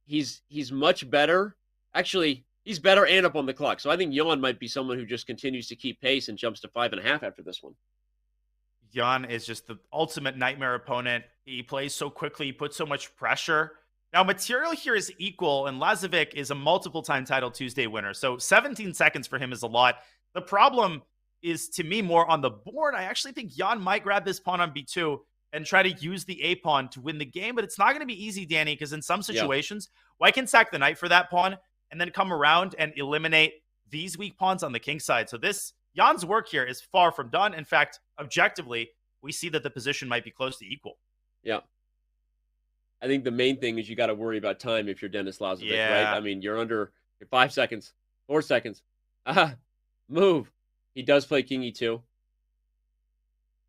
he's much better. Actually, he's better and up on the clock. So I think Jan might be someone who just continues to keep pace and jumps to 5.5 after this one. Jan is just the ultimate nightmare opponent. He plays so quickly, he puts so much pressure. Now, material here is equal, and Lazovic is a multiple-time Title Tuesday winner. So 17 seconds for him is a lot. The problem is, to me, more on the board. I actually think Jan might grab this pawn on b2 and try to use the a pawn to win the game, but it's not going to be easy, Danny, because in some situations, White can sack the knight for that pawn and then come around and eliminate these weak pawns on the king side. So this Jan's work here is far from done. In fact, objectively, we see that the position might be close to equal. Yeah. I think the main thing is you got to worry about time if you're Denis Lazovic, right? I mean, you're 5 seconds, 4 seconds. Move. He does play king e2.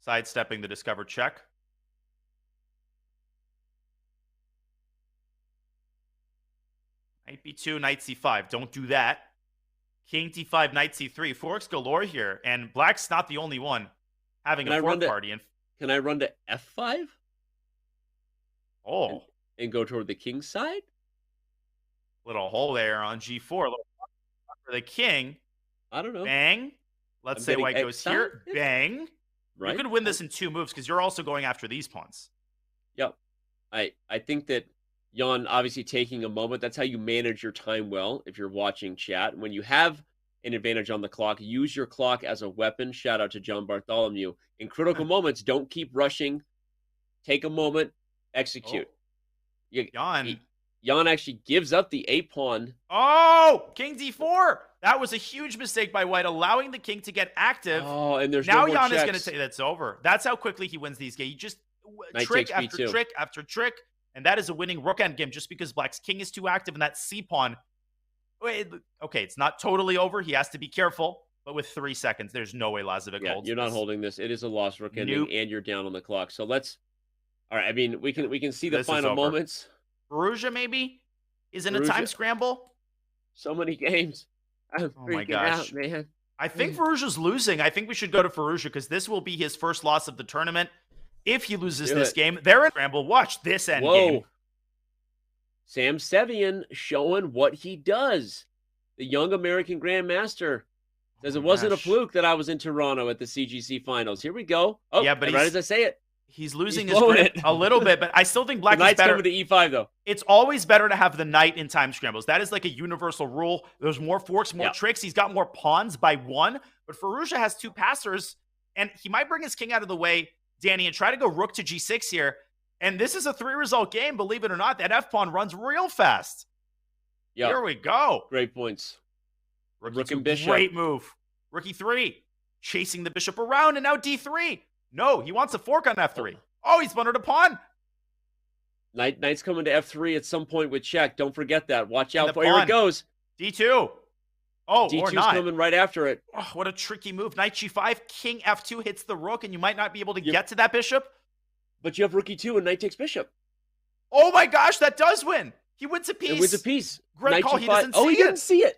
Sidestepping the discovered check. Knight b2, knight c5. Don't do that. King d5, knight c3. Forks galore here, and black's not the only one having a fork party. Can I run to f5? Oh. And go toward the king side? Little hole there on g4. Little for the king. I don't know. Bang. Let's say white goes here. Bang. Right. You could win this in 2 moves because you're also going after these pawns. Yep. I think that Jan obviously taking a moment. That's how you manage your time well if you're watching chat. When you have an advantage on the clock, use your clock as a weapon. Shout out to John Bartholomew. In critical moments, don't keep rushing. Take a moment. Execute. Jan actually gives up the a pawn. Oh, king d4. That was a huge mistake by white, allowing the king to get active. Oh, and there's now no more Jan checks. is going to say that's over. That's how quickly he wins these games. He just Knight trick takes after B2. trick after trick, and that is a winning rook endgame just because black's king is too active and that c pawn. Okay, it's not totally over. He has to be careful, but with 3 seconds, there's no way Lazovic holds. You're not holding this. It is a lost rook ending, and you're down on the clock. So let's. All right. I mean, we can see the final moments. Firouzja maybe is in a time scramble. So many games. I'm freaking out, man. I think Firouzja's losing. I think we should go to Firouzja because this will be his first loss of the tournament. If he loses this game, they're in scramble. Watch this end game. Sam Sevian showing what he does. The young American Grandmaster says it wasn't a fluke that I was in Toronto at the CGC finals. Here we go. Oh, yeah, but right as I say it. He's losing his grip a little bit, but I still think black is better. Coming to e5, though. It's always better to have the knight in time scrambles. That is like a universal rule. There's more forks, more tricks. He's got more pawns by 1, but Firouzja has 2 passers, and he might bring his king out of the way, Danny, and try to go rook to g6 here. And this is a 3-result game, believe it or not. That f-pawn runs real fast. Yep. Here we go. Great points. Rook and bishop. Great move. Rook e3. Chasing the bishop around, and now d3. No, he wants a fork on f3. Oh, he's bunnered a pawn. Knight's coming to f3 at some point with check. Don't forget that. Watch out for it. Here it goes. d2. Oh, D2's or not. coming right after it. Oh, what a tricky move. Knight g5, king f2 hits the rook, and you might not be able to get to that bishop. But you have rook e2 and knight takes bishop. Oh my gosh, that does win. He wins a piece. It wins a piece. Great call. He doesn't see it. Oh, he didn't see it.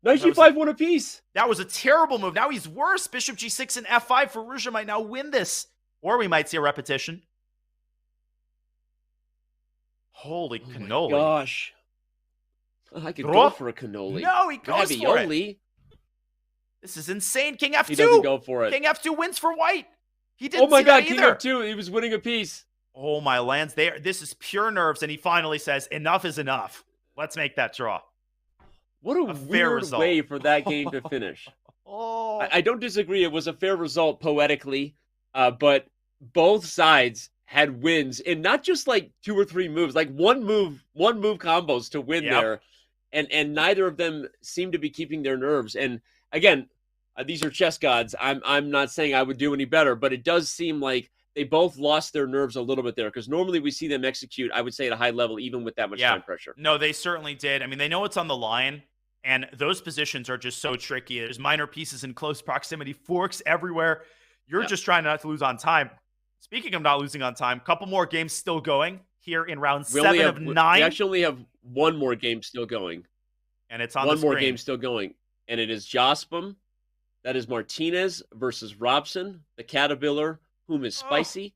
Knight g5 won a piece. That was a terrible move. Now he's worse. Bishop g6 and f5. Firouzja might now win this. Or we might see a repetition. Holy cannoli. My gosh. I could go for a cannoli. No, he goes for it. This is insane. King f2. He doesn't go for it. King f2 wins for white. He didn't Oh my see God, that king either. f2. He was winning a piece. Oh my lands. This is pure nerves, and he finally says, enough is enough. Let's make that draw. What a weird way for that game to finish. I don't disagree. It was a fair result poetically, but both sides had wins in not just like 2 or 3 moves, like one move combos to win there. And neither of them seem to be keeping their nerves. And again, these are chess gods. I'm not saying I would do any better, but it does seem like they both lost their nerves a little bit there, because normally we see them execute, I would say, at a high level, even with that much time pressure. No, they certainly did. I mean, they know it's on the line, and those positions are just so tricky. There's minor pieces in close proximity, forks everywhere. You're just trying not to lose on time. Speaking of not losing on time, a couple more games still going here in round 7 of 9. We actually only have one more game still going. And it's on one the screen. More game still going. And it is Jospin. That is Martinez versus Robson, the Caterpillar, whom is spicy.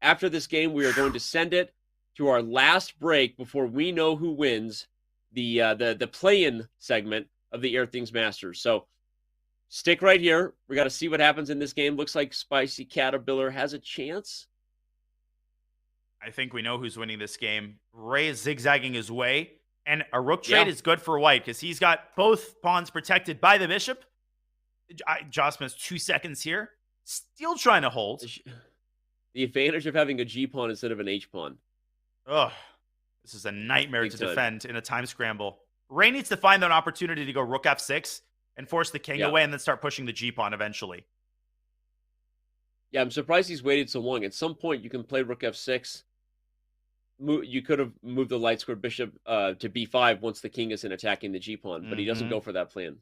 After this game, we are going to send it to our last break before we know who wins the play-in segment of the Airthings Masters. So stick right here. We got to see what happens in this game. Looks like Spicy Caterpillar has a chance. I think we know who's winning this game. Ray is zigzagging his way, and a rook trade is good for white because he's got both pawns protected by the bishop. Jocelyn has 2 seconds here. Still trying to hold. The advantage of having a G pawn instead of an H pawn. Ugh. This is a nightmare to defend in a time scramble. Ray needs to find an opportunity to go rook f6 and force the king away and then start pushing the G pawn eventually. Yeah, I'm surprised he's waited so long. At some point, you can play rook f6. You could have moved the light square bishop to b5 once the king isn't attacking the G pawn, but he doesn't go for that plan.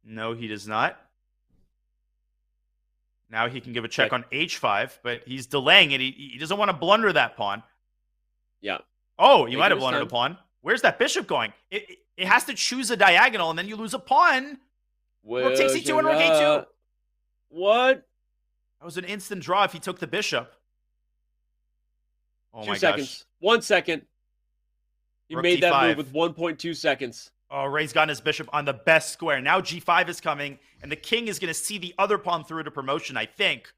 No, he does not. Now he can give a check on h5, but he's delaying it. He doesn't want to blunder that pawn. Yeah. Oh, you might have blundered a pawn. Where's that bishop going? It has to choose a diagonal, and then you lose a pawn. Rook takes e2 and rook a2. What? That was an instant draw if he took the bishop. Oh 2 seconds. Gosh. 1 second. He made that move with 1.2 seconds. Oh, Ray's gotten his bishop on the best square. Now g5 is coming, and the king is going to see the other pawn through to promotion, I think.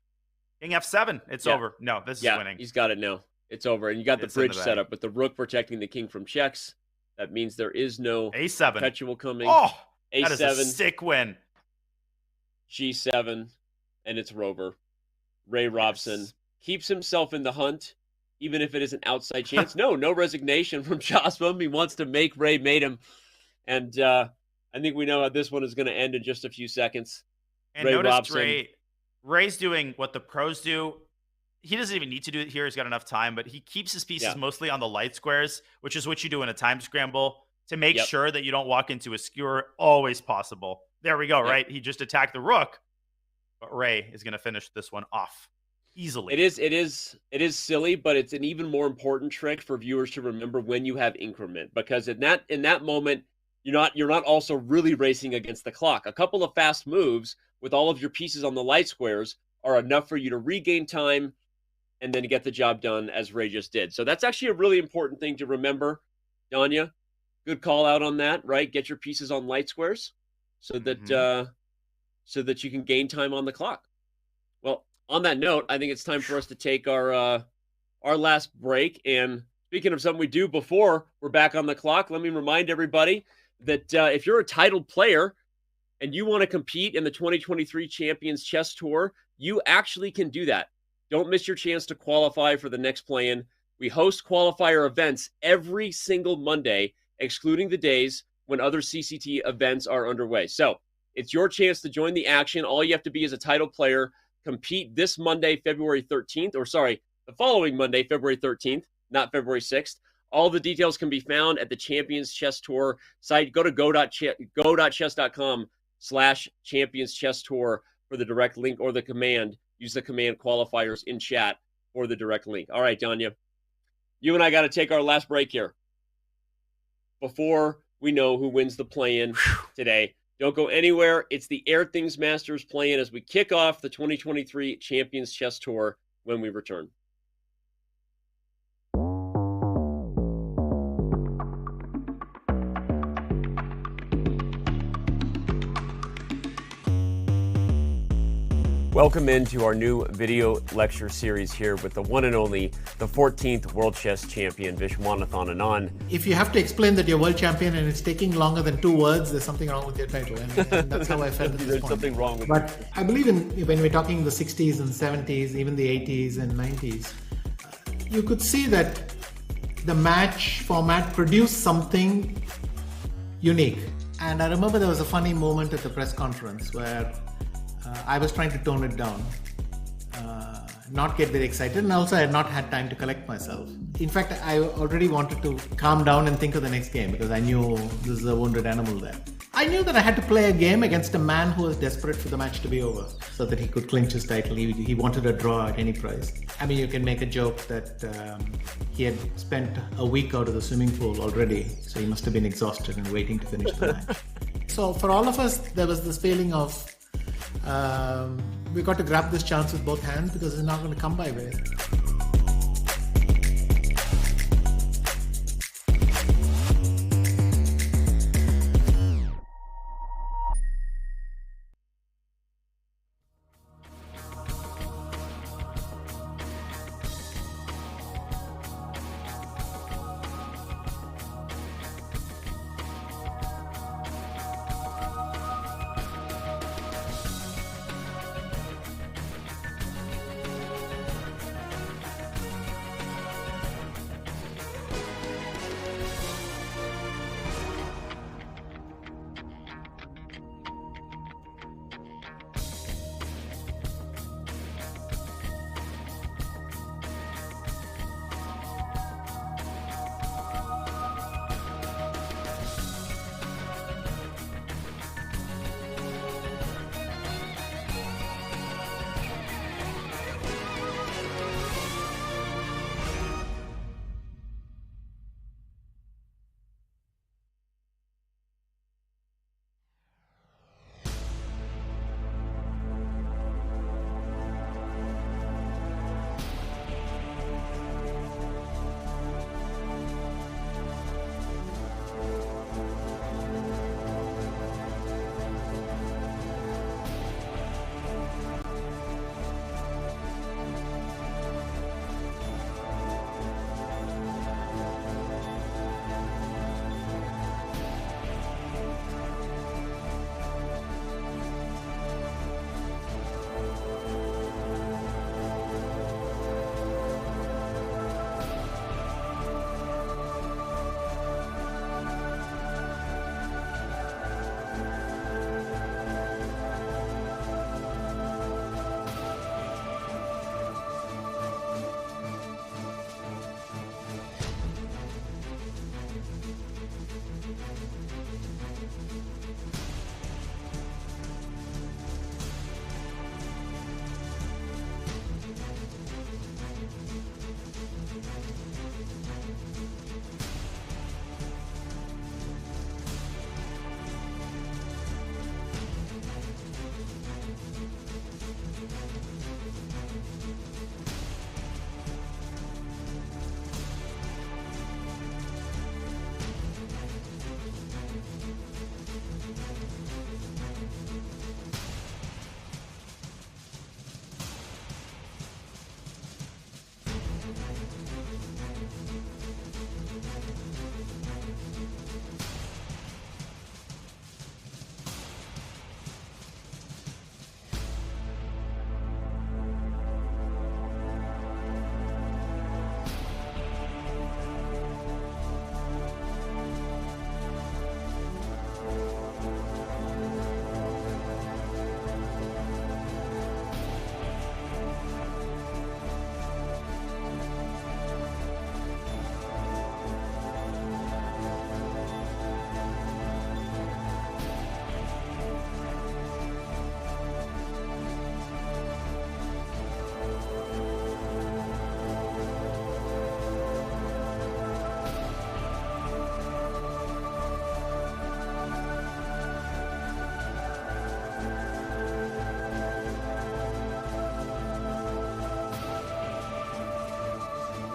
King f7. It's over. No, this is winning. He's got it now. It's over. And you got the bridge set up with the rook protecting the king from checks. That means there is no a7 perpetual coming. Oh, a7, that is a sick win. g7, and it's Rover. Ray Robson keeps himself in the hunt, even if it is an outside chance. No resignation from Jocelyn. He wants to make Ray mate him. And I think we know how this one is going to end in just a few seconds. And notice Ray's doing what the pros do. He doesn't even need to do it here. He's got enough time, but he keeps his pieces mostly on the light squares, which is what you do in a time scramble to make sure that you don't walk into a skewer. Always possible. There we go, right? He just attacked the rook, but Ray is going to finish this one off easily. It is silly, but it's an even more important trick for viewers to remember when you have increment, because in that moment, you're not also really racing against the clock. A couple of fast moves with all of your pieces on the light squares are enough for you to regain time and then get the job done, as Ray just did. So that's actually a really important thing to remember, Danya. Good call out on that, right? Get your pieces on light squares so that you can gain time on the clock. Well, on that note, I think it's time for us to take our last break. And speaking of something we do before we're back on the clock, let me remind everybody that if you're a titled player and you want to compete in the 2023 Champions Chess Tour, you actually can do that. Don't miss your chance to qualify for the next play-in. We host qualifier events every single Monday, excluding the days when other CCT events are underway. So it's your chance to join the action. All you have to be is a title player. Compete this Monday, February 13th, the following Monday, February 13th, not February 6th. All the details can be found at the Champions Chess Tour site. Go to go.chess.com/Champions Chess Tour for the direct link or the command. Use the command qualifiers in chat for the direct link. All right, Danya, you and I got to take our last break here before we know who wins the play-in today. Don't go anywhere. It's the Airthings Masters play-in as we kick off the 2023 Champions Chess Tour when we return. Welcome into our new video lecture series here with the one and only, the 14th World Chess Champion, Vishwanathan Anand. If you have to explain that you're world champion and it's taking longer than 2 words, there's something wrong with your title. And that's how I felt at this There's point. something wrong with But I believe when we're talking the 60s and 70s, even the 80s and 90s, you could see that the match format produced something unique. And I remember there was a funny moment at the press conference where I was trying to tone it down, not get very excited, and also I had not had time to collect myself. In fact, I already wanted to calm down and think of the next game because I knew this is a wounded animal there. I knew that I had to play a game against a man who was desperate for the match to be over so that he could clinch his title. He wanted a draw at any price. I mean, you can make a joke that he had spent a week out of the swimming pool already, so he must have been exhausted and waiting to finish the match. So for all of us, there was this feeling of we got to grab this chance with both hands because it's not going to come by way.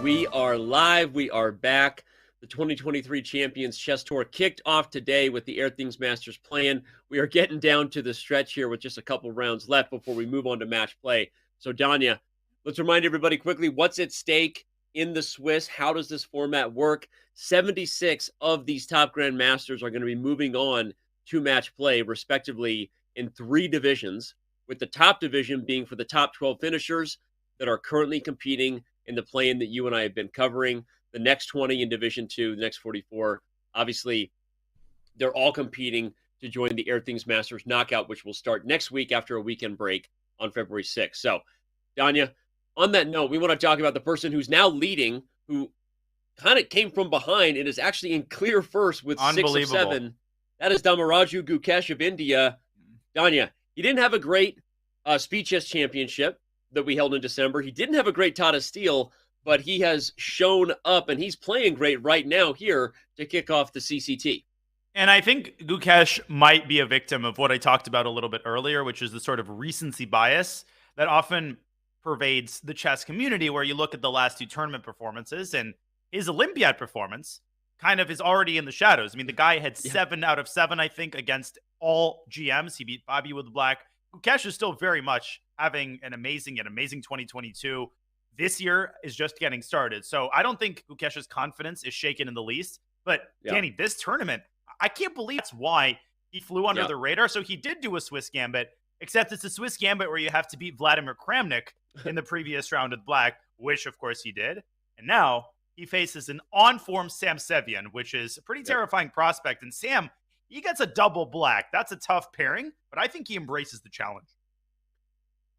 We are live. We are back. The 2023 Champions Chess Tour kicked off today with the Airthings Masters plan. We are getting down to the stretch here with just a couple rounds left before we move on to match play. So, Danya, let's remind everybody quickly what's at stake in the Swiss. How does this format work? 76 of these top grandmasters are going to be moving on to match play, respectively, in 3 divisions, with the top division being for the top 12 finishers that are currently competing in the play-in that you and I have been covering. The next 20 in Division 2, the next 44. Obviously, they're all competing to join the Airthings Masters knockout, which will start next week after a weekend break on February 6th. So, Danya, on that note, we want to talk about the person who's now leading, who kind of came from behind and is actually in clear first with 6 of 7. That is Damaraju Gukesh of India. Danya, he didn't have a great Speed Chess Championship that we held in December. He didn't have a great Tata Steel, but he has shown up, and he's playing great right now here to kick off the CCT. And I think Gukesh might be a victim of what I talked about a little bit earlier, which is the sort of recency bias that often pervades the chess community, where you look at the last two tournament performances and his Olympiad performance kind of is already in the shadows. I mean, the guy had Yeah. 7 out of 7, I think, against all GMs. He beat Bobby with the black. Gukesh is still very much having an amazing 2022. This year is just getting started. So I don't think Gukesh's confidence is shaken in the least. But Yeah. Danny, this tournament, I can't believe that's why he flew under Yeah. the radar. So he did do a Swiss Gambit, except it's a Swiss Gambit where you have to beat Vladimir Kramnik in the previous round with black, which of course he did. And now he faces an on-form Sam Sevian, which is a pretty terrifying prospect. And Sam, he gets a double black. That's a tough pairing, but I think he embraces the challenge.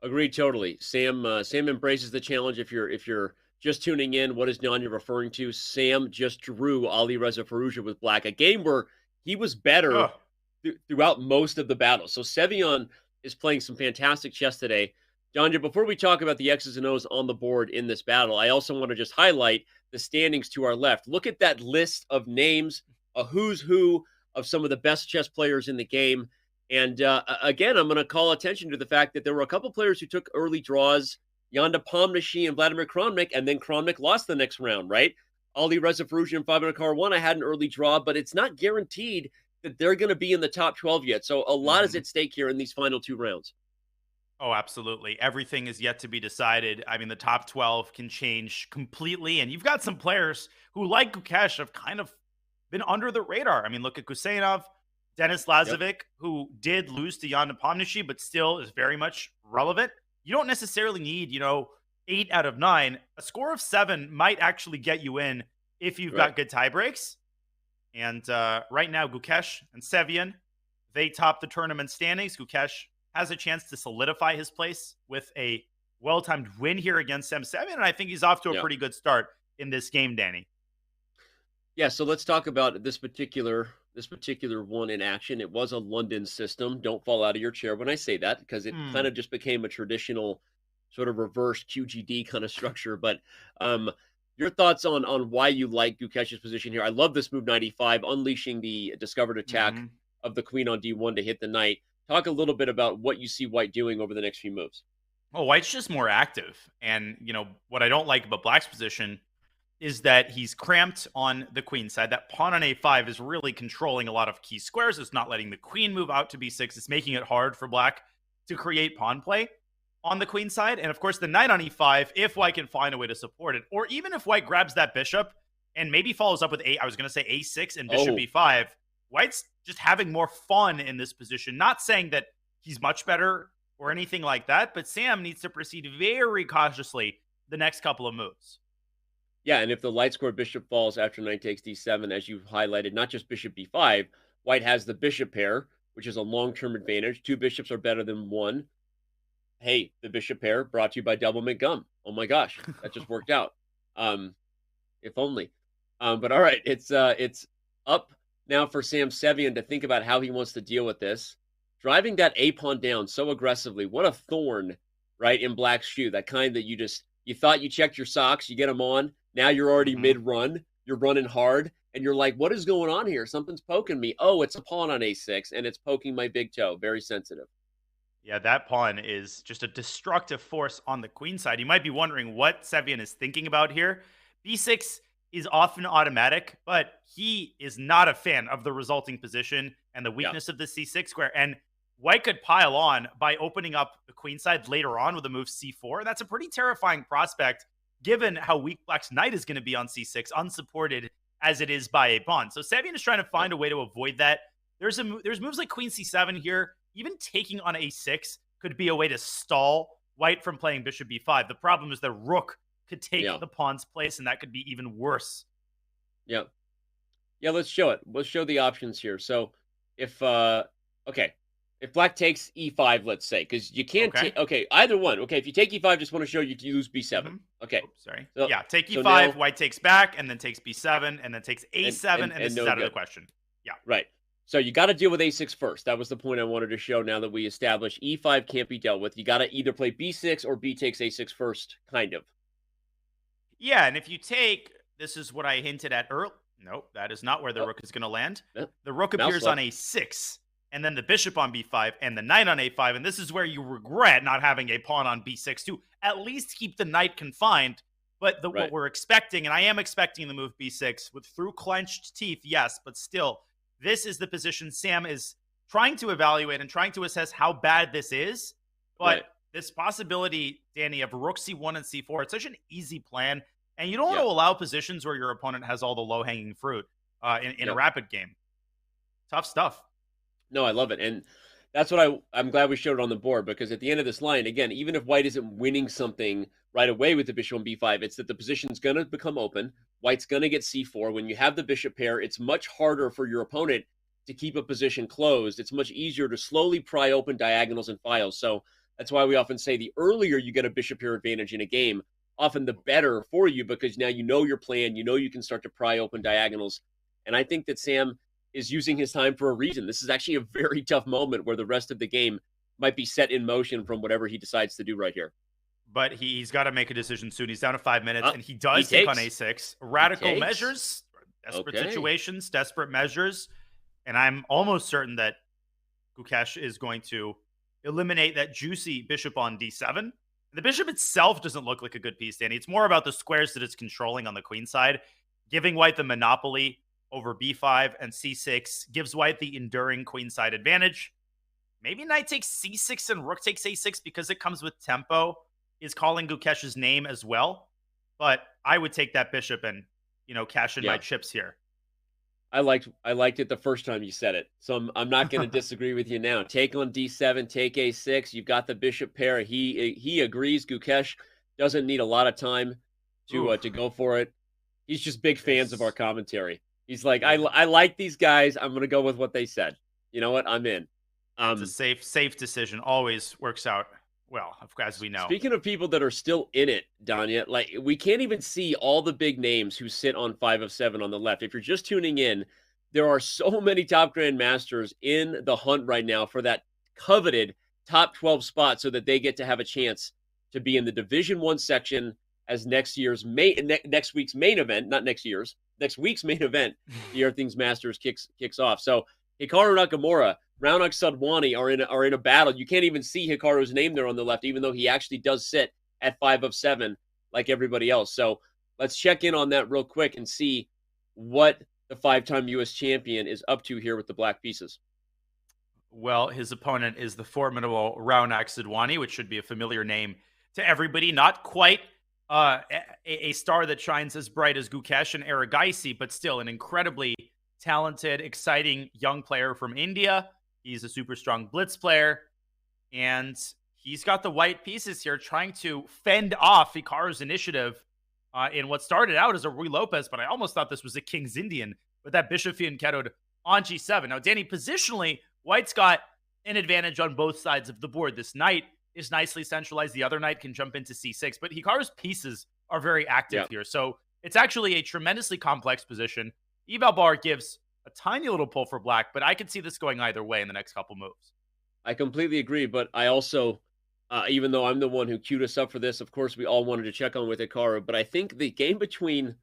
Agreed totally. Sam embraces the challenge. If you're just tuning in, what is Nanya referring to? Sam just drew Ali Reza Firouzja with black, a game where he was better Ugh. throughout most of the battle. So Sevian is playing some fantastic chess today. Nanya, before we talk about the X's and O's on the board in this battle, I also want to just highlight the standings to our left. Look at that list of names, a who's who of some of the best chess players in the game. And again, I'm going to call attention to the fact that there were a couple players who took early draws, Yanda Pomnishi and Vladimir Kramnik, and then Kramnik lost the next round, right? Ali Reza Firouzja and Fabian Caruana had an early draw, but it's not guaranteed that they're going to be in the top 12 yet. So a lot is at stake here in these final two rounds. Oh, absolutely. Everything is yet to be decided. I mean, the top 12 can change completely. And you've got some players who, like Gukesh, have kind of been under the radar. I mean, look at Kusainov, Denis Lazovic, who did lose to Jan Nepomniachtchi, but still is very much relevant. You don't necessarily need, 8 out of 9. A score of 7 might actually get you in if you've got good tie breaks. And right now, Gukesh and Sevian, they top the tournament standings. Gukesh has a chance to solidify his place with a well-timed win here against Sam Sevian, and I think he's off to a pretty good start in this game, Danny. Yeah, so let's talk about this particular one in action. It was a London system. Don't fall out of your chair when I say that, because it kind of just became a traditional sort of reverse QGD kind of structure. But your thoughts on why you like Gukesh's position here? I love this move 95, unleashing the discovered attack of the queen on D1 to hit the knight. Talk a little bit about what you see White doing over the next few moves. Oh, White's just more active. And, what I don't like about Black's position is that he's cramped on the queen side. That pawn on A5 is really controlling a lot of key squares. It's not letting the queen move out to B6. It's making it hard for Black to create pawn play on the queen side. And of course, the knight on E5, if White can find a way to support it, or even if White grabs that bishop and maybe follows up with A6 and bishop B5, White's just having more fun in this position. Not saying that he's much better or anything like that, but Sam needs to proceed very cautiously the next couple of moves. Yeah, and if the light square bishop falls after knight takes D7, as you've highlighted, not just bishop B5, White has the bishop pair, which is a long-term advantage. 2 bishops are better than 1. Hey, the bishop pair brought to you by Double McGum. Oh my gosh, that just worked out. If only. But all right, it's up now for Sam Sevian to think about how he wants to deal with this. Driving that A pawn down so aggressively, what a thorn, right, in Black's shoe. That kind that you thought you checked your socks, you get them on. Now you're already mid-run. You're running hard, and you're like, what is going on here? Something's poking me. Oh, it's a pawn on A6, and it's poking my big toe. Very sensitive. Yeah, that pawn is just a destructive force on the queen side. You might be wondering what Sevian is thinking about here. B6 is often automatic, but he is not a fan of the resulting position and the weakness of the C6 square. And White could pile on by opening up the queen side later on with a move C4. That's a pretty terrifying prospect, given how weak Black's knight is going to be on C6, unsupported as it is by a pawn. So Sevian is trying to find a way to avoid that. There's moves like queen C7 here. Even taking on A6 could be a way to stall White from playing bishop B5. The problem is that rook could take the pawn's place, and that could be even worse. Yeah. Yeah, let's show it. Let's show the options here. So if Black takes E5, let's say, because you can't take, either one. Okay, if you take E5, just want to show you lose B7. Okay. Oops, sorry. So, take E5, now, White takes back, and then takes B7, and then takes A7, and this is out of the question. Yeah. Right. So you got to deal with A6 first. That was the point I wanted to show now that we established E5 can't be dealt with. You got to either play B6 or B takes A6 first, kind of. Yeah, and if you take, this is what I hinted at Nope, that is not where the rook is going to land. Yep. The rook Mouse appears left. on a6, and then the bishop on b5, and the knight on a5, and this is where you regret not having a pawn on b6 to at least keep the knight confined. But what we're expecting, and I am expecting the move b6 with through clenched teeth, yes, but still, this is the position Sam is trying to evaluate and trying to assess how bad this is. But this possibility, Danny, of rook c1 and c4, it's such an easy plan. And you don't want to allow positions where your opponent has all the low-hanging fruit in a rapid game. Tough stuff. No, I love it. And that's what I'm glad we showed it on the board, because at the end of this line, again, even if white isn't winning something right away with the bishop on b5, it's that the position's going to become open. White's going to get c4. When you have the bishop pair, it's much harder for your opponent to keep a position closed. It's much easier to slowly pry open diagonals and files. So that's why we often say the earlier you get a bishop pair advantage in a game, often the better for you, because now you know your plan, you know you can start to pry open diagonals. And I think that Sam is using his time for a reason. This is actually a very tough moment where the rest of the game might be set in motion from whatever he decides to do right here. But he's got to make a decision soon. He's down to 5 minutes, and he does take on a6. Radical measures, desperate situations, desperate measures. And I'm almost certain that Gukesh is going to eliminate that juicy bishop on d7. The bishop itself doesn't look like a good piece, Danny. It's more about the squares that it's controlling on the queen side. Giving white the monopoly over b5 and c6 gives white the enduring queen side advantage. Maybe knight takes c6 and rook takes a6 because it comes with tempo, is calling Gukesh's name as well. But I would take that bishop and, cash in my chips here. I liked it the first time you said it, so I'm not going to disagree with you now. Take on d7, take a6. You've got the bishop pair. He agrees. Gukesh doesn't need a lot of time to go for it. He's just big fans of our commentary. He's like, I like these guys. I'm going to go with what they said. You know what? I'm in. It's a safe decision. Always works out well, as we know. Speaking of people that are still in it, Danya, like, we can't even see all the big names who sit on 5 of 7 on the left. If you're just tuning in, there are so many top grandmasters in the hunt right now for that coveted top 12 spot, so that they get to have a chance to be in the Division 1 section as next week's main event, next week's main event, the Airthings Masters kicks off. So Hikaru Nakamura, Raunak Sadwani are in a battle. You can't even see Hikaru's name there on the left, even though he actually does sit at 5 of 7 like everybody else. So let's check in on that real quick and see what the 5-time U.S. champion is up to here with the black pieces. Well, his opponent is the formidable Raunak Sadwani, which should be a familiar name to everybody. Not quite a star that shines as bright as Gukesh and Aragaisi, but still an incredibly talented, exciting young player from India. He's a super strong blitz player, and he's got the white pieces here trying to fend off Hikaru's initiative in what started out as a Rui Lopez, but I almost thought this was a King's Indian with that bishop fianchettoed on g7. Now, Danny, positionally, white's got an advantage on both sides of the board. This knight is nicely centralized. The other knight can jump into c6, but Hikaru's pieces are very active here. So it's actually a tremendously complex position. Eval Bar gives a tiny little pull for black, but I could see this going either way in the next couple moves. I completely agree, but I also, even though I'm the one who queued us up for this, of course, we all wanted to check on with Hikaru, but I think the game between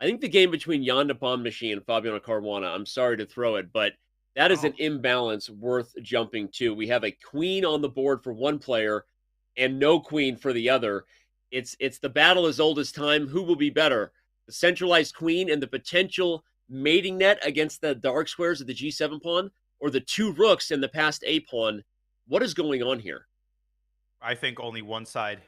Jan Nepomniachtchi and Fabiano Caruana, I'm sorry to throw it, but that is an imbalance worth jumping to. We have a queen on the board for one player and no queen for the other. It's the battle as old as time. Who will be better? The centralized queen and the potential mating net against the dark squares of the g7 pawn, or the 2 rooks and the passed a pawn? What is going on here? I think only one side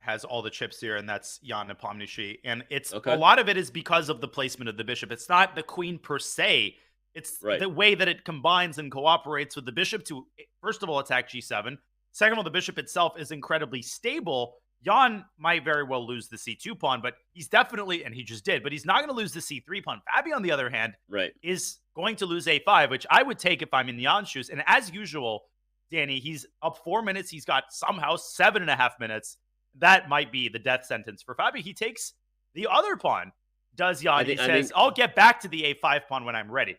has all the chips here, and that's Jan Nepomniachtchi. And it's okay. A lot of it is because of the placement of the bishop. It's not the queen per se. It's the way that it combines and cooperates with the bishop to, first of all, attack g7. Second of all, the bishop itself is incredibly stable. Jan might very well lose the c2 pawn, but he's definitely, and he just did, but he's not going to lose the c3 pawn. Fabi, on the other hand, is going to lose a5, which I would take if I'm in Jan's shoes. And as usual, Danny, he's up 4 minutes. He's got somehow 7.5 minutes. That might be the death sentence for Fabi. He takes the other pawn, does Jan. He says, I'll get back to the a5 pawn when I'm ready.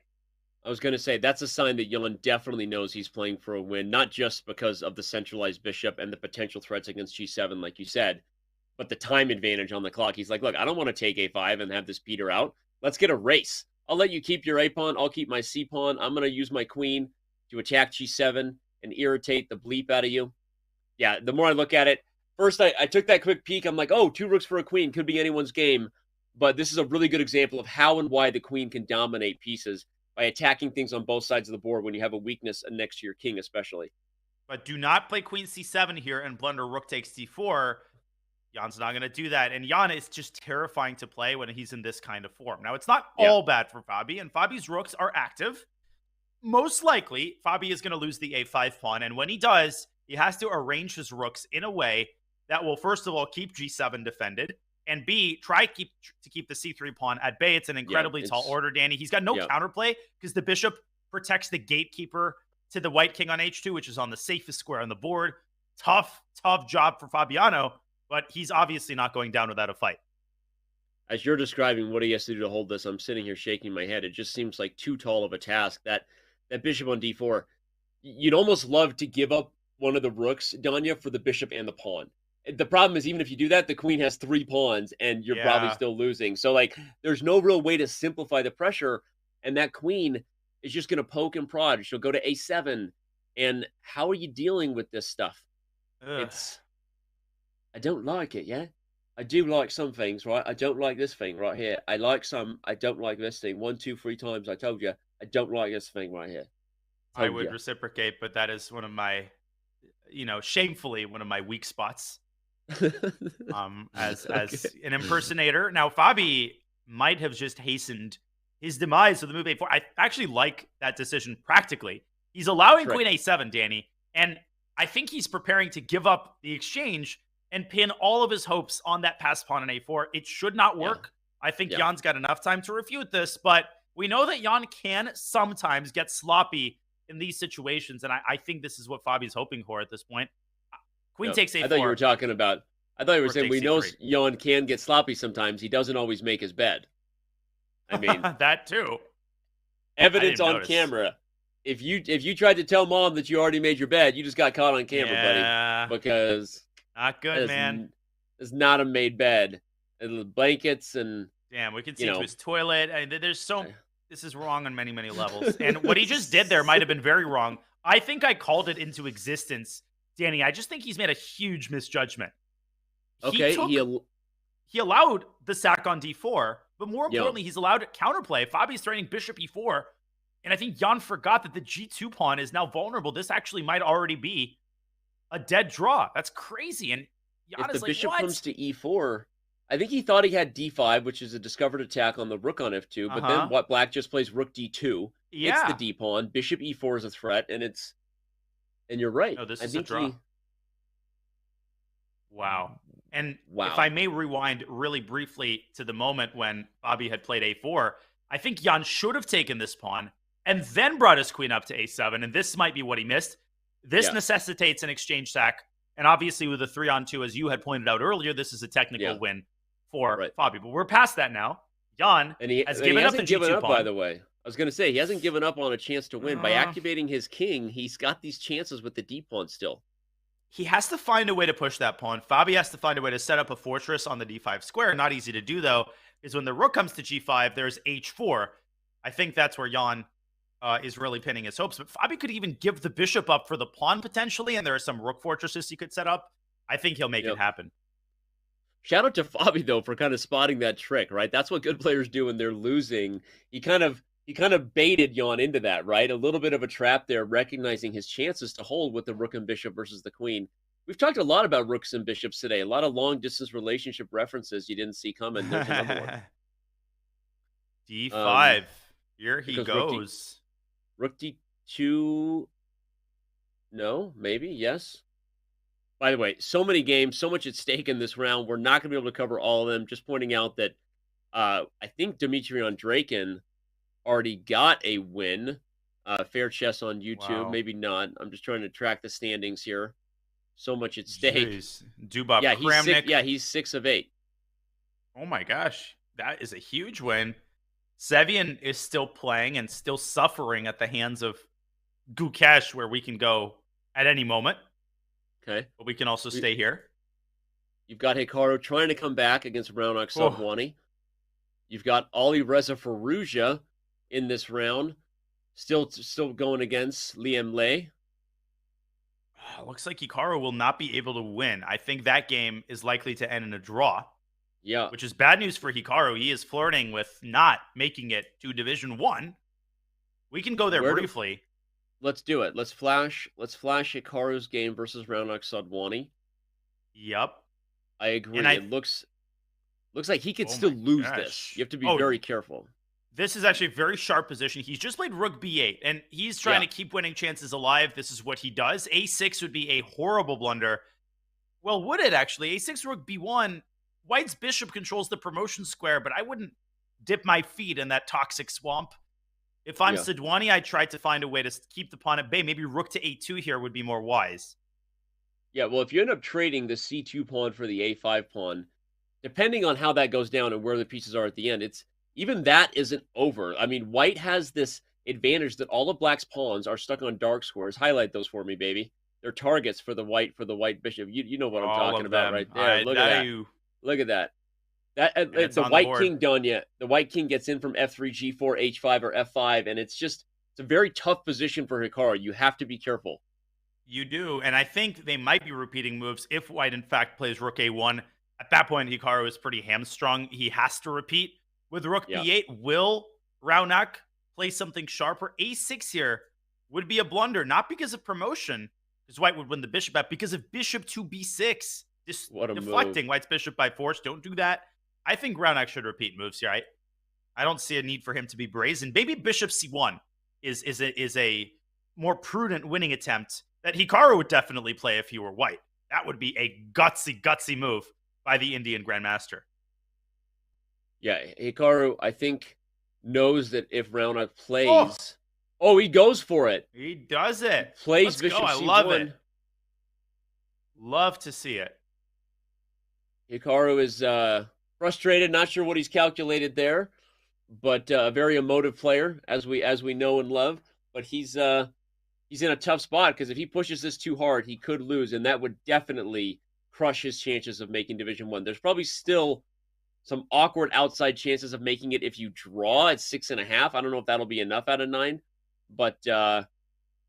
I was going to say, that's a sign that Jan definitely knows he's playing for a win, not just because of the centralized bishop and the potential threats against g7, like you said, but the time advantage on the clock. He's like, look, I don't want to take a5 and have this peter out. Let's get a race. I'll let you keep your A pawn. I'll keep my C pawn. I'm going to use my queen to attack G7 and irritate the bleep out of you. Yeah, the more I look at it, first I took that quick peek. I'm like, oh, 2 rooks for a queen could be anyone's game. But this is a really good example of how and why the queen can dominate pieces by attacking things on both sides of the board when you have a weakness next to your king, especially. But do not play queen c7 here and blunder rook takes d4. Jan's not going to do that. And Jan is just terrifying to play when he's in this kind of form. Now, it's not all bad for Fabi, and Fabi's rooks are active. Most likely, Fabi is going to lose the a5 pawn, and when he does, he has to arrange his rooks in a way that will, first of all, keep g7 defended, and B, try to keep the c3 pawn at bay. It's an incredibly tall order, Danny. He's got no counterplay because the bishop protects the gatekeeper to the white king on h2, which is on the safest square on the board. Tough job for Fabiano, but he's obviously not going down without a fight. As you're describing what he has to do to hold this, I'm sitting here shaking my head. It just seems like too tall of a task. That bishop on d4, you'd almost love to give up one of the rooks, Danya, for the bishop and the pawn. The problem is, even if you do that, the queen has 3 pawns, and you're probably still losing. So, like, there's no real way to simplify the pressure, and that queen is just going to poke and prod. She'll go to a7, and how are you dealing with this stuff? I don't like it, yeah? I do like some things, right? I don't like this thing right here. I like some. I don't like this thing. 1, 2, 3 times I told you. I don't like this thing right here. I would reciprocate, but that is one of my, shamefully one of my weak spots. As an impersonator. Now, Fabi might have just hastened his demise with the move a4. I actually like that decision practically. He's allowing queen a7, Danny, and I think he's preparing to give up the exchange and pin all of his hopes on that passed pawn on a4. It should not work. I think Jan's got enough time to refute this, but we know that Jan can sometimes get sloppy in these situations, and I think this is what Fabi's hoping for at this point. Queen takes a4. I thought you were talking about, I thought you were saying we know Jan can get sloppy sometimes. He doesn't always make his bed. I mean, that too. Evidence on camera. If you tried to tell mom that you already made your bed, you just got caught on camera, buddy. Because not good, man. It's not a made bed. And the blankets and damn, we can see to his toilet. I mean, this is wrong on many, many levels. And what he just did there might have been very wrong. I think I called it into existence, Danny. I just think he's made a huge misjudgment. Okay, he allowed the sack on d4, but more importantly, he's allowed counterplay. Fabi's threatening bishop e4, and I think Jan forgot that the g2 pawn is now vulnerable. This actually might already be a dead draw. That's crazy. And Jan if is the bishop what? comes to e4, I think he thought he had d5, which is a discovered attack on the rook on f2. But then what? Black just plays rook d2. It's the d pawn. Bishop e4 is a threat, and you're right. No, this is a draw. Wow. And if I may rewind really briefly to the moment when Fabi had played a4, I think Jan should have taken this pawn and then brought his queen up to a7, and this might be what he missed. This necessitates an exchange sack, and obviously with a 3-on-2, as you had pointed out earlier, this is a technical win for Fabi. But we're past that now. Jan has given up the g2 pawn. By the way. I was going to say, he hasn't given up on a chance to win. By activating his king, he's got these chances with the d pawn still. He has to find a way to push that pawn. Fabi has to find a way to set up a fortress on the d5 square. Not easy to do, though, is when the rook comes to g5, there's h4. I think that's where Jan is really pinning his hopes. But Fabi could even give the bishop up for the pawn, potentially, and there are some rook fortresses he could set up. I think he'll make it happen. Shout out to Fabi, though, for kind of spotting that trick, right? That's what good players do when they're losing. He kind of baited Jan into that, right? A little bit of a trap there, recognizing his chances to hold with the rook and bishop versus the queen. We've talked a lot about rooks and bishops today. A lot of long-distance relationship references you didn't see coming. There's another one. D5. Here he goes. Rook D2. No, maybe, yes. By the way, so many games, so much at stake in this round. We're not going to be able to cover all of them. Just pointing out that I think Dmitry Andreikin already got a win. Fair Chess on YouTube. Wow. Maybe not. I'm just trying to track the standings here. So much at stake. Jeez. Dubov Kramnik. He's 6 of 8. Oh my gosh. That is a huge win. Sevian is still playing and still suffering at the hands of Gukesh, where we can go at any moment. Okay. But we can also stay here. You've got Hikaru trying to come back against Brownok Sobwani. You've got Ali Reza Firouzja in this round, still going against Liam Lei. Looks like Hikaru will not be able to win. I think that game is likely to end in a draw. Yeah. Which is bad news for Hikaru. He is flirting with not making it to Division 1. We can go there briefly. Let's do it. Let's flash Hikaru's game versus Raunak Sadwani. Yep. I agree. It looks like he could still lose this. You have to be very careful. This is actually a very sharp position. He's just played Rook B8, and he's trying to keep winning chances alive. This is what he does. A6 would be a horrible blunder. Well, would it actually? A6 Rook B1. White's bishop controls the promotion square, but I wouldn't dip my feet in that toxic swamp. If I'm Sadwani, I'd try to find a way to keep the pawn at bay. Maybe Rook to A2 here would be more wise. Yeah, well, if you end up trading the C2 pawn for the A5 pawn, depending on how that goes down and where the pieces are at the end, even that isn't over. I mean, White has this advantage that all of Black's pawns are stuck on dark squares. Highlight those for me, baby. They're targets for the white bishop. You know what I'm talking about right there. Look at that. Look at that. It's the white king done yet. The white king gets in from F3, G4, H5, or F5, and it's a very tough position for Hikaru. You have to be careful. You do, and I think they might be repeating moves if White, in fact, plays Rook A1. At that point, Hikaru is pretty hamstrung. He has to repeat. With Rook B8, will Raunak play something sharper? A6 here would be a blunder, not because of promotion, because White would win the bishop back, because of bishop to B6. Just deflecting White's bishop by force. Don't do that. I think Raunak should repeat moves here. I don't see a need for him to be brazen. Maybe bishop C1 is a more prudent winning attempt that Hikaru would definitely play if he were White. That would be a gutsy move by the Indian Grandmaster. Yeah, Hikaru, I think, knows that if Raunak plays... Oh, he goes for it. He does it. Plays bishop C1. I love it. Love to see it. Hikaru is frustrated, not sure what he's calculated there, but a very emotive player, as we know and love. But he's in a tough spot, because if he pushes this too hard, he could lose, and that would definitely crush his chances of making Division 1. There's probably still some awkward outside chances of making it if you draw at 6.5. I don't know if that'll be enough out of 9, but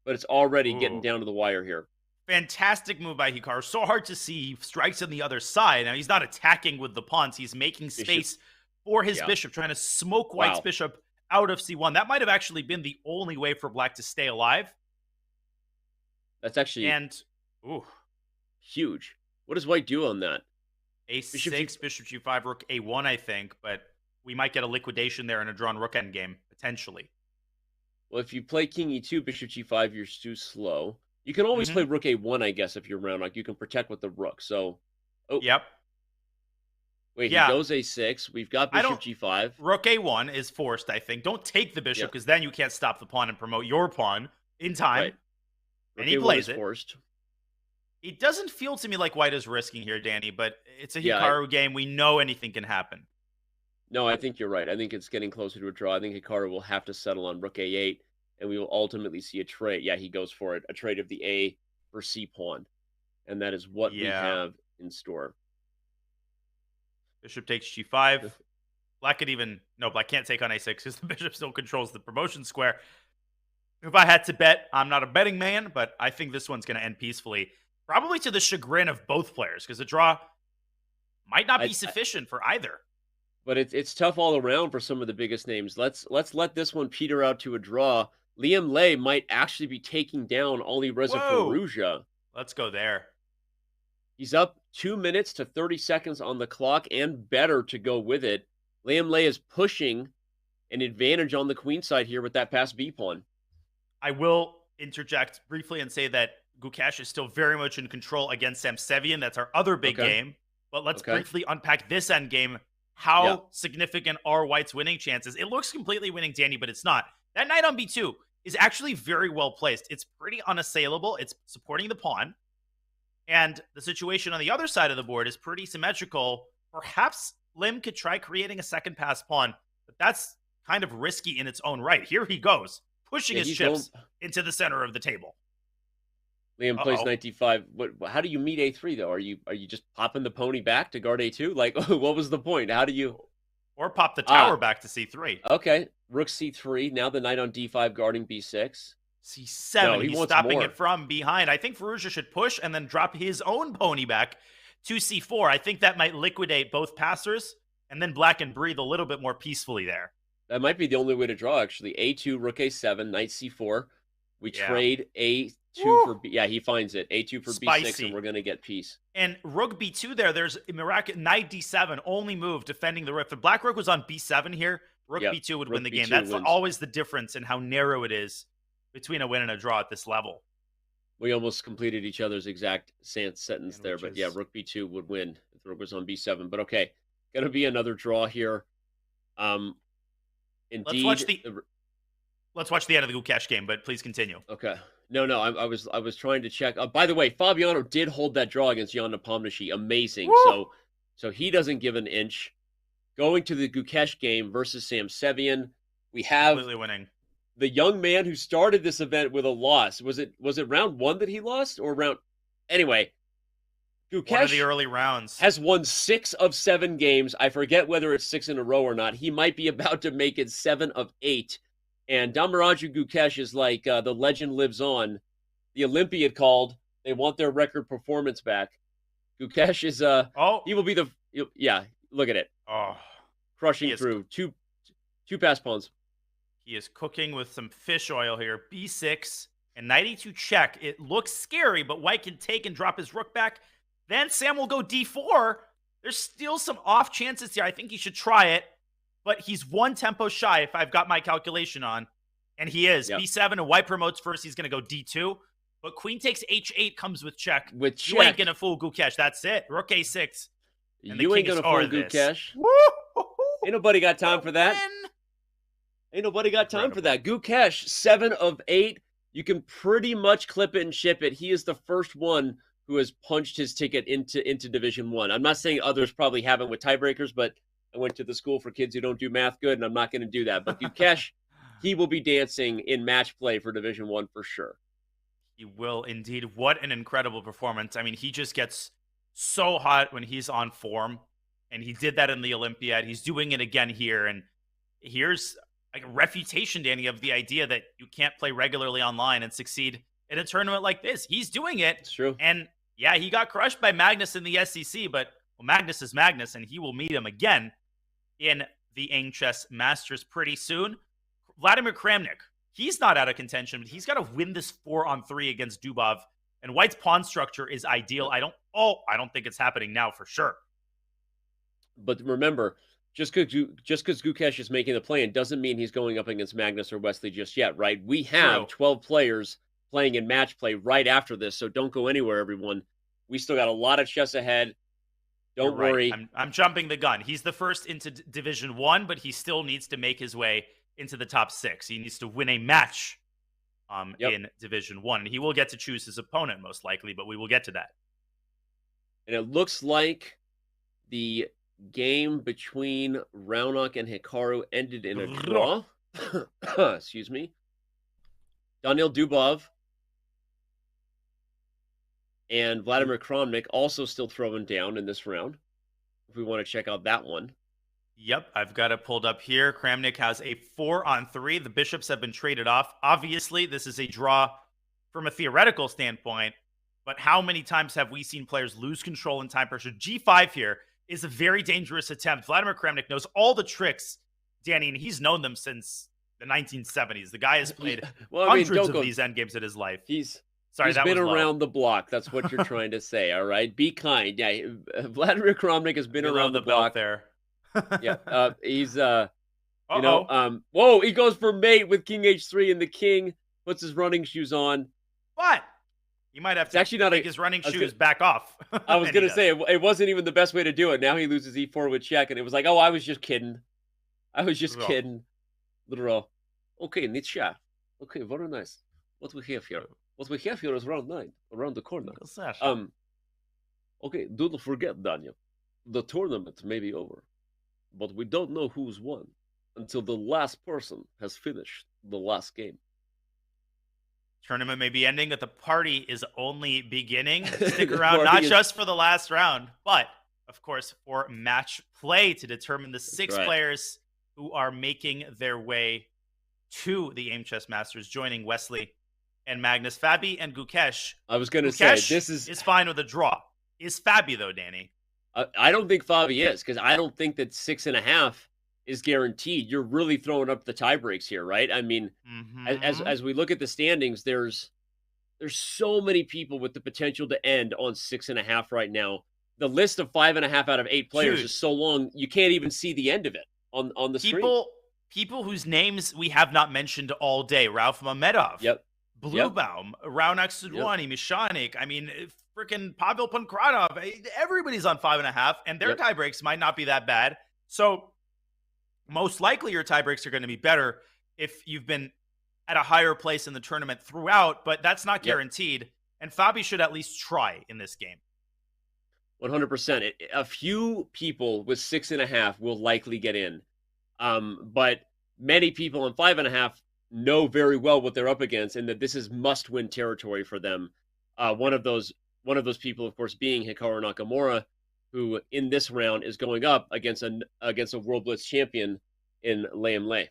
it's already getting down to the wire here. Fantastic move by Hikaru. So hard to see. He strikes on the other side. Now, he's not attacking with the pawns. He's making space for his bishop, trying to smoke White's bishop out of C1. That might have actually been the only way for Black to stay alive. That's actually huge. What does White do on that? A6, bishop G5, Rook A1, I think, but we might get a liquidation there in a drawn Rook endgame, potentially. Well, if you play King E2, bishop G5, you're too slow. You can always play Rook A1, I guess, if you're Raunak. You can protect with the Rook, so... Yep. Wait, he goes A6. We've got bishop G5. Rook A1 is forced, I think. Don't take the bishop, because then you can't stop the pawn and promote your pawn in time. Right. And he plays it. Forced. It doesn't feel to me like White is risking here, Danny, but it's a Hikaru game. We know anything can happen. No, I think you're right. I think it's getting closer to a draw. I think Hikaru will have to settle on Rook A8, and we will ultimately see a trade. Yeah, he goes for it. A trade of the A for C pawn. And that is what we have in store. Bishop takes G5. Black could even... No, Black can't take on A6 because the bishop still controls the promotion square. If I had to bet, I'm not a betting man, but I think this one's going to end peacefully. Probably to the chagrin of both players, because the draw might not be sufficient for either. But it's tough all around for some of the biggest names. Let's let this one peter out to a draw. Liam Lei might actually be taking down Ali Reza Firouzja. Let's go there. He's up 2 minutes to 30 seconds on the clock, and better to go with it. Liam Lei is pushing an advantage on the queen side here with that passed B pawn. I will interject briefly and say that Gukesh is still very much in control against Samsevian. That's our other big game. But let's briefly unpack this endgame. How significant are White's winning chances? It looks completely winning, Danny, but it's not. That knight on B2 is actually very well placed. It's pretty unassailable. It's supporting the pawn. And the situation on the other side of the board is pretty symmetrical. Perhaps Lim could try creating a second pass pawn, but that's kind of risky in its own right. Here he goes, pushing his chips into the center of the table. Liam plays knight d5. How do you meet a3 though? Are you just popping the pony back to guard a2? Like, what was the point? How do you? Or pop the tower back to c3. Okay, rook c3. Now the knight on d5 guarding b6. c7. No, He's stopping it from behind. I think Firouzja should push and then drop his own pony back to c4. I think that might liquidate both passers, and then black can breathe a little bit more peacefully there. That might be the only way to draw, actually. a2, rook a7, knight c4. We trade a2 for b. Yeah, he finds it. a2 for b6, and we're going to get peace. And rook b2 there, there's knight d7, only move defending the rook. If black rook was on b7 here, rook b2 would win the game. That's always the difference in how narrow it is between a win and a draw at this level. We almost completed each other's exact sentence there, but yeah, rook b2 would win if the rook was on b7. But okay, going to be another draw here. Indeed. Let's watch the end of the Gukesh game, but please continue. Okay. No, I was trying to check. By the way, Fabiano did hold that draw against Jan Nepomniachtchi. Amazing. Woo! So he doesn't give an inch. Going to the Gukesh game versus Sam Sevian, we have completely winning. The young man who started this event with a loss. Was it round 1 that he lost, or round? Anyway, Gukesh, one of the early rounds, has won 6 of 7 games. I forget whether it's 6 in a row or not. He might be about to make it 7 of 8. And Damaraju Gukesh is like the legend lives on. The Olympiad called. They want their record performance back. Gukesh is he will be look at it. Crushing through two pass pawns. He is cooking with some fish oil here. b6 and knight e2 check. It looks scary, but white can take and drop his rook back. Then Sam will go d4. There's still some off chances here. I think he should try it, but he's 1 tempo shy if I've got my calculation on, and he is. Yep. b7 and white promotes first. He's going to go d2, but queen takes h8 comes with check. You ain't going to fool Gukesh. That's it. Rook a6. You ain't going to fool Gukesh. Ain't nobody got time for that. Ain't nobody got time for that. Gukesh, 7 of 8. You can pretty much clip it and ship it. He is the first one who has punched his ticket into Division 1. I'm not saying others probably haven't with tiebreakers, but I went to the school for kids who don't do math good, and I'm not going to do that. But Gukesh, he will be dancing in match play for Division 1 for sure. He will indeed. What an incredible performance. I mean, he just gets so hot when he's on form, and he did that in the Olympiad. He's doing it again here, and here's like a refutation, Danny, of the idea that you can't play regularly online and succeed in a tournament like this. He's doing it. It's true. And yeah, he got crushed by Magnus in the SEC, but Magnus is Magnus, and he will meet him again in the Chess Masters pretty soon. Vladimir Kramnik, he's not out of contention, but he's got to win this 4-on-3 against Dubov. And white's pawn structure is ideal. I don't think it's happening now for sure. But remember, just because Gukesh is making the play-in doesn't mean he's going up against Magnus or Wesley just yet, right? We have 12 players playing in match play right after this, so don't go anywhere, everyone. We still got a lot of chess ahead. Don't worry. I'm jumping the gun. He's the first into Division 1, but he still needs to make his way into the top 6. He needs to win a match in Division 1. And he will get to choose his opponent, most likely, but we will get to that. And it looks like the game between Raunaq and Hikaru ended in a draw. Excuse me. Daniil Dubov and Vladimir Kramnik also still throwing down in this round, if we want to check out that one. Yep, I've got it pulled up here. Kramnik has a 4-on-3. The bishops have been traded off. Obviously, this is a draw from a theoretical standpoint, but how many times have we seen players lose control in time pressure? G5 here is a very dangerous attempt. Vladimir Kramnik knows all the tricks, Danny, and he's known them since the 1970s. The guy has played hundreds of these endgames in his life. He's been around the block. That's what you're trying to say, all right? Be kind. Yeah, Vladimir Kramnik has been around the block. There. Yeah, he's, whoa, he goes for mate with King H3, and the king puts his running shoes on. What? You might have to take his running shoes back off. I was going to say, it wasn't even the best way to do it. Now he loses E4 with check, and it was like, oh, I was just kidding. Kidding. Literal. Okay, Nietzsche. Okay, very nice. What we have here? What we have here is round 9, around the corner. Okay, don't forget, Daniel. The tournament may be over, but we don't know who's won until the last person has finished the last game. Tournament may be ending, but the party is only beginning. Stick around, not just for the last round, but of course, for match play to determine the six right. players who are making their way to the Aim Chess Masters, joining Wesley and Magnus. Fabi and Gukesh. I was going to say, Gukesh this is fine with a draw. Is Fabi, though, Danny? I don't think Fabi is, because I don't think that 6.5 is guaranteed. You're really throwing up the tie breaks here, right? I mean, as we look at the standings, there's so many people with the potential to end on 6.5 right now. The list of 5.5 out of 8 players is so long, you can't even see the end of it on the screen. People whose names we have not mentioned all day: Ralph Mamedov, Bluebaum, Raunak Sudwani, Mishanik. I mean, freaking Pavel Pankratov. Everybody's on 5.5, and their tie breaks might not be that bad. So most likely your tie breaks are going to be better if you've been at a higher place in the tournament throughout, but that's not guaranteed. And Fabi should at least try in this game. 100%. A few people with 6.5 will likely get in. But many people on 5.5 know very well what they're up against, and that this is must-win territory for them. One of those people, of course, being Hikaru Nakamura, who in this round is going up against a World Blitz champion in Liam Lei.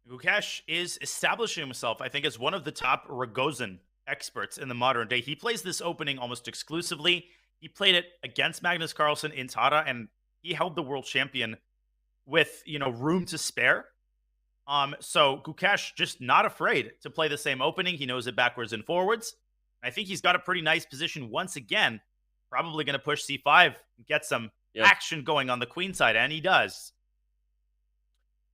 Gukesh is establishing himself, I think, as one of the top Rogozin experts in the modern day. He plays this opening almost exclusively. He played it against Magnus Carlsen in Tara, and he held the world champion with, room to spare. So Gukesh just not afraid to play the same opening. He knows it backwards and forwards. I think he's got a pretty nice position once again. Probably going to push c5 and get some action going on the queen side, and he does.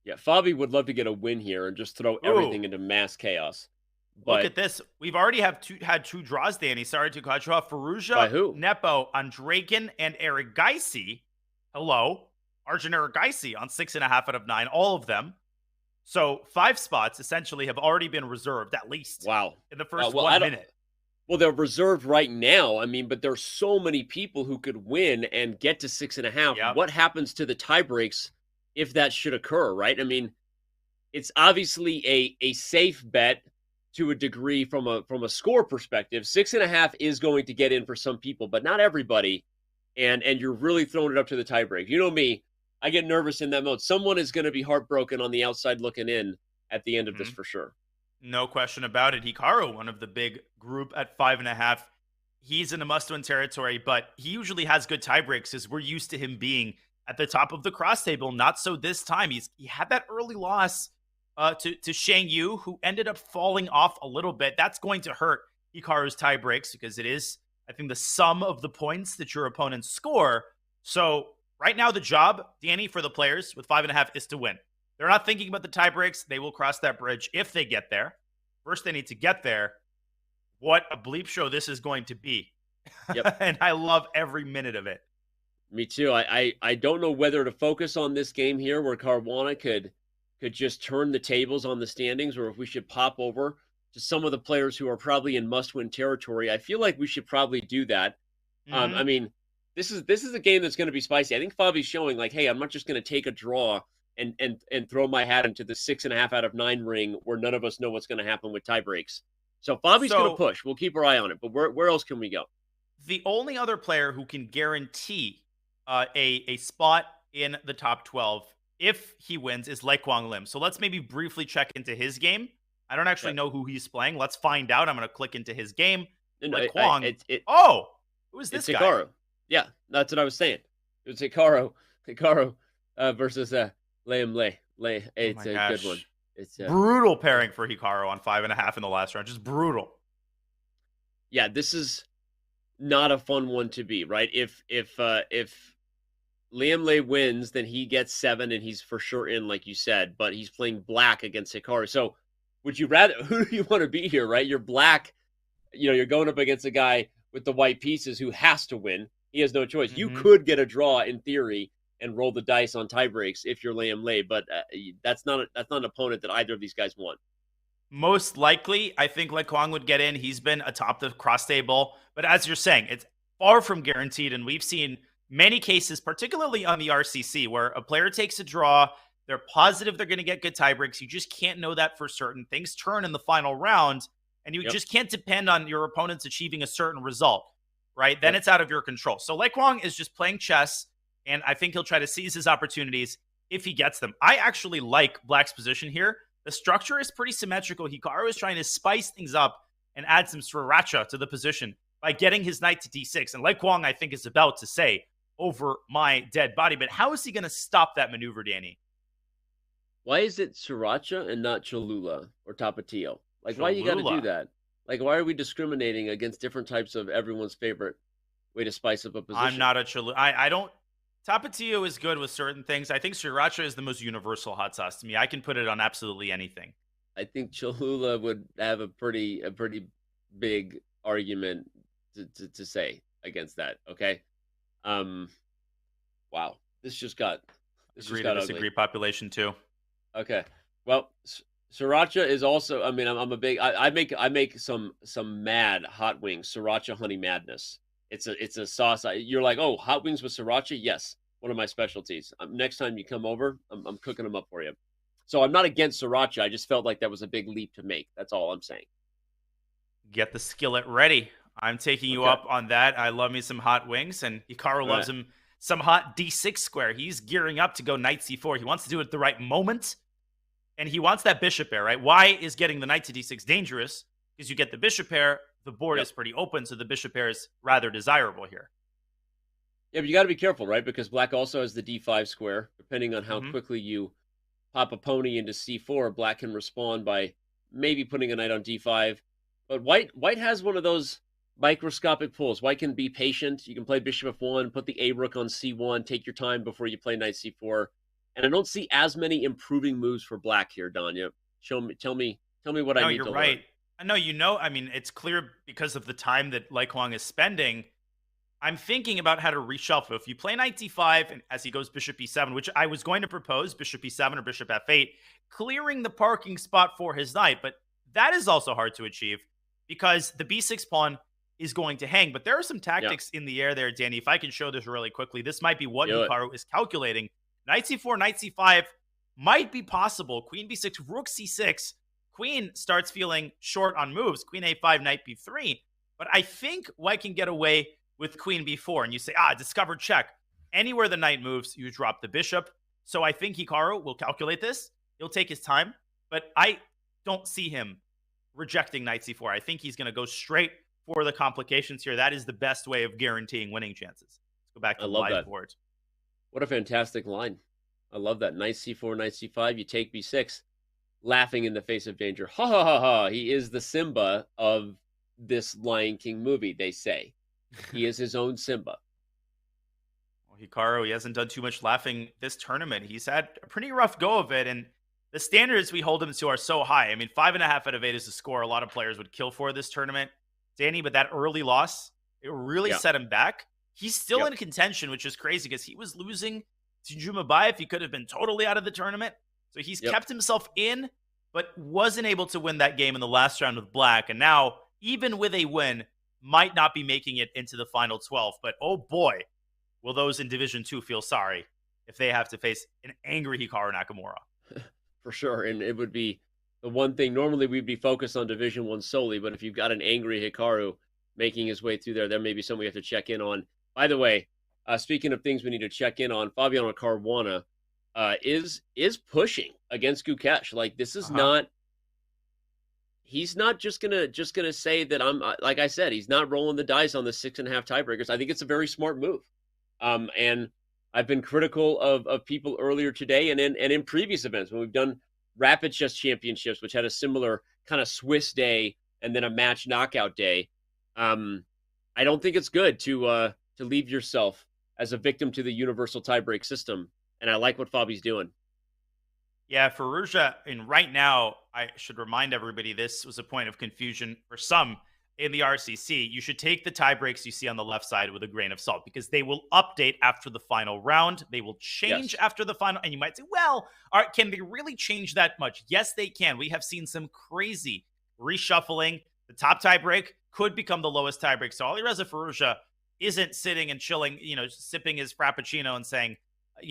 Yeah, Fabi would love to get a win here and just throw everything into mass chaos. But look at this. We've already had two draws, Danny. Sorry to cut you off. Faruja, Nepo, Andrekin, and Eric Geisy. Hello. Arjun Eric Geisy on 6.5 out of 9. All of them. So 5 spots essentially have already been reserved, at least. Wow. In the first 1 minute. Well, they're reserved right now. I mean, but there's so many people who could win and get to 6.5. Yep. What happens to the tie breaks if that should occur, right? I mean, it's obviously a safe bet to a degree from a score perspective. 6.5 is going to get in for some people, but not everybody. And you're really throwing it up to the tie break. You know me, I get nervous in that mode. Someone is going to be heartbroken on the outside looking in at the end of this for sure. No question about it. Hikaru, one of the big group at 5.5. He's in a must-win territory, but he usually has good tie breaks as we're used to him being at the top of the cross table. Not so this time. He had that early loss to Shang Yu, who ended up falling off a little bit. That's going to hurt Hikaru's tie breaks because it is, I think, the sum of the points that your opponents score. So right now, the job, Danny, for the players with 5.5 is to win. They're not thinking about the tie breaks. They will cross that bridge if they get there. First, they need to get there. What a bleep show this is going to be. Yep. And I love every minute of it. Me too. I don't know whether to focus on this game here where Caruana could just turn the tables on the standings, or if we should pop over to some of the players who are probably in must-win territory. I feel like we should probably do that. I mean, this is a game that's going to be spicy. I think Fabi's showing like, hey, I'm not just going to take a draw and throw my hat into the 6.5 out of 9 ring where none of us know what's going to happen with tie breaks. So Fabi's going to push. We'll keep our eye on it. But where else can we go? The only other player who can guarantee a spot in the top 12 if he wins is Lei Kwang Lim. So let's maybe briefly check into his game. I don't actually know who he's playing. Let's find out. I'm going to click into his game. Lei Kwang. Who is this guy? Hikaru. Yeah, that's what I was saying. It was Hikaru versus Liam Lei. It's a good one. It's brutal pairing for Hikaru on 5.5 in the last round. Just brutal. Yeah, this is not a fun one to be, right? If Liam Lei wins, then he gets 7 and he's for sure in, like you said, but he's playing black against Hikaru. So would you rather, who do you want to be here, right? You're black, you're going up against a guy with the white pieces who has to win. He has no choice. You could get a draw in theory and roll the dice on tie breaks if you're Liam Lei, but that's not an opponent that either of these guys want. Most likely, I think Lei Kwang would get in. He's been atop the cross table, but as you're saying, it's far from guaranteed, and we've seen many cases, particularly on the RCC, where a player takes a draw, they're positive they're going to get good tie breaks. You just can't know that for certain. Things turn in the final round, and you just can't depend on your opponents achieving a certain result. right? Then it's out of your control. So Lei Kwang is just playing chess, and I think he'll try to seize his opportunities if he gets them. I actually like Black's position here. The structure is pretty symmetrical. Hikaru is trying to spice things up and add some sriracha to the position by getting his knight to d6. And Lei Kwang, I think, is about to say, over my dead body. But how is he going to stop that maneuver, Danny? Why is it sriracha and not Cholula or Tapatio? Like, why you got to Cholula. do that? Like, why are we discriminating against different types of everyone's favorite way to spice up a position? I'm not a Cholula. I don't. Tapatio is good with certain things. I think sriracha is the most universal hot sauce to me. I can put it on absolutely anything. I think Cholula would have a pretty big argument to say against that. Okay. Wow. This just got Agree to disagree. ugly. Population too. Okay. Well, sriracha is also. I mean, I'm a big. I make some mad hot wings. Sriracha honey madness. It's a sauce. You're like, oh, hot wings with sriracha? Yes, one of my specialties. Next time you come over, I'm cooking them up for you. So I'm not against sriracha. I just felt like that was a big leap to make. That's all I'm saying. Get the skillet ready. I'm taking you up on that. I love me some hot wings, and Hikaru loves him some hot d6 square. He's gearing up to go knight c4. He wants to do it at the right moment, and he wants that bishop pair, right? Why is getting the knight to d6 dangerous? Because you get the bishop pair, the board is pretty open, so the bishop pair is rather desirable here. Yeah, but you got to be careful, right? Because Black also has the d5 square. Depending on how quickly you pop a pony into c4, Black can respond by maybe putting a knight on d5. But White has one of those microscopic pulls. White can be patient. You can play bishop f1, put the a rook on c1, take your time before you play knight c4. And I don't see as many improving moves for Black here, Danya. Tell me what I need to learn. No, you're right. I know, I mean, it's clear because of the time that Lei Kwang is spending. I'm thinking about how to reshuffle. If you play knight d5 and as he goes bishop e7, which I was going to propose, bishop e7 or bishop f8, clearing the parking spot for his knight, but that is also hard to achieve because the b6 pawn is going to hang. But there are some tactics in the air there, Danny. If I can show this really quickly, this might be what Hikaru is calculating. Knight c4, knight c5 might be possible. Queen b6, rook c6. Queen starts feeling short on moves. Queen a5, knight b3. But I think White can get away with queen b4. And you say, discovered check. Anywhere the knight moves, you drop the bishop. So I think Hikaru will calculate this. He'll take his time. But I don't see him rejecting knight c4. I think he's going to go straight for the complications here. That is the best way of guaranteeing winning chances. Let's go back to the live board. What a fantastic line. I love that. Knight c4, knight c5. You take b6. Laughing in the face of danger. Ha ha ha ha. He is the Simba of this Lion King movie, they say. He is his own Simba. Well, Hikaru, he hasn't done too much laughing this tournament. He's had a pretty rough go of it, and the standards we hold him to are so high. I mean, 5.5 out of 8 is a score a lot of players would kill for this tournament. Danny, but that early loss, it really set him back. He's still in contention, which is crazy because he was losing to Jumabayev. He could have been totally out of the tournament. So he's kept himself in, but wasn't able to win that game in the last round with Black. And now, even with a win, might not be making it into the final 12. But oh boy, will those in Division 2 feel sorry if they have to face an angry Hikaru Nakamura. For sure. And it would be the one thing, normally we'd be focused on Division 1 solely, but if you've got an angry Hikaru making his way through there may be something we have to check in on. By the way, speaking of things we need to check in on, Fabiano Caruana is pushing against Gukesh. Like, this is not, he's not just gonna say that I'm, like I said, he's not rolling the dice on the 6.5 tiebreakers. I think it's a very smart move. And I've been critical of people earlier today and in previous events when we've done Rapid Chess Championships, which had a similar kind of Swiss day and then a match knockout day. I don't think it's good to leave yourself as a victim to the universal tiebreak system. And I like what Fabi's doing. Yeah, for Ruja, and right now, I should remind everybody this was a point of confusion for some in the RCC. You should take the tie breaks you see on the left side with a grain of salt because they will update after the final round. They will change after the final. And you might say, well, can they really change that much? Yes, they can. We have seen some crazy reshuffling. The top tie break could become the lowest tie break. So Alireza Firouzja isn't sitting and chilling, sipping his Frappuccino and saying,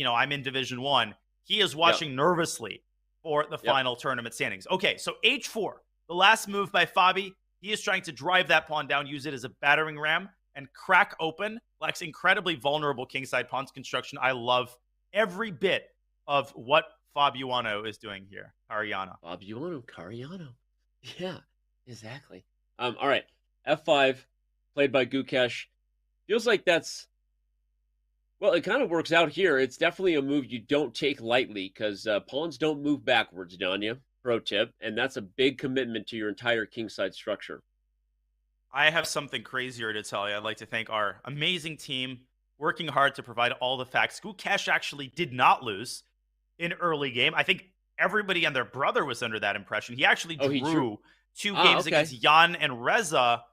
I'm in Division 1. He is watching nervously for the final tournament standings. Okay, so H4, the last move by Fabi. He is trying to drive that pawn down, use it as a battering ram. and crack open Black's incredibly vulnerable kingside pawns construction. I love every bit of what Fabiano is doing here. Cariano. Yeah, exactly. All right. F5, played by Gukesh. Feels like that's, well, it kind of works out here. It's definitely a move you don't take lightly because pawns don't move backwards, Danya. Pro tip. And that's a big commitment to your entire kingside structure. I have something crazier to tell you. I'd like to thank our amazing team working hard to provide all the facts. Gukesh actually did not lose in early game. I think everybody and their brother was under that impression. He actually drew two games against Jan and Reza.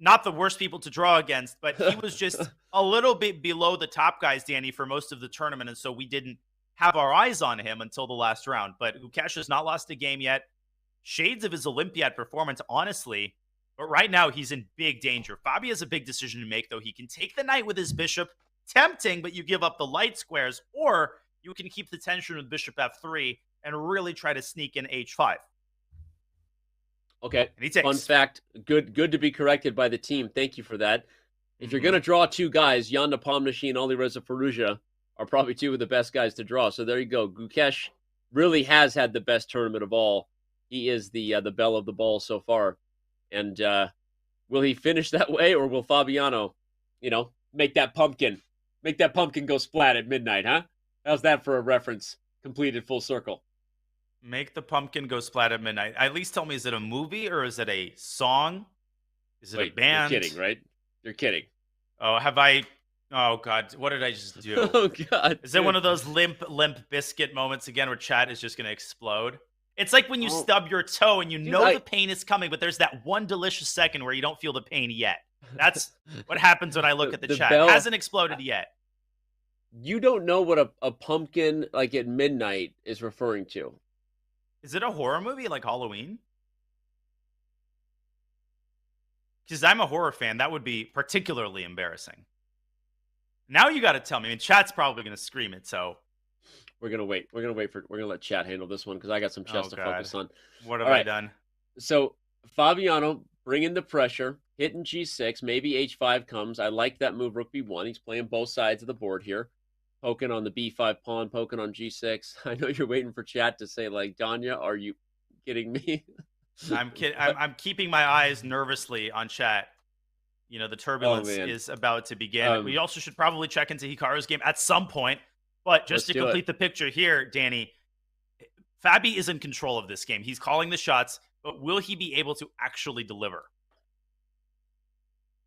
Not the worst people to draw against, but he was just a little bit below the top guys, Danny, for most of the tournament. And so we didn't have our eyes on him until the last round. But Gukesh has not lost a game yet. Shades of his Olympiad performance, honestly. But right now, he's in big danger. Fabi has a big decision to make, though. He can take the knight with his bishop. Tempting, but you give up the light squares. Or you can keep the tension with bishop f3 and really try to sneak in h5. Okay. And he takes. Fun fact. Good to be corrected by the team. Thank you for that. If you're going to draw two guys, Jan Nepomniachtchi and Ali Reza Firouzja are probably two of the best guys to draw. So there you go. Gukesh really has had the best tournament of all. He is the belle of the ball so far. And will he finish that way, or will Fabiano, make that pumpkin go splat at midnight, huh? How's that for a reference completed full circle? Make the pumpkin go splat at midnight. At least tell me, is it a movie or is it a song? Is it a band? You're kidding, right? You're kidding. Oh, have I? Oh, God. What did I just do? Oh, God. Is it one of those limp biscuit moments again where chat is just going to explode? It's like when you stub your toe and the pain is coming, but there's that one delicious second where you don't feel the pain yet. That's what happens when I look at the chat. It hasn't exploded yet. You don't know what a pumpkin like at midnight is referring to. Is it a horror movie like Halloween? Because I'm a horror fan. That would be particularly embarrassing. Now you got to tell me. I mean, chat's probably going to scream it, so... We're gonna wait. We're gonna let chat handle this one because I got some chess to focus on. What have I done? So Fabiano bringing the pressure, hitting g6. Maybe h5 comes. I like that move. Rook b1. He's playing both sides of the board here, poking on the b5 pawn, poking on g6. I know you're waiting for chat to say like, Danya, are you kidding me? I'm kidding. I'm keeping my eyes nervously on chat. The turbulence is about to begin. We also should probably check into Hikaru's game at some point. But just to complete the picture here, Danny, Fabi is in control of this game. He's calling the shots, but will he be able to actually deliver?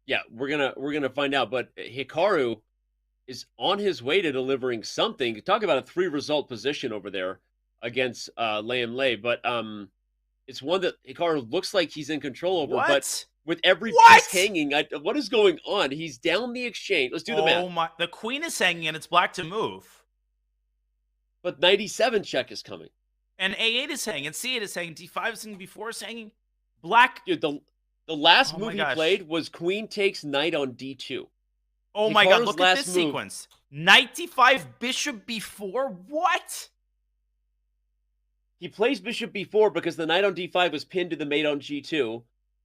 Yeah, we're gonna find out. But Hikaru is on his way to delivering something. Talk about a 3-result position over there against Layam Lay. But it's one that Hikaru looks like he's in control over. What? But with every piece hanging, what is going on? He's down the exchange. Let's do the math. Oh my! The queen is hanging, and it's black to move. But 97 check is coming. And A8 is hanging, and C8 is hanging, D5 is hanging, B4 is hanging. Black. Dude, the last move he played was queen takes knight on D2. Oh my God, look at this sequence. Knight D5, bishop B4? What? He plays bishop B4 because the knight on D5 was pinned to the mate on G2,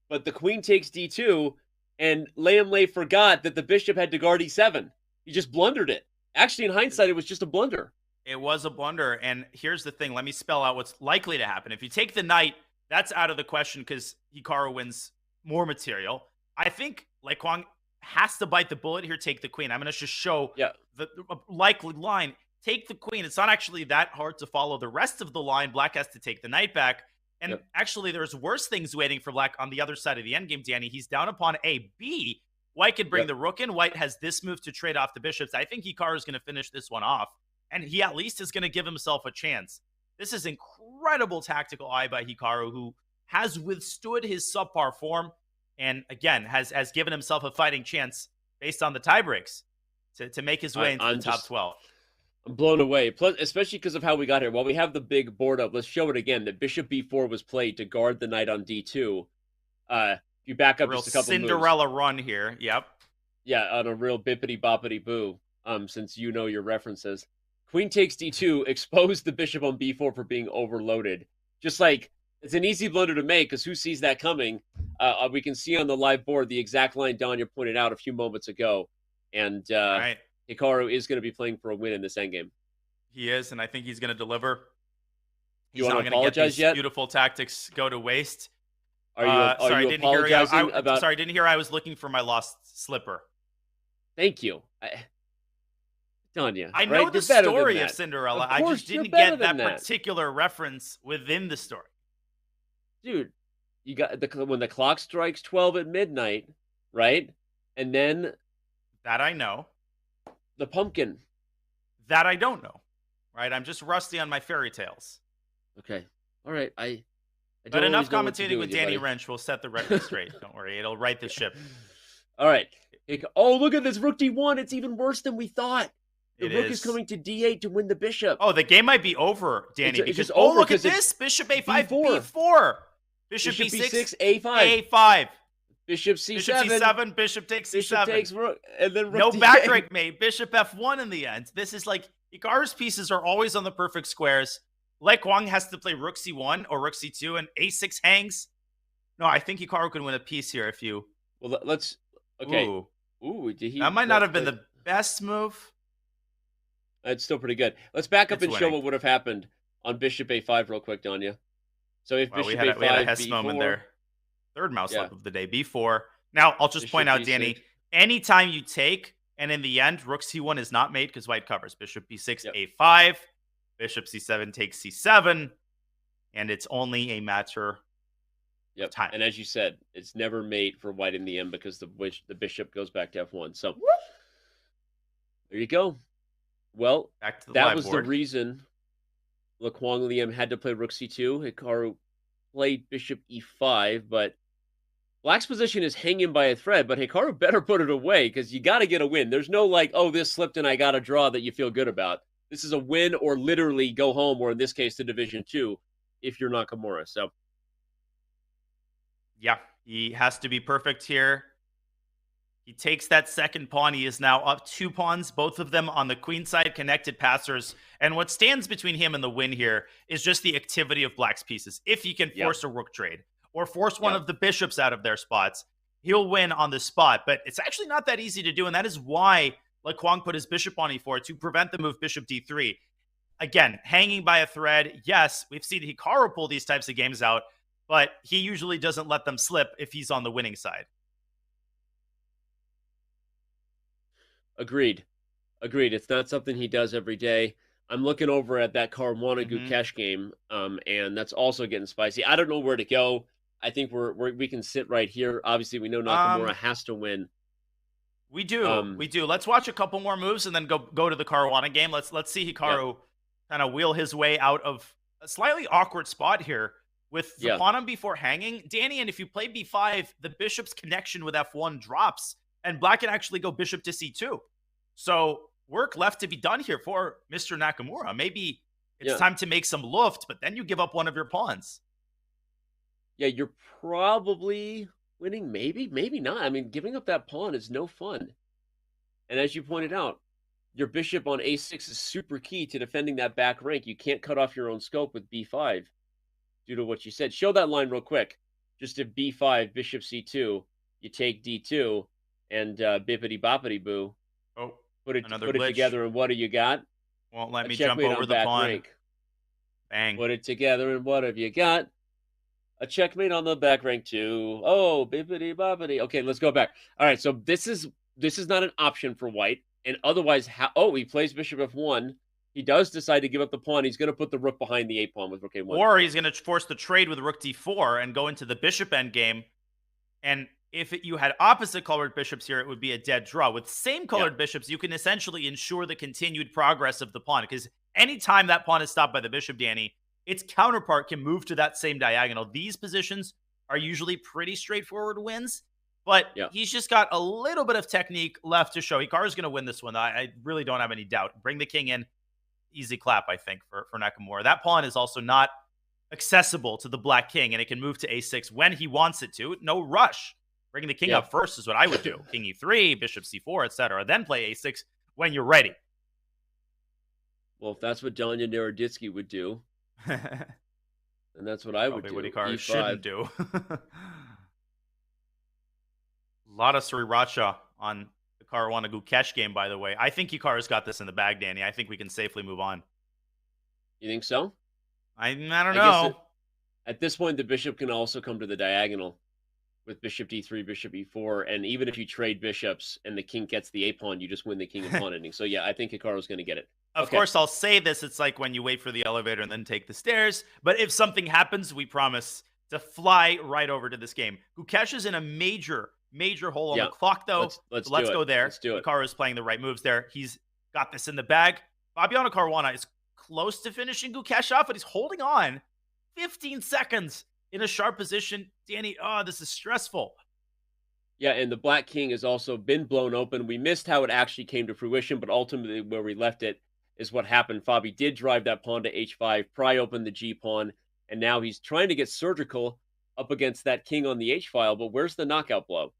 but the queen takes D2, and Layam Lay forgot that the bishop had to guard E7. He just blundered it. Actually, in hindsight, it was just a blunder. It was a blunder, and here's the thing. Let me spell out what's likely to happen. If you take the knight, that's out of the question because Hikaru wins more material. I think Lei Kwang has to bite the bullet here, take the queen. I'm going to just show the likely line. Take the queen. It's not actually that hard to follow the rest of the line. Black has to take the knight back. And actually, there's worse things waiting for Black on the other side of the endgame, Danny. He's down upon A, B. White could bring the rook in. White has this move to trade off the bishops. I think Hikaru is going to finish this one off. And he at least is going to give himself a chance. This is incredible tactical eye by Hikaru, who has withstood his subpar form and, again, has given himself a fighting chance based on the tiebreaks to make his way into the top 12. I'm blown away, plus, especially because of how we got here. While we have the big board up, let's show it again. That bishop b4 was played to guard the knight on d2. If you back up just a couple Cinderella moves. run here. Yep. Yeah, on a real bippity-boppity-boo, since you know your references. Queen takes d2, expose the bishop on b4 for being overloaded. Just like, it's an easy blunder to make, because who sees that coming? we can see on the live board the exact line Danya pointed out a few moments ago. And All right. Hikaru is going to be playing for a win in this endgame. He is, and I think he's going to deliver. You He's want not to going to get apologize these yet? beautiful tactics go to waste. Are you apologizing about? Sorry, I didn't hear I was looking for my lost slipper. Thank you. Danya, I know right? the You're better than story that. of Cinderella. Of I course, just you're didn't better get that than that. particular reference within the story. Dude, you got when the clock strikes 12 at midnight, right? And then That I know. the pumpkin. That I don't know. Right? I'm just rusty on my fairy tales. Okay. All right. I But don't enough always know what to commentating do with you, Danny buddy. Wrench will set the record straight. Don't worry. It'll right the ship. All right. Oh, look at this rook d1. It's even worse than we thought. The It rook is. is coming to d8 to win the bishop. Oh, the game might be over, Danny. It's because just over look at 'cause it's this. Bishop a5, b4. b4. Bishop Bishop b6, b6, a5. a5. Bishop c7. Bishop c7, bishop takes c7. Bishop takes rook, and then rook No d8. backbreak made. Bishop f1 in the end. This is like, Hikaru's pieces are always on the perfect squares. Lei Kwang has to play rook c1 or rook c2, and a6 hangs. No, I think Hikaru can win a piece here if you... Well, let's... Okay. Ooh. Did he... That might not have been the best move. It's still pretty good. Let's back up It's and show winning. what would have happened on bishop a5 real quick, Danya. So if Well, bishop we a5, had a Hess b4, moment there. Third mouse Yeah. up of the day, b4. Now, I'll just Bishop point out, b6. Danny, anytime you take, and in the end, rook c1 is not made because white covers. Bishop b6, Yep. a5. Bishop c7 takes c7. And it's only a matter Yep. time. And as you said, it's never mate for white in the end because the bishop goes back to f1. So there you go. Well, Back to the that live was board. the reason Kwang Liam had to play rook c2. Hikaru played bishop e5, but Black's position is hanging by a thread, but Hikaru better put it away because you got to get a win. There's no like, oh, this slipped and I got a draw that you feel good about. This is a win or literally go home, or in this case, to Division 2 if you're Nakamura. So, Yeah, he has to be perfect here. He takes that second pawn. He is now up 2 pawns, both of them on the queen side, connected passers. And what stands between him and the win here is just the activity of Black's pieces. If he can force a rook trade or force one of the bishops out of their spots, he'll win on the spot. But it's actually not that easy to do, and that is why Lei Kwang put his bishop on e4 to prevent the move bishop d3. Again, hanging by a thread. Yes, we've seen Hikaru pull these types of games out, but he usually doesn't let them slip if he's on the winning side. Agreed. It's not something he does every day. I'm looking over at that Karamwana Gukesh game, and that's also getting spicy. I don't know where to go. I think we can sit right here. Obviously, we know Nakamura has to win. We do. Let's watch a couple more moves and then go to the Caruana game. Let's see Hikaru kind of wheel his way out of a slightly awkward spot here with the pawn on b4 hanging. Danny, and if you play b5, the bishop's connection with f1 drops, and Black can actually go bishop to c2. So work left to be done here for Mr. Nakamura. Maybe it's time to make some luft, but then you give up one of your pawns. Yeah, you're probably winning. Maybe not. I mean, giving up that pawn is no fun. And as you pointed out, your bishop on a6 is super key to defending that back rank. You can't cut off your own scope with b5 due to what you said. Show that line real quick. Just if b5, bishop c2, you take d2, and bippity boppity boo. Oh, put it together, and what do you got? Won't let me jump over the pawn. Rank. Bang. Put it together, and what have you got? A checkmate on the back rank too. Oh, bippity boppity. Okay, let's go back. All right, so this is not an option for white, and otherwise, he plays bishop f1. He does decide to give up the pawn. He's going to put the rook behind the a pawn with rook a1. Or he's going to force the trade with rook d4 and go into the bishop endgame. And if you had opposite colored bishops here, it would be a dead draw. With same colored bishops, you can essentially ensure the continued progress of the pawn, because anytime that pawn is stopped by the bishop, Danny, its counterpart can move to that same diagonal. These positions are usually pretty straightforward wins, but he's just got a little bit of technique left to show. Hikaru's going to win this one. I really don't have any doubt. Bring the king in. Easy clap, I think, for Nakamura. That pawn is also not accessible to the black king, and it can move to a6 when he wants it to. No rush. Bring the king up first is what I would do. King e3, bishop c4, etc. Then play a6 when you're ready. Well, if that's what Danya Naroditsky would do, and that's what I would do. What Hikaru shouldn't do. A lot of sriracha on the Caruana Gukesh game, by the way. I think Hikaru's got this in the bag, Danny. I think we can safely move on. You think so? I don't I know. guess at this point, the bishop can also come to the diagonal with bishop d3, bishop e4, and even if you trade bishops and the king gets the a-pawn, you just win the king and pawn ending. So yeah, I think Hikaru's going to get it. Of course, I'll say this. It's like when you wait for the elevator and then take the stairs. But if something happens, we promise to fly right over to this game. Gukesh is in a major hole on the clock, though. Let's go there. Let's do it. Hikaru is playing the right moves there. He's got this in the bag. Fabiano Caruana is close to finishing Gukesh off, but he's holding on 15 seconds in a sharp position. Danny, this is stressful. Yeah, and the black king has also been blown open. We missed how it actually came to fruition, but ultimately where we left it is what happened. Fabi did drive that pawn to h5, pry open the g-pawn, and now he's trying to get surgical up against that king on the h-file, but where's the knockout blow?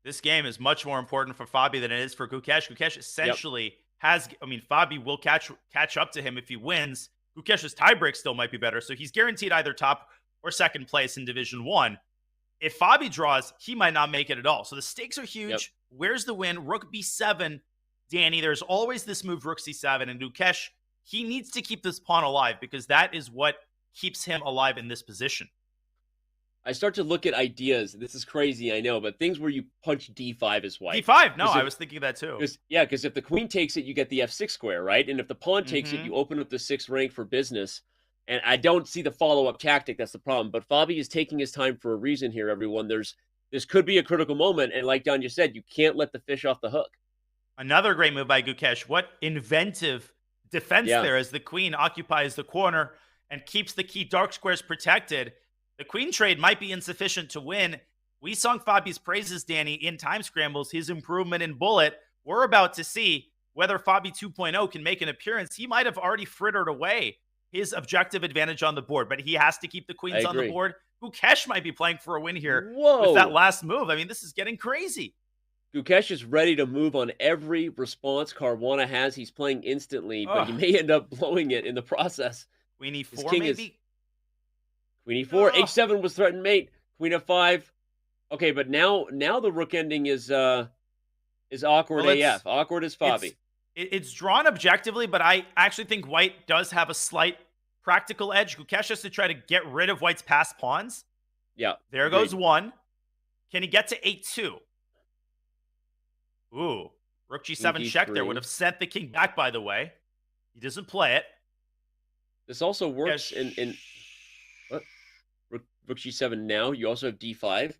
This game is much more important for Fabi than it is for Gukesh. Gukesh essentially Fabi will catch up to him if he wins. Gukesh's tiebreak still might be better, so he's guaranteed either top or second place in Division 1. If Fabi draws, he might not make it at all. So the stakes are huge. Yep. Where's the win? Rook b7. Danny, there's always this move, rook c7, and Gukesh, he needs to keep this pawn alive because that is what keeps him alive in this position. I start to look at ideas. This is crazy, I know, but things where you punch d5 as white. d5? No, I was thinking of that too. Because if the queen takes it, you get the f6 square, right? And if the pawn takes it, you open up the 6th rank for business. And I don't see the follow-up tactic. That's the problem. But Fabi is taking his time for a reason here, everyone. This could be a critical moment. And like Don just said, you can't let the fish off the hook. Another great move by Gukesh. What inventive defense there as the queen occupies the corner and keeps the key dark squares protected. The queen trade might be insufficient to win. We sung Fabi's praises, Danny, in Time Scrambles, his improvement in bullet. We're about to see whether Fabi 2.0 can make an appearance. He might have already frittered away his objective advantage on the board, but he has to keep the queens on the board. Gukesh might be playing for a win here with that last move. I mean, this is getting crazy. Gukesh is ready to move on every response Caruana has. He's playing instantly, but he may end up blowing it in the process. Queen e4, maybe? Queen e4. h7 was threatened mate. Queen f5. Okay, but now the rook ending is awkward AF. Awkward as Fabi. It's drawn objectively, but I actually think white does have a slight practical edge. Gukesh has to try to get rid of white's passed pawns. Yeah. There goes one. Can he get to a2? Ooh. Rook g7 check there would have sent the king back, by the way. He doesn't play it. This also works in what? Rook g7 now. You also have d5.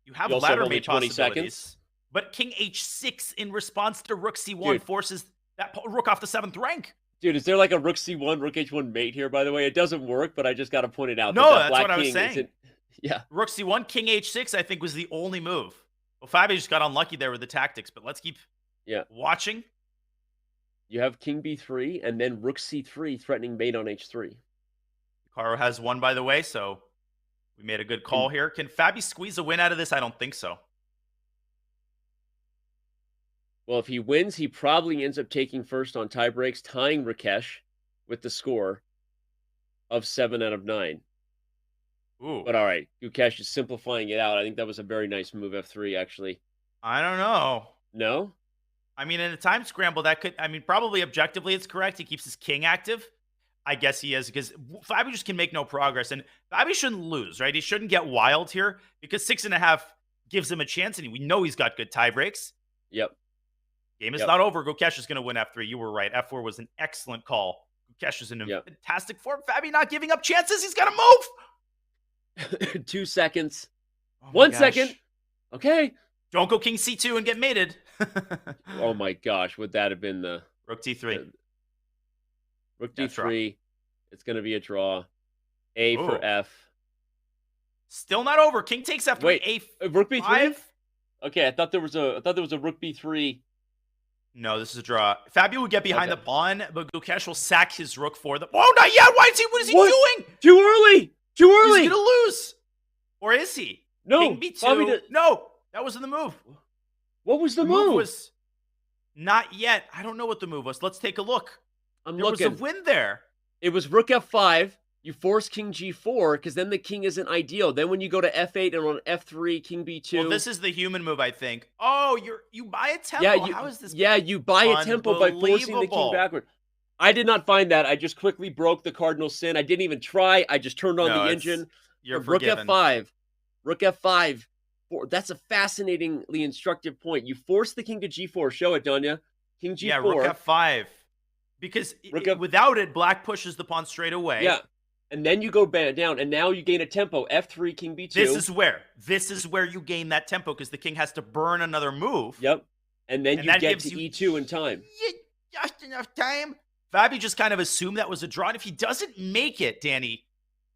You have ladder mate possibilities. But king h6 in response to rook c1 forces that rook off the 7th rank. Dude, is there like a rook c1, rook h1 mate here, by the way? It doesn't work, but I just got to point it out. No, that's what I was saying. Yeah. Rook c1, king h6, I think, was the only move. Well, Fabi just got unlucky there with the tactics, but let's keep watching. You have king b3 and then rook c3 threatening mate on h3. Hikaru has one, by the way, so we made a good call here. Can Fabi squeeze a win out of this? I don't think so. Well, if he wins, he probably ends up taking first on tiebreaks, tying Rakesh with the score of 7 out of 9. Ooh. But all right, Gukesh is simplifying it out. I think that was a very nice move, f3, actually. I don't know. No? I mean, in a time scramble, that could, I mean, probably objectively it's correct. He keeps his king active. I guess he is, because Fabi just can make no progress. And Fabi shouldn't lose, right? He shouldn't get wild here, because 6.5 gives him a chance, and we know he's got good tie breaks. Yep. Game is not over. Gukesh is going to win f3. You were right. f4 was an excellent call. Gukesh is in fantastic form. Fabi not giving up chances. He's got to move. 2 seconds. Oh 1 second. Okay. Don't go king c2 and get mated. Oh my gosh. Would that have been the... Rook d3. Rook d3. It's going to be a draw. A for f. Still not over. King takes f3. Wait, rook b3? Okay, I thought there was a rook b3. No, this is a draw. Fabi would get behind the pawn, but Gukesh will sack his rook for the... Oh, not yet! What is he doing? Too early! Too early! He's going to lose! Or is he? No. King b2. No, that wasn't the move. What was the move? Was not yet. I don't know what the move was. Let's take a look. There was a win there. It was rook f5. You force king g4 because then the king isn't ideal. Then when you go to f8 and on f3, king b2. Well, this is the human move, I think. Oh, you buy a tempo. Yeah, How is this? Yeah, you buy a tempo by forcing the king backward. I did not find that. I just quickly broke the cardinal sin. I didn't even try. I just turned on the engine. You're Rook forgiven. f5. Rook f5. That's a fascinatingly instructive point. You force the king to g4. Show it, Donya. King g4. Yeah, rook f5. Because without it, black pushes the pawn straight away. Yeah. And then you go down, and now you gain a tempo. F3, king b2. This is where you gain that tempo, because the king has to burn another move. Yep. And then you get to e2 in time. Just enough time. Fabi just kind of assumed that was a draw. And if he doesn't make it, Danny,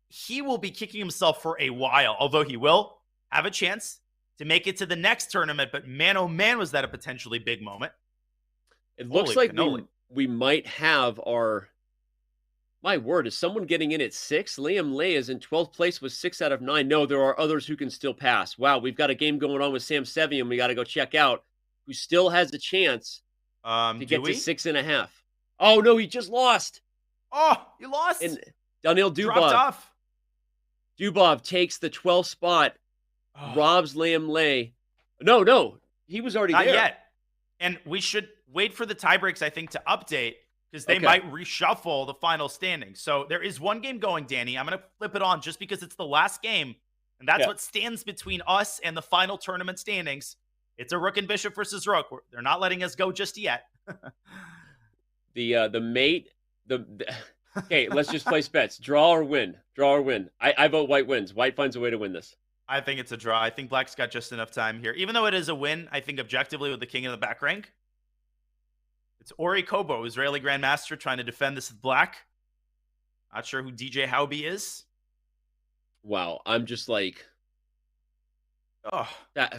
he will be kicking himself for a while. Although he will have a chance to make it to the next tournament. But man, oh man, was that a potentially big moment. It looks like we might have our... My word, is someone getting in at 6? Liam Lay is in 12th place with 6 out of 9. No, there are others who can still pass. Wow, we've got a game going on with Sam Sevian we got to go check out, who still has a chance to get to 6.5. Oh, no, he just lost. Oh, he lost. And Daniil Dubov. Dropped off. Dubov takes the 12th spot, robs Liam Lay. No, he was already there. Not yet. And we should wait for the tiebreaks, I think, to update, because they might reshuffle the final standings. So there is one game going, Danny. I'm going to flip it on just because it's the last game, and that's what stands between us and the final tournament standings. It's a rook and bishop versus rook. They're not letting us go just yet. The mate, okay, let's just place bets. Draw or win. Draw or win. I vote white wins. White finds a way to win this. I think it's a draw. I think black's got just enough time here. Even though it is a win, I think objectively with the king in the back rank. It's Ori Kobo, Israeli Grandmaster, trying to defend this with black. Not sure who DJ Hauby is. Wow, I'm just like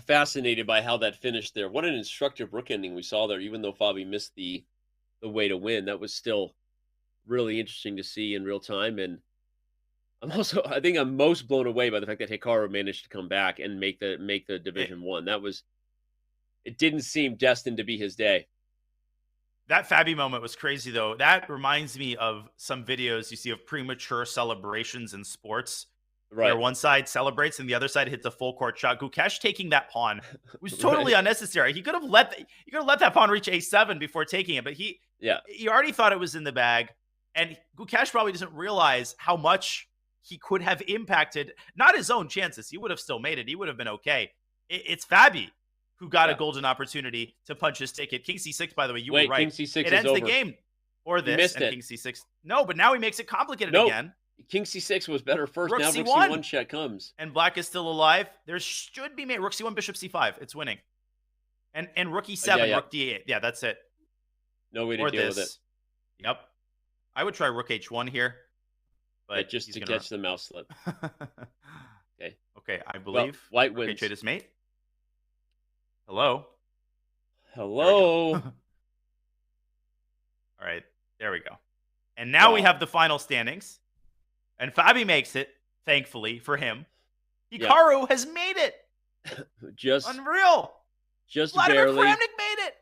fascinated by how that finished there. What an instructive rook ending we saw there, even though Fabi missed the way to win. That was still really interesting to see in real time. And I think I'm most blown away by the fact that Hikaru managed to come back and make the Division 1. It didn't seem destined to be his day. That Fabi moment was crazy, though. That reminds me of some videos you see of premature celebrations in sports. Right. Where one side celebrates and the other side hits a full court shot. Gukesh taking that pawn was totally unnecessary. He could have let that pawn reach a7 before taking it, but he already thought it was in the bag. And Gukesh probably doesn't realize how much he could have impacted, not his own chances. He would have still made it. He would have been okay. It's Fabi who got a golden opportunity to punch his ticket. King c6, by the way, you were right. King c6 it ends over. The game. Or this, and King c6. No, but now he makes it complicated again. King c6 was better first. Rook now C1. Rook c1 check comes. And black is still alive. There should be Rook c1, bishop c5. It's winning. And Rook e7, Rook d8. Yeah, that's it. No way to deal with it. Yep. I would try Rook h1 here. But just to catch the mouse slip. Okay, I believe. White wins. Okay, trade his mate. Hello. All right, there we go. And now we have the final standings. And Fabi makes it, thankfully, for him. Hikaru has made it. Just unreal. Just Vladimir barely. Kramnik made it.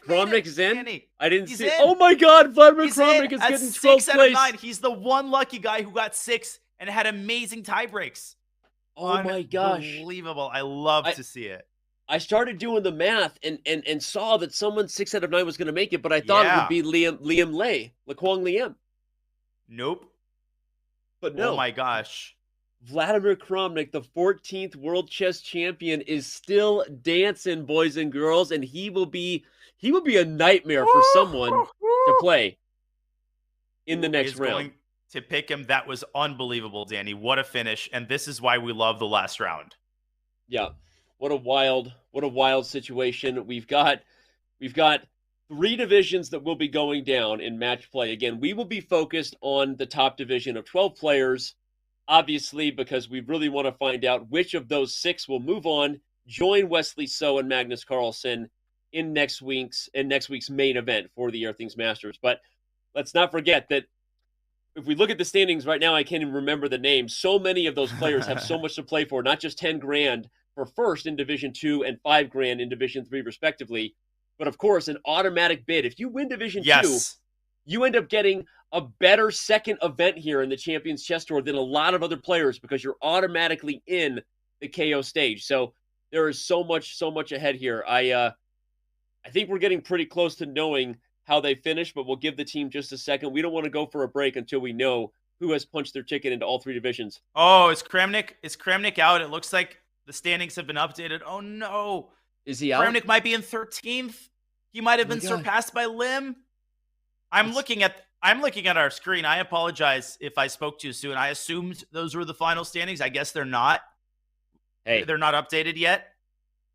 Kramnik is in? Danny. I didn't see it. Oh my God, Vladimir Kramnik is getting 12th 6 place. Out of 9. He's the one lucky guy who got 6 and had amazing tie breaks. Oh my gosh. Unbelievable. I love to see it. I started doing the math and saw that someone 6 out of 9 was going to make it, but I thought it would be Liam Lay, Laquang Liam. Nope. But no. Oh my gosh. Vladimir Kramnik, the 14th world chess champion, is still dancing, boys and girls, and he will be a nightmare for someone to play in the next round. Going to pick him. That was unbelievable, Danny. What a finish. And this is why we love the last round. Yeah. What a wild situation. We've got 3 divisions that will be going down in match play. Again, we will be focused on the top division of 12 players, obviously, because we really want to find out which of those 6 will move on, join Wesley So and Magnus Carlsen in next week's main event for the Airthings Masters. But let's not forget that if we look at the standings right now, I can't even remember the names. So many of those players have so much to play for, not just 10 grand for first in Division 2 and 5 grand in Division 3, respectively. But of course, an automatic bid. If you win Division 2, you end up getting a better second event here in the Champions Chess Tour than a lot of other players because you're automatically in the KO stage. So there is so much ahead here. I think we're getting pretty close to knowing how they finish, but we'll give the team just a second. We don't want to go for a break until we know who has punched their ticket into all 3 divisions. Oh, is Kramnik out? It looks like the standings have been updated. Oh no. Is he out? Kramnik might be in 13th. He might have been surpassed by Lim. I'm looking at our screen. I apologize if I spoke too soon. I assumed those were the final standings. I guess they're not. Hey, they're not updated yet.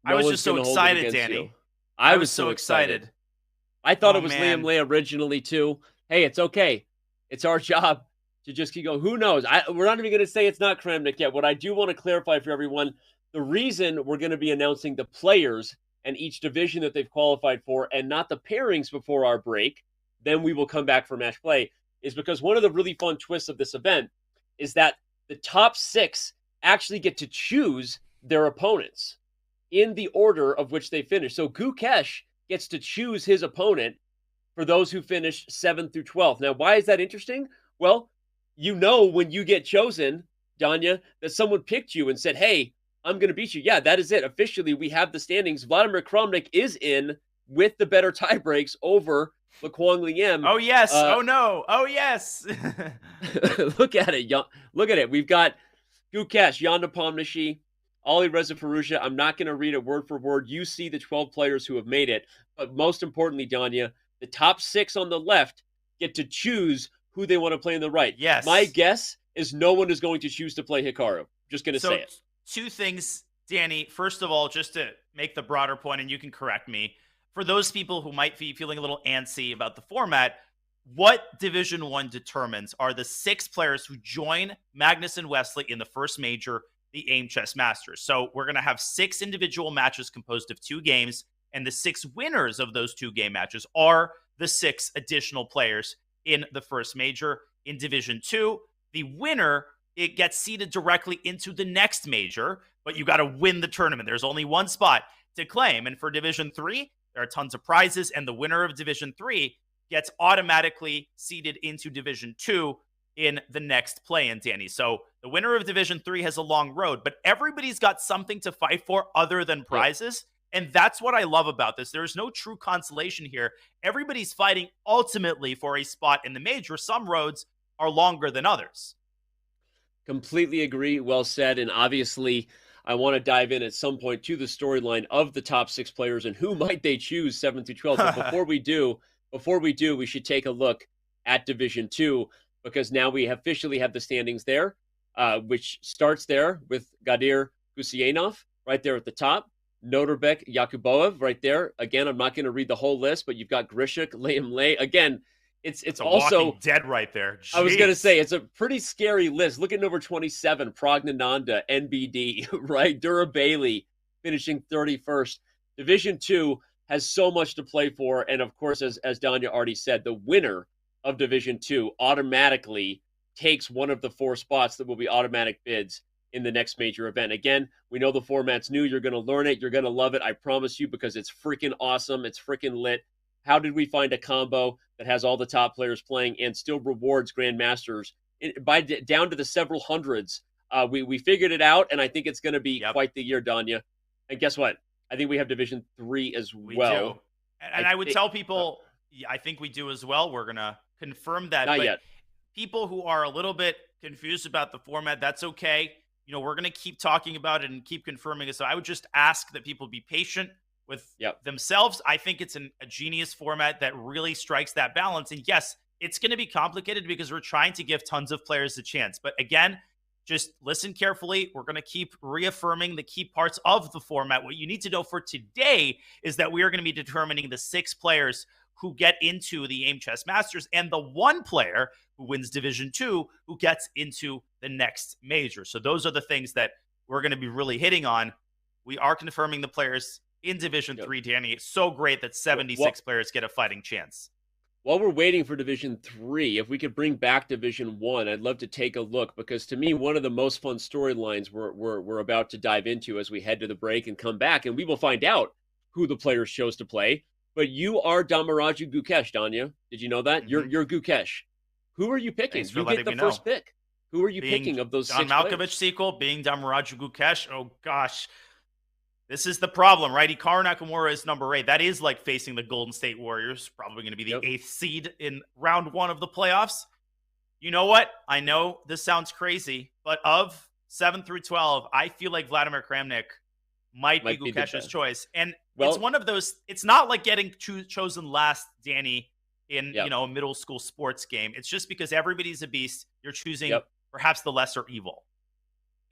No, I was just so excited, Danny. You. I was so excited. I thought it was Liam Lay originally too. Hey, it's okay. It's our job to just keep going. Who knows? We're not even going to say it's not Kramnik yet. What I do want to clarify for everyone, the reason we're going to be announcing the players and each division that they've qualified for and not the pairings before our break, then we will come back for match play, is because one of the really fun twists of this event is that the top 6 actually get to choose their opponents in the order of which they finish. So Gukesh gets to choose his opponent for those who finish 7th through 12th. Now, why is that interesting? Well, you know when you get chosen, Danya, that someone picked you and said, hey, I'm going to beat you. Yeah, that is it. Officially, we have the standings. Vladimir Kramnik is in with the better tie breaks over Lukwang Liem. Oh, yes. Oh, no. Oh, yes. Look at it. Look at it. We've got Gukesh, Jan Nepomniachtchi, Ali Reza Firouzja. I'm not going to read it word for word. You see the 12 players who have made it. But most importantly, Danya, the top 6 on the left get to choose who they want to play in the right. Yes. My guess is no one is going to choose to play Hikaru. Just going to say it. 2 things, Danny. First of all, just to make the broader point, and you can correct me, for those people who might be feeling a little antsy about the format, what Division 1 determines are the 6 players who join Magnus and Wesley in the first major, the AIM Chess Masters. So we're going to have 6 individual matches composed of 2 games, and the 6 winners of those 2 game matches are the 6 additional players in the first major. In Division 2, the winner, it gets seeded directly into the next major, but you got to win the tournament. There's only one spot to claim. And for Division 3, there are tons of prizes, and the winner of Division 3 gets automatically seeded into Division 2 in the next play-in, Danny. So the winner of Division 3 has a long road, but everybody's got something to fight for other than prizes. And that's what I love about this. There's no true consolation here. Everybody's fighting ultimately for a spot in the major. Some roads are longer than others. Completely agree. Well said. And obviously, I want to dive in at some point to the storyline of the top 6 players and who might they choose 7 through 12. But before we do, we should take a look at Division 2, because now we officially have the standings there, which starts there with Gadir Gusianov right there at the top. Noterbek Yakuboev right there. Again, I'm not going to read the whole list, but you've got Grishuk, Liam Lay. Again, it's also Walking Dead right there. Jeez. I was going to say, it's a pretty scary list. Look at number 27, Pragnananda, NBD, right? Dura Bailey finishing 31st. Division 2 has so much to play for. And of course, as Danya already said, the winner of Division 2 automatically takes one of the 4 spots that will be automatic bids in the next major event. Again, we know the format's new. You're going to learn it. You're going to love it. I promise you, because it's freaking awesome. It's freaking lit. How did we find a combo that has all the top players playing and still rewards grandmasters down to the several hundreds? We figured it out, and I think it's going to be quite the year, Danya. And guess what? I think we have Division 3 as well. We do. And I would tell people, I think we do as well. We're going to confirm that. Not yet. People who are a little bit confused about the format, that's okay. You know, we're going to keep talking about it and keep confirming it. So I would just ask that people be patient with themselves. I think it's a genius format that really strikes that balance. And yes, it's going to be complicated because we're trying to give tons of players a chance. But again, just listen carefully. We're going to keep reaffirming the key parts of the format. What you need to know for today is that we are going to be determining the 6 players who get into the AIM Chess Masters and the 1 player who wins Division 2 who gets into the next major. So those are the things that we're going to be really hitting on. We are confirming the players in Division 3, Danny. It's so great that 76 players get a fighting chance. While we're waiting for Division 3, if we could bring back Division 1, I'd love to take a look, because to me, one of the most fun storylines we're about to dive into as we head to the break and come back, and we will find out who the players chose to play. But you are Damaraju Gukesh, Danya. Did you know that? You're Gukesh, Who are you picking? Thanks for You letting get the me know. first pick. Who are you Being picking of those John 6 Malkovich players? sequel, being Damaraju Gukesh. Oh gosh, this is the problem, right? Hikaru Nakamura is number 8. That is like facing the Golden State Warriors, probably going to be the 8th seed in round 1 of the playoffs. You know what? I know this sounds crazy, but of 7 through 12, I feel like Vladimir Kramnik might be Gukesh's choice. And it's one of those, it's not like getting chosen last, Danny, in a middle school sports game. It's just because everybody's a beast. You're choosing perhaps the lesser evil.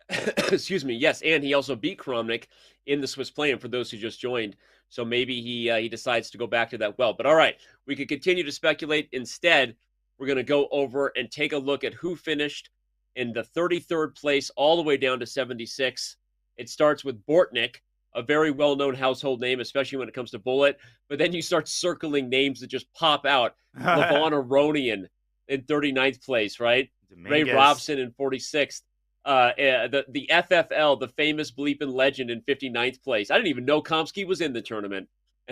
Excuse me. Yes, and he also beat Kramnik in the Swiss play-in for those who just joined. So maybe he decides to go back to that well. But all right, we could continue to speculate. Instead, we're going to go over and take a look at who finished in the 33rd place all the way down to 76. It starts with Bortnik, a very well-known household name, especially when it comes to Bullet. But then you start circling names that just pop out. Levon Aronian in 39th place, right? Ray Robson in 46th. The FFL, the famous bleeping legend, in 59th place. I didn't even know Komsky was in the tournament.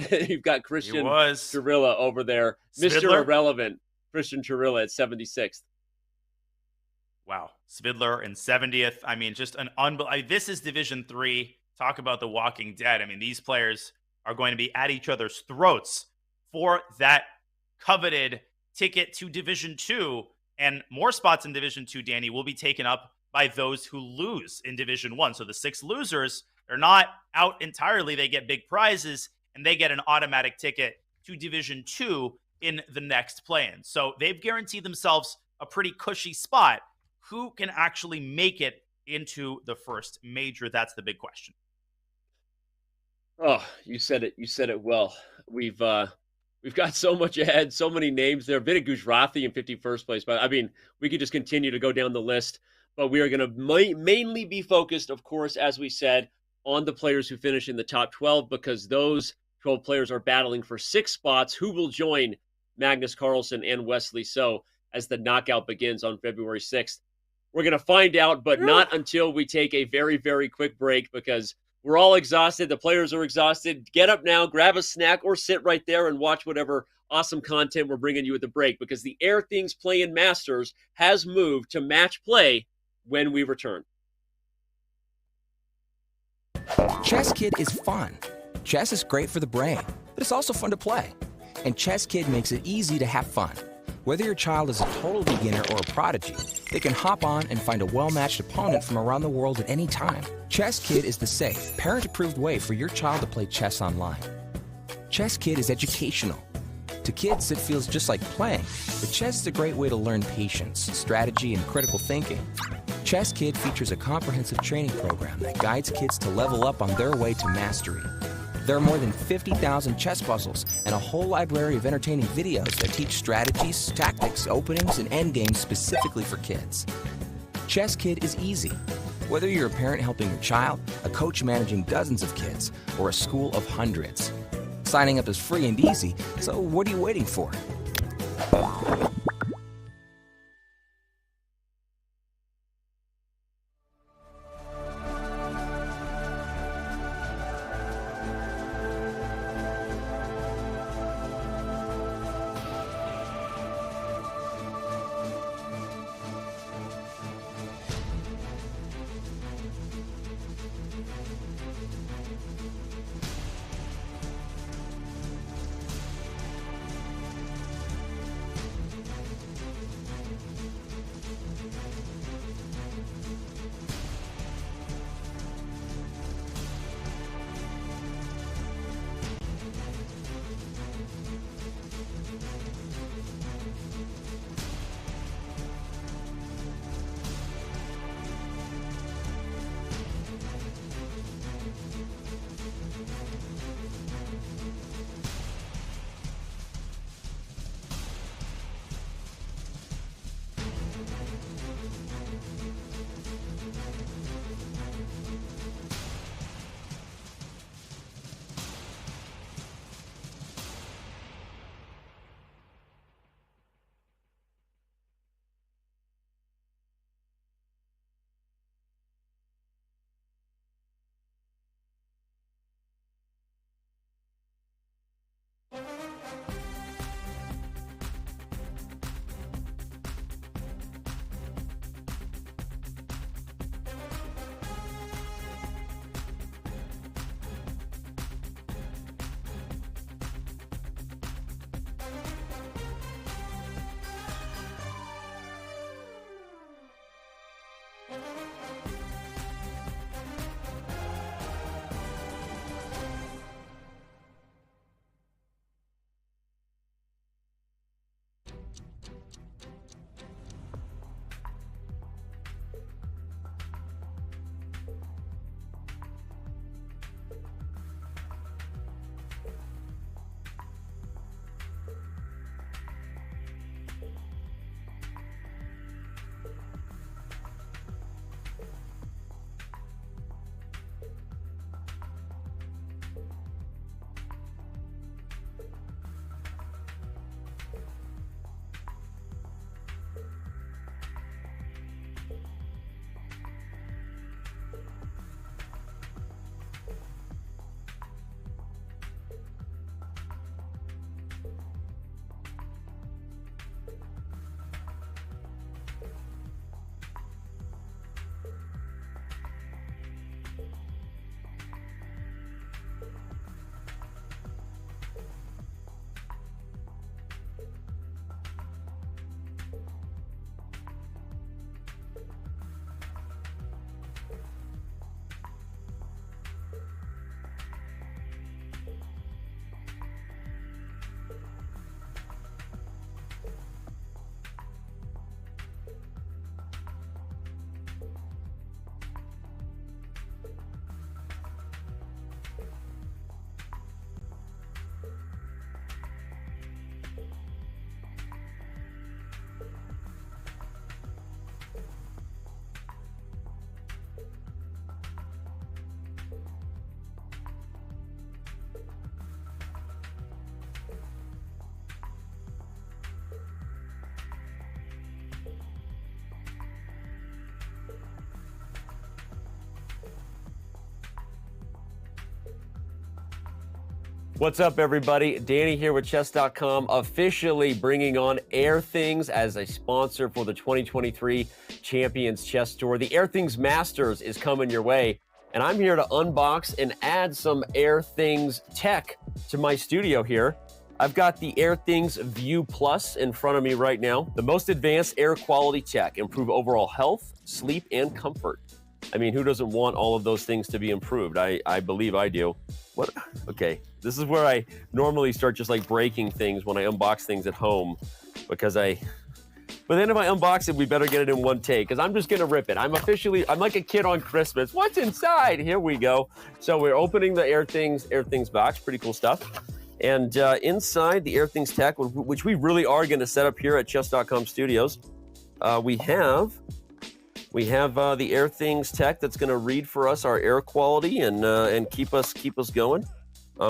You've got Christian Chirilla over there. Mr. Irrelevant, Christian Chirilla at 76th. Wow. Svidler in 70th. I mean, just an unbelievable. This is Division 3. Talk about the Walking Dead. I mean, these players are going to be at each other's throats for that coveted ticket to Division 2. And more spots in Division 2, Danny, will be taken up by those who lose in Division 1. So the 6 losers, they're not out entirely. They get big prizes, and they get an automatic ticket to Division 2 in the next play-in. So they've guaranteed themselves a pretty cushy spot. Who can actually make it into the first major? That's the big question. Oh, you said it. You said it well. We've got so much ahead, so many names there. Vida Gujrathi in 51st place. But I mean, we could just continue to go down the list. But we are going to mainly be focused, of course, as we said, on the players who finish in the top 12, because those 12 players are battling for 6 spots who will join Magnus Carlsen and Wesley So as the knockout begins on February 6th. We're going to find out, but not until we take a very, very quick break, because we're all exhausted. The players are exhausted. Get up now, grab a snack, or sit right there and watch whatever awesome content we're bringing you at the break, because the Airthings Masters has moved to match play when we return. Chess Kid is fun. Chess is great for the brain, but it's also fun to play. And Chess Kid makes it easy to have fun. Whether your child is a total beginner or a prodigy, they can hop on and find a well-matched opponent from around the world at any time. Chess Kid is the safe, parent-approved way for your child to play chess online. Chess Kid is educational. To kids, it feels just like playing, but chess is a great way to learn patience, strategy, and critical thinking. Chess Kid features a comprehensive training program that guides kids to level up on their way to mastery. There are more than 50,000 chess puzzles and a whole library of entertaining videos that teach strategies, tactics, openings, and endgames specifically for kids. Chess Kid is easy. Whether you're a parent helping your child, a coach managing dozens of kids, or a school of hundreds. Signing up is free and easy, so what are you waiting for? What's up, everybody? Danny here with Chess.com, officially bringing on Airthings as a sponsor for the 2023 Champions Chess Tour. The Airthings Masters is coming your way, and I'm here to unbox and add some Airthings tech to my studio here. I've got the Airthings View Plus in front of me right now. The most advanced air quality tech, improve overall health, sleep, and comfort. I mean, who doesn't want all of those things to be improved? I believe I do. What? Okay, this is where I normally start just like breaking things when I unbox things at home, because but then if I unbox it, we better get it in one take, because I'm just gonna rip it. I'm like a kid on Christmas. What's inside? Here we go. So we're opening the Airthings box. Pretty cool stuff. And inside the Airthings tech, which we really are going to set up here at Chess.com Studios, we have the Airthings tech that's going to read for us our air quality and keep us going.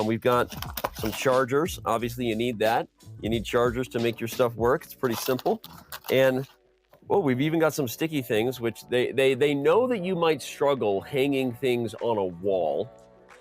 We've got some chargers. Obviously, you need that. You need chargers to make your stuff work. It's pretty simple. And well, we've even got some sticky things, which they know that you might struggle hanging things on a wall.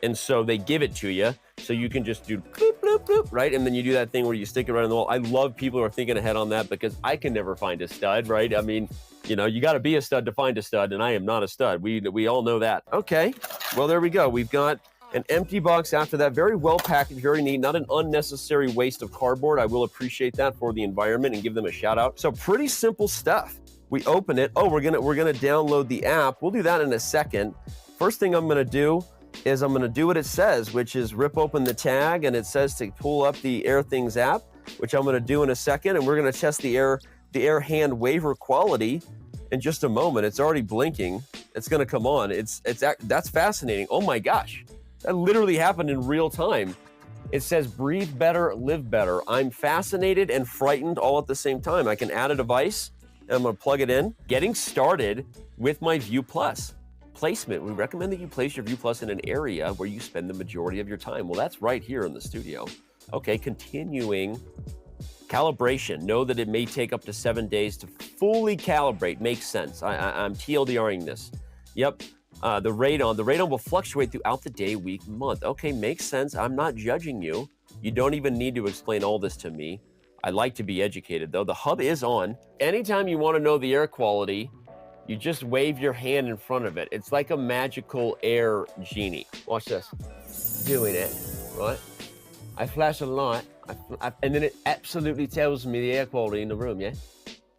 And so they give it to you, so you can just do bloop, bloop, bloop, right? And then you do that thing where you stick it right on the wall. I love people who are thinking ahead on that, because I can never find a stud, right? I mean, you know, you got to be a stud to find a stud, and I am not a stud. We all know that. Okay, well, there we go. We've got an empty box after that. Very well packaged, very neat. Not an unnecessary waste of cardboard. I will appreciate that for the environment and give them a shout out. So pretty simple stuff. We open it. Oh, we're gonna download the app. We'll do that in a second. First thing I'm gonna do is I'm going to do what it says, which is rip open the tag, and it says to pull up the Airthings app, which I'm going to do in a second, and we're going to test the air hand waver quality in just a moment. It's already blinking. It's going to come on. That's fascinating. Oh my gosh, that literally happened in real time. It says breathe better, live better. I'm fascinated and frightened all at the same time. I can add a device, and I'm going to plug it in. Getting started with my View Plus. Placement. We recommend that you place your View Plus in an area where you spend the majority of your time. Well, that's right here in the studio. Okay, continuing. Calibration. Know that it may take up to 7 days to fully calibrate. Makes sense. I'm TLDRing this. Yep. The radon will fluctuate throughout the day, week, month. Okay, makes sense. I'm not judging you. You don't even need to explain all this to me. I like to be educated, though. The hub is on. Anytime you want to know the air quality, you just wave your hand in front of it. It's like a magical air genie. Watch this. Doing it, right? I flash a light, and then it absolutely tells me the air quality in the room, yeah?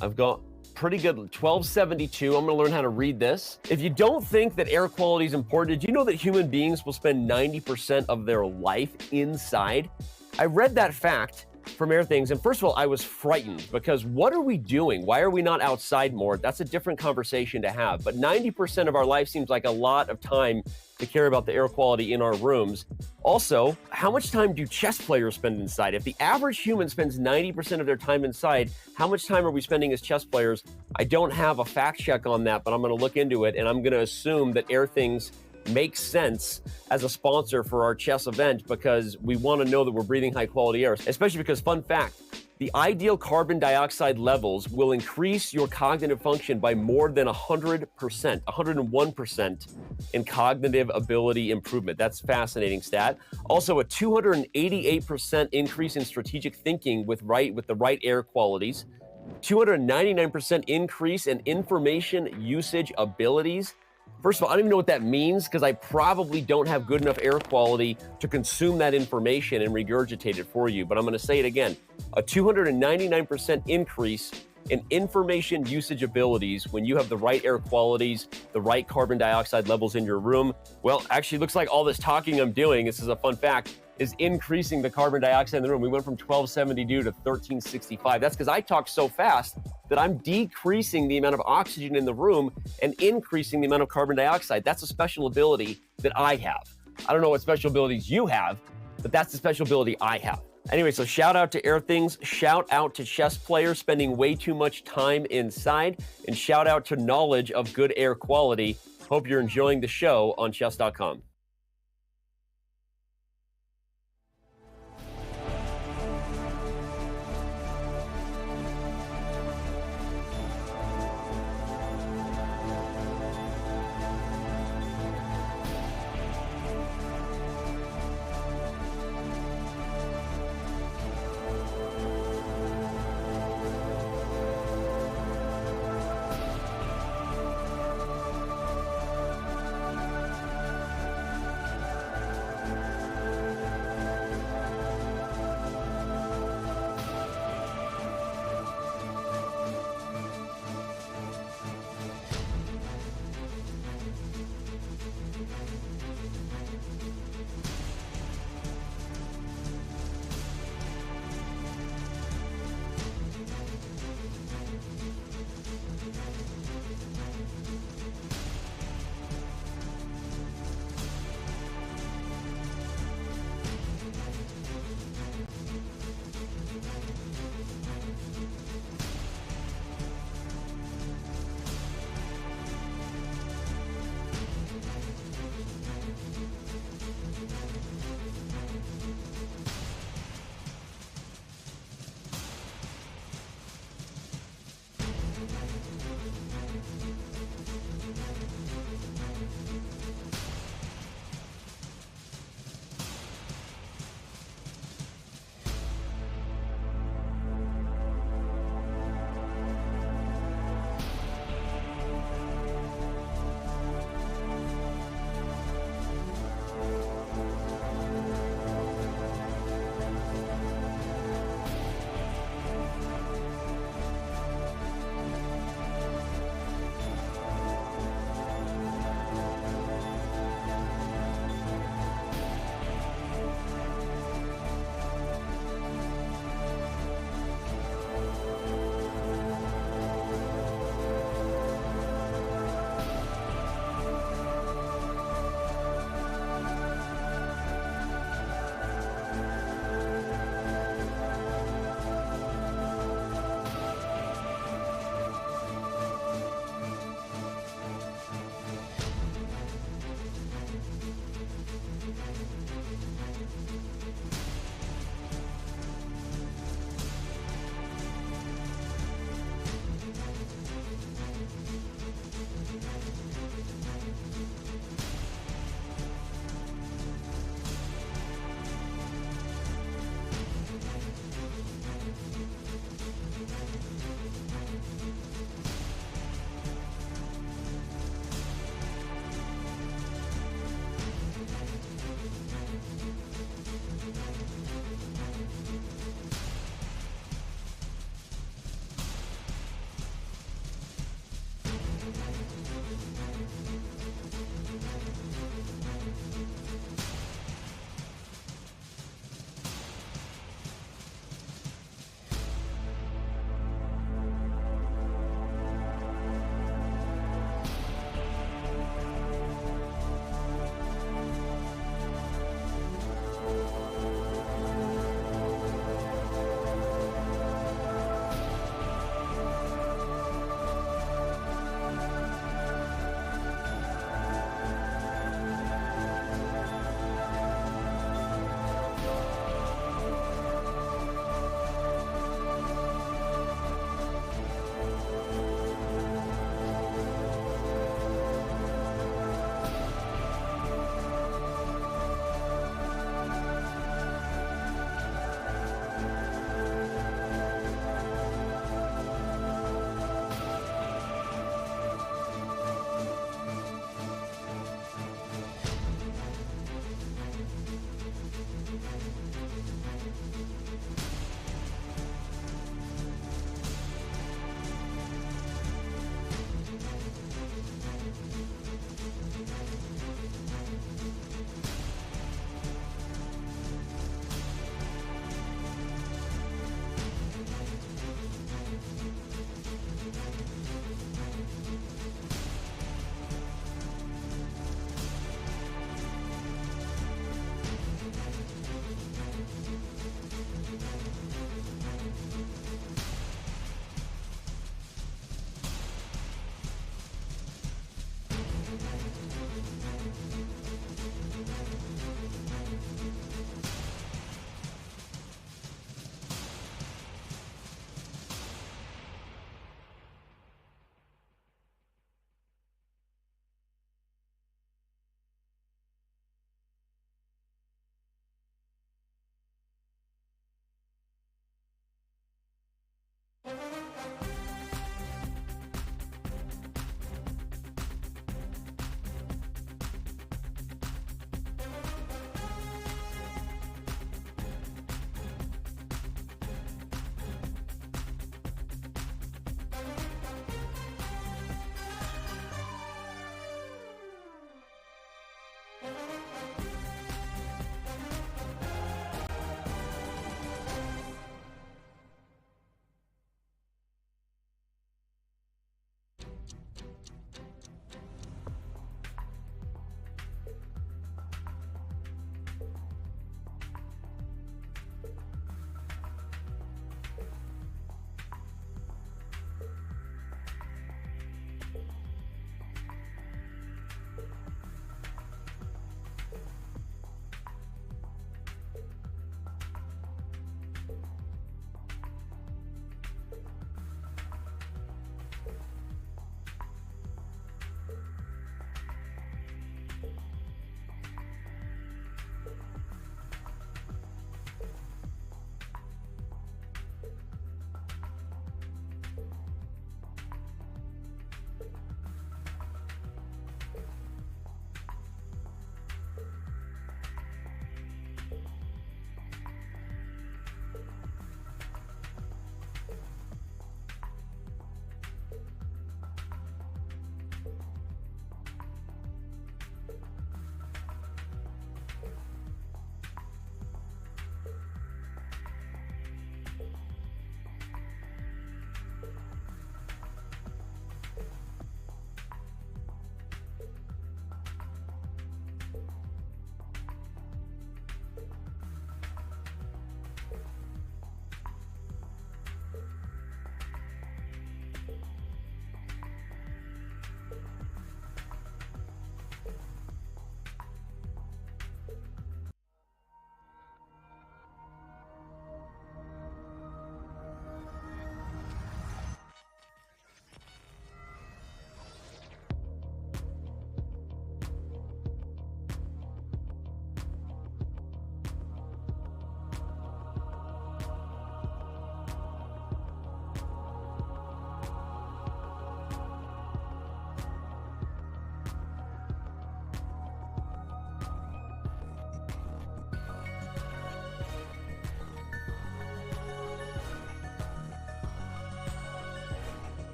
I've got pretty good 1272. I'm gonna learn how to read this. If you don't think that air quality is important, did you know that human beings will spend 90% of their life inside? I read that fact from Airthings, and first of all, I was frightened, because what are we doing? Why are we not outside more? That's a different conversation to have. But 90% of our life seems like a lot of time to care about the air quality in our rooms. Also, how much time do chess players spend inside? If the average human spends 90% of their time inside, how much time are we spending as chess players? I don't have a fact check on that, but I'm going to look into it, and I'm going to assume that Airthings makes sense as a sponsor for our chess event, because we want to know that we're breathing high quality air, especially because, fun fact, the ideal carbon dioxide levels will increase your cognitive function by more than 100%, 101% in cognitive ability improvement. That's a fascinating stat. Also, a 288% increase in strategic thinking with the right air qualities, 299% increase in information usage abilities. First of all, I don't even know what that means, because I probably don't have good enough air quality to consume that information and regurgitate it for you. But I'm going to say it again. A 299% increase in information usage abilities when you have the right air qualities, the right carbon dioxide levels in your room. Well, actually, looks like all this talking I'm doing, this is a fun fact, is increasing the carbon dioxide in the room. We went from 1272 to 1365. That's because I talk so fast that I'm decreasing the amount of oxygen in the room and increasing the amount of carbon dioxide. That's a special ability that I have. I don't know what special abilities you have, but that's the special ability I have. Anyway, so shout out to Airthings, shout out to chess players spending way too much time inside, and shout out to knowledge of good air quality. Hope you're enjoying the show on Chess.com.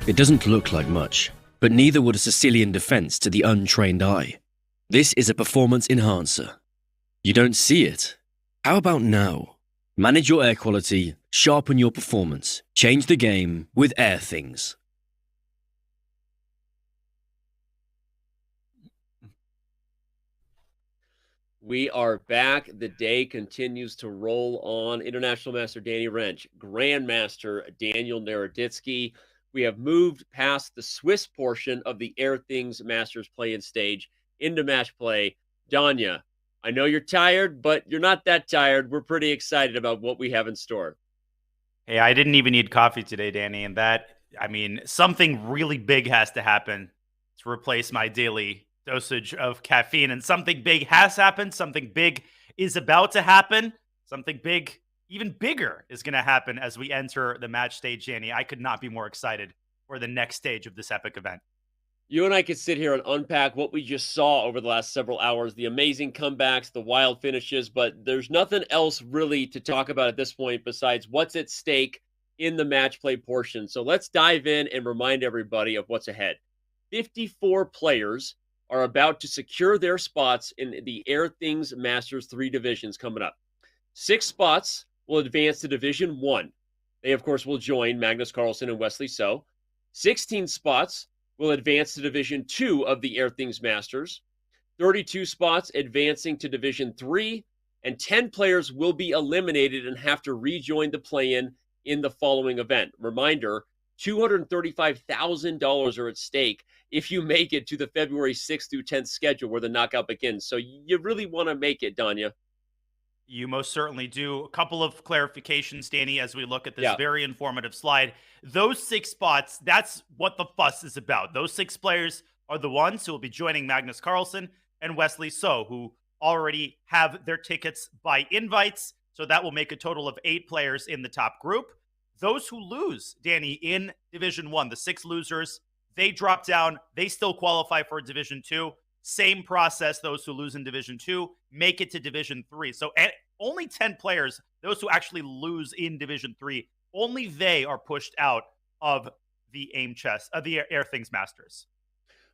It doesn't look like much, but neither would a Sicilian defense to the untrained eye. This is a performance enhancer. You don't see it? How about now? Manage your air quality, sharpen your performance, change the game with Airthings. We are back. The day continues to roll on. International Master Danny Wrench, Grandmaster Daniel Naroditsky. We have moved past the Swiss portion of the Airthings Masters play-in stage into match play. Danya, I know you're tired, but you're not that tired. We're pretty excited about what we have in store. Hey, I didn't even need coffee today, Danny, and something really big has to happen to replace my daily dosage of caffeine, and something big has happened. Something big is about to happen. Something big, even bigger, is going to happen as we enter the match stage, Danny. I could not be more excited for the next stage of this epic event. You and I could sit here and unpack what we just saw over the last several hours, the amazing comebacks, the wild finishes, but there's nothing else really to talk about at this point besides what's at stake in the match play portion. So let's dive in and remind everybody of what's ahead. 54 players are about to secure their spots in the Airthings Masters 3 divisions coming up. 6 spots will advance to Division 1. They, of course, will join Magnus Carlsen and Wesley So. 16 spots will advance to Division 2 of the Airthings Masters. 32 spots advancing to Division 3. And 10 players will be eliminated and have to rejoin the play-in in the following event. Reminder, $235,000 are at stake if you make it to the February 6th through 10th schedule where the knockout begins. So you really want to make it, Danya. You most certainly do. A couple of clarifications, Danny, as we look at this very informative slide. Those 6 spots, that's what the fuss is about. Those 6 players are the ones who will be joining Magnus Carlsen and Wesley So, who already have their tickets by invites. So that will make a total of 8 players in the top group. Those who lose, Danny, in Division 1, the 6 losers, they drop down. They still qualify for Division 2. Same process, those who lose in Division 2 make it to Division 3. So only 10 players, those who actually lose in Division 3, only they are pushed out of the the Airthings Masters.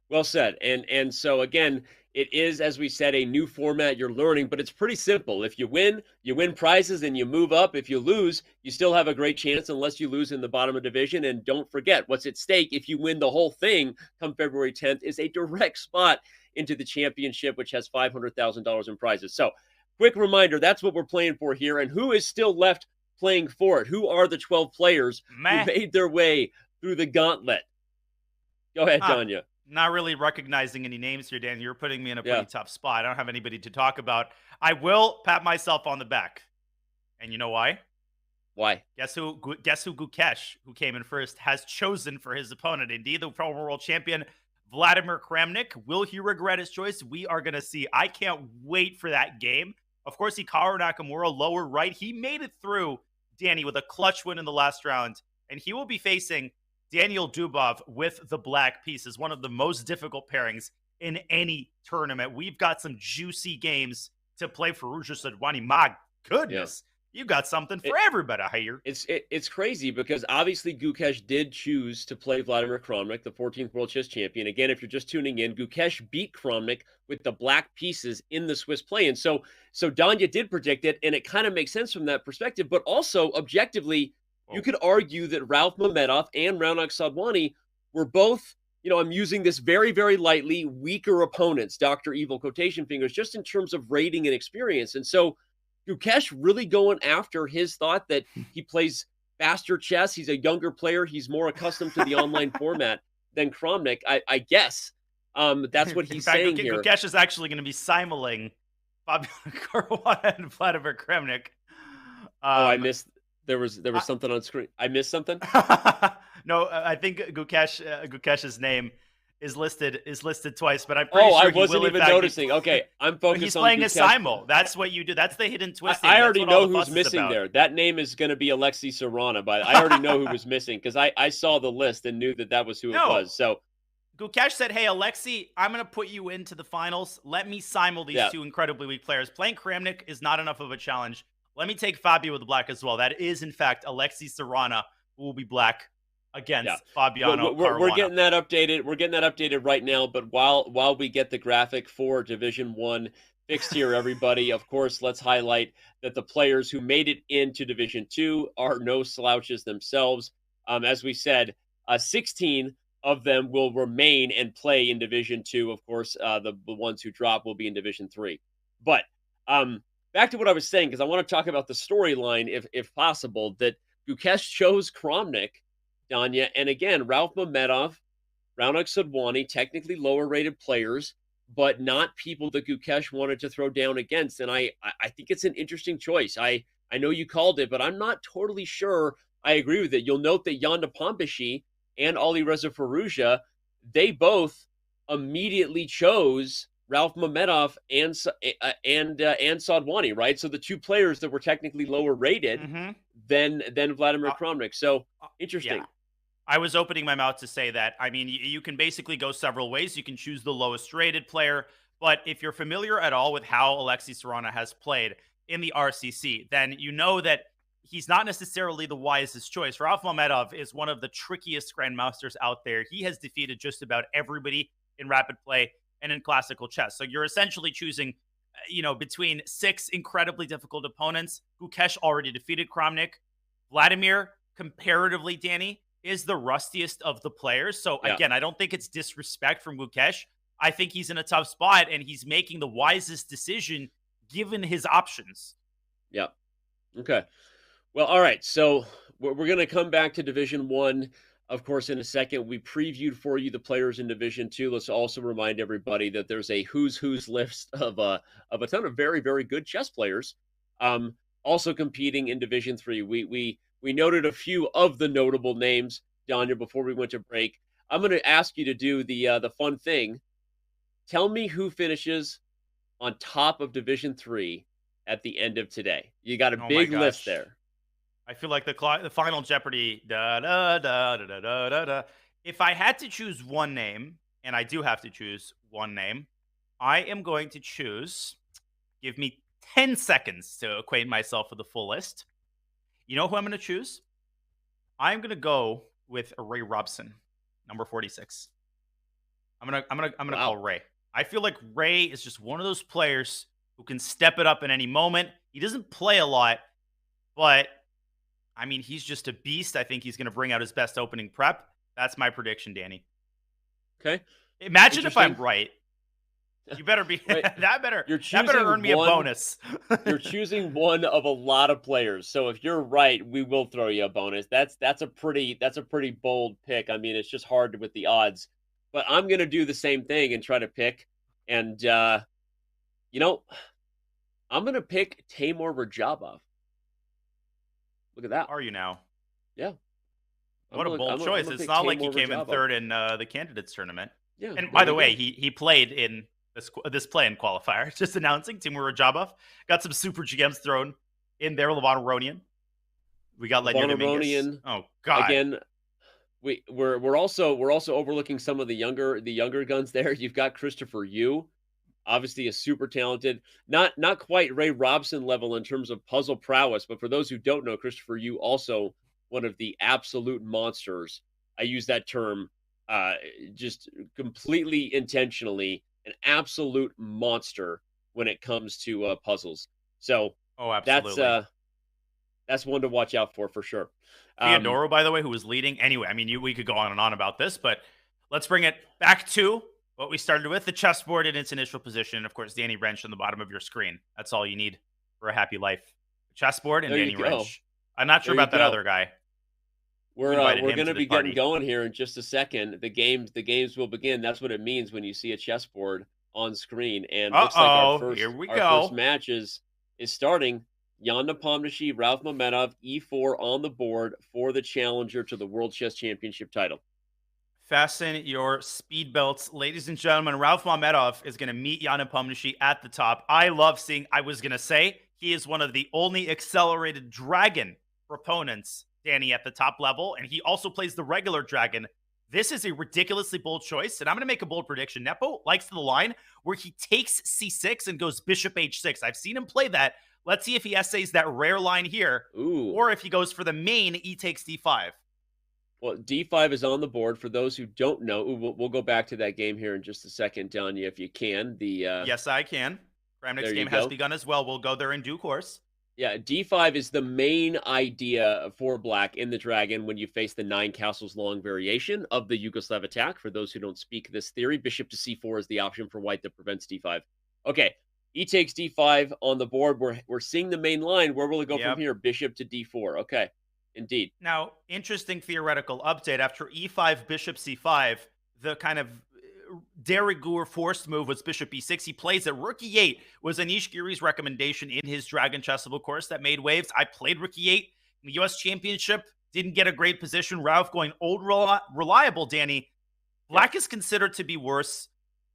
Well said. And so, again, it is, as we said, a new format you're learning, but it's pretty simple. If you win prizes and you move up. If you lose, you still have a great chance unless you lose in the bottom of division. And don't forget, what's at stake if you win the whole thing come February 10th is a direct spot into the championship, which has $500,000 in prizes. So, quick reminder, that's what we're playing for here. And who is still left playing for it? Who are the 12 players who made their way through the gauntlet? Go ahead, Danya. Not really recognizing any names here, Dan. You're putting me in a pretty tough spot. I don't have anybody to talk about. I will pat myself on the back. And you know why? Why? Guess who Gukesh, who came in first, has chosen for his opponent. Indeed, the former world champion, Vladimir Kramnik. Will he regret his choice? We are going to see. I can't wait for that game. Of course, Hikaru Nakamura, lower right. He made it through, Danny, with a clutch win in the last round. And he will be facing Daniel Dubov with the black pieces, one of the most difficult pairings in any tournament. We've got some juicy games to play for Richest. My goodness. You've got something for everybody here. It's crazy because obviously Gukesh did choose to play Vladimir Kramnik, the 14th World Chess Champion. Again, if you're just tuning in, Gukesh beat Kramnik with the black pieces in the Swiss play-in. So Danya did predict it, and it kind of makes sense from that perspective. But also, objectively, you could argue that Ralph Mamedov and Raunak Sadwani were both, I'm using this very, very lightly, weaker opponents, Dr. Evil quotation fingers, just in terms of rating and experience. And so Gukesh really going after his thought that he plays faster chess. He's a younger player. He's more accustomed to the online format than Kramnik. I guess that's what he's saying here. Gukesh is actually going to be simuling Fabio Caruana and Vladimir Kramnik. I missed. There was something on screen. I missed something. No, I think Gukesh's name is listed twice, but I'm pretty sure I wasn't even noticing. Okay, I'm focused. He's on playing Gukesh. a simul. That's what you do. That's the hidden twisting. I already know who's missing there. That name is going to be Alexei Serrana, but I already know who was missing because I saw the list and knew that was who it was. So Gukesh said, "Hey, Alexei, I'm going to put you into the finals. Let me simul these two incredibly weak players. Playing Kramnik is not enough of a challenge. Let me take Fabio with the black as well." That is, in fact, Alexei Serrana, who will be black Yeah. against Fabiano We're Caruana. getting that updated. We're getting that updated right now. But while we get the graphic for Division 1 fixed here, everybody, of course, let's highlight that the players who made it into Division 2 are no slouches themselves. As we said, 16 of them will remain and play in Division 2. Of course, the ones who drop will be in Division 3. But back to what I was saying, because I want to talk about the storyline, if possible, that Gukesh chose Kramnik, Danya, and again, Ralph Mamedov, Raunak Sodwani, technically lower rated players, but not people that Gukesh wanted to throw down against. And I think it's an interesting choice. I know you called it, but I'm not totally sure I agree with it. You'll note that Jan Nepomniachtchi and Ali Reza Firouzja, they both immediately chose Ralph Mamedov and Sodwani, right? So the two players that were technically lower rated than Vladimir Kramnik. So interesting. Yeah. I was opening my mouth to say that. I mean, you can basically go several ways. You can choose the lowest rated player, but if you're familiar at all with how Alexei Serrano has played in the RCC, then you know that he's not necessarily the wisest choice. Ralph Mamedov is one of the trickiest grandmasters out there. He has defeated just about everybody in rapid play and in classical chess. So you're essentially choosing, between 6 incredibly difficult opponents. Gukesh already defeated Kramnik. Vladimir, comparatively, Danny, is the rustiest of the players. So again, I don't think it's disrespect from Gukesh. I think he's in a tough spot, and he's making the wisest decision given his options. Yeah. Okay. Well, all right. So we're going to come back to Division 1, of course, in a second. We previewed for you the players in Division 2. Let's also remind everybody that there's a who's list of a ton of very, very good chess players also competing in Division 3. We noted a few of the notable names, Danya, before we went to break. I'm going to ask you to do the fun thing. Tell me who finishes on top of Division 3 at the end of today. You got a big list there. I feel like the Final Jeopardy. Da, da, da, da, da, da, da. If I had to choose one name, and I do have to choose one name, I am going to choose. Give me 10 seconds to acquaint myself with the full list. You know who I'm going to choose? I'm going to go with Ray Robson, number 46. I'm gonna call Ray. I feel like Ray is just one of those players who can step it up in any moment. He doesn't play a lot, but I mean, he's just a beast. I think he's going to bring out his best opening prep. That's my prediction, Danny. Okay. Imagine if I'm right. You better be that better earn me a bonus. You're choosing one of a lot of players. So if you're right, we will throw you a bonus. That's a pretty bold pick. I mean, it's just hard with the odds. But I'm going to do the same thing and try to pick. And I'm going to pick Timur Rajabov. Look at that. Are you now? Yeah. What a bold choice. It's not like he came in third in the candidates tournament. Yeah. And by the way, he played in this play-in qualifier. Just announcing, Timur Rajabov got some super GMs thrown in there. Levon Aronian. We got Ledger Dominguez. Oh God! Again, we're also overlooking some of the younger guns there. You've got Christopher Yu, obviously a super talented, not quite Ray Robson level in terms of puzzle prowess, but for those who don't know, Christopher Yu also one of the absolute monsters. I use that term just completely intentionally. An absolute monster when it comes to puzzles. So absolutely. That's one to watch out for sure. Theodoro, by the way, who was leading. Anyway, I mean, we could go on and on about this, but let's bring it back to what we started with, the chessboard in its initial position. And of course, Danny Wrench on the bottom of your screen. That's all you need for a happy life. The chessboard and Danny Wrench. I'm not sure about that other guy. We're going to be getting going here in just a second. The games will begin. That's what it means when you see a chessboard on screen. And looks like our first match is starting. Jan Nepomniachtchi, Ralph Mamedov, E4 on the board for the challenger to the World Chess Championship title. Fasten your speed belts, ladies and gentlemen. Ralph Mamedov is going to meet Jan Nepomniachtchi at the top. I love seeing. I was going to say he is one of the only accelerated dragon proponents, Danny, at the top level, and he also plays the regular dragon. This is a ridiculously bold choice, and I'm going to make a bold prediction. Nepo likes the line where he takes c6 and goes bishop h6. I've seen him play that. Let's see if he essays that rare line here, or if he goes for the main e takes d5. Well, D5 is on the board. For those who don't know, we'll go back to that game here in just a second, Danya, if you can. Yes, I can. Kramnik's There you game has go. begun as well. We'll go there in due course. Yeah, D5 is the main idea for black in the dragon when you face the 9 castles long variation of the Yugoslav attack. For those who don't speak this theory, bishop to C4 is the option for white that prevents D5. Okay, E takes D5 on the board. We're seeing the main line. Where will it go Yep. from here? Bishop to D4. Okay, indeed. Now, interesting theoretical update. After E5, bishop C5, the kind of de rigueur forced move was bishop B6. He plays it. Rook E8 was Anish Giri's recommendation in his Dragon Chessable course that made waves. I played Rook E8 in the U.S. Championship. Didn't get a great position. Ralph going old reliable, Danny. Black is considered to be worse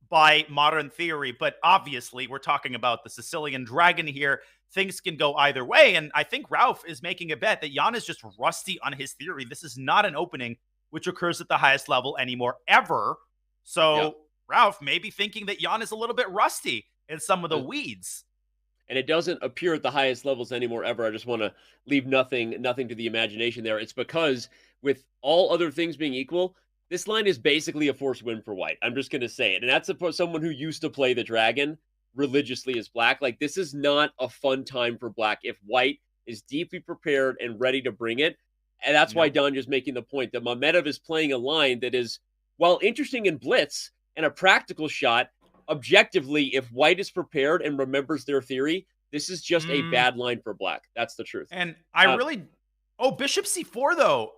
by modern theory, but obviously we're talking about the Sicilian Dragon here. Things can go either way, and I think Ralph is making a bet that Jan is just rusty on his theory. This is not an opening which occurs at the highest level anymore, ever. So Ralph may be thinking that Jan is a little bit rusty in some of the weeds. And it doesn't appear at the highest levels anymore ever. I just want to leave nothing to the imagination there. It's because with all other things being equal, this line is basically a forced win for white. I'm just going to say it. And that's someone who used to play the dragon religiously as black. Like, this is not a fun time for black if white is deeply prepared and ready to bring it. And that's why Danya's making the point that Mamedov is playing a line that is, while interesting in blitz and a practical shot, objectively, if white is prepared and remembers their theory, this is just a bad line for black. That's the truth. And I really... Oh, bishop C4, though,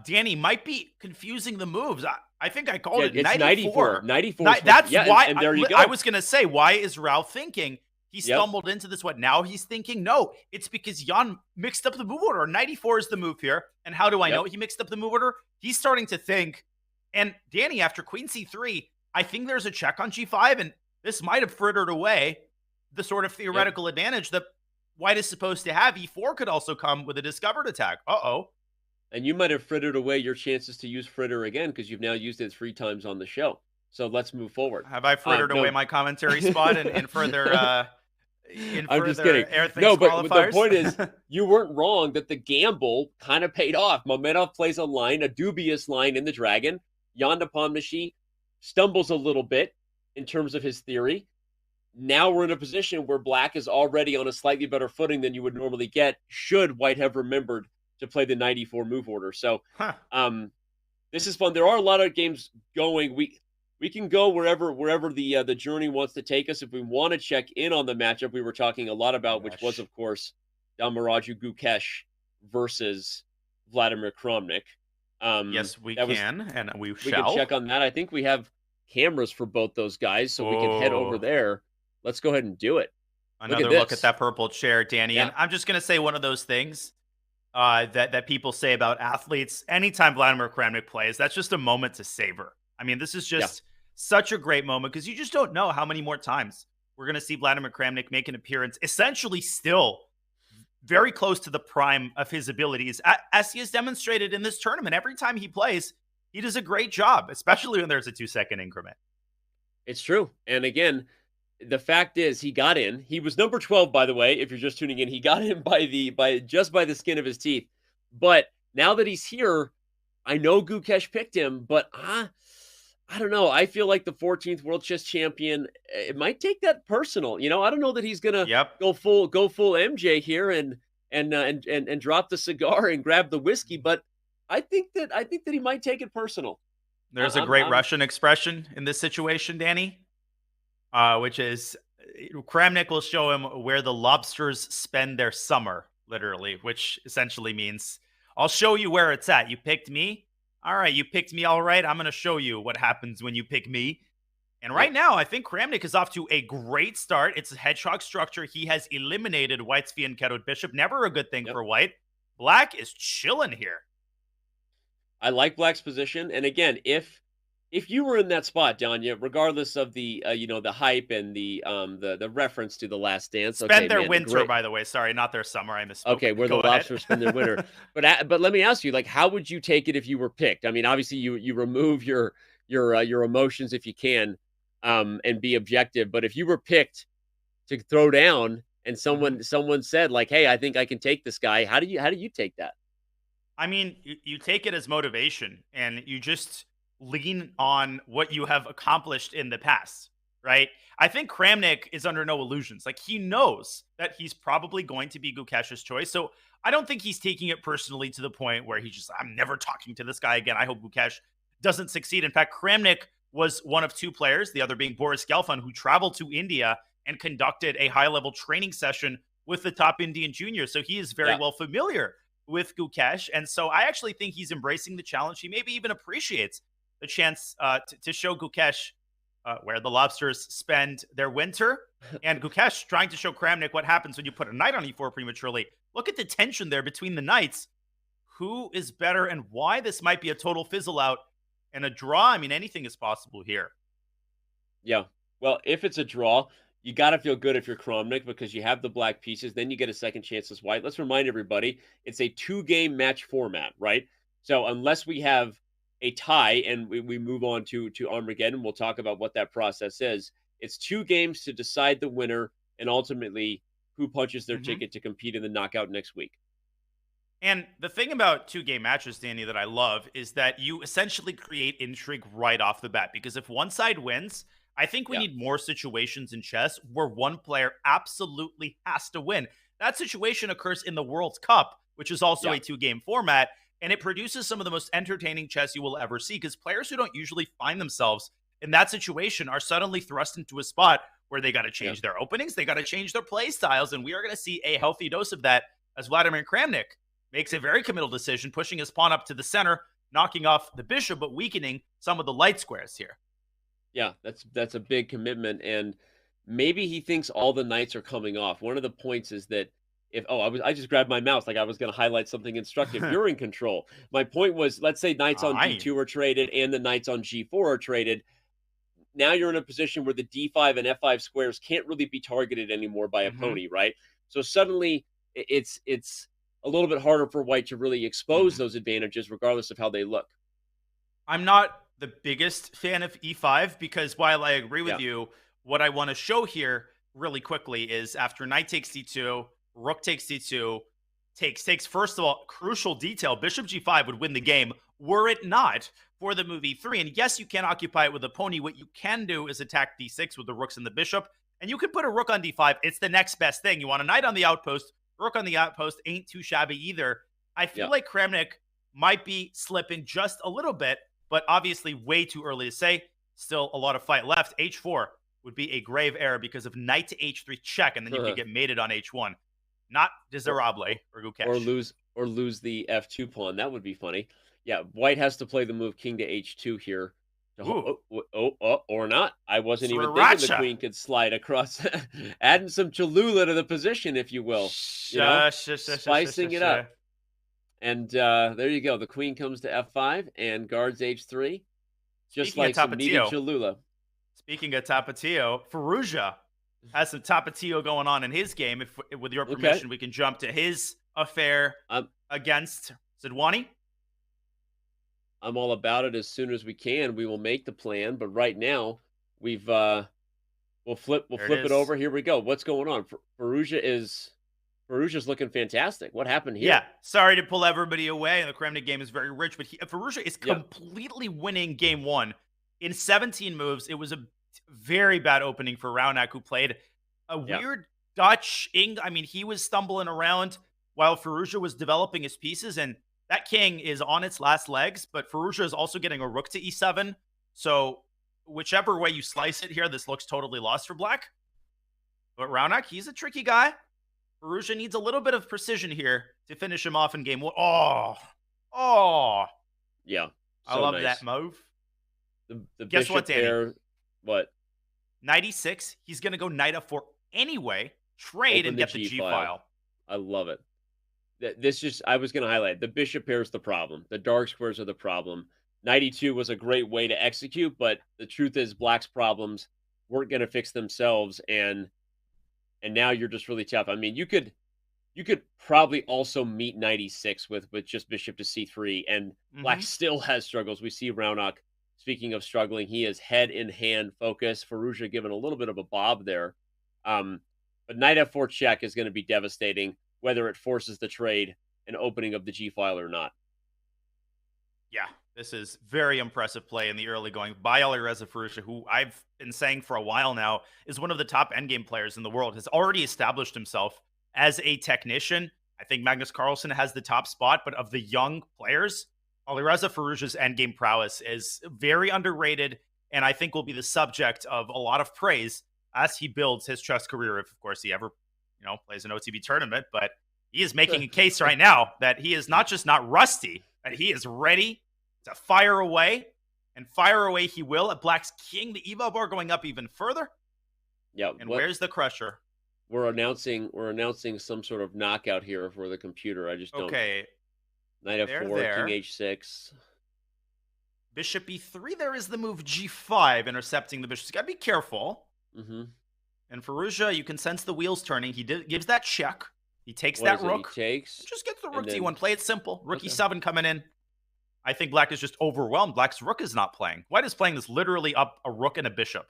Danny, might be confusing the moves. I think I called it. It's 94. 94. That's why. And there you go. I was going to say, why is Ralph thinking he stumbled into this? What, now he's thinking? No, it's because Jan mixed up the move order. 94 is the move here. And how do I know he mixed up the move order? He's starting to think. And Danny, after queen C3, I think there's a check on G5, and this might have frittered away the sort of theoretical advantage that white is supposed to have. E4 could also come with a discovered attack. Uh-oh. And you might have frittered away your chances to use fritter again because you've now used it 3 times on the show. So let's move forward. Have I frittered away my commentary spot in further I'm just kidding. Airthings No, but qualifiers? the point is, you weren't wrong that the gamble kind of paid off. Mamedov plays a line, a dubious line in the dragon. Jan Nepomniachtchi stumbles a little bit in terms of his theory. Now we're in a position where black is already on a slightly better footing than you would normally get should white have remembered to play the 94 move order. So this is fun. There are a lot of games going. We can go wherever the journey wants to take us. If we want to check in on the matchup we were talking a lot about, which was, of course, Dalmaraju Gukesh versus Vladimir Kramnik. Yes, we can, and we shall. We can check on that. I think we have cameras for both those guys, so we can head over there. Let's go ahead and do it. Another look at that purple chair, Danny. And I'm just going to say one of those things that people say about athletes. Anytime Vladimir Kramnik plays, that's just a moment to savor. I mean, this is just such a great moment because you just don't know how many more times we're going to see Vladimir Kramnik make an appearance, essentially still very close to the prime of his abilities, as he has demonstrated in this tournament. Every time he plays, he does a great job, especially when there's a 2-second increment. It's true. And again, the fact is he got in. He was number 12, by the way, if you're just tuning in. He got in just by the skin of his teeth. But now that he's here, I know Gukesh picked him, but I don't know. I feel like the 14th World Chess Champion, it might take that personal. You know, I don't know that he's gonna go full MJ here and drop the cigar and grab the whiskey, but I think that he might take it personal. There's a great Russian expression in this situation, Danny, which is Kramnik will show him where the lobsters spend their summer, literally, which essentially means I'll show you where it's at. You picked me. All right, you picked me. All right, I'm going to show you what happens when you pick me. And right now, I think Kramnik is off to a great start. It's a hedgehog structure. He has eliminated white's Fianchettoed bishop. Never a good thing for white. Black is chilling here. I like black's position. And again, if you were in that spot, Danya, regardless of the the hype and the reference to The Last Dance, spend their winter, by the way. Sorry, not their summer. I misspoke. Okay, where the lobsters spend their winter. But let me ask you, like, how would you take it if you were picked? I mean, obviously you remove your emotions if you can, and be objective. But if you were picked to throw down and someone said like, "Hey, I think I can take this guy," how do you take that? I mean, you take it as motivation and you just lean on what you have accomplished in the past, right? I think Kramnik is under no illusions. Like, he knows that he's probably going to be Gukesh's choice. So I don't think he's taking it personally to the point where he's just, I'm never talking to this guy again. I hope Gukesh doesn't succeed. In fact, Kramnik was one of two players, the other being Boris Gelfand, who traveled to India and conducted a high level training session with the top Indian juniors. So he is very well familiar with Gukesh. And so I actually think he's embracing the challenge. He maybe even appreciates the chance to show Gukesh where the lobsters spend their winter. And Gukesh trying to show Kramnik what happens when you put a knight on e4 prematurely. Look at the tension there between the knights. Who is better and why this might be a total fizzle out and a draw? I mean, anything is possible here. Yeah. Well, if it's a draw, you got to feel good if you're Kramnik because you have the black pieces. Then you get a second chance as white. Let's remind everybody, it's a 2-game match format, right? So unless we have a tie and we move on to Armageddon, we'll talk about what that process is. It's 2 games to decide the winner and ultimately who punches their ticket to compete in the knockout next week. And the thing about 2-game matches, Danny, that I love is that you essentially create intrigue right off the bat. Because if one side wins, I think we need more situations in chess where one player absolutely has to win. That situation occurs in the World Cup, which is also a 2-game format, and it produces some of the most entertaining chess you will ever see because players who don't usually find themselves in that situation are suddenly thrust into a spot where they got to change their openings, they got to change their play styles, and we are going to see a healthy dose of that as Vladimir Kramnik makes a very committal decision, pushing his pawn up to the center, knocking off the bishop, but weakening some of the light squares here. Yeah, that's a big commitment, and maybe he thinks all the knights are coming off. One of the points is that if I just grabbed my mouse like I was going to highlight something instructive. You're in control. My point was, let's say knights on d2 are traded and the knights on g4 are traded. Now you're in a position where the d5 and f5 squares can't really be targeted anymore by a pony, right? So suddenly it's a little bit harder for white to really expose those advantages, regardless of how they look. I'm not the biggest fan of e5 because while I agree with you, what I want to show here really quickly is after knight takes d2, rook takes d2, takes first of all, crucial detail, bishop g5 would win the game were it not for the move e3. And yes, you can occupy it with a pony. What you can do is attack d6 with the rooks and the bishop, and you can put a rook on d5. It's the next best thing. You want a knight on the outpost, rook on the outpost ain't too shabby either. I feel like Kramnik might be slipping just a little bit, but obviously way too early to say. Still a lot of fight left. h4 would be a grave error because of knight to h3 check, and then you could get mated on h1. Not desirable for Gukesh. Or lose the f2 pawn. That would be funny. Yeah, white has to play the move king to h2 here. Or not. I wasn't even thinking the queen could slide across. Adding some Cholula to the position, if you will. Spicing it up. And there you go. The queen comes to f5 and guards h3. Just like some needed Cholula. Speaking of Tapatio, Firouzja has some Tapatio going on in his game. If with your permission, we can jump to his affair against Zidwani. I'm all about it. As soon as we can, we will make the plan. But right now, we'll flip it over. Here we go. What's going on? Firouzja's looking fantastic. What happened here? Yeah, sorry to pull everybody away. The Kramnik game is very rich, but Firouzja is completely winning game 1 in 17 moves. It was a very bad opening for Raunak, who played a weird Dutch. I mean, he was stumbling around while Firouzja was developing his pieces, and that king is on its last legs, but Firouzja is also getting a rook to e7. So whichever way you slice it here, this looks totally lost for black. But Raunak, he's a tricky guy. Firouzja needs a little bit of precision here to finish him off in game 1. Yeah. I love that move. The Guess what, Danny? There, what? Knight e6. He's going to go knight f4 anyway. Trade and get the G file. I love it. I was going to highlight the bishop pair is the problem. The dark squares are the problem. Knight e2 was a great way to execute, but the truth is black's problems weren't going to fix themselves, and now you're just really tough. I mean, you could probably also meet knight e6 with just bishop to c3, and black still has struggles. We see Raunak, speaking of struggling, he is head in hand focus. Firouzja given a little bit of a bob there. But knight f4 check is going to be devastating, whether it forces the trade and opening of the G file or not. Yeah, this is very impressive play in the early going by Alireza Firouzja, who I've been saying for a while now is one of the top endgame players in the world, has already established himself as a technician. I think Magnus Carlsen has the top spot, but of the young players, Alireza Firouzja's endgame prowess is very underrated, and I think will be the subject of a lot of praise as he builds his chess career, if of course he ever, plays an OTB tournament. But he is making a case right now that he is not just not rusty, that he is ready to fire away, and fire away he will at Black's king. The evo bar going up even further. Yeah. And where's the crusher? We're announcing some sort of knockout here for the computer. I just don't. Okay. Knight F4, King H6. Bishop E3. There is the move G5, intercepting the bishop. You gotta be careful. Mm-hmm. And Firouzja, you can sense the wheels turning. He gives that check. He takes that rook. He takes. Just gets the rook to E1. Play it simple. Rook E7 coming in. I think Black is just overwhelmed. Black's rook is not playing. White is playing this literally up a rook and a bishop.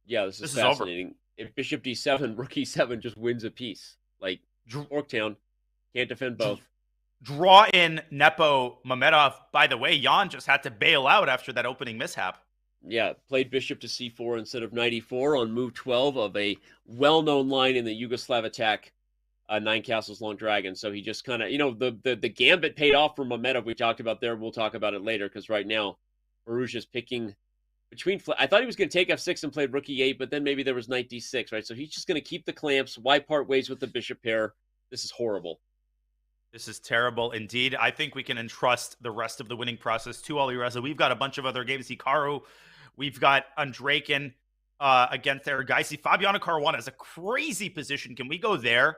Yeah, this is fascinating. Over. If bishop D7, rook E7 just wins a piece. Like, Yorktown can't defend both. Draw in Nepo Mamedov. By the way, Jan just had to bail out after that opening mishap. Yeah, played bishop to C4 instead of knight E4 on move 12 of a well-known line in the Yugoslav attack. Nine Castles, Long Dragon. So he just kind of, the gambit paid off for Mamedov. We talked about there. We'll talk about it later because right now, Firouzja's picking between. I thought he was going to take F6 and play rook E8, but then maybe there was knight D6, right? So he's just going to keep the clamps. Why part ways with the bishop pair? This is horrible. This is terrible indeed. I think we can entrust the rest of the winning process to Alireza. We've got a bunch of other games. Hikaru, we've got Andraken against Aragaisi. Fabiano Caruana has a crazy position. Can we go there?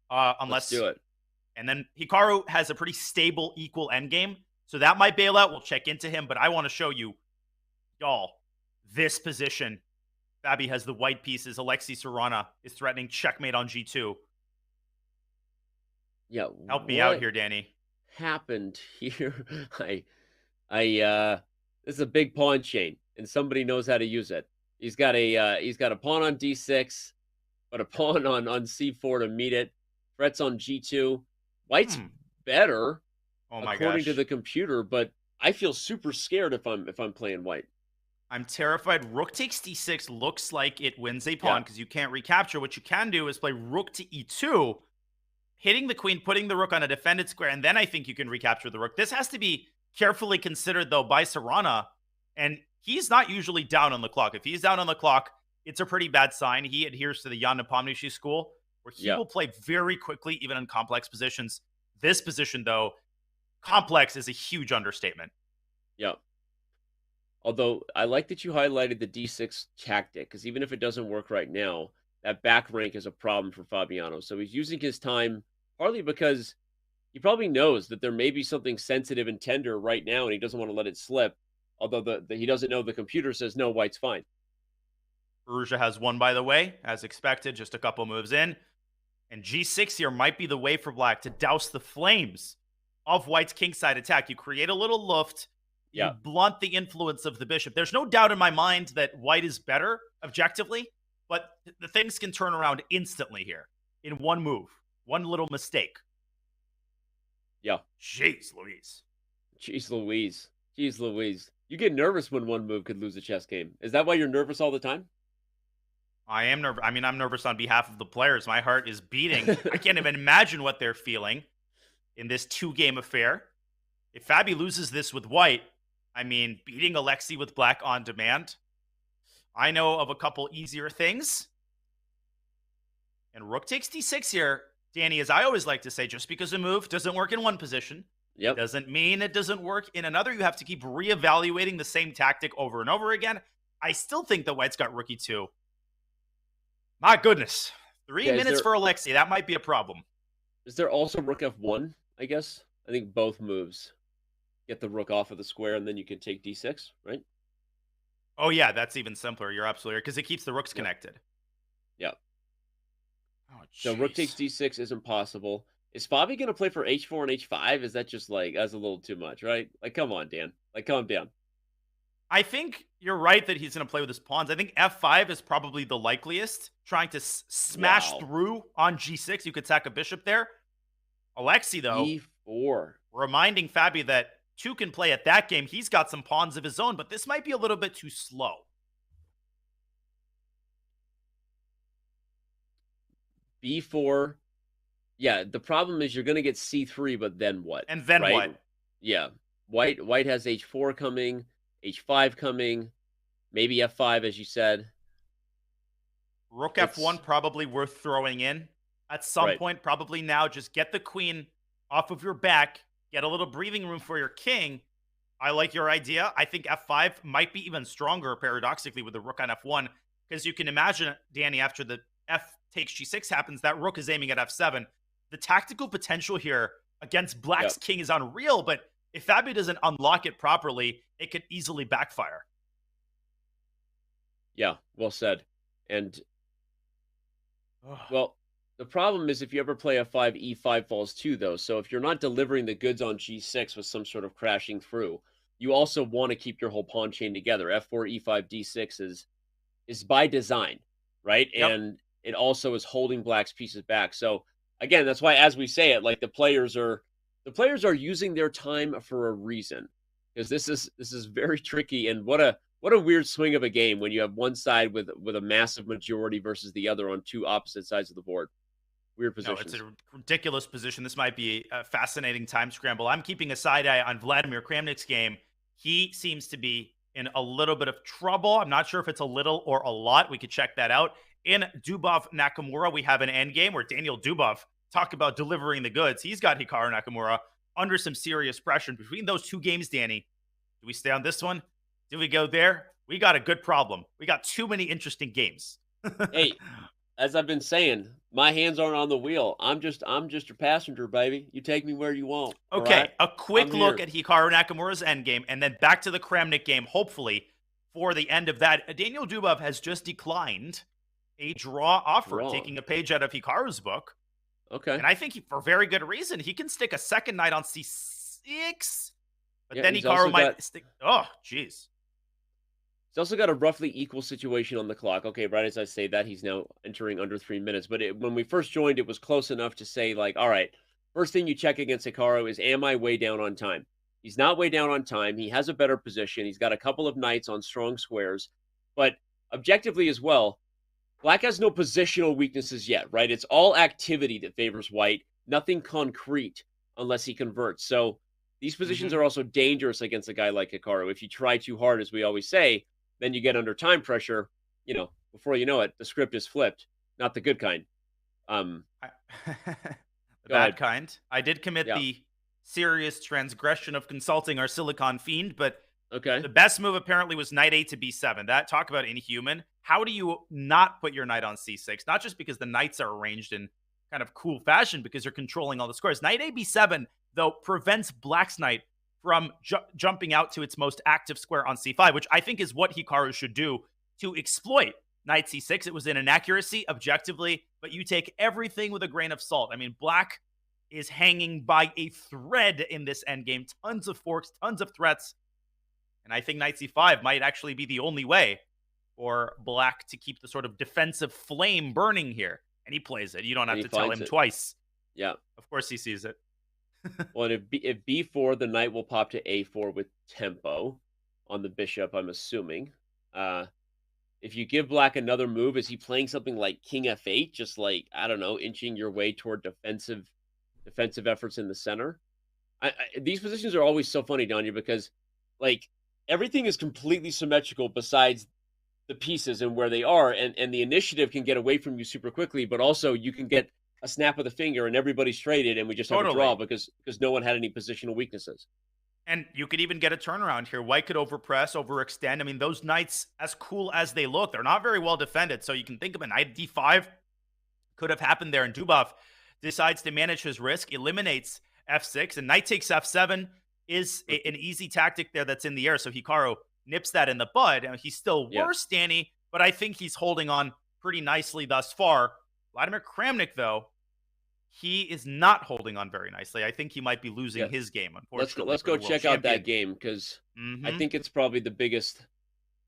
Unless Let's do it. And then Hikaru has a pretty stable equal endgame. So that might bail out. We'll check into him. But I want to show you, y'all, this position. Fabi has the white pieces. Alexei Sarana is threatening checkmate on G2. Yeah. Help me out here, Danny. Happened here? This is a big pawn chain, and somebody knows how to use it. He's got a pawn on D6, but a pawn on C4 to meet it. Threats on G2. White's better, according to the computer, but I feel super scared if I'm playing white. I'm terrified. Rook takes D6 looks like it wins a pawn because you can't recapture. What you can do is play rook to E2, hitting the queen, putting the rook on a defended square, and then I think you can recapture the rook. This has to be carefully considered, though, by Sarana, and he's not usually down on the clock. If he's down on the clock, it's a pretty bad sign. He adheres to the Jan Nepomniachtchi school, where he will play very quickly, even in complex positions. This position, though, complex is a huge understatement. Yeah. Although, I like that you highlighted the D6 tactic, because even if it doesn't work right now, that back rank is a problem for Fabiano. So he's using his time, partly because he probably knows that there may be something sensitive and tender right now, and he doesn't want to let it slip. Although he doesn't know, the computer says, no, white's fine. Firouzja has won, by the way, as expected, just a couple moves in. And G6 here might be the way for Black to douse the flames of White's kingside attack. You create a little luft. You blunt the influence of the bishop. There's no doubt in my mind that White is better objectively, but the things can turn around instantly here in one move, one little mistake. Yeah. Jeez Louise. Jeez Louise. Jeez Louise. You get nervous when one move could lose a chess game. Is that why you're nervous all the time? I am nervous. I mean, I'm nervous on behalf of the players. My heart is beating. I can't even imagine what they're feeling in this two-game affair. If Fabi loses this with White, I mean, beating Alexei with Black on demand. I know of a couple easier things. And Rook takes D6 here. Danny, as I always like to say, just because a move doesn't work in one position, doesn't mean it doesn't work in another. You have to keep reevaluating the same tactic over and over again. I still think that White's got Rook E2. My goodness. 3 minutes for Alexei. That might be a problem. Is there also Rook F1, I guess? I think both moves get the rook off of the square, and then you can take D6, right? Oh, yeah, that's even simpler. You're absolutely right, because it keeps the rooks connected. Yeah. Oh, so rook takes D6 isn't possible. Is Fabi going to play for H4 and H5? Is that just like, that's a little too much, right? Like, come on, Dan. Like, calm down. I think you're right that he's going to play with his pawns. I think F5 is probably the likeliest. Trying to smash through on G6. You could sack a bishop there. Alexei, though, E4. reminding Fabi that two can play at that game. He's got some pawns of his own, but this might be a little bit too slow. B4. Yeah, the problem is you're going to get C3, but then what? And then right? what? Yeah. White has H4 coming, H5 coming, maybe F5, as you said. Rook F1 probably worth throwing in at some point, probably now. Just get the queen off of your back, get a little breathing room for your king. I like your idea. I think F5 might be even stronger, paradoxically, with the rook on F1, because you can imagine, Danny, after the F takes G6 happens, that rook is aiming at F7. The tactical potential here against Black's king is unreal, but if Fabi doesn't unlock it properly, it could easily backfire. Yeah, well said. And, well, the problem is if you ever play F5, E5 falls too, though. So if you're not delivering the goods on G6 with some sort of crashing through, you also want to keep your whole pawn chain together. F4, E5, D6 is by design, right? Yep. And it also is holding Black's pieces back. So again, that's why, as we say it, like the players are using their time for a reason, because this is very tricky. And what a weird swing of a game when you have one side with a massive majority versus the other on two opposite sides of the board. Weird positions. No, it's a ridiculous position. This might be a fascinating time scramble. I'm keeping a side eye on Vladimir Kramnik's game. He seems to be in a little bit of trouble. I'm not sure if it's a little or a lot. We could check that out. In Dubov Nakamura, we have an endgame where Daniel Dubov, talk about delivering the goods. He's got Hikaru Nakamura under some serious pressure. Between those two games, Danny, do we stay on this one? Do we go there? We got a good problem. We got too many interesting games. Hey, as I've been saying, my hands aren't on the wheel. I'm just your passenger, baby. You take me where you want. Okay, right? a quick look at Hikaru Nakamura's endgame, and then back to the Kramnik game, hopefully, for the end of that. Daniel Dubov has just declined a draw offer, taking a page out of Hikaru's book. Okay. And I think for very good reason. He can stick a second knight on C6, but then Hikaru might stick... Oh, jeez. He's also got a roughly equal situation on the clock. Okay, right as I say that, he's now entering under 3 minutes. But when we first joined, it was close enough to say, like, all right, first thing you check against Hikaru is, am I way down on time? He's not way down on time. He has a better position. He's got a couple of knights on strong squares. But objectively as well, Black has no positional weaknesses yet, right? It's all activity that favors White, nothing concrete unless he converts. So these positions are also dangerous against a guy like Hikaru. If you try too hard, as we always say, then you get under time pressure. You know, before you know it, the script is flipped. Not the good kind. The bad kind. I did commit the serious transgression of consulting our Silicon Fiend, but the best move apparently was knight 8 to b7. That, talk about inhuman. How do you not put your knight on c6? Not just because the knights are arranged in kind of cool fashion, because you're controlling all the squares. Knight a b7, though, prevents Black's knight from jumping out to its most active square on c5, which I think is what Hikaru should do to exploit knight c6. It was an inaccuracy objectively, but you take everything with a grain of salt. I mean, Black is hanging by a thread in this endgame. Tons of forks, tons of threats. And I think knight c5 might actually be the only way for Black to keep the sort of defensive flame burning here. And he plays it. You don't have to tell him twice. Yeah. Of course he sees it. Well, and if b4, the knight will pop to a4 with tempo on the bishop, I'm assuming. If you give Black another move, is he playing something like king f8? Just like, I don't know, inching your way toward defensive efforts in the center? These positions are always so funny, Danya, because, like, everything is completely symmetrical besides the pieces and where they are, and the initiative can get away from you super quickly, but also you can get a snap of the finger and everybody's traded and we just have a draw because no one had any positional weaknesses. And you could even get a turnaround here. White could overpress, overextend. I mean, those knights, as cool as they look, they're not very well defended. So you can think of a knight d5 could have happened there, and Dubov decides to manage his risk, eliminates f6, and knight takes f7 is an easy tactic there that's in the air. So Hikaru nips that in the bud. He's still worse, Danny, but I think he's holding on pretty nicely thus far. Vladimir Kramnik, though, he is not holding on very nicely. I think he might be losing his game, unfortunately. Let's go check out that game, because I think it's probably the biggest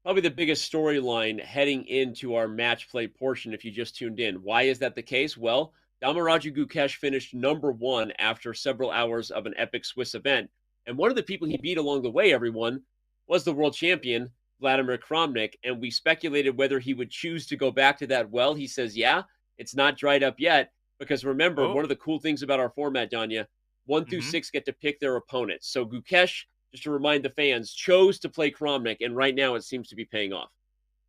storyline heading into our match play portion if you just tuned in. Why is that the case? Well, Damaraju Gukesh finished #1 after several hours of an epic Swiss event. And one of the people he beat along the way, everyone, was the world champion, Vladimir Kramnik. And we speculated whether he would choose to go back to that well. He says, yeah, it's not dried up yet. Because remember, one of the cool things about our format, Danya, 1 through 6 get to pick their opponents. So Gukesh, just to remind the fans, chose to play Kramnik, and right now it seems to be paying off.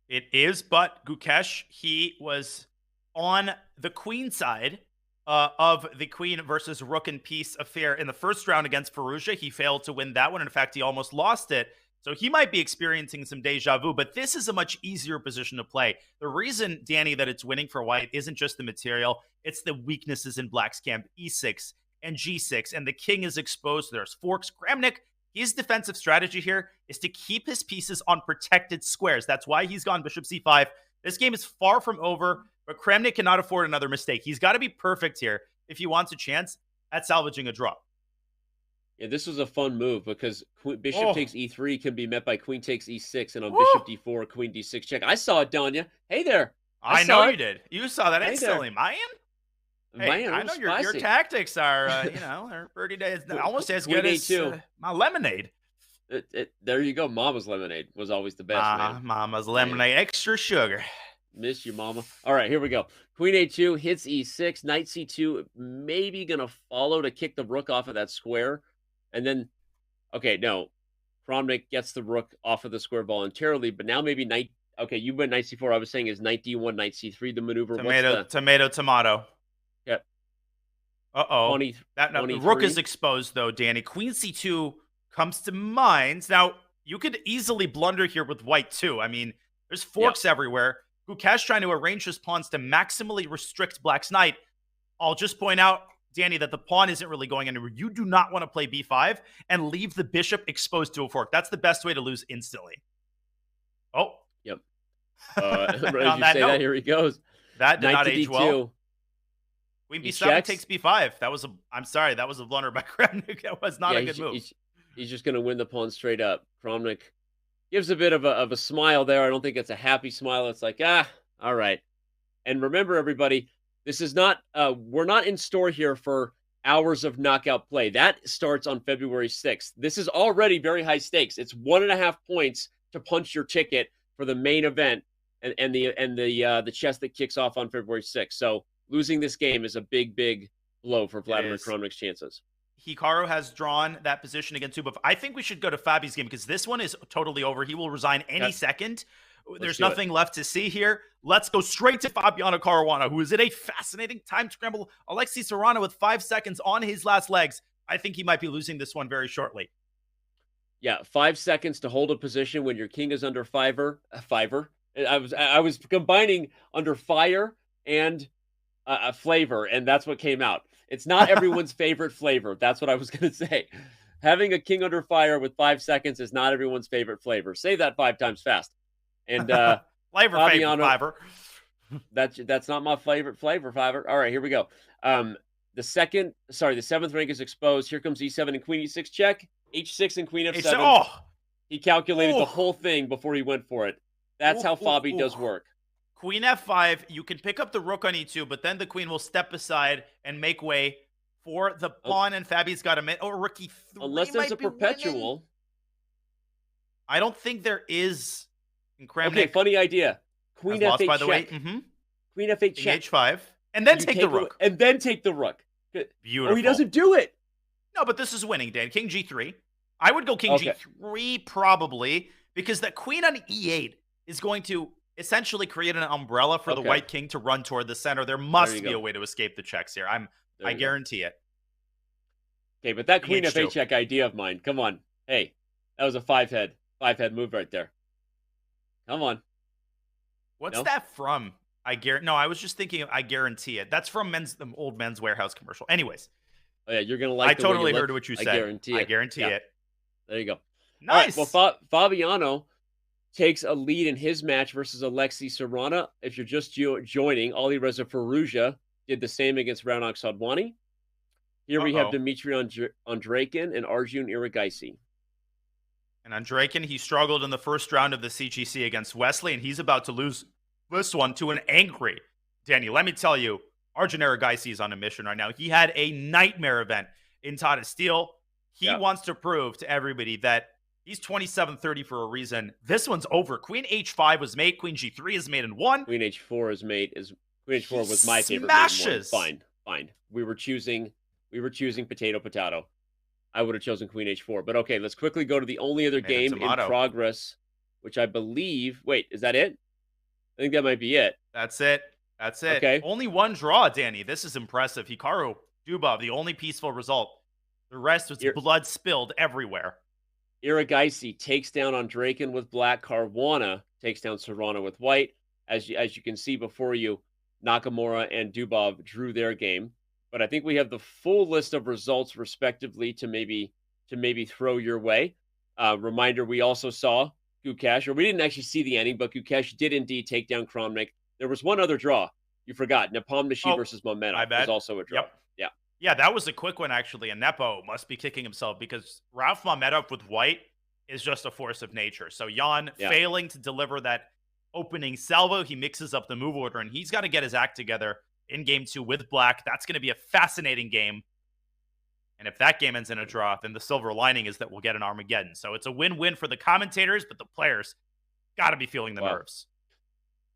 It is, but Gukesh, he was on the queen side of the queen versus rook and piece affair in the first round against Firouzja. He failed to win that one. In fact, he almost lost it. So he might be experiencing some deja vu, but this is a much easier position to play. The reason, Danny, that it's winning for white isn't just the material. It's the weaknesses in black's camp, e6 and g6, and the king is exposed. There's forks. Kramnik, his defensive strategy here is to keep his pieces on protected squares. That's why he's gone bishop c5. This game is far from over, but Kramnik cannot afford another mistake. He's got to be perfect here if he wants a chance at salvaging a draw. Yeah, this was a fun move because bishop takes e3 can be met by queen takes e6, and on bishop d4, queen d6 check. I saw it, Danya. Hey there. I know you did. You saw that instantly, man. Hey, Man, I know your tactics are, they're pretty days, almost as good as my lemonade. There you go. Mama's lemonade was always the best, man. Mama's lemonade, extra sugar. Miss you, mama. All right, here we go. Queen a2 hits e6. Knight c2, maybe going to follow to kick the rook off of that square. And then, okay, no. Kramnik gets the rook off of the square voluntarily, but now maybe knight. Okay, you went knight c4. I was saying is knight d1, knight c3 the maneuver. Tomato. Yep. Uh-oh. The rook is exposed, though, Danny. Queen c2 comes to mind. Now, you could easily blunder here with white, too. I mean, there's forks everywhere. Gukesh trying to arrange his pawns to maximally restrict black's knight. I'll just point out, Danny, that the pawn isn't really going anywhere. You do not want to play b5 and leave the bishop exposed to a fork. That's the best way to lose instantly. Oh. Yep. As you say that, here he goes. That did not age well. Queen b7 takes b5. That was a blunder by Kramnik. That was not a good move. He's just going to win the pawn straight up. Kramnik gives a bit of a smile there. I don't think it's a happy smile. It's like, all right. And remember, everybody, this is not, we're not in store here for hours of knockout play. That starts on February 6th. This is already very high stakes. It's 1.5 points to punch your ticket for the main event and the chess that kicks off on February 6th. So losing this game is a big, big blow for Vladimir Kramnik's chances. Hikaru has drawn that position against Zubov. I think we should go to Fabi's game because this one is totally over. He will resign any second. There's nothing left to see here. Let's go straight to Fabiano Caruana, who is in a fascinating time scramble. Alexei Serrano with 5 seconds on his last legs. I think he might be losing this one very shortly. Yeah, 5 seconds to hold a position when your king is under fiver. I was combining under fire and a flavor, and that's what came out. It's not everyone's favorite flavor. That's what I was going to say. Having a king under fire with 5 seconds is not everyone's favorite flavor. Say that 5 times fast. And Fabiano, that's not my favorite flavor, Fiverr. All right, here we go. The seventh rank is exposed. Here comes e7 and queen e6 check. h6 and queen f7. He calculated the whole thing before he went for it. That's how Fabi does work. Queen f5, you can pick up the rook on e2, but then the queen will step aside and make way for the pawn, and Fabi's got a minute. Rook e3. Unless there's a perpetual. Winning. I don't think there is. Okay, funny idea. Queen f8 by the check. way. Queen f8 check. h5. And then take the rook. And then take the rook. Beautiful. Or he doesn't do it. No, but this is winning, Dan. King g3. I would go king g3 probably, because that queen on e8 is going to essentially create an umbrella for the white king to run toward the center. There must be a way to escape the checks here. I guarantee it. Okay, but that queen f8 check idea of mine, come on. Hey, that was a five head move right there. Come on. What's that from? No, I was just thinking I guarantee it. That's from the old Men's Warehouse commercial. Anyways. Oh, yeah, you're going to like I totally heard what you said. I guarantee it. There you go. Nice. All right, well, Fabiano takes a lead in his match versus Alexei Serrano. If you're just joining, Alireza Firouzja did the same against Raunak Sadwani. Here we have Dmitry Andreikin and Arjun Iragaisi. And Andreikin, he struggled in the first round of the CGC against Wesley, and he's about to lose this one to an angry Danny. Let me tell you, Arjun Iragaisi is on a mission right now. He had a nightmare event in Tata Steel. He wants to prove to everybody that he's 27-30 for a reason. This one's over. Queen H5 was mate. Queen G3 is mate in 1. Queen H4 is mate. Queen H4 was my favorite smashes. mate in 1. Fine. We were choosing potato. I would have chosen Queen H4. But okay, let's quickly go to the only other game in progress, which I believe... Wait, is that it? I think that might be it. That's it. Okay. Only one draw, Danny. This is impressive. Hikaru Dubov, the only peaceful result. The rest was blood spilled everywhere. Iragaisi takes down Andrakin with black. Caruana takes down Serrano with white. As you can see before you, Nakamura and Dubov drew their game. But I think we have the full list of results respectively to maybe throw your way. Reminder, we also saw Gukesh, or we didn't actually see the ending, but Gukesh did indeed take down Kramnik. There was one other draw. You forgot. Nepomniachtchi versus Mamedov was also a draw. Yep. Yeah. Yeah, that was a quick one, actually. And Nepo must be kicking himself because Rauf Mamedov with white is just a force of nature. So Jan failing to deliver that opening salvo, he mixes up the move order, and he's got to get his act together in game 2 with black. That's going to be a fascinating game. And if that game ends in a draw, then the silver lining is that we'll get an Armageddon. So it's a win-win for the commentators, but the players got to be feeling the nerves.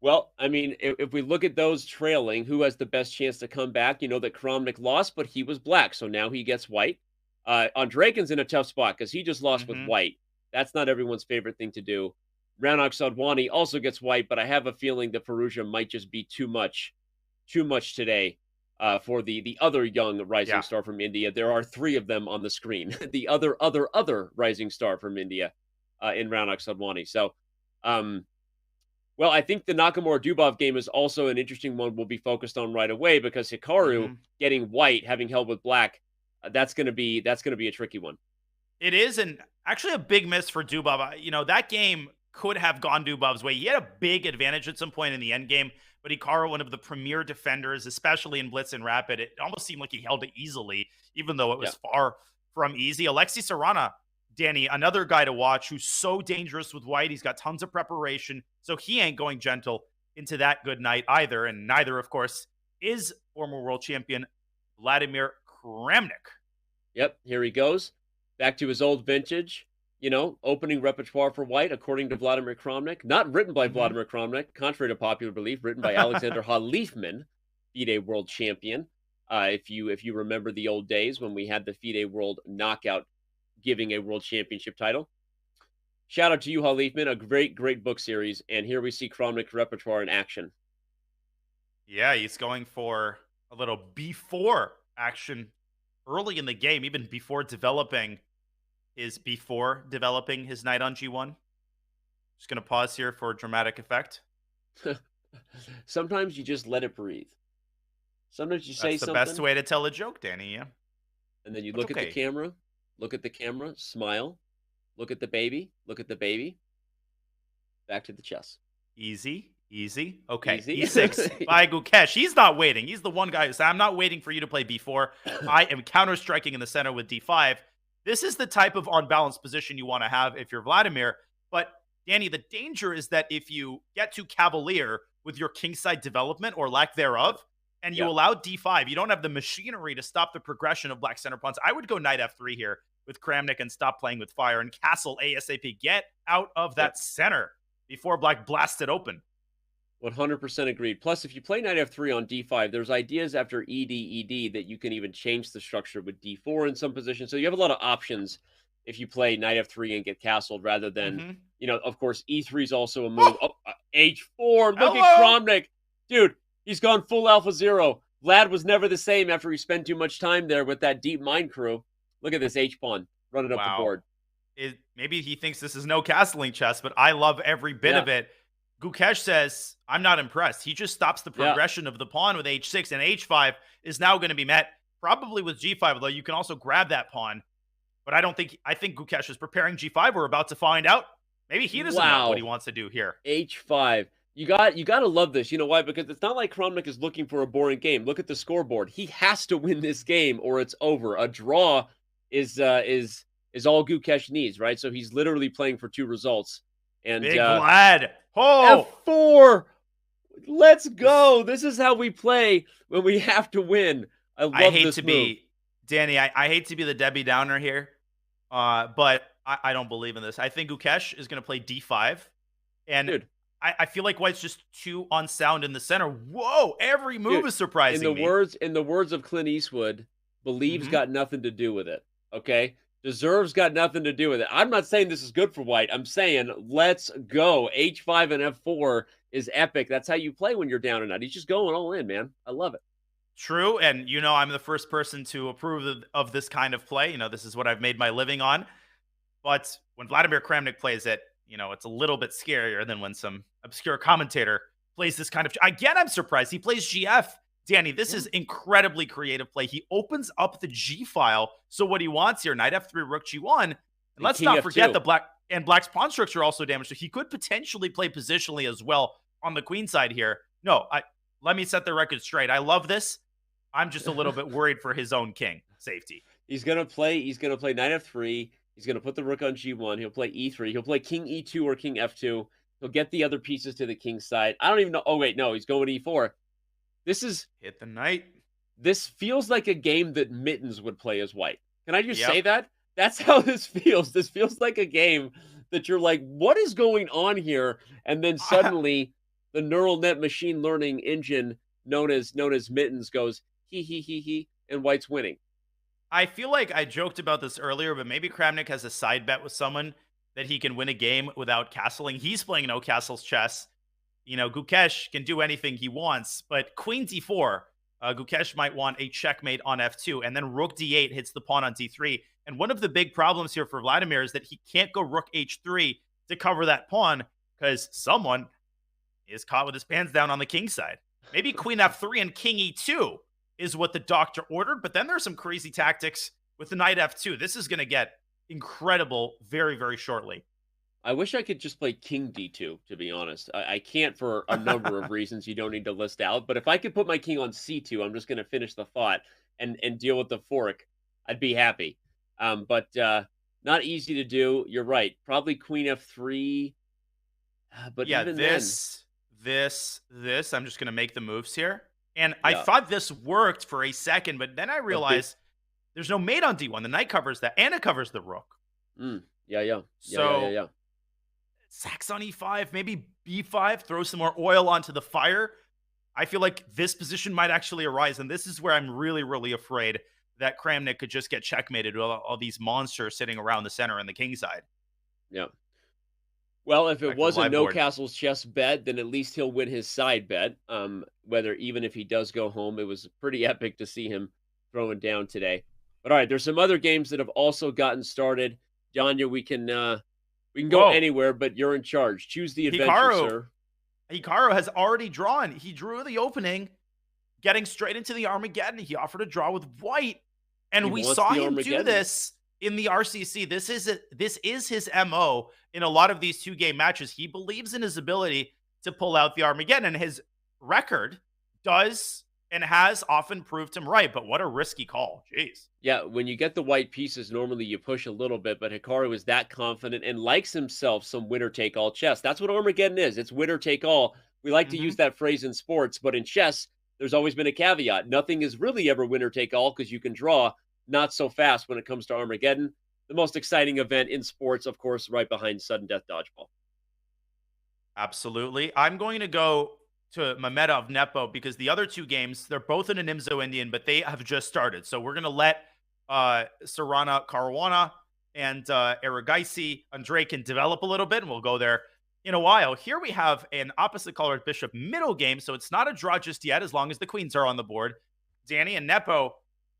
Well, I mean, if we look at those trailing, who has the best chance to come back? You know that Kramnik lost, but he was black, so now he gets white. Andrakin's in a tough spot because he just lost with white. That's not everyone's favorite thing to do. Raunak Sadwani also gets white, but I have a feeling that Fallujah might just be too much today for the other young rising star from India. There are 3 of them on the screen. The other rising star from India in Raunak Sadwani. So, well, I think the Nakamura-Dubov game is also an interesting one we'll be focused on right away because Hikaru getting white, having held with black, that's going to be a tricky one. It is, and actually a big miss for Dubov. You know, that game could have gone Dubov's way. He had a big advantage at some point in the end game, but Hikaru, one of the premier defenders, especially in Blitz and Rapid, it almost seemed like he held it easily, even though it was far from easy. Alexi Serrana, Danny, another guy to watch who's so dangerous with white. He's got tons of preparation, so he ain't going gentle into that good night either. And neither, of course, is former world champion Vladimir Kramnik. Yep, here he goes. Back to his old vintage, you know, opening repertoire for white, according to Vladimir Kramnik. Not written by Vladimir Kramnik, contrary to popular belief, written by Alexander Halifman, FIDE world champion. If you remember the old days when we had the FIDE world knockout giving a world championship title. Shout out to you, Halifman, a great book series. And here we see Kramnik's repertoire in action. Yeah, he's going for a little B4 action early in the game, even before developing his knight on G1. Just going to pause here for dramatic effect. Sometimes you just let it breathe. Sometimes you say something. That's the best way to tell a joke, Danny, yeah. And then you look at the camera. Look at the camera, smile, look at the baby, back to the chess. Easy. Okay, E6 by Gukesh. He's not waiting. He's the one guy who said, I'm not waiting for you to play B4. I am counter-striking in the center with D5. This is the type of unbalanced position you want to have if you're Vladimir. But, Danny, the danger is that if you get too cavalier with your kingside development or lack thereof, and you allow D5, you don't have the machinery to stop the progression of black center pawns. I would go knight F3 here with Kramnik and stop playing with fire and castle ASAP. Get out of that center before black blasts it open. 100% agreed. Plus, if you play knight F3 on D5, there's ideas after ED that you can even change the structure with D4 in some positions. So you have a lot of options if you play knight F3 and get castled rather than, you know, of course, E3 is also a move. H4. Look at Kramnik. Dude. He's gone full Alpha Zero. Vlad was never the same after he spent too much time there with that deep mind crew. Look at this H-pawn running up the board. Maybe he thinks this is no castling chess, but I love every bit of it. Gukesh says, I'm not impressed. He just stops the progression of the pawn with H6, and H5 is now going to be met probably with G5, although you can also grab that pawn. But I think Gukesh is preparing G5. We're about to find out. Maybe he doesn't know what he wants to do here. H5. You got to love this. You know why? Because it's not like Kramnik is looking for a boring game. Look at the scoreboard. He has to win this game or it's over. A draw is all Gukesh needs, right? So he's literally playing for 2 results. And Big Vlad. Oh, F4. Let's go. This is how we play when we have to win. I hate to be Danny. I hate to be the Debbie Downer here, But I don't believe in this. I think Gukesh is going to play d5. And Dude, I feel like White's just too unsound in the center. Whoa, every move dude, is surprising me. in the words of Clint Eastwood, believe's Hmm. got nothing to do with it. Okay? Deserves got nothing to do with it. I'm not saying this is good for White. I'm saying let's go. H5 and F4 is epic. That's how you play when you're down and out. He's just going all in, man. I love it. True. And, I'm the first person to approve of this kind of play. This is what I've made my living on. But when Vladimir Kramnik plays it, it's a little bit scarier than when some obscure commentator plays this kind of. Again, I'm surprised. He plays GF. Danny, this is incredibly creative play. He opens up the G file. So what he wants here, knight F3, rook G1. And let's King not F2. forget the black's pawn structure also damaged. So he could potentially play positionally as well on the queen side here. No, let me set the record straight. I love this. I'm just a little bit worried for his own king safety. He's gonna play knight F3. He's gonna put the rook on G1. He'll play E3. He'll play king E2 or king F2. He'll get the other pieces to the king side. I don't even know. Oh wait, no, he's going E4. Hit the knight. This feels like a game that Mittens would play as White. Can I just Yep. say that? That's how this feels. This feels like a game that you're like, what is going on here? And then suddenly the neural net machine learning engine known as Mittens goes, he, and White's winning. I feel like I joked about this earlier, but maybe Kramnik has a side bet with someone that he can win a game without castling. He's playing no castles chess. Gukesh can do anything he wants, but queen d4, Gukesh might want a checkmate on f2, and then rook d8 hits the pawn on d3. And one of the big problems here for Vladimir is that he can't go rook h3 to cover that pawn because someone is caught with his pants down on the king side. Maybe queen f3 and king e2 is what the doctor ordered, but then there's some crazy tactics with the knight f2. This is going to get incredible very, very shortly. I wish I could just play king d2, to be honest. I can't for a number of reasons you don't need to list out. But if I could put my king on c2, I'm just going to finish the thought and deal with the fork. I'd be happy. But not easy to do. You're right. Probably queen f3. But Yeah, even this. I'm just going to make the moves here. And I Yeah. thought this worked for a second, but then I realized there's no mate on d1. The knight covers that, and it covers the rook. Yeah. So sacks on e5, maybe b5, throw some more oil onto the fire. I feel like this position might actually arise, and this is where I'm really, really afraid that Kramnik could just get checkmated with all these monsters sitting around the center and the king side. Yeah. Well, if Back it to the was a live no board. castles chess bet, then at least he'll win his side bet. Even if he does go home, it was pretty epic to see him throwing down today. But all right, there's some other games that have also gotten started. Janya, we can go Whoa. anywhere, but you're in charge. Choose the adventure, Hikaru. sir. Hikaru has already drawn. He drew the opening, getting straight into the Armageddon. He offered a draw with white, and He we wants saw the him do Armageddon. this in the RCC. This is his MO in a lot of these 2-game matches. He believes in his ability to pull out the Armageddon, and his record does and has often proved him right. But what a risky call. Jeez. Yeah, when you get the white pieces, normally you push a little bit, but Hikaru is that confident and likes himself some winner-take-all chess. That's what Armageddon is. It's winner-take-all. We like to use that phrase in sports, but in chess, there's always been a caveat. Nothing is really ever winner-take-all because you can draw not so fast when it comes to Armageddon. The most exciting event in sports, of course, right behind sudden death dodgeball. Absolutely. I'm going to go to Mamedov Nepo because the other 2 games, they're both in an Nimzo Indian, but they have just started. So we're going to let Sarana Caruana and Aragaisi Andre can develop a little bit, and we'll go there in a while. Here we have an opposite colored bishop middle game, so it's not a draw just yet as long as the queens are on the board. Danny and Nepo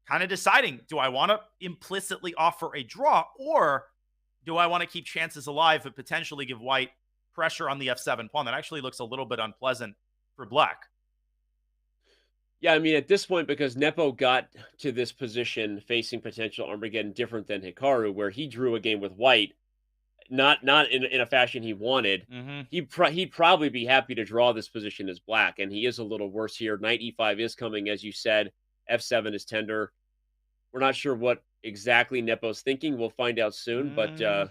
kind of deciding, do I want to implicitly offer a draw, or do I want to keep chances alive but potentially give white pressure on the f7 pawn? That actually looks a little bit unpleasant for black. Yeah, I mean, at this point, because Nepo got to this position facing potential Armageddon different than Hikaru, where he drew a game with white, not in a fashion he wanted, he'd probably be happy to draw this position as black, and he is a little worse here. Knight e5 is coming, as you said. F7 is tender. We're not sure what exactly Nepo's thinking. We'll find out soon, but I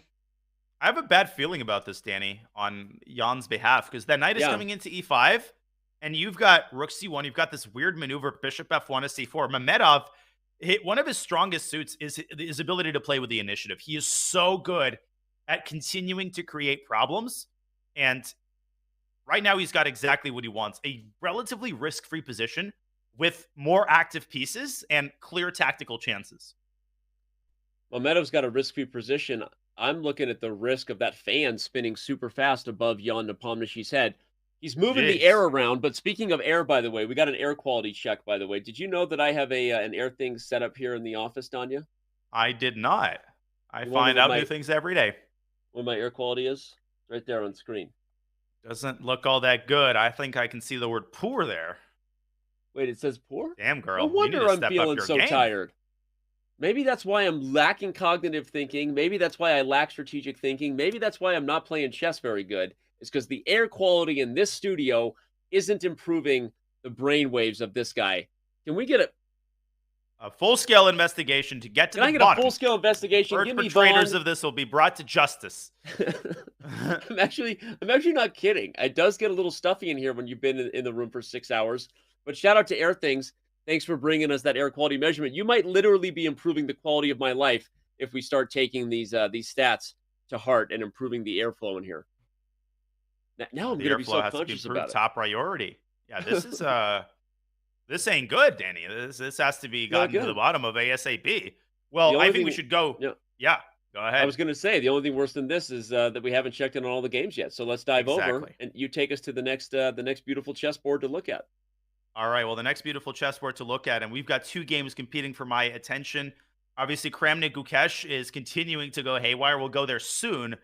have a bad feeling about this, Danny, on Jan's behalf, because that knight is coming into e5, and you've got rook c1. You've got this weird maneuver, bishop f1 to c4. Mamedov one of his strongest suits is his ability to play with the initiative. He is so good at continuing to create problems. And right now he's got exactly what he wants, a relatively risk-free position with more active pieces and clear tactical chances. Mamedov's got a risk-free position. I'm looking at the risk of that fan spinning super fast above Jan Nepomniachtchi's head. He's moving the air around, but speaking of air, by the way, we got an air quality check, by the way. Did you know that I have an Airthings set up here in the office, Danya? I did not. I find out new things every day. What my air quality is? Right there on screen. Doesn't look all that good. I think I can see the word poor there. Wait, it says poor? Damn, girl. No wonder I'm feeling so tired. Maybe that's why I'm lacking cognitive thinking. Maybe that's why I lack strategic thinking. Maybe that's why I'm not playing chess very good. It's because the air quality in this studio isn't improving the brain waves of this guy. Can we get a full-scale investigation to get to the bottom? Can I get a full-scale investigation? Give me perpetrators of this will be brought to justice. I'm actually not kidding. It does get a little stuffy in here when you've been in the room for 6 hours. But shout out to Airthings. Thanks for bringing us that air quality measurement. You might literally be improving the quality of my life if we start taking these stats to heart and improving the airflow in here. Now I'm going to be so conscious about it. Top priority. Yeah, this is this ain't good, Danny. This has to be gotten to the bottom of ASAP. Well, I think we should go. Yeah, go ahead. I was going to say the only thing worse than this is that we haven't checked in on all the games yet. So let's dive over and you take us to the next beautiful chessboard to look at. All right, well, the next beautiful chessboard to look at, and we've got two games competing for my attention. Obviously, Kramnik Gukesh is continuing to go haywire. We'll go there soon.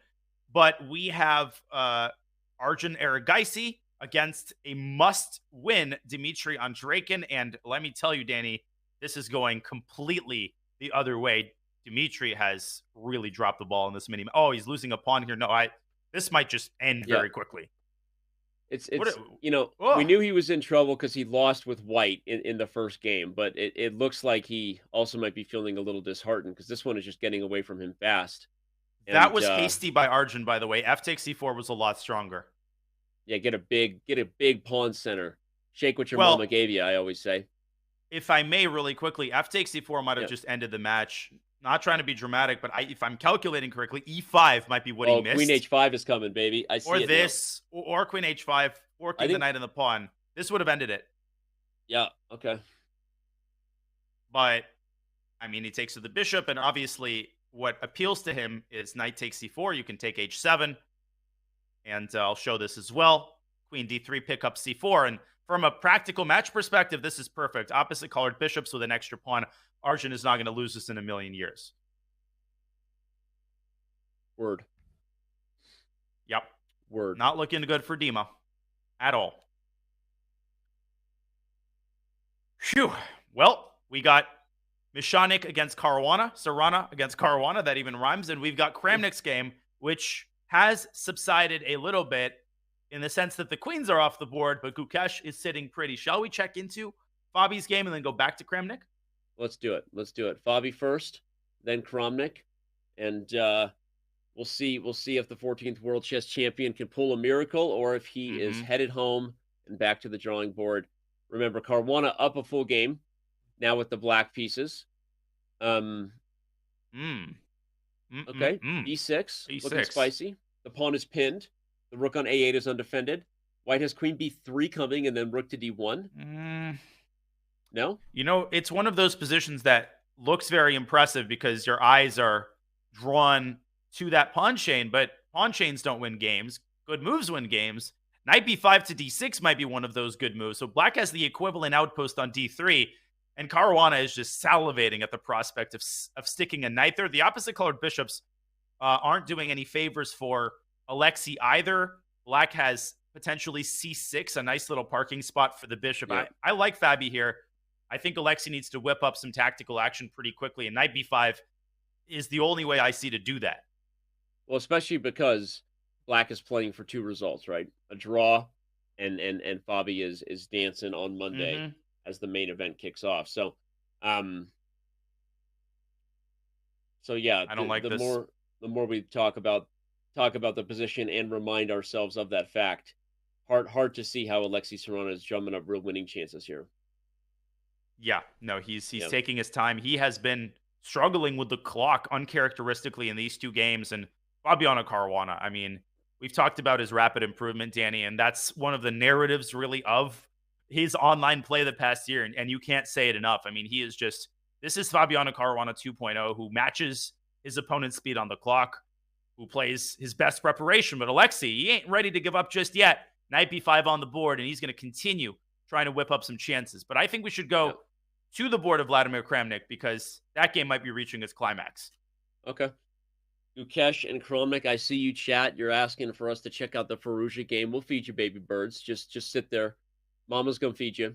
But we have Arjun Erigaisi against a must-win Dmitry Andreikin. And let me tell you, Danny, this is going completely the other way. Dmitry has really dropped the ball in this mini. Oh, he's losing a pawn here. No, this might just end very quickly. It's we knew he was in trouble because he lost with white in the first game, but it looks like he also might be feeling a little disheartened because this one is just getting away from him fast. And that was hasty by Arjun, by the way. F takes c4 was a lot stronger. Yeah, get a big pawn center. Shake what your mama gave you, I always say. If I may, really quickly, F takes c4 might have just ended the match. Not trying to be dramatic, but if I'm calculating correctly, e5 might be what he missed. Queen h5 is coming, baby. I see or it this, now. Or queen h5, forking the knight and the pawn. This would have ended it. Yeah, okay. But, I mean, he takes to the bishop, and obviously what appeals to him is knight takes c4. You can take h7, and I'll show this as well. Queen d3, pick up c4, and from a practical match perspective, this is perfect. Opposite colored bishops with an extra pawn. Arjun is not going to lose this in a million years. Word. Yep. Word. Not looking good for Dima at all. Phew. Well, we got Mishanik against Caruana, Sarana against Caruana. That even rhymes. And we've got Kramnik's game, which has subsided a little bit in the sense that the queens are off the board, but Gukesh is sitting pretty. Shall we check into Fabi's game and then go back to Kramnik? Let's do it. Fabi first, then Kramnik, and we'll see if the 14th World Chess Champion can pull a miracle or if he is headed home and back to the drawing board. Remember, Caruana up a full game now with the black pieces. Okay, e6, looking spicy. The pawn is pinned. The rook on a8 is undefended. White has queen b3 coming and then rook to d1. No? You know, it's one of those positions that looks very impressive because your eyes are drawn to that pawn chain, but pawn chains don't win games. Good moves win games. Knight b5 to d6 might be one of those good moves. So black has the equivalent outpost on d3, and Caruana is just salivating at the prospect of sticking a knight there. The opposite colored bishops aren't doing any favors for Alexei either. Black has potentially c6, a nice little parking spot for the bishop. Yeah. I like Fabi here. I think Alexei needs to whip up some tactical action pretty quickly, and knight b5 is the only way I see to do that. Well, especially because black is playing for two results, right? A draw, and Fabi is dancing on Monday as the main event kicks off. So, yeah, I don't like this. The more we talk about the position and remind ourselves of that fact, hard to see how Alexei Sarana is drumming up real winning chances here. Yeah, no, he's Yep. taking his time. He has been struggling with the clock uncharacteristically in these two games. And Fabiano Caruana, I mean, we've talked about his rapid improvement, Danny, and that's one of the narratives really of his online play the past year. And you can't say it enough. I mean, he is just, this is Fabiano Caruana 2.0, who matches his opponent's speed on the clock, who plays his best preparation. But Alexei, he ain't ready to give up just yet. Knight b5 on the board, and he's going to continue trying to whip up some chances. But I think we should go to the board of Vladimir Kramnik, because that game might be reaching its climax. Okay. Ukesh and Kramnik, I see you chat. You're asking for us to check out the Firouzja game. We'll feed you, baby birds. Just sit there. Mama's going to feed you,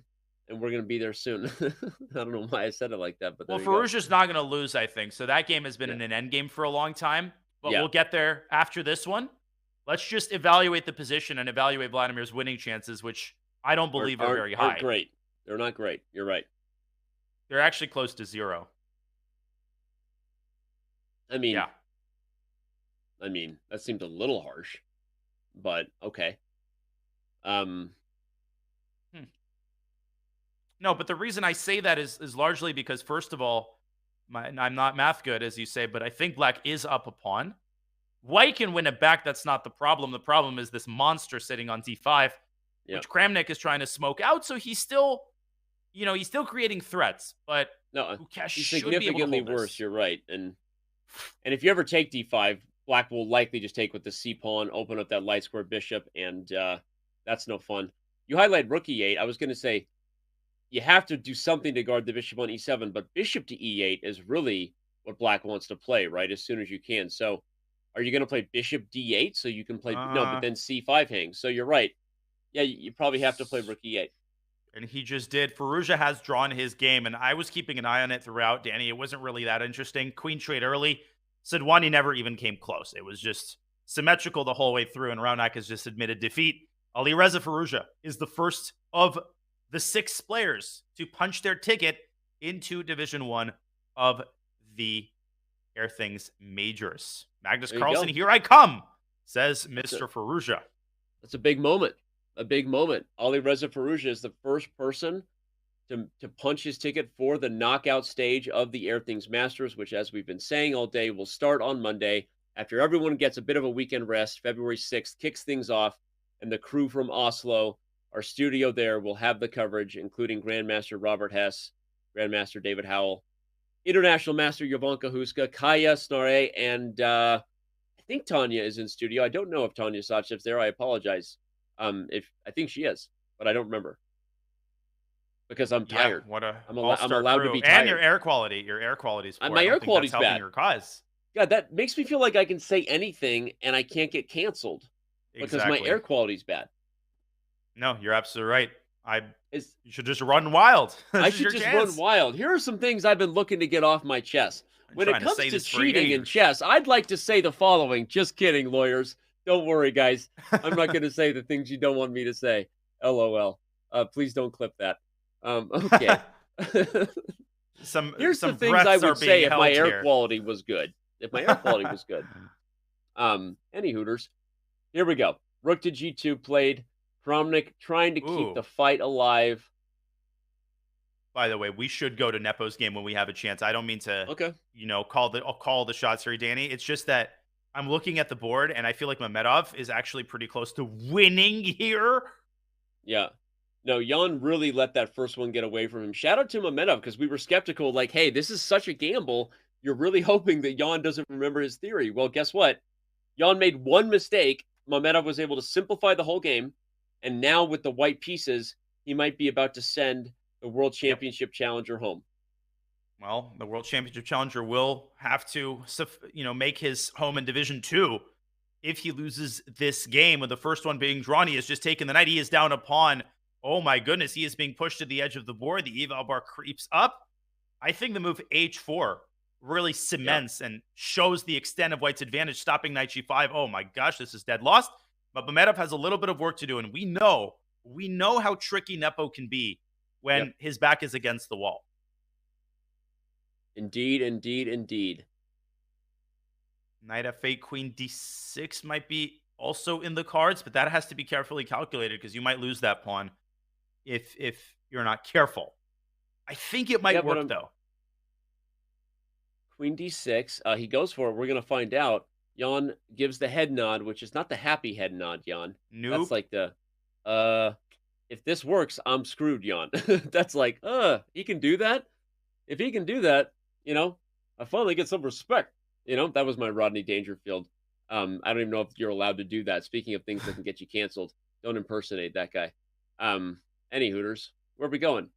and we're going to be there soon. I don't know why I said it like that, but well, Firouzja's not going to lose, I think. So that game has been in an end game for a long time, but we'll get there after this one. Let's just evaluate the position and evaluate Vladimir's winning chances, which I don't believe are very high. Aren't great. They're not great. You're right. They're actually close to 0. I mean, that seemed a little harsh, but okay. No, but the reason I say that is largely because, first of all, I'm not math good, as you say, but I think black is up a pawn. White can win it back. That's not the problem. The problem is this monster sitting on d5, which Kramnik is trying to smoke out. So he's still, he's still creating threats. But no, Ukesh he's should be able to significantly hold worse. this. You're right. And if you ever take d5, black will likely just take with the c pawn, open up that light square bishop, and that's no fun. You highlight rook e8. I was going to say you have to do something to guard the bishop on e7, but bishop to e8 is really what black wants to play, right, as soon as you can. So are you going to play bishop d8 so you can play no, but then c5 hangs. So you're right. Yeah, you probably have to play rook e8. And he just did. Firouzja has drawn his game, and I was keeping an eye on it throughout, Danny. It wasn't really that interesting. Queen trade early. Sidwani never even came close. It was just symmetrical the whole way through, and Raunak has just admitted defeat. Alireza Firouzja is the first of the 6 players to punch their ticket into Division 1 of the Airthings Majors. Magnus Carlsen, here I come, says Mr. Firouzja. That's a big moment. A big moment. Alireza Firouzja is the first person to punch his ticket for the knockout stage of the Airthings Masters, which, as we've been saying all day, will start on Monday after everyone gets a bit of a weekend rest. February 6th kicks things off, and the crew from Oslo, our studio there, will have the coverage, including Grandmaster Robert Hess, Grandmaster David Howell, International Master Jovanka Huska, Kaya Snare, and I think Tanya is in studio. I don't know if Tanya Sachev's there. I apologize. If I think she is, but I don't remember because I'm tired. I'm allowed to be tired. And your air quality is poor. My air quality's bad. Your cause. Yeah, that makes me feel like I can say anything and I can't get canceled because my air quality's bad. No, you're absolutely right. You should just run wild. I should just run wild. Here are some things I've been looking to get off my chest. When it comes to cheating in chess, I'd like to say the following. Just kidding, lawyers. Don't worry, guys. I'm not going to say the things you don't want me to say. LOL. Please don't clip that. Okay. Here's some things I would say if my air quality was good. If my air quality was good. Any hooters. Here we go. Rook to g2 played. Kramnik trying to keep the fight alive. By the way, we should go to Nepo's game when we have a chance. I don't mean to, call the shots here, Danny. It's just that I'm looking at the board, and I feel like Mamedov is actually pretty close to winning here. Yeah. No, Jan really let that first one get away from him. Shout out to Mamedov, because we were skeptical, like, hey, this is such a gamble. You're really hoping that Jan doesn't remember his theory. Well, guess what? Jan made one mistake. Mamedov was able to simplify the whole game. And now with the white pieces, he might be about to send the World Championship Challenger home. Well, the World Championship Challenger will have to, make his home in Division 2 if he loses this game, with the first one being drawn. He has just taken the knight. He is down a pawn. Oh, my goodness. He is being pushed to the edge of the board. The eval bar creeps up. I think the move h4 really cements and shows the extent of White's advantage, stopping knight g5. Oh, my gosh, this is dead lost. But Mamedov has a little bit of work to do, and we know how tricky Nepo can be when his back is against the wall. Indeed, indeed, indeed. Knight f8, queen d6 might be also in the cards, but that has to be carefully calculated because you might lose that pawn if you're not careful. I think it might work, though. Queen d6. He goes for it. We're going to find out. Jan gives the head nod, which is not the happy head nod, Jan. Nope. That's like the, if this works, I'm screwed, Jan. That's like, he can do that? If he can do that, I finally get some respect. That was my Rodney Dangerfield. I don't even know if you're allowed to do that. Speaking of things that can get you canceled, don't impersonate that guy. Any Hooters, where are we going?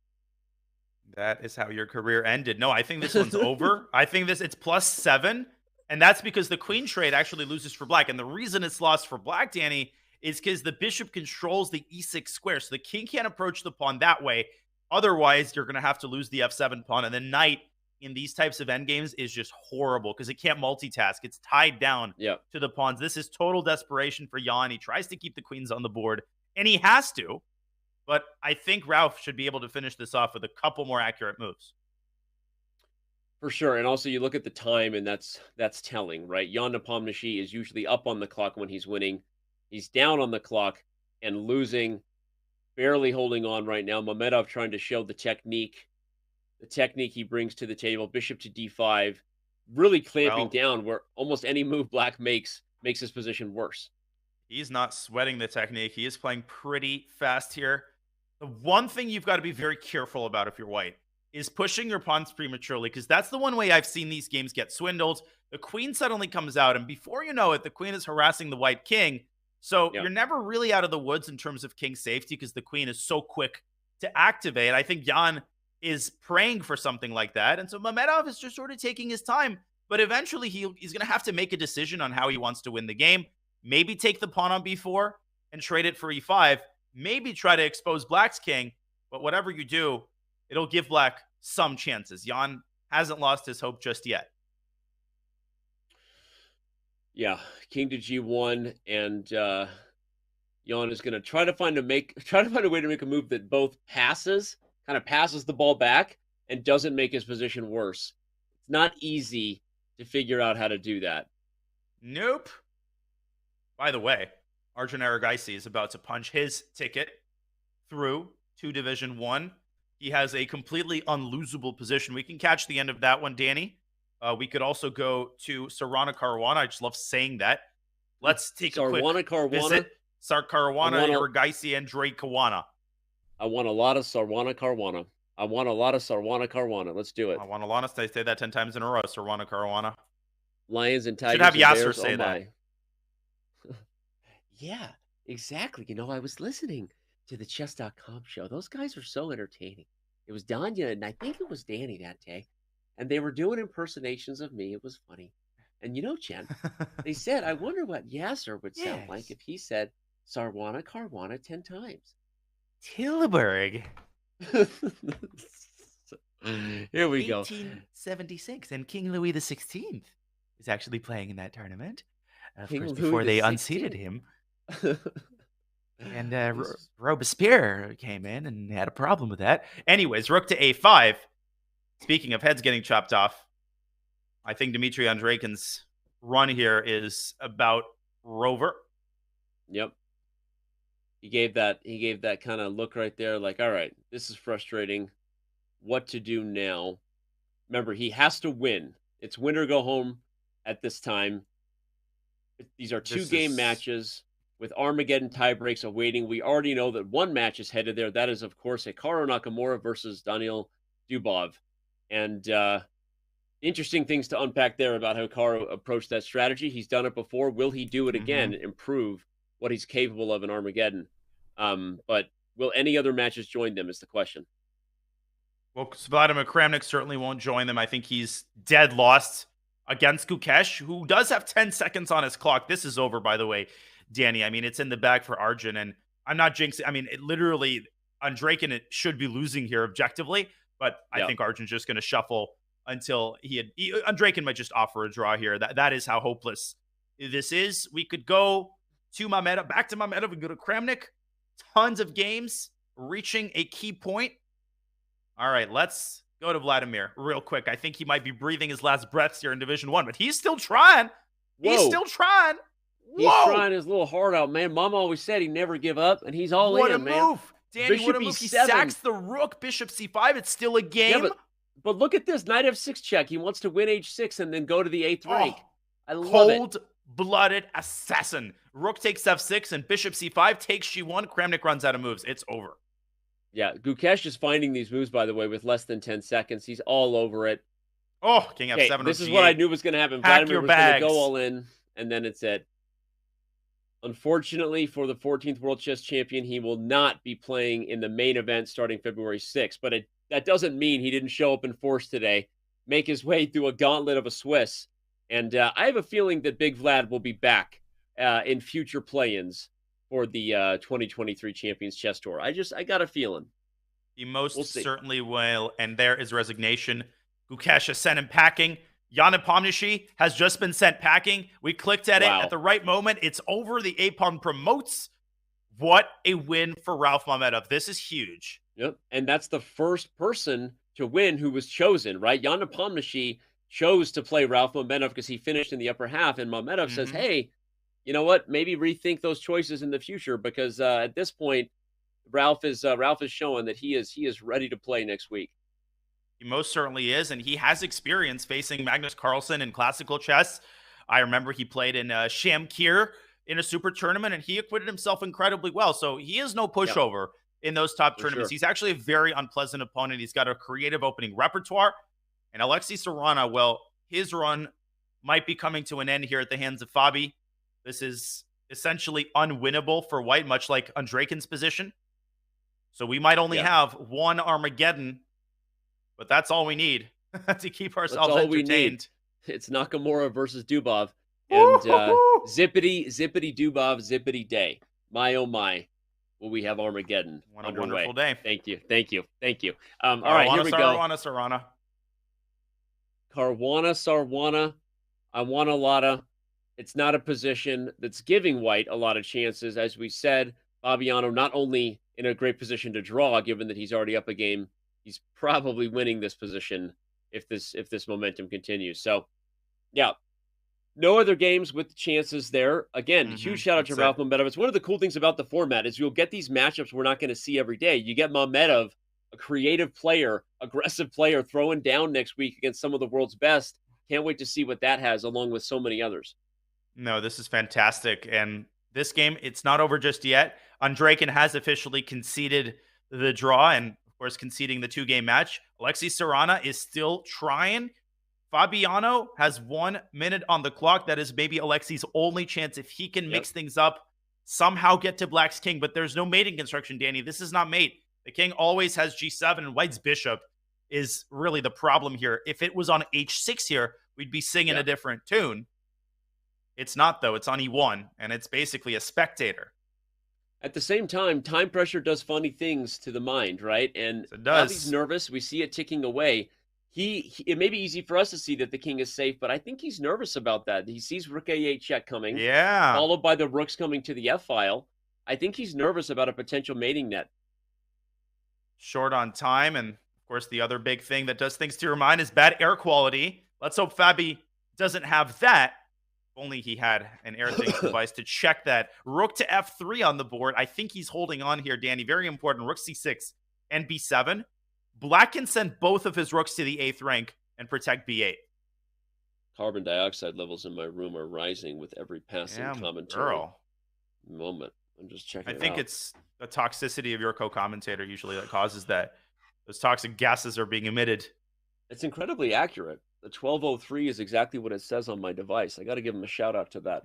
That is how your career ended. No, I think this one's over. I think it's +7. And that's because the queen trade actually loses for black. And the reason it's lost for black, Danny, is because the bishop controls the e6 square. So the king can't approach the pawn that way. Otherwise, you're going to have to lose the f7 pawn. And the knight in these types of endgames is just horrible because it can't multitask. It's tied down to the pawns. This is total desperation for Jan. He tries to keep the queens on the board, and he has to. But I think Ralph should be able to finish this off with a couple more accurate moves. For sure. And also you look at the time, and that's telling, right? Jan Nepomniachtchi is usually up on the clock when he's winning. He's down on the clock and losing, barely holding on right now. Mamedov trying to show the technique he brings to the table. Bishop to d5, really clamping down where almost any move black makes his position worse. He's not sweating the technique. He is playing pretty fast here. The one thing you've got to be very careful about if you're white is pushing your pawns prematurely, because that's the one way I've seen these games get swindled. The queen suddenly comes out, and before you know it, the queen is harassing the white king. So you're never really out of the woods in terms of king safety because the queen is so quick to activate. I think Jan is praying for something like that. And so Mamedov is just sort of taking his time. But eventually he's going to have to make a decision on how he wants to win the game. Maybe take the pawn on b4 and trade it for e5. Maybe try to expose black's king. But whatever you do, it'll give black some chances. Jan hasn't lost his hope just yet. Yeah, king to g1, and Jan is going to try to find a way to make a move that both passes the ball back and doesn't make his position worse. It's not easy to figure out how to do that. Nope. By the way, Arjun Aragaisi is about to punch his ticket through to Division 1. He has a completely unlosable position. We can catch the end of that one, Danny. We could also go to Sarwana Caruana. I just love saying that. Let's take a quick visit. Caruana, Aragaisi, and Dre Kawana. I want a lot of Sarwana Caruana. Let's do it. I want a lot of. Say that 10 times in a row. Sarwana Caruana. Lions and Tigers. Should have Yasser say that. Yeah, exactly. I was listening to the Chess.com show. Those guys are so entertaining. It was Danya, and I think it was Danny that day. And they were doing impersonations of me. It was funny. And Chen, they said, I wonder what Yasser would sound like if he said Sarwana Caruana 10 times. Tilburg. Here we go. 1876, and King Louis XVI is actually playing in that tournament. Of King course, Louis before they XVI. unseated him. And Robespierre came in and had a problem with that. Anyways, rook to a5. Speaking of heads getting chopped off, I think Dmitry Andreikin's run here is about over. Yep. He gave that kind of look right there, like, all right, this is frustrating. What to do now? Remember, he has to win. It's win or go home at this time. These are two-game matches with Armageddon tiebreaks awaiting. We already know that one match is headed there. That is, of course, Hikaru Nakamura versus Daniil Dubov. And interesting things to unpack there about how Hikaru approached that strategy. He's done it before. Will he do it again and improve what he's capable of in Armageddon? But will any other matches join them is the question. Well, Vladimir Kramnik certainly won't join them. I think he's dead lost against Gukesh, who does have 10 seconds on his clock. This is over, by the way, Danny. I mean, it's in the bag for Arjun, and I'm not jinxing. I mean, literally, Andreikin should be losing here objectively, but I think Arjun's just going to shuffle until Andreikin might just offer a draw here. That is how hopeless this is. We could go to Mamedov, back to Mamedov, and go to Kramnik. Tons of games reaching a key point. All right, let's go to Vladimir real quick. I think he might be breathing his last breaths here in Division 1, but he's still trying. Whoa. He's still trying. He's trying his little heart out, man. Mom always said he'd never give up, and he's all in, man. What a move. Danny, Bishop what a move. He E7. sacks the rook. Bishop C5. It's still a game. Yeah, but look at this. Knight F6 check. He wants to win H6 and then go to the 8th rank. I love it. Cold-blooded assassin. Rook takes F6 and Bishop C5 takes G1. Kramnik runs out of moves. It's over. Yeah, Gukesh is finding these moves, by the way, with less than 10 seconds. He's all over it. Oh, King F7. This is what I knew was going to happen. Pack Vladimir your was going to bags. go all in, and then it's it. Unfortunately for the 14th World Chess Champion, he will not be playing in the main event starting February 6th. But that doesn't mean he didn't show up in force today, make his way through a gauntlet of a Swiss. And I have a feeling that Big Vlad will be back in future play-ins for the 2023 Champions Chess Tour. I got a feeling. He most certainly will. And there is resignation. Gukesh has sent him packing. Yana Pomnishi has just been sent packing. We clicked at it at the right moment. It's over. The A-Pawn promotes. What a win for Ralph Mamedov. This is huge. Yep. And that's the first person to win who was chosen, right? Yana Pomnishi chose to play Ralph Mamedov because he finished in the upper half. And Mamedov says, hey, you know what? Maybe rethink those choices in the future because at this point, Ralph is showing that he is ready to play next week. He most certainly is, and he has experience facing Magnus Carlsen in classical chess. I remember he played in Shamkir in a super tournament, and he acquitted himself incredibly well. So he is no pushover in those top tournaments. Sure. He's actually a very unpleasant opponent. He's got a creative opening repertoire. And Alexei Sarana, well, his run might be coming to an end here at the hands of Fabi. This is essentially unwinnable for White, much like Andrekin's position. So we might only have one Armageddon, but that's all we need to keep ourselves entertained. It's Nakamura versus Dubov. And zippity Dubov, zippity day. My, oh my, will we have Armageddon underway. Wonderful day. Thank you. All right, here we go. Sarwana. Caruana Sarwana. I want a lotta. It's not a position that's giving White a lot of chances. As we said, Fabiano not only in a great position to draw, given that he's already up a game, he's probably winning this position if this momentum continues. So, yeah, no other games with chances there. Again, huge shout out to Ralph Mamedov. It's one of the cool things about the format is you'll get these matchups we're not going to see every day. You get Mamedov, a creative player, aggressive player, throwing down next week against some of the world's best. Can't wait to see what that has, along with so many others. No, this is fantastic. And this game, it's not over just yet. Andrekin has officially conceded the draw and, of course, conceding the 2-game match. Alexei Sarana is still trying. Fabiano has 1 minute on the clock. That is maybe Alexei's only chance if he can mix things up, somehow get to Black's king. But there's no mating construction, Danny. This is not mate. The king always has G7, and White's bishop is really the problem here. If it was on H6 here, we'd be singing a different tune. It's not, though. It's on E1, and it's basically a spectator. At the same time pressure does funny things to the mind, right? And it does. He's nervous. We see it ticking away. It may be easy for us to see that the king is safe, but I think he's nervous about that. He sees rook A8 check coming, followed by the rooks coming to the F file. I think he's nervous about a potential mating net. Short on time, and of course, the other big thing that does things to your mind is bad air quality. Let's hope Fabi doesn't have that. Only he had an Airthings device to check that. Rook to F3 on the board. I think he's holding on here, Danny. Very important. Rook C6 and B7. Black can send both of his rooks to the 8th rank and protect B8. Carbon dioxide levels in my room are rising with every passing commentary moment. I'm just checking I think it's the toxicity of your co-commentator usually that causes that. Those toxic gases are being emitted. It's incredibly accurate. The 1203 is exactly what it says on my device. I got to give him a shout out to that.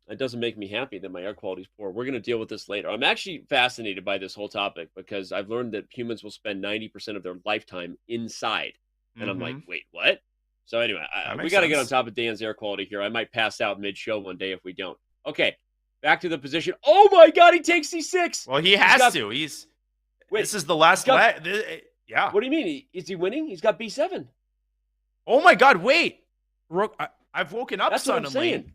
It doesn't make me happy that my air quality is poor. We're going to deal with this later. I'm actually fascinated by this whole topic because I've learned that humans will spend 90% of their lifetime inside. And I'm like, wait, what? So anyway, we got to get on top of Dan's air quality here. I might pass out mid-show one day if we don't. Okay, back to the position. Oh my God, he takes C6. Well, he has to. This is the last yeah. What do you mean? Is he winning? He's got B7. Oh my God, wait. Rook, I've woken up That's suddenly. What I'm saying.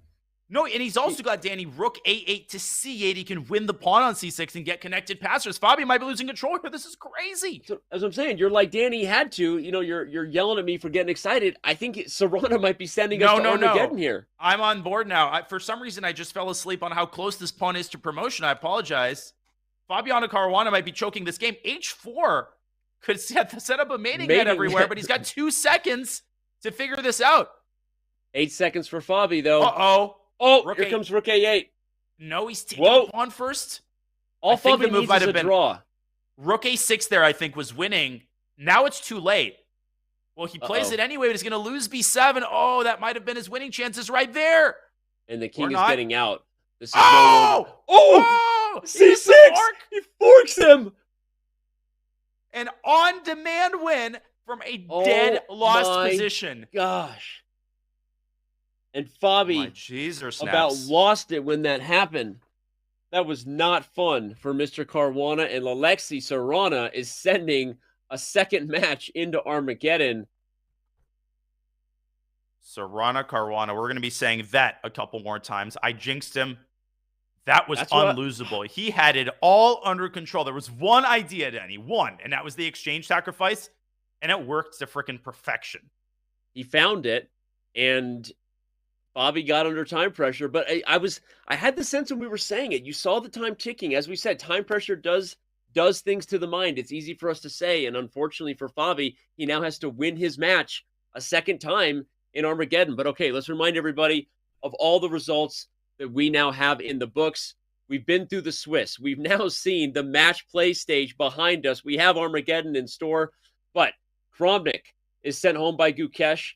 No, and he's also got, Danny, Rook A8 to C8. He can win the pawn on C6 and get connected passers. Fabi might be losing control here. This is crazy. So, as I'm saying, you're like, Danny had to. You know, you're yelling at me for getting excited. I think Sarana might be sending us to Armageddon here. I'm on board now. For some reason, I just fell asleep on how close this pawn is to promotion. I apologize. Fabiano Caruana might be choking this game. H4 could set up a mating net everywhere, but he's got 2 seconds to figure this out. 8 seconds for Fabi, though. Uh-oh. Oh, here comes Rook A8. No, he's taking the pawn first. All Fabi needs is a draw. Rook A6 there, I think, was winning. Now it's too late. Well, he plays it anyway, but he's going to lose B7. Oh, that might have been his winning chances right there. And the king is getting out. This is no longer... C6! He forks him! An on-demand win from a dead lost position. Gosh. And Fabi about lost it when that happened. That was not fun for Mr. Caruana, and Alexei Sarana is sending a second match into Armageddon. Sarana Caruana, we're going to be saying that a couple more times. I jinxed him. That was unlosable. He had it all under control. There was one idea, Danny, one, and that was the exchange sacrifice, and it worked to freaking perfection. He found it, and Fabi got under time pressure, but I had the sense when we were saying it. You saw the time ticking. As we said, time pressure does things to the mind. It's easy for us to say, and unfortunately for Fabi, he now has to win his match a second time in Armageddon. But okay, let's remind everybody of all the results that we now have in the books. We've been through the Swiss. We've now seen the match play stage behind us. We have Armageddon in store, but Kramnik is sent home by Gukesh,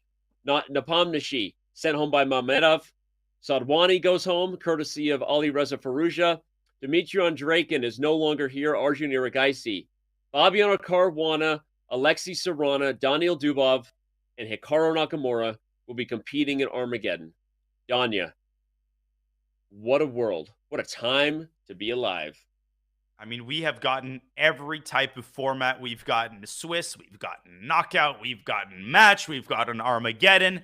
not Nepomniachtchi sent home by Mamedov. Sadwani goes home, courtesy of Ali Reza Faruja. Dmitry Andreikin is no longer here, Arjun Iragaisi. Fabiano Caruana, Alexei Sarana, Daniil Dubov, and Hikaru Nakamura will be competing in Armageddon. Danya, what a world. What a time to be alive. I mean, we have gotten every type of format. We've gotten Swiss, we've gotten knockout, we've gotten match, we've gotten Armageddon.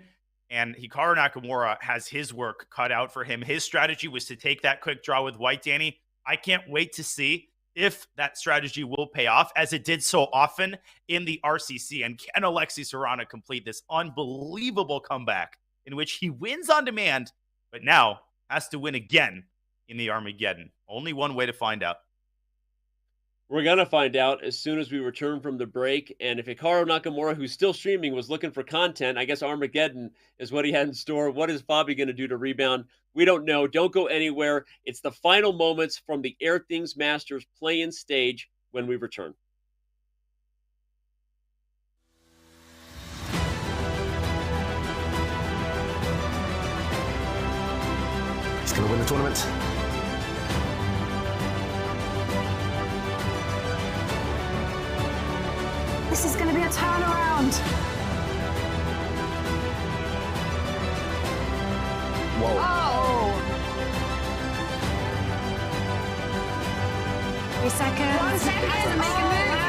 And Hikaru Nakamura has his work cut out for him. His strategy was to take that quick draw with white, Danny. I can't wait to see if that strategy will pay off, as it did so often in the RCC. And can Alexei Sarana complete this unbelievable comeback in which he wins on demand, but now has to win again in the Armageddon? Only one way to find out. We're going to find out as soon as we return from the break. And if Hikaru Nakamura, who's still streaming, was looking for content, I guess Armageddon is what he had in store. What is Fabi going to do to rebound? We don't know. Don't go anywhere. It's the final moments from the Airthings Masters play-in stage when we return. He's going to win the tournament. This is going to be a turnaround. Whoa. Oh. 3 seconds. 1 second. Make a move. Wow.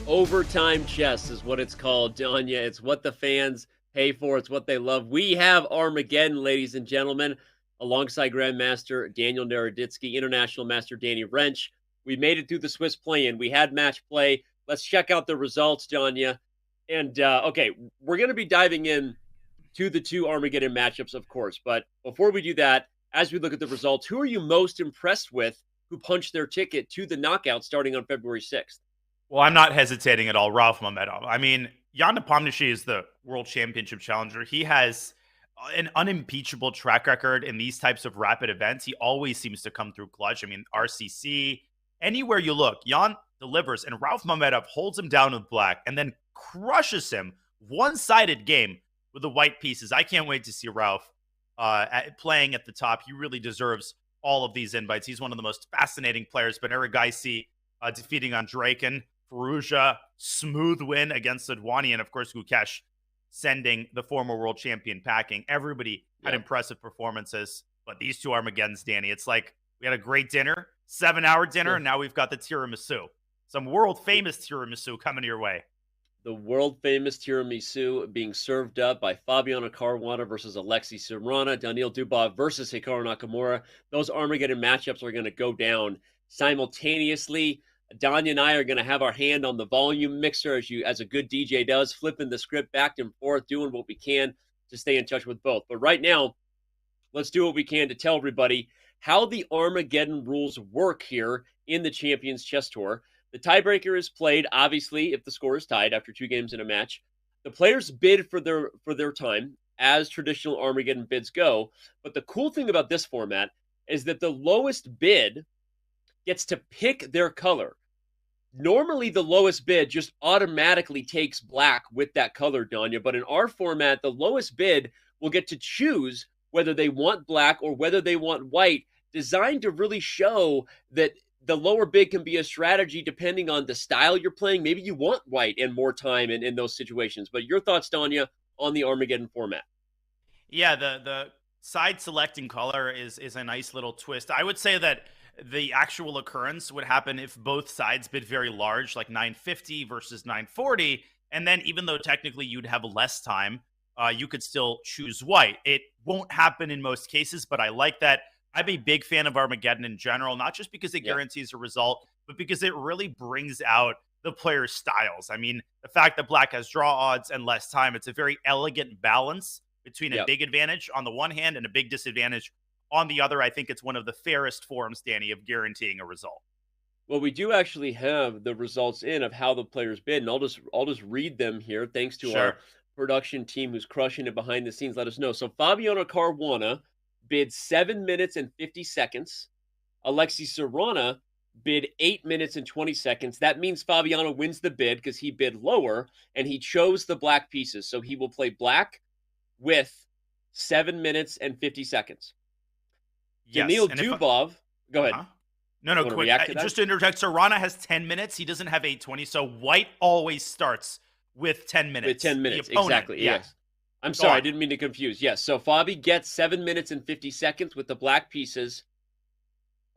Overtime chess is what it's called, Danya. It's what the fans pay for. It's what they love. We have Armageddon, ladies and gentlemen, alongside Grandmaster Daniel Naroditsky, International Master Danny Wrench. We made it through the Swiss play-in. We had match play. Let's check out the results, Danya. And, okay, we're going to be diving in to the two Armageddon matchups, of course. But before we do that, as we look at the results, who are you most impressed with who punched their ticket to the knockout starting on February 6th? Well, I'm not hesitating at all. Rauf Mamedov. I mean, Jan Nepomniachtchi is the world championship challenger. He has an unimpeachable track record in these types of rapid events. He always seems to come through clutch. I mean, RCC, anywhere you look, Jan delivers, and Rauf Mamedov holds him down with black and then crushes him. One-sided game with the white pieces. I can't wait to see Rauf playing at the top. He really deserves all of these invites. He's one of the most fascinating players. But Eric Gaisi defeating Andreikin. Firouzja, smooth win against Adwani, and of course Gukesh sending the former world champion packing. Everybody had impressive performances, but these two Armageddons, Danny, it's like we had a great dinner, 7-hour dinner, and now we've got the tiramisu. Some world-famous tiramisu coming your way. The world-famous tiramisu being served up by Fabiano Caruana versus Alexei Serrana, Daniil Dubov versus Hikaru Nakamura. Those Armageddon matchups are going to go down simultaneously. Danya and I are going to have our hand on the volume mixer as a good DJ does, flipping the script back and forth, doing what we can to stay in touch with both. But right now, let's do what we can to tell everybody how the Armageddon rules work here in the Champions Chess Tour. The tiebreaker is played, obviously, if the score is tied after 2 games in a match. The players bid for their time, as traditional Armageddon bids go. But the cool thing about this format is that the lowest bid gets to pick their color. Normally, the lowest bid just automatically takes black with that color, Danya. But in our format, the lowest bid will get to choose whether they want black or whether they want white, designed to really show that the lower bid can be a strategy depending on the style you're playing. Maybe you want white and more time in those situations. But your thoughts, Danya, on the Armageddon format? Yeah, the side selecting color is a nice little twist. I would say that the actual occurrence would happen if both sides bid very large, like 950 versus 940. And then even though technically you'd have less time, you could still choose white. It won't happen in most cases, but I like that. I'm a big fan of Armageddon in general, not just because it guarantees a result, but because it really brings out the players' styles. I mean, the fact that black has draw odds and less time, it's a very elegant balance between a big advantage on the one hand and a big disadvantage on the other. I think it's one of the fairest forms, Danny, of guaranteeing a result. Well, we do actually have the results in of how the players bid, and I'll just read them here. Thanks to our production team who's crushing it behind the scenes. Let us know. So Fabiano Caruana bid 7 minutes and 50 seconds. Alexei Serrana bid 8 minutes and 20 seconds. That means Fabiano wins the bid because he bid lower and he chose the black pieces. So he will play black with 7 minutes and 50 seconds. Yes. Daniil Dubov, go ahead. No, quick. Just to interject, Serrana has 10 minutes. He doesn't have 8:20. So white always starts with 10 minutes. With 10 minutes, exactly. Yes. I'm sorry, I didn't mean to confuse. Yes, so Fabi gets 7 minutes and 50 seconds with the black pieces.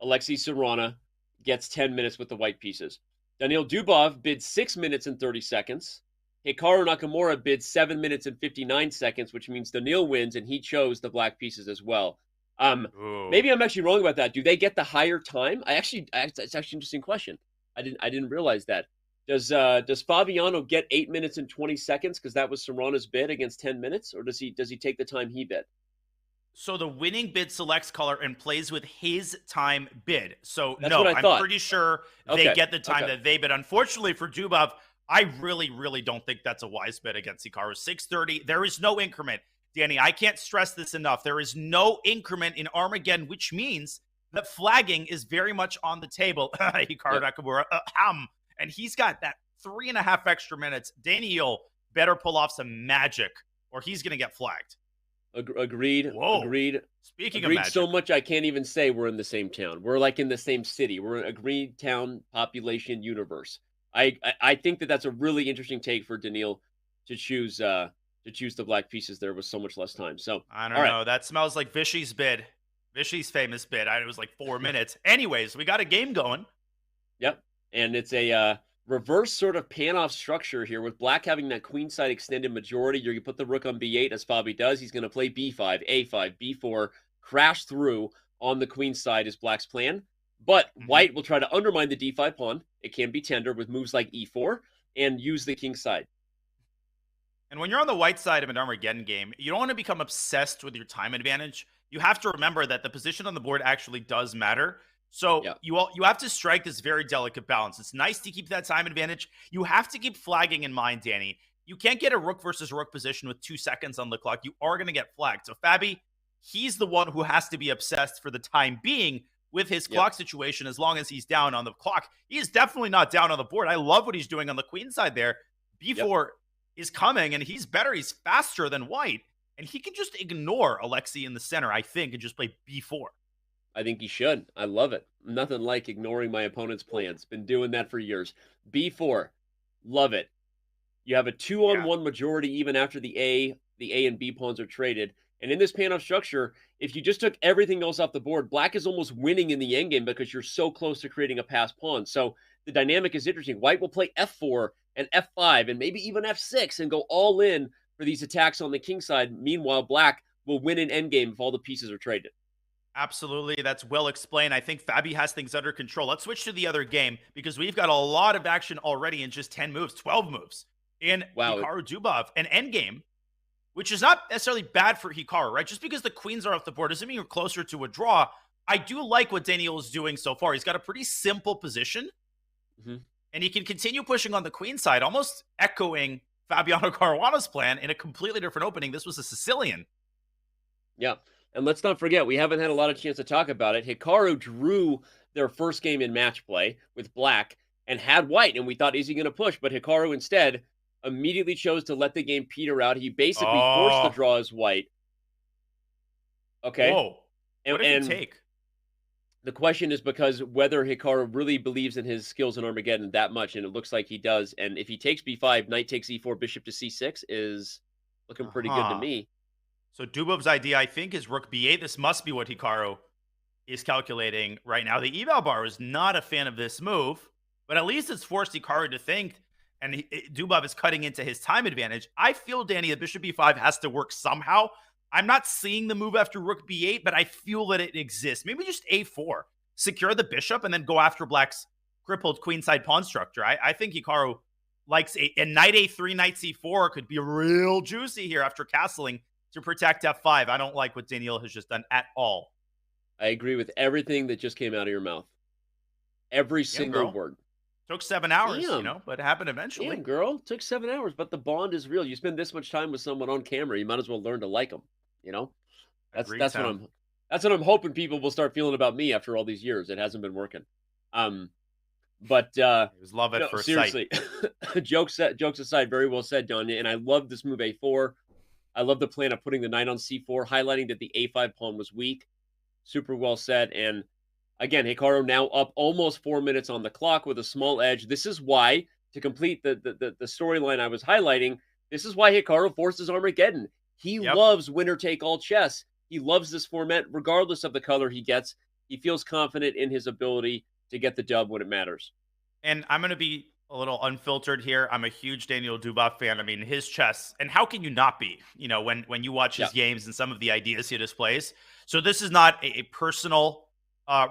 Alexei Serrana gets 10 minutes with the white pieces. Daniil Dubov bid 6 minutes and 30 seconds. Hikaru Nakamura bid 7 minutes and 59 seconds, which means Daniil wins, and he chose the black pieces as well. Maybe I'm actually wrong about that. Do they get the higher time? It's actually an interesting question. I didn't realize that. Does Fabiano get 8 minutes and 20 seconds because that was Serrana's bid against 10 minutes, or does he take the time he bid? So the winning bid selects color and plays with his time bid. So That's no, what I thought. I'm pretty sure they get the time that they bid. Unfortunately for Dubov, I really, really don't think that's a wise bid against Hikaru. 630. There is no increment. Danny, I can't stress this enough. There is no increment in Armageddon, which means that flagging is very much on the table. Hikaru Nakamura, and he's got that 3.5 extra minutes. Daniil better pull off some magic, or he's going to get flagged. Agreed. Whoa. Agreed. Speaking of magic. So much I can't even say we're in the same town. We're like in the same city. We're an agreed town population universe. I think that's a really interesting take for Daniil to choose the black pieces there with so much less time. So I don't know. That smells like Vishy's bid. Vishy's famous bid. It was like 4 minutes. Anyways, we got a game going. Yep. And it's a reverse sort of pan-off structure here with black having that queenside extended majority. You're going to put the rook on b8 as Fabi does. He's going to play b5, a5, b4, crash through on the queen side is black's plan. But white will try to undermine the d5 pawn. It can be tender with moves like e4 and use the king side. And when you're on the white side of an Armageddon game, you don't want to become obsessed with your time advantage. You have to remember that the position on the board actually does matter. So you have to strike this very delicate balance. It's nice to keep that time advantage. You have to keep flagging in mind, Danny. You can't get a rook versus rook position with 2 seconds on the clock. You are going to get flagged. So Fabi, he's the one who has to be obsessed for the time being with his clock situation as long as he's down on the clock. He is definitely not down on the board. I love what he's doing on the queen side there. b4 is coming, and he's better. He's faster than white, and he can just ignore Alexei in the center, I think, and just play b4. I think he should. I love it. Nothing like ignoring my opponent's plans. Been doing that for years. b4, love it. You have a 2-on-1 majority even after the A and B pawns are traded. And in this pan-off structure, if you just took everything else off the board, black is almost winning in the endgame because you're so close to creating a passed pawn. So the dynamic is interesting. White will play f4 and f5 and maybe even f6 and go all in for these attacks on the king side. Meanwhile, black will win an endgame if all the pieces are traded. Absolutely. That's well explained. I think Fabi has things under control. Let's switch to the other game because we've got a lot of action already in just 10 moves, 12 moves in Hikaru Dubov, an endgame, which is not necessarily bad for Hikaru, right? Just because the queens are off the board doesn't mean you're closer to a draw. I do like what Daniel is doing so far. He's got a pretty simple position, and he can continue pushing on the queen side, almost echoing Fabiano Caruana's plan in a completely different opening. This was a Sicilian. Yeah. And let's not forget, we haven't had a lot of chance to talk about it. Hikaru drew their first game in match play with black and had white, and we thought, is he going to push? But Hikaru instead immediately chose to let the game peter out. He basically forced the draw as white. Okay. Whoa. What did he take? The question is because whether Hikaru really believes in his skills in Armageddon that much, and it looks like he does. And if he takes b5, knight takes e4, bishop to c6 is looking pretty good to me. So Dubov's idea, I think, is rook b8. This must be what Hikaru is calculating right now. The eval bar is not a fan of this move, but at least it's forced Hikaru to think, and Dubov is cutting into his time advantage. I feel, Danny, that bishop b5 has to work somehow. I'm not seeing the move after rook b8, but I feel that it exists. Maybe just a4. Secure the bishop and then go after black's crippled queenside pawn structure. I think Hikaru likes a knight a3, knight c4 could be real juicy here after castling to protect f5. I don't like what Daniel has just done at all. I agree with everything that just came out of your mouth. Every single word. Took 7 hours, but it happened eventually. Damn, girl. Took 7 hours, but the bond is real. You spend this much time with someone on camera, you might as well learn to like them. That's what I'm hoping people will start feeling about me after all these years. It hasn't been working. But it was love at first seriously, jokes aside, very well said, Don. And I love this move a4. I love the plan of putting the knight on c4, highlighting that the a5 pawn was weak. Super well said. And again, Hikaru now up almost 4 minutes on the clock with a small edge. This is why, to complete the storyline I was highlighting, this is why Hikaru forces Armageddon. He loves winner-take-all chess. He loves this format regardless of the color he gets. He feels confident in his ability to get the dub when it matters. And I'm going to be a little unfiltered here. I'm a huge Daniel Dubov fan. I mean, his chess, and how can you not be, when you watch his games and some of the ideas he displays. So this is not a personal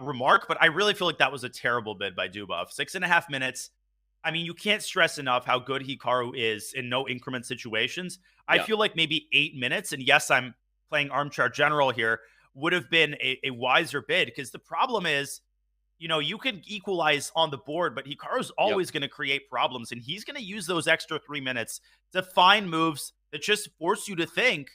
remark, but I really feel like that was a terrible bid by Dubov. 6.5 minutes. I mean, you can't stress enough how good Hikaru is in no increment situations. I feel like maybe 8 minutes, and yes, I'm playing armchair general here, would have been a wiser bid, because the problem is, you can equalize on the board, but Hikaru's always going to create problems, and he's going to use those extra 3 minutes to find moves that just force you to think,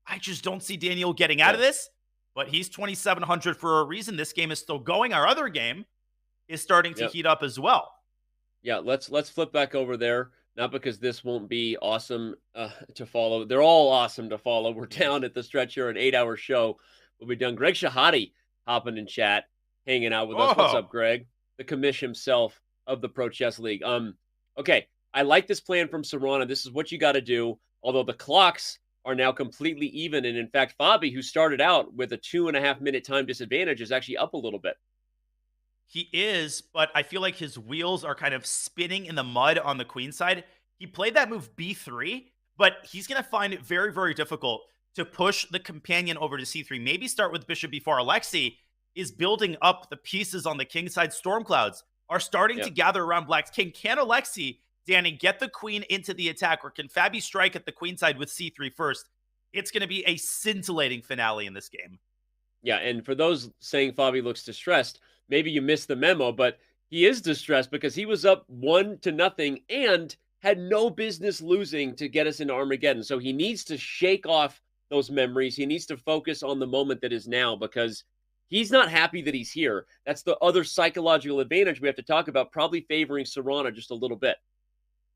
I just don't see Daniel getting out of this, but he's 2,700 for a reason. This game is still going. Our other game is starting to heat up as well. Yeah, let's flip back over there. Not because this won't be awesome to follow. They're all awesome to follow. We're down at the stretch here, an 8-hour show will be done. Greg Shahadi hopping in chat, hanging out with us. What's up, Greg? The commish himself of the Pro Chess League. Okay, I like this plan from Serrana. This is what you got to do, although the clocks are now completely even. And in fact, Fabi, who started out with a 2.5 minute time disadvantage, is actually up a little bit. He is, but I feel like his wheels are kind of spinning in the mud on the queen side. He played that move b3, but he's going to find it very, very difficult to push the companion over to c3. Maybe start with bishop b4. Alexei is building up the pieces on the king side. Storm clouds are starting to gather around black's king. Can Alexei, Danny, get the queen into the attack, or can Fabi strike at the queen side with c3 first? It's going to be a scintillating finale in this game. Yeah, and for those saying Fabi looks distressed, maybe you missed the memo, but he is distressed because he was up 1-0 and had no business losing to get us into Armageddon. So he needs to shake off those memories. He needs to focus on the moment that is now, because he's not happy that he's here. That's the other psychological advantage we have to talk about, probably favoring Serrano just a little bit.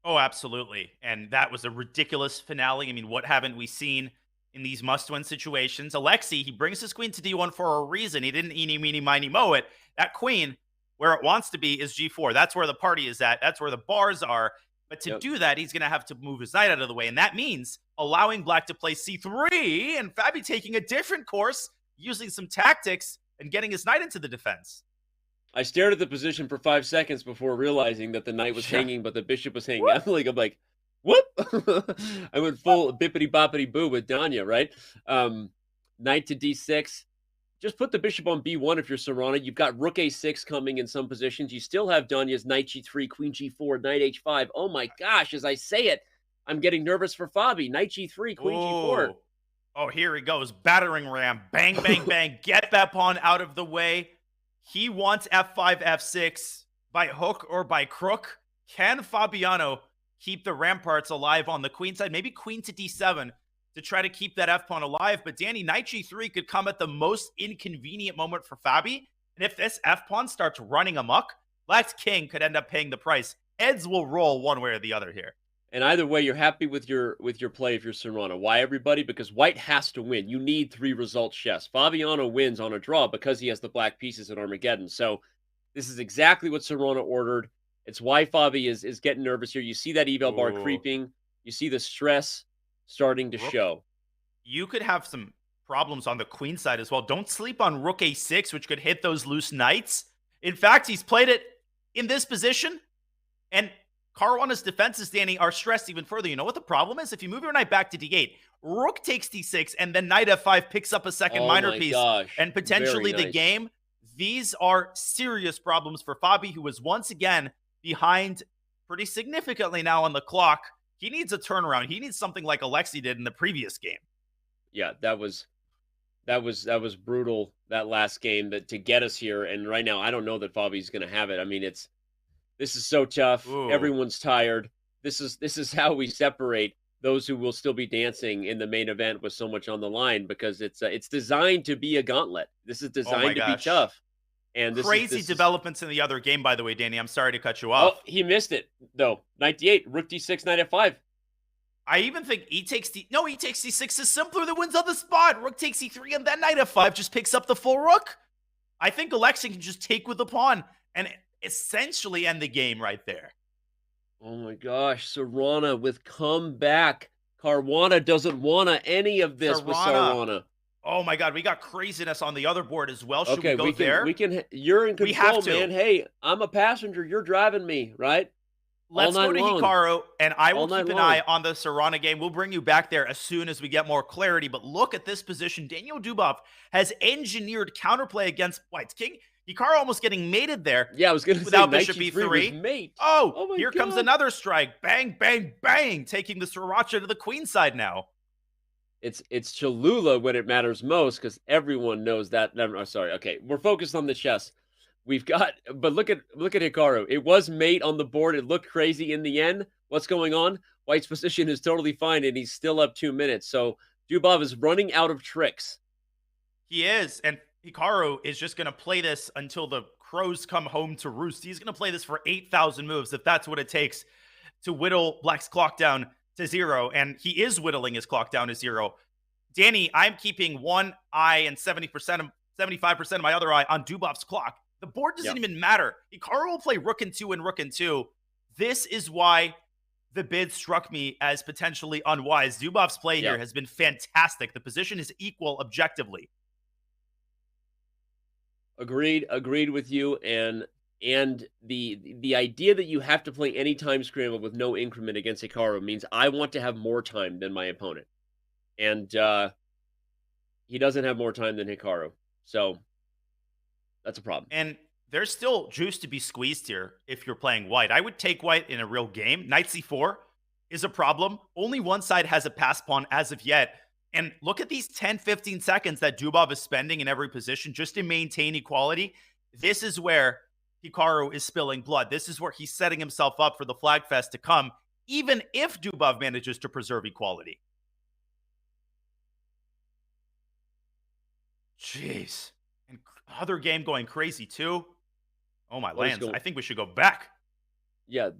Oh, absolutely. And that was a ridiculous finale. I mean, what haven't we seen in these must-win situations? Alexei, he brings his queen to d1 for a reason. He didn't eeny, meeny, miny, moe it. That queen, where it wants to be, is g4. That's where the party is at. That's where the bars are. But to do that, he's going to have to move his knight out of the way. And that means allowing black to play c3, and Fabi taking a different course, using some tactics, and getting his knight into the defense. I stared at the position for 5 seconds before realizing that the knight was hanging, but the bishop was hanging. I'm like, whoop! I went full bippity boppity boo with Danya, right? Knight to d6. Just put the bishop on b1 if you're Serrano. You've got rook a6 coming in some positions. You still have Danya's knight g3, queen g4, knight h5. Oh my gosh, as I say it, I'm getting nervous for Fabi. Knight g3, queen g4. Oh, here he goes. Battering ram. Bang, bang, bang. Get that pawn out of the way. He wants f5, f6 by hook or by crook. Can Fabiano keep the ramparts alive on the queen side? Maybe queen to d7 to try to keep that f-pawn alive. But Danny, knight g3 could come at the most inconvenient moment for Fabi. And if this f-pawn starts running amok, black's king could end up paying the price. Heads will roll one way or the other here. And either way, you're happy with your play if you're Serrano. Why, everybody? Because white has to win. You need 3 results chess. Fabiano wins on a draw because he has the black pieces at Armageddon. So this is exactly what Serrano ordered. It's why Fabi is getting nervous here. You see that eval bar creeping. You see the stress starting to show. You could have some problems on the queen side as well. Don't sleep on rook a6, which could hit those loose knights. In fact, he's played it in this position, and Caruana's defenses, Danny, are stressed even further. You know what the problem is? If you move your knight back to d8, rook takes d6, and then knight f5 picks up a second minor piece, and potentially the game. These are serious problems for Fabi, who is once again behind pretty significantly now on the clock. He needs a turnaround. He needs something like Alexei did in the previous game. Yeah, that was brutal, that last game, that to get us here. And right now, I don't know that Fabi's going to have it. I mean, this is so tough. Ooh. Everyone's tired. This is how we separate those who will still be dancing in the main event with so much on the line, because it's designed to be a gauntlet. This is designed to be tough. And crazy developments in the other game, by the way, Danny. I'm sorry to cut you off. Oh, he missed it though. Knight d8, rook d6, knight f5. I even think e takes d6 is simpler than wins on the spot. Rook takes e3, and then knight f5 just picks up the full rook. I think Alexei can just take with the pawn and essentially end the game right there. Oh my gosh, Serrano with comeback. Caruana doesn't want any of this with Serrano. Oh my God, we got craziness on the other board as well. Should we go there? You're in control, man. Hey, I'm a passenger. You're driving me, right? Let's go to Hikaru, and I will keep an eye on the Serrano game. We'll bring you back there as soon as we get more clarity. But look at this position. Daniel Dubov has engineered counterplay against White's king. Hikaru almost getting mated there. Yeah, I was going to say without bishop e3. Mate. Oh here comes another strike. Bang, bang, bang, taking the sriracha to the queen side now. It's Cholula when it matters most, because everyone knows that. Oh, sorry. Okay, we're focused on the chess. But look at Hikaru. It was mate on the board. It looked crazy in the end. What's going on? White's position is totally fine, and he's still up 2 minutes. So Dubov is running out of tricks. He is, and Hikaru is just going to play this until the crows come home to roost. He's going to play this for 8,000 moves, if that's what it takes to whittle Black's clock down to 0, and he is whittling his clock down to 0. Danny, I'm keeping one eye and 75% of my other eye on Dubov's clock. The board doesn't even matter. Hikaru will play rook and 2 and rook and 2. This is why the bid struck me as potentially unwise. Dubov's play here has been fantastic. The position is equal objectively. Agreed with you. And the idea that you have to play any time scramble with no increment against Hikaru means I want to have more time than my opponent. And he doesn't have more time than Hikaru. So that's a problem. And there's still juice to be squeezed here if you're playing white. I would take white in a real game. Knight c4 is a problem. Only one side has a pass pawn as of yet. And look at these 10, 15 seconds that Dubov is spending in every position just to maintain equality. This is where Hikaru is spilling blood. This is where he's setting himself up for the flag fest to come, even if Dubov manages to preserve equality. Jeez. And other game going crazy too. Oh my lands. I think we should go back. Yeah,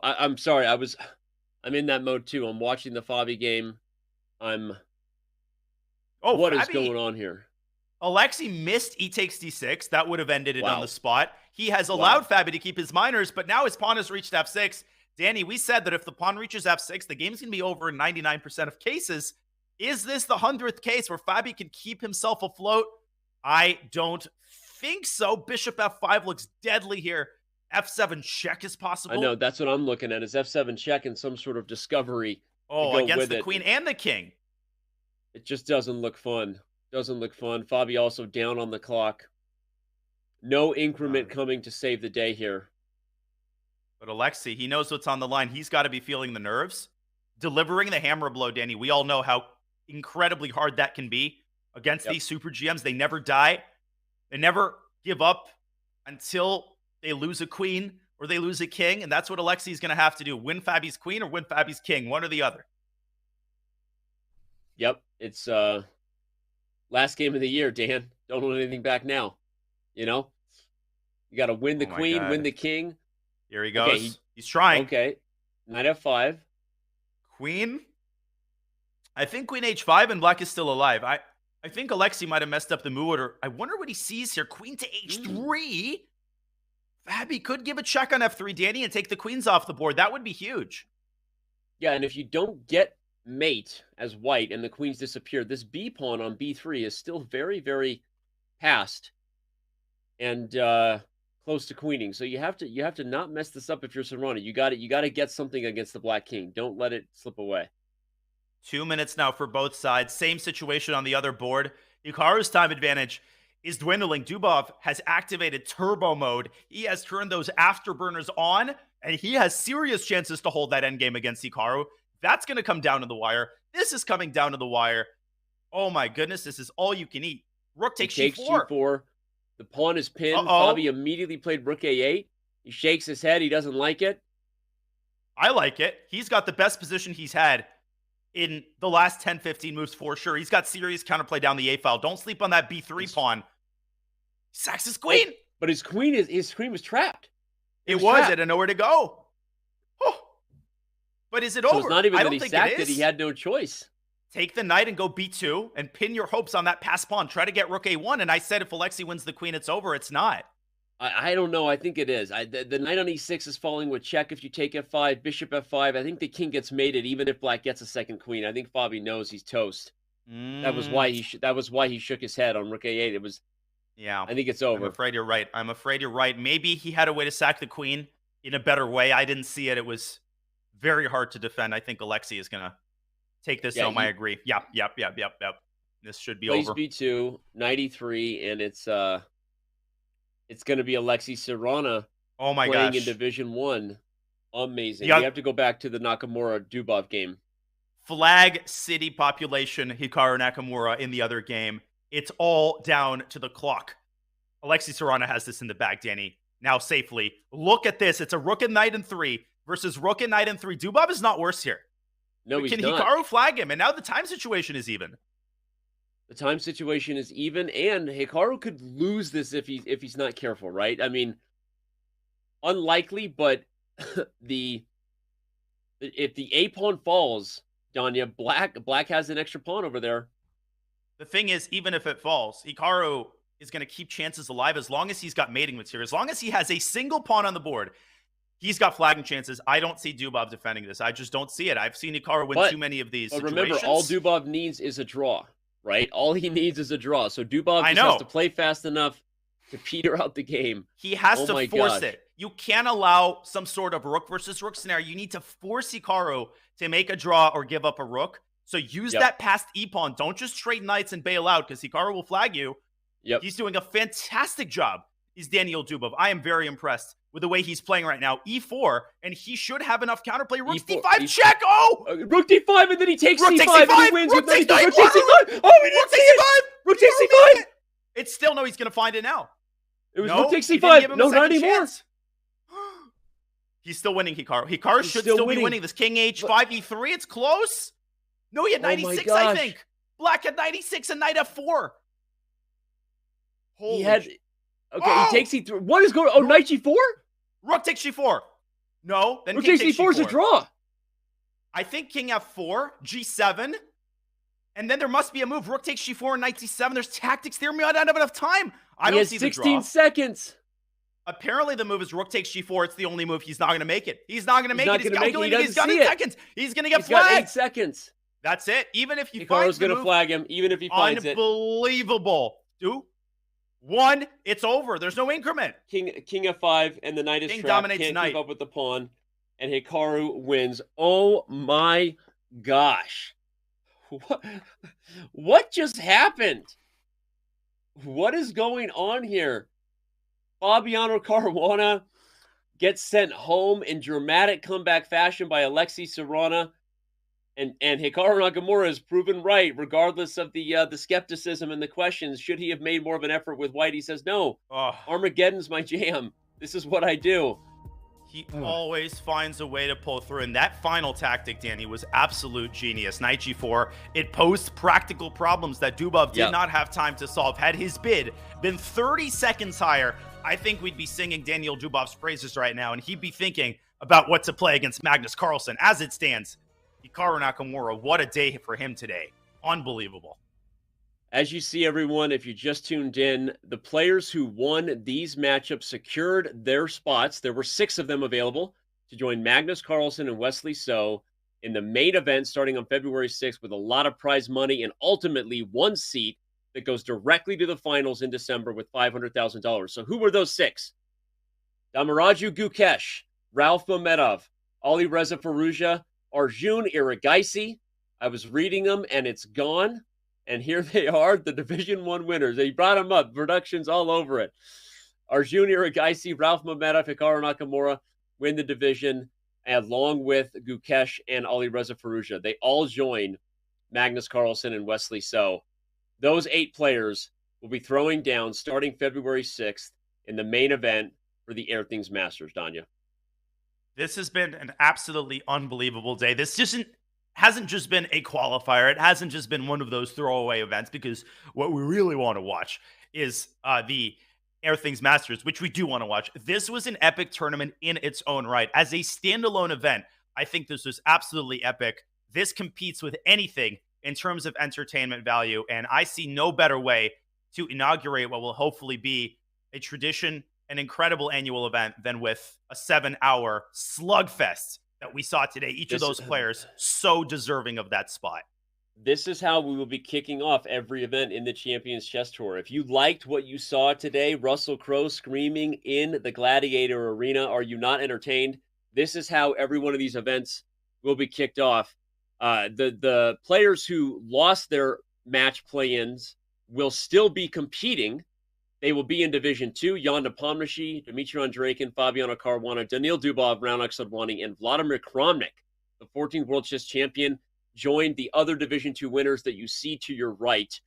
I'm sorry. I'm in that mode too. I'm watching the Fabi game. What is going on here? Alexi missed e takes d6. That would have ended it on the spot. He has allowed Fabi to keep his minors, but now his pawn has reached f6. Danny, we said that if the pawn reaches f6, the game's going to be over in 99% of cases. Is this the 100th case where Fabi can keep himself afloat? I don't think so. Bishop f5 looks deadly here. f7 check is possible. I know, that's what I'm looking at, is f7 check and some sort of discovery. Oh, against the queen and the king. It just doesn't look fun. Doesn't look fun. Fabi also down on the clock. No increment coming to save the day here. But Alexi, he knows what's on the line. He's got to be feeling the nerves. Delivering the hammer blow, Danny. We all know how incredibly hard that can be against these super GMs. They never die. They never give up until they lose a queen or they lose a king. And that's what Alexi is going to have to do. Win Fabi's queen or win Fabi's king. One or the other. Yep. It's last game of the year, Dan. Don't hold anything back now. You know? You got to win the queen, win the king. Here he goes. Okay, he's trying. Okay. Knight f5. Queen. I think queen h5 and black is still alive. I think Alexi might have messed up the move order. I wonder what he sees here. Queen to h3. Fabi could give a check on f3, Danny, and take the queens off the board. That would be huge. Yeah, and if you don't get mate as white and the queens disappear, this b pawn on b3 is still very, very passed and close to queening. So you have to not mess this up if you're Serrano. You got to get something against the black king. Don't let it slip away. 2 minutes now for both sides. Same situation on the other board. Hikaru's time advantage is dwindling. Dubov has activated turbo mode. He has turned those afterburners on, and he has serious chances to hold that endgame against Hikaru. That's going to come down to the wire. This is coming down to the wire. Oh my goodness, this is all you can eat. Rook takes g4. The pawn is pinned. Fabi immediately played rook a8. He shakes his head. He doesn't like it. I like it. He's got the best position he's had in the last 10, 15 moves for sure. He's got serious counterplay down the A file. Don't sleep on that B3 pawn. He sacks his queen. But his queen was trapped. It was. It had nowhere to go. Oh. But is it over? It's not even that he sacked it. He had no choice. Take the knight and go b2 and pin your hopes on that pass pawn. Try to get rook a1. And I said if Alexi wins the queen, it's over. It's not. I don't know. I think it is. The knight on e6 is falling with check if you take f5, bishop f5. I think the king gets mated even if black gets a second queen. I think Fabi knows he's toast. That was why he shook his head on rook a8. It was. Yeah. I think it's over. I'm afraid you're right. Maybe he had a way to sack the queen in a better way. I didn't see it. It was very hard to defend. I think Alexi is going to take this home. I agree. Yep. This should be over. Plays b2, knight e3, and it's going to be Alexi Serrano playing in Division 1. Amazing. You have to go back to the Nakamura-Dubov game. Flag City population, Hikaru Nakamura in the other game. It's all down to the clock. Alexi Serrano has this in the bag, Danny. Now safely. Look at this. It's a rook and knight in 3 versus rook and knight in 3. Dubov is not worse here. No, but he's not. Can Hikaru flag him? And now the time situation is even. The time situation is even, and Hikaru could lose this if he's not careful, right? I mean, unlikely, but if the A pawn falls, Danya, black has an extra pawn over there. The thing is, even if it falls, Hikaru is going to keep chances alive as long as he's got mating material. As long as he has a single pawn on the board, he's got flagging chances. I don't see Dubov defending this. I just don't see it. I've seen Hikaru win too many of these situations. Remember, all Dubov needs is a draw, right? All he needs is a draw. So Dubov just has to play fast enough to peter out the game. He has Oh to my force gosh. it. You can't allow some sort of rook versus rook scenario. You need to force Hikaru to make a draw or give up a rook. So use that past e-pawn. Don't just trade knights and bail out, because Hikaru will flag you. Yep. He's doing a fantastic job. He's Daniil Dubov. I am very impressed with the way he's playing right now. E4, and he should have enough counterplay. Rook E4, D5 check. Oh! Rook D5, and then he takes Rook C5, takes and he C5. wins Rook with takes knight. Rook C5. takes C5. Oh, we didn't see it. Rook takes C5. It's still, no, he's going to find it now. It was No, Rook takes he didn't give C5. him No, a second not anymore. chance. He's still winning, Hikaru. Hikaru He's should still still be winning. winning this. King H5, E3. It's close. No, he had Oh my 96, I gosh. think. Black had 96 and knight F4. Holy He had. sh- Okay, Oh! he takes C3. What is going on? Oh, knight G4? Rook takes G4. No, then Rook king takes takes C4 is a G4. draw. I think king F4, G7, and then there must be a move. Rook takes G4 and knight C7. There's tactics there. We might not have enough time. I He don't has see the 16 draw. seconds. Apparently, the move is Rook takes G4. It's the only move. He's not going to make it. He's not going to He's make not it. He's gonna make it. He calculating. He's doesn't got see in it. seconds. He's going to get He's got 8 flagged. seconds. That's it. Even if you find Hikaru's the going to move, flag him, even if he finds it. unbelievable. 2, 1, it's over. There's no increment. King F5, and the knight is King trapped. dominates Can't knight. keep up with the pawn, and Hikaru wins. Oh my gosh. What just happened? What is going on here? Fabiano Caruana gets sent home in dramatic comeback fashion by Alexei Serrana. And Hikaru Nakamura is proven right, regardless of the skepticism and the questions. Should he have made more of an effort with white? He says, no, Armageddon's my jam. This is what I do. He always finds a way to pull through. And that final tactic, Danny, was absolute genius. Knight G4, it posed practical problems that Dubov did not have time to solve. Had his bid been 30 seconds higher, I think we'd be singing Daniil Dubov's praises right now, and he'd be thinking about what to play against Magnus Carlsen. As it stands, Hikaru Nakamura, what a day for him today. Unbelievable. As you see, everyone, if you just tuned in, the players who won these matchups secured their spots. There were 6 of them available to join Magnus Carlsen and Wesley So in the main event starting on February 6th with a lot of prize money and ultimately 1 seat that goes directly to the finals in December with $500,000. So who were those 6? Damaraju Gukesh, Ralph Mamedov, Ali Reza Faruja, Arjun Iragaisi. I was reading them and it's gone. And here they are, the Division 1 winners. They brought them up, productions all over it. Arjun Iragaisi, Ralph Mamedov, Hikaru Nakamura win the division, along with Gukesh and Ali Reza Faruja. They all join Magnus Carlsen and Wesley So. Those 8 players will be throwing down starting February 6th in the main event for the Airthings Masters, Danya. This has been an absolutely unbelievable day. This hasn't just been a qualifier. It hasn't just been one of those throwaway events, because what we really want to watch is the Airthings Masters, which we do want to watch. This was an epic tournament in its own right. As a standalone event, I think this was absolutely epic. This competes with anything in terms of entertainment value, and I see no better way to inaugurate what will hopefully be a tradition, an incredible annual event, than with a 7-hour slugfest that we saw today. Each of those players so deserving of that spot. This is how we will be kicking off every event in the Champions Chess Tour. If you liked what you saw today, Russell Crowe screaming in the Gladiator Arena, are you not entertained? This is how every one of these events will be kicked off. The players who lost their match play-ins will still be competing. They will be in Division 2. Jan Nepomniachtchi, Dmitry Andreikin, Fabiano Caruana, Daniil Dubov, Raunak Sadwani, and Vladimir Kramnik, the 14th World Chess Champion, joined the other Division 2 winners that you see to your right.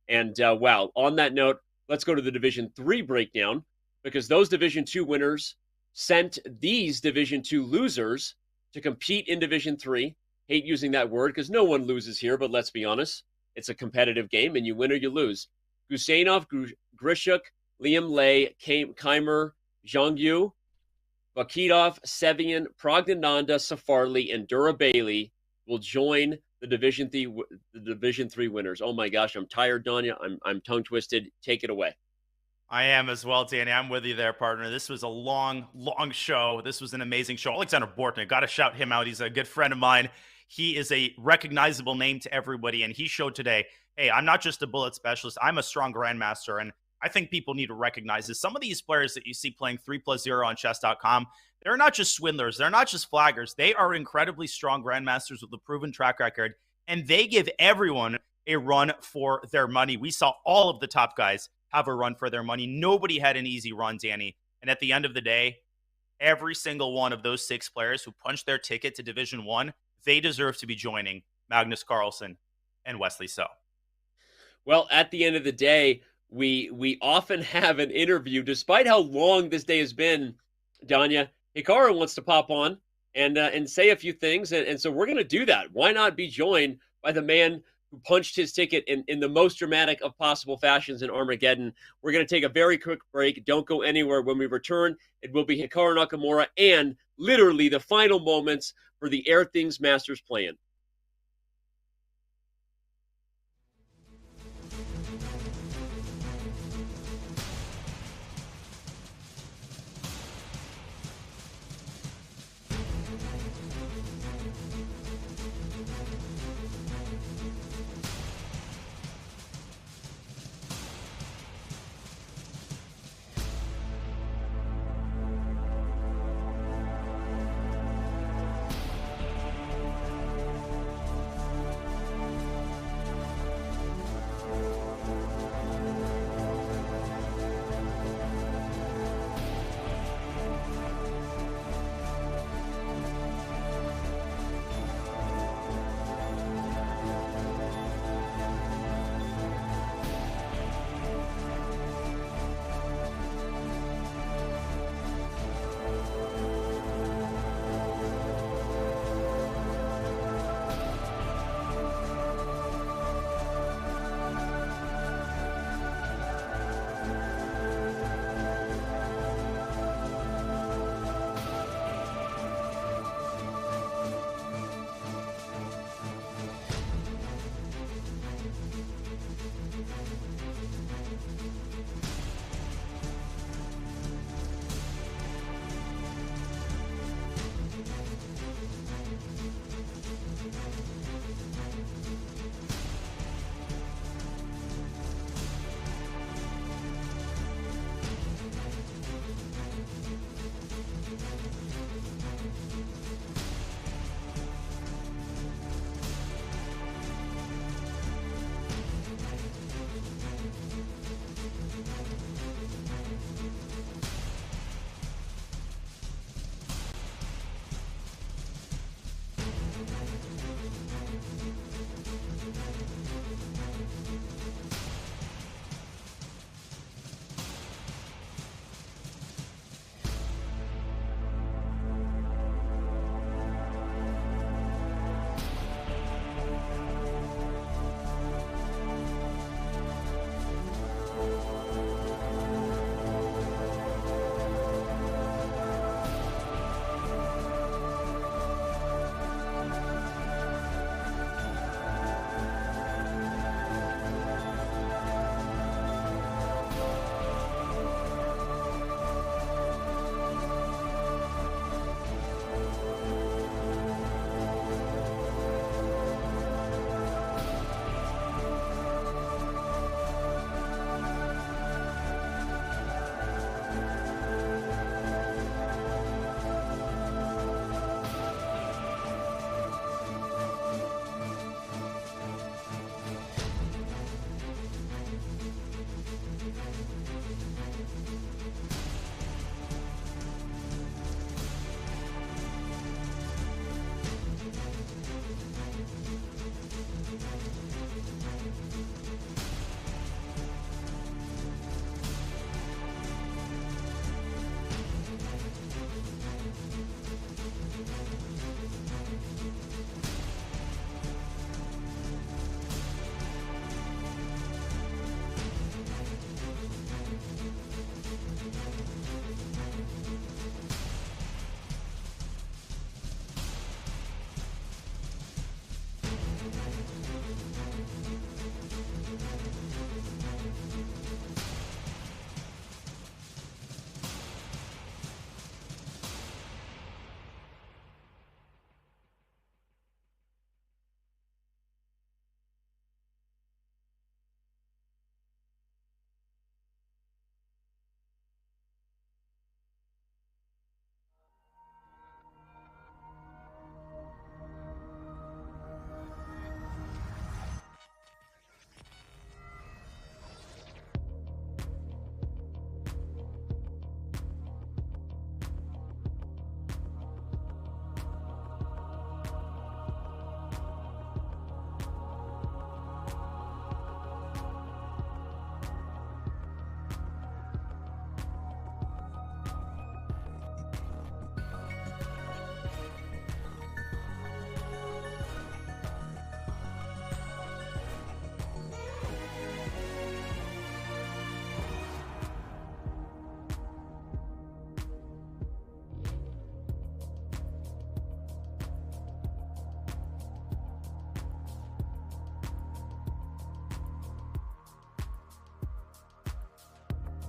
And, wow, on that note, let's go to the Division 3 breakdown, because those Division 2 winners sent these Division 2 losers to compete in Division 3. Hate using that word because no one loses here, but let's be honest. It's a competitive game, and you win or you lose. Gusainov, Grishuk, Liam Lay, Keimer, Zhangyu, Vakitov, Sevian, Progdananda, Safarli, and Dura Bailey will join the Division 3 winners. Oh my gosh, I'm tired, Danya. I'm tongue twisted. Take it away. I am as well, Danny. I'm with you there, partner. This was a long show. This was an amazing show. Alexander Bortnik, got to shout him out. He's a good friend of mine. He is a recognizable name to everybody, and he showed today, hey, I'm not just a bullet specialist. I'm a strong grandmaster, and I think people need to recognize is some of these players that you see playing 3+0 on chess.com, they're not just swindlers. They're not just flaggers. They are incredibly strong grandmasters with a proven track record, and they give everyone a run for their money. We saw all of the top guys have a run for their money. Nobody had an easy run, Danny. And at the end of the day, every single one of those 6 players who punched their ticket to Division 1, they deserve to be joining Magnus Carlsen and Wesley So. Well, at the end of the day, we often have an interview, despite how long this day has been. Danya, Hikaru wants to pop on and say a few things, and so we're going to do that. Why not be joined by the man who punched his ticket in the most dramatic of possible fashions in Armageddon? We're going to take a very quick break. Don't go anywhere. When we return, it will be Hikaru Nakamura and literally the final moments for the Airthings Masters plan.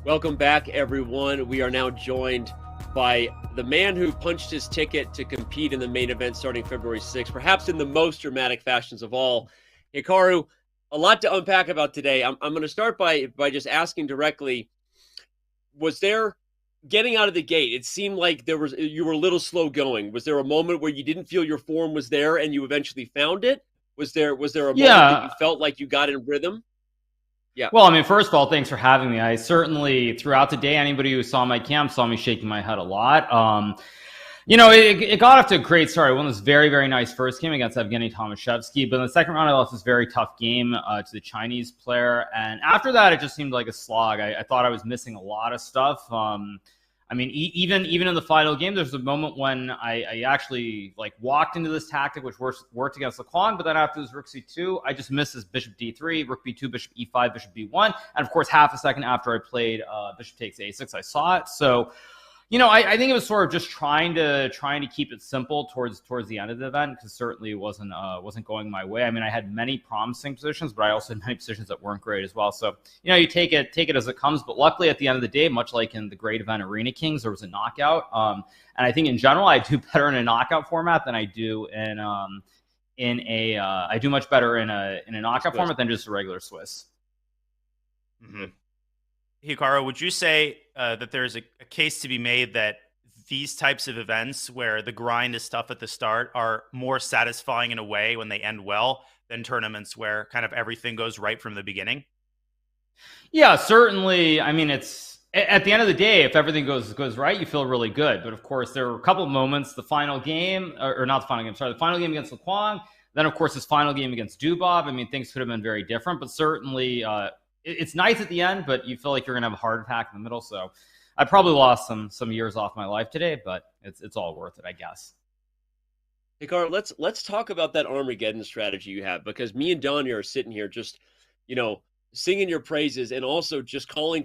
Welcome back, everyone. We are now joined by the man who punched his ticket to compete in the main event starting February 6th, perhaps in the most dramatic fashions of all. Hikaru, a lot to unpack about today. I'm going to start by just asking directly, was there, getting out of the gate, it seemed like you were a little slow going. Was there a moment where you didn't feel your form was there and you eventually found it? Was there a moment that you felt like you got in rhythm? Yeah. Well, I mean, first of all, thanks for having me. I certainly, throughout the day, anybody who saw my camp saw me shaking my head a lot. It got off to a great start. I won this very, very nice first game against Evgeny Tomashevsky, but in the second round, I lost this very tough game to the Chinese player. And after that, it just seemed like a slog. I thought I was missing a lot of stuff. Even in the final game, there's a moment when I actually walked into this tactic, which worked against Laquan, but then after this rook c2, I just missed this bishop d3, rook b2, bishop e5, bishop b1, and of course, half a second after I played bishop takes a6, I saw it. So, I think it was sort of just trying to keep it simple towards the end of the event, because certainly it wasn't going my way. I mean, I had many promising positions, but I also had many positions that weren't great as well. So, you take it as it comes. But luckily, at the end of the day, much like in the great event Arena Kings, there was a knockout. And I think in general, I do better in a knockout format than I do I do much better in a knockout format than just a regular Swiss. Mm-hmm. Hikaru, would you say that there's a case to be made that these types of events where the grind is tough at the start are more satisfying in a way when they end well than tournaments where kind of everything goes right from the beginning? Yeah, certainly. I mean, it's at the end of the day, if everything goes right, you feel really good. But of course, there were a couple of moments, the final game, or not the final game, sorry, the final game against Laquan, then of course, this final game against Dubov. I mean, things could have been very different, but certainly it's nice at the end, but you feel like you're going to have a heart attack in the middle. So I probably lost some years off my life today, but it's all worth it, I guess. Hey, Carl, let's talk about that Armageddon strategy you have, because me and Donnie are sitting here just, singing your praises and also just calling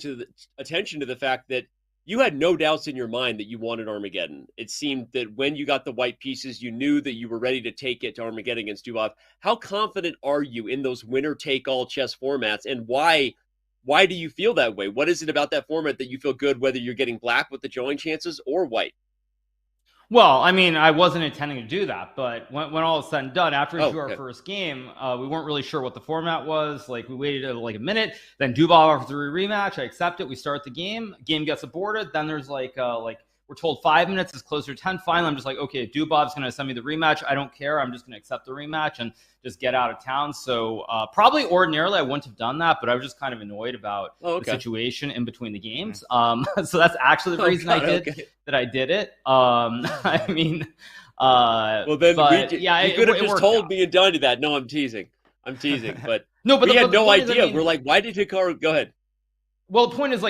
attention to the fact that you had no doubts in your mind that you wanted Armageddon. It seemed that when you got the white pieces, you knew that you were ready to take it to Armageddon against Dubov. How confident are you in those winner-take-all chess formats, and why do you feel that way? What is it about that format that you feel good, whether you're getting black with the drawing chances or white? Well, I mean, I wasn't intending to do that, but when all is said and done, after we drew our first game, we weren't really sure what the format was. We waited a minute, then Dubov offers a rematch. I accept it. We start the game. Game gets aborted. Then there's we're told 5 minutes is closer to 10. Finally, I'm just like, okay, Dubov's going to send me the rematch. I don't care. I'm just going to accept the rematch and just get out of town. So probably ordinarily I wouldn't have done that, but I was just kind of annoyed about the situation in between the games. So that's actually the reason I did it. I mean, well, then you could have just told me and done that. No, I'm teasing. But no, but we had no idea. We're like, why did Hikaru go ahead? Well, the point is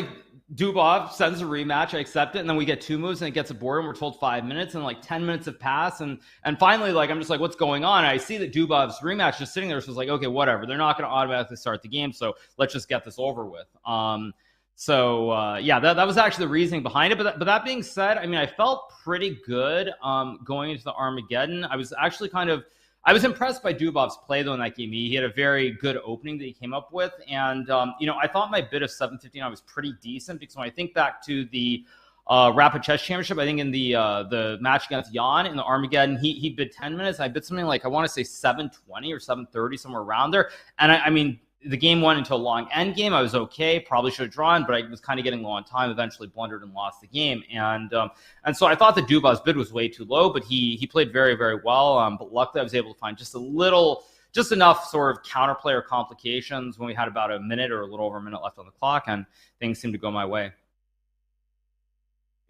Dubov sends a rematch, I accept it, and then we get two moves and it gets aborted, and we're told 5 minutes, and 10 minutes have passed, and finally, I'm just like, what's going on? And I see that Dubov's rematch just sitting there, so it's like, okay, whatever. They're not going to automatically start the game, so let's just get this over with. That was actually the reasoning behind it. But that being said, I mean, I felt pretty good going into the Armageddon. I was actually I was impressed by Dubov's play, though, in that game. He had a very good opening that he came up with. And, I thought my bid of 7:59 was pretty decent, because when I think back to the Rapid Chess Championship, I think in the match against Jan in the Armageddon, he bid 10 minutes. I bid something I want to say 7:20 or 7:30, somewhere around there. And I mean, the game went into a long end game. I was okay. Probably should have drawn, but I was kind of getting low on time. Eventually blundered and lost the game. And so I thought that Dubov's bid was way too low, but he played very, very well. But luckily I was able to find just enough sort of counterplay or complications when we had about a minute or a little over a minute left on the clock, and things seemed to go my way.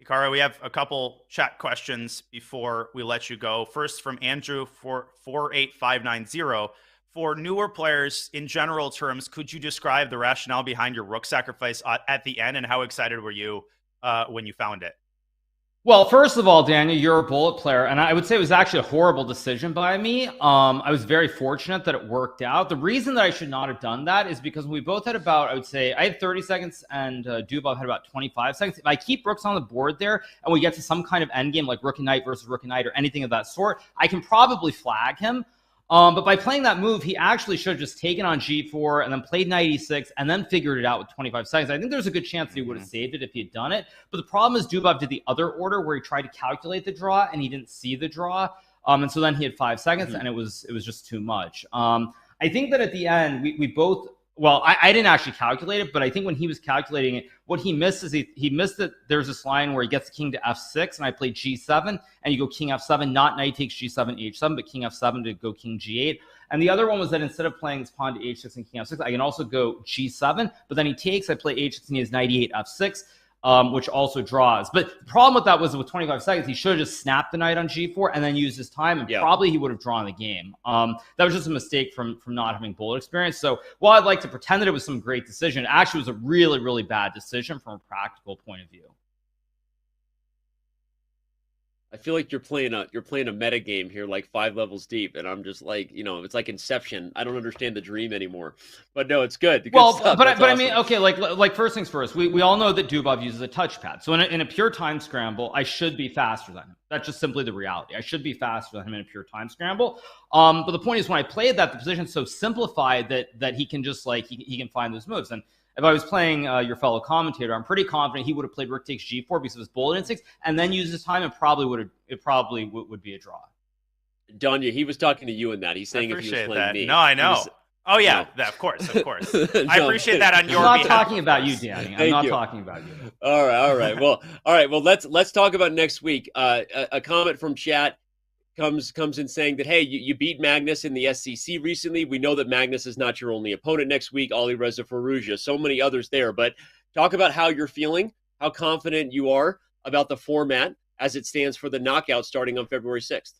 Hikaru, we have a couple chat questions before we let you go. First from Andrew for 48590. For newer players, in general terms, could you describe the rationale behind your rook sacrifice at the end, and how excited were you when you found it? Well, first of all, Daniel, you're a bullet player, and I would say it was actually a horrible decision by me. I was very fortunate that it worked out. The reason that I should not have done that is because we both had about, I would say, I had 30 seconds and Dubov had about 25 seconds. If I keep rooks on the board there and we get to some kind of endgame like rook and knight versus rook and knight or anything of that sort, I can probably flag him. But by playing that move, he actually should have just taken on g4 and then played knight e6 and then figured it out with 25 seconds. I think there's a good chance that he would have saved it if he had done it. But the problem is Dubov did the other order where he tried to calculate the draw and he didn't see the draw. And so then he had 5 seconds and it was just too much. I think that at the end, we both, well, I didn't actually calculate it, but I think when he was calculating it, what he missed is he missed that there's this line where he gets the king to f6, and I played g7, and you go king f7, not knight takes g7, h7, but king f7 to go king g8. And the other one was that instead of playing his pawn to h6 and king f6, I can also go g7, but then he takes, I play h6, and he has knight e8, f6. Which also draws. But the problem with that was with 25 seconds, he should have just snapped the knight on g4 and then used his time, and probably he would have drawn the game. That was just a mistake from not having bullet experience. So while I'd like to pretend that it was some great decision, it actually was a really, really bad decision from a practical point of view. I feel like you're playing a meta game here, like 5 levels deep, and I'm just like, it's like Inception. I don't understand the dream anymore. But no, it's good. But awesome. I mean, okay, like first things first, we all know that Dubov uses a touchpad. So in a pure time scramble, I should be faster than him. That's just simply the reality. I should be faster than him in a pure time scramble. But the point is, when I played that, the position's so simplified that he can just he can find those moves. And if I was playing your fellow commentator, I'm pretty confident he would have played rook takes g4 because of his bullet instincts, and then used his time, and probably would be a draw. Danya, he was talking to you in that. He's saying if he was playing that. me. No, I know. Oh yeah, of course. I appreciate that on your behalf. I'm not talking about you, Danny. I'm not talking about you. All right. Well, let's talk about next week. A comment from chat comes in saying that, hey, you beat Magnus in the SCC recently. We know that Magnus is not your only opponent next week. Ali Reza Farouja, so many others there. But talk about how you're feeling, how confident you are about the format as it stands for the knockout starting on February 6th.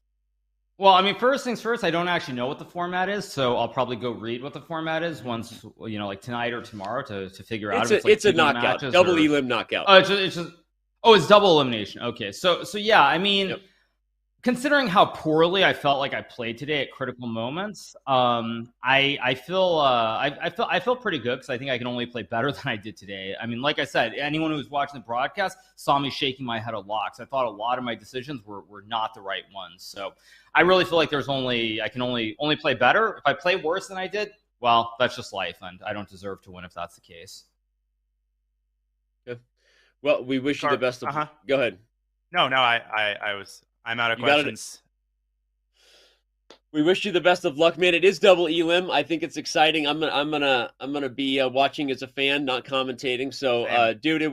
Well, I mean, first things first, I don't actually know what the format is, so I'll probably go read what the format is once, like tonight or tomorrow to figure out. It's a knockout, double elim knockout. It's double elimination. Okay, so yeah, I mean, considering how poorly I felt like I played today at critical moments, I feel pretty good because I think I can only play better than I did today. I mean, like I said, anyone who was watching the broadcast saw me shaking my head a lot because I thought a lot of my decisions were not the right ones. So I really feel like I can only play better. If I play worse than I did, well, that's just life, and I don't deserve to win if that's the case. Okay. Well, we wish you the best of. Go ahead. No, I'm out of questions. We wish you the best of luck, man. It is double elim. I think it's exciting. I'm gonna be watching as a fan, not commentating. So, dude,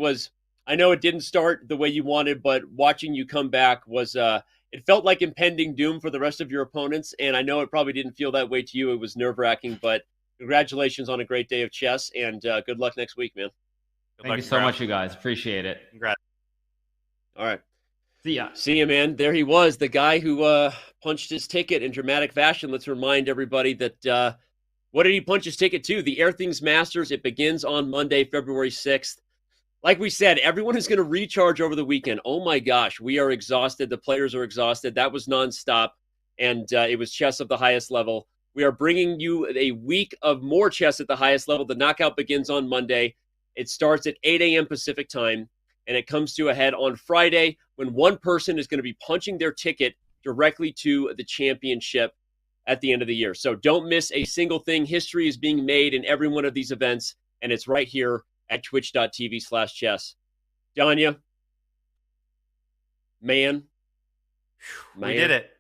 I know it didn't start the way you wanted, but watching you come back was it felt like impending doom for the rest of your opponents. And I know it probably didn't feel that way to you. It was nerve-wracking, but congratulations on a great day of chess, and good luck next week, man. Thank you so much, you guys. Appreciate it. Congrats. All right. See ya, man. There he was, the guy who punched his ticket in dramatic fashion. Let's remind everybody that what did he punch his ticket to? The Airthings Masters. It begins on Monday, February 6th. Like we said, everyone is going to recharge over the weekend. Oh my gosh, we are exhausted. The players are exhausted. That was nonstop, and it was chess of the highest level. We are bringing you a week of more chess at the highest level. The knockout begins on Monday. It starts at 8 a.m. Pacific time, and it comes to a head on Friday when one person is going to be punching their ticket directly to the championship at the end of the year. So don't miss a single thing. History is being made in every one of these events, and it's right here at twitch.tv/chess. Danya, man. We did it.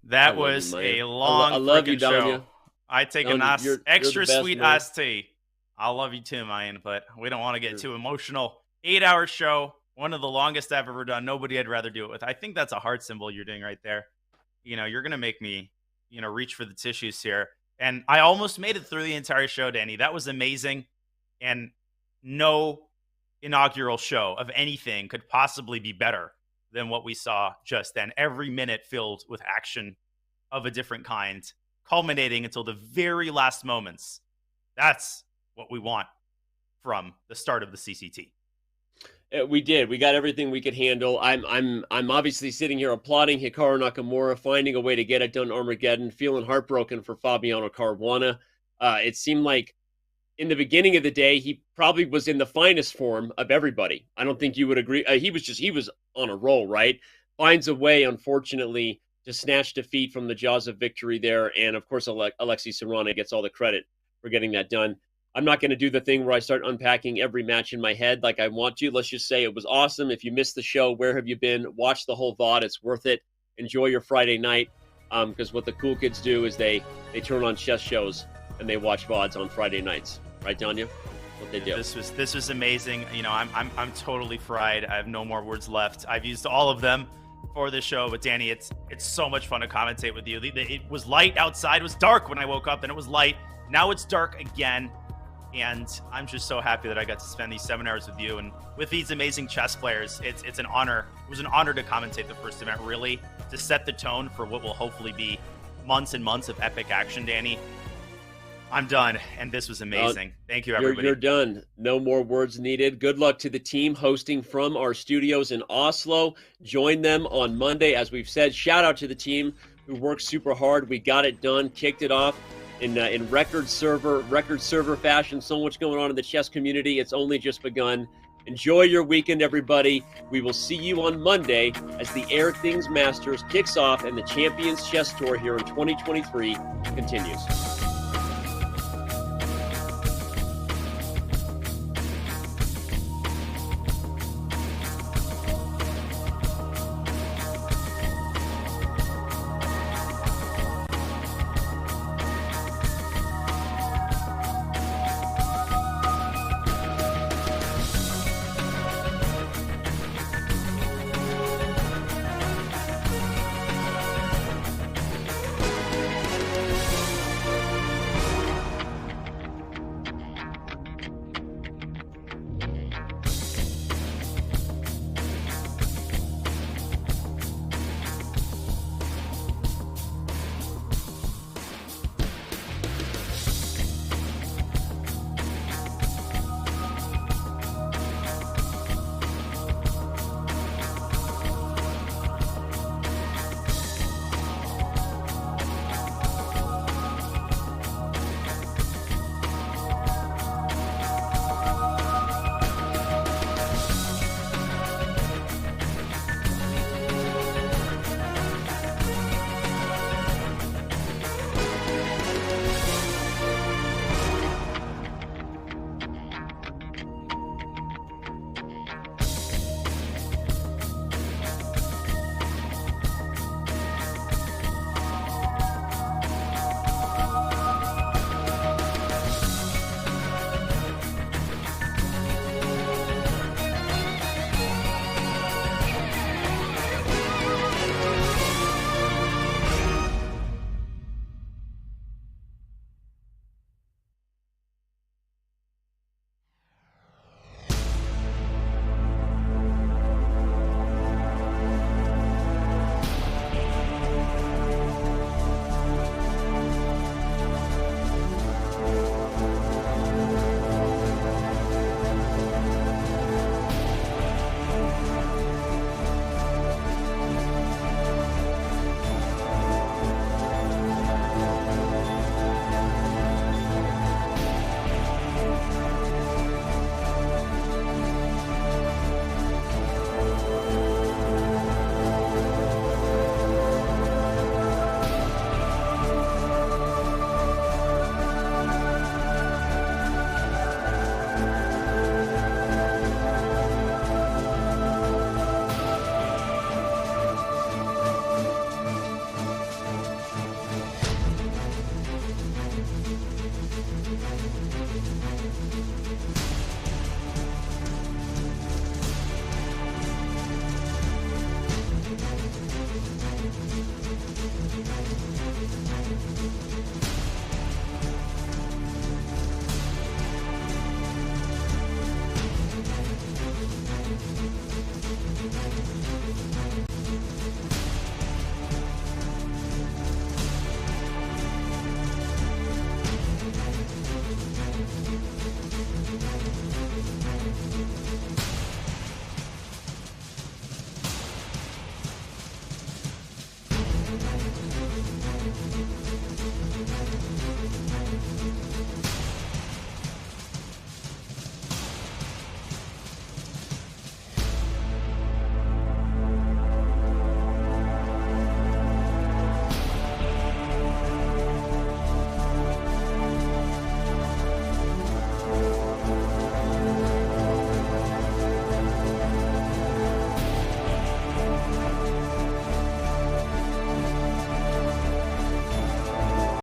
That was a long I love you, Danya. show. I take a nice extra sweet iced tea. I love you too, man, but we don't want to get too emotional. 8-hour show, one of the longest I've ever done. Nobody I'd rather do it with. I think that's a heart symbol you're doing right there. You're going to make me, reach for the tissues here. And I almost made it through the entire show, Danny. That was amazing. And no inaugural show of anything could possibly be better than what we saw just then. Every minute filled with action of a different kind, culminating until the very last moments. That's what we want from the start of the CCT. We did. We got everything we could handle. I'm obviously sitting here applauding Hikaru Nakamura, finding a way to get it done Armageddon, feeling heartbroken for Fabiano Caruana. It seemed like in the beginning of the day, he probably was in the finest form of everybody. I don't think you would agree. He was on a roll, right? Finds a way, unfortunately, snatch defeat from the jaws of victory there. And of course, Alexei Sarana gets all the credit for getting that done. I'm not going to do the thing where I start unpacking every match in my head like I want to. Let's just say it was awesome. If you missed the show, where have you been? Watch the whole VOD. It's worth it. Enjoy your Friday night, because what the cool kids do is they turn on chess shows and they watch VODs on Friday nights. Right, Danya? What they do. This was amazing. You know, I'm totally fried. I have no more words left. I've used all of them for this show, but Danny, it's so much fun to commentate with you. It was light outside. It was dark when I woke up, then it was light. Now it's dark again. And I'm just so happy that I got to spend these 7 hours with you and with these amazing chess players. It's an honor. It was an honor to commentate the first event, really, to set the tone for what will hopefully be months and months of epic action, Danny. I'm done, and this was amazing. Thank you, everybody. You're done. No more words needed. Good luck to the team hosting from our studios in Oslo. Join them on Monday, as we've said. Shout out to the team who worked super hard. We got it done, kicked it off in record server fashion. So much going on in the chess community. It's only just begun. Enjoy your weekend, everybody. We will see you on Monday as the Airthings Masters kicks off and the Champions Chess Tour here in 2023 continues.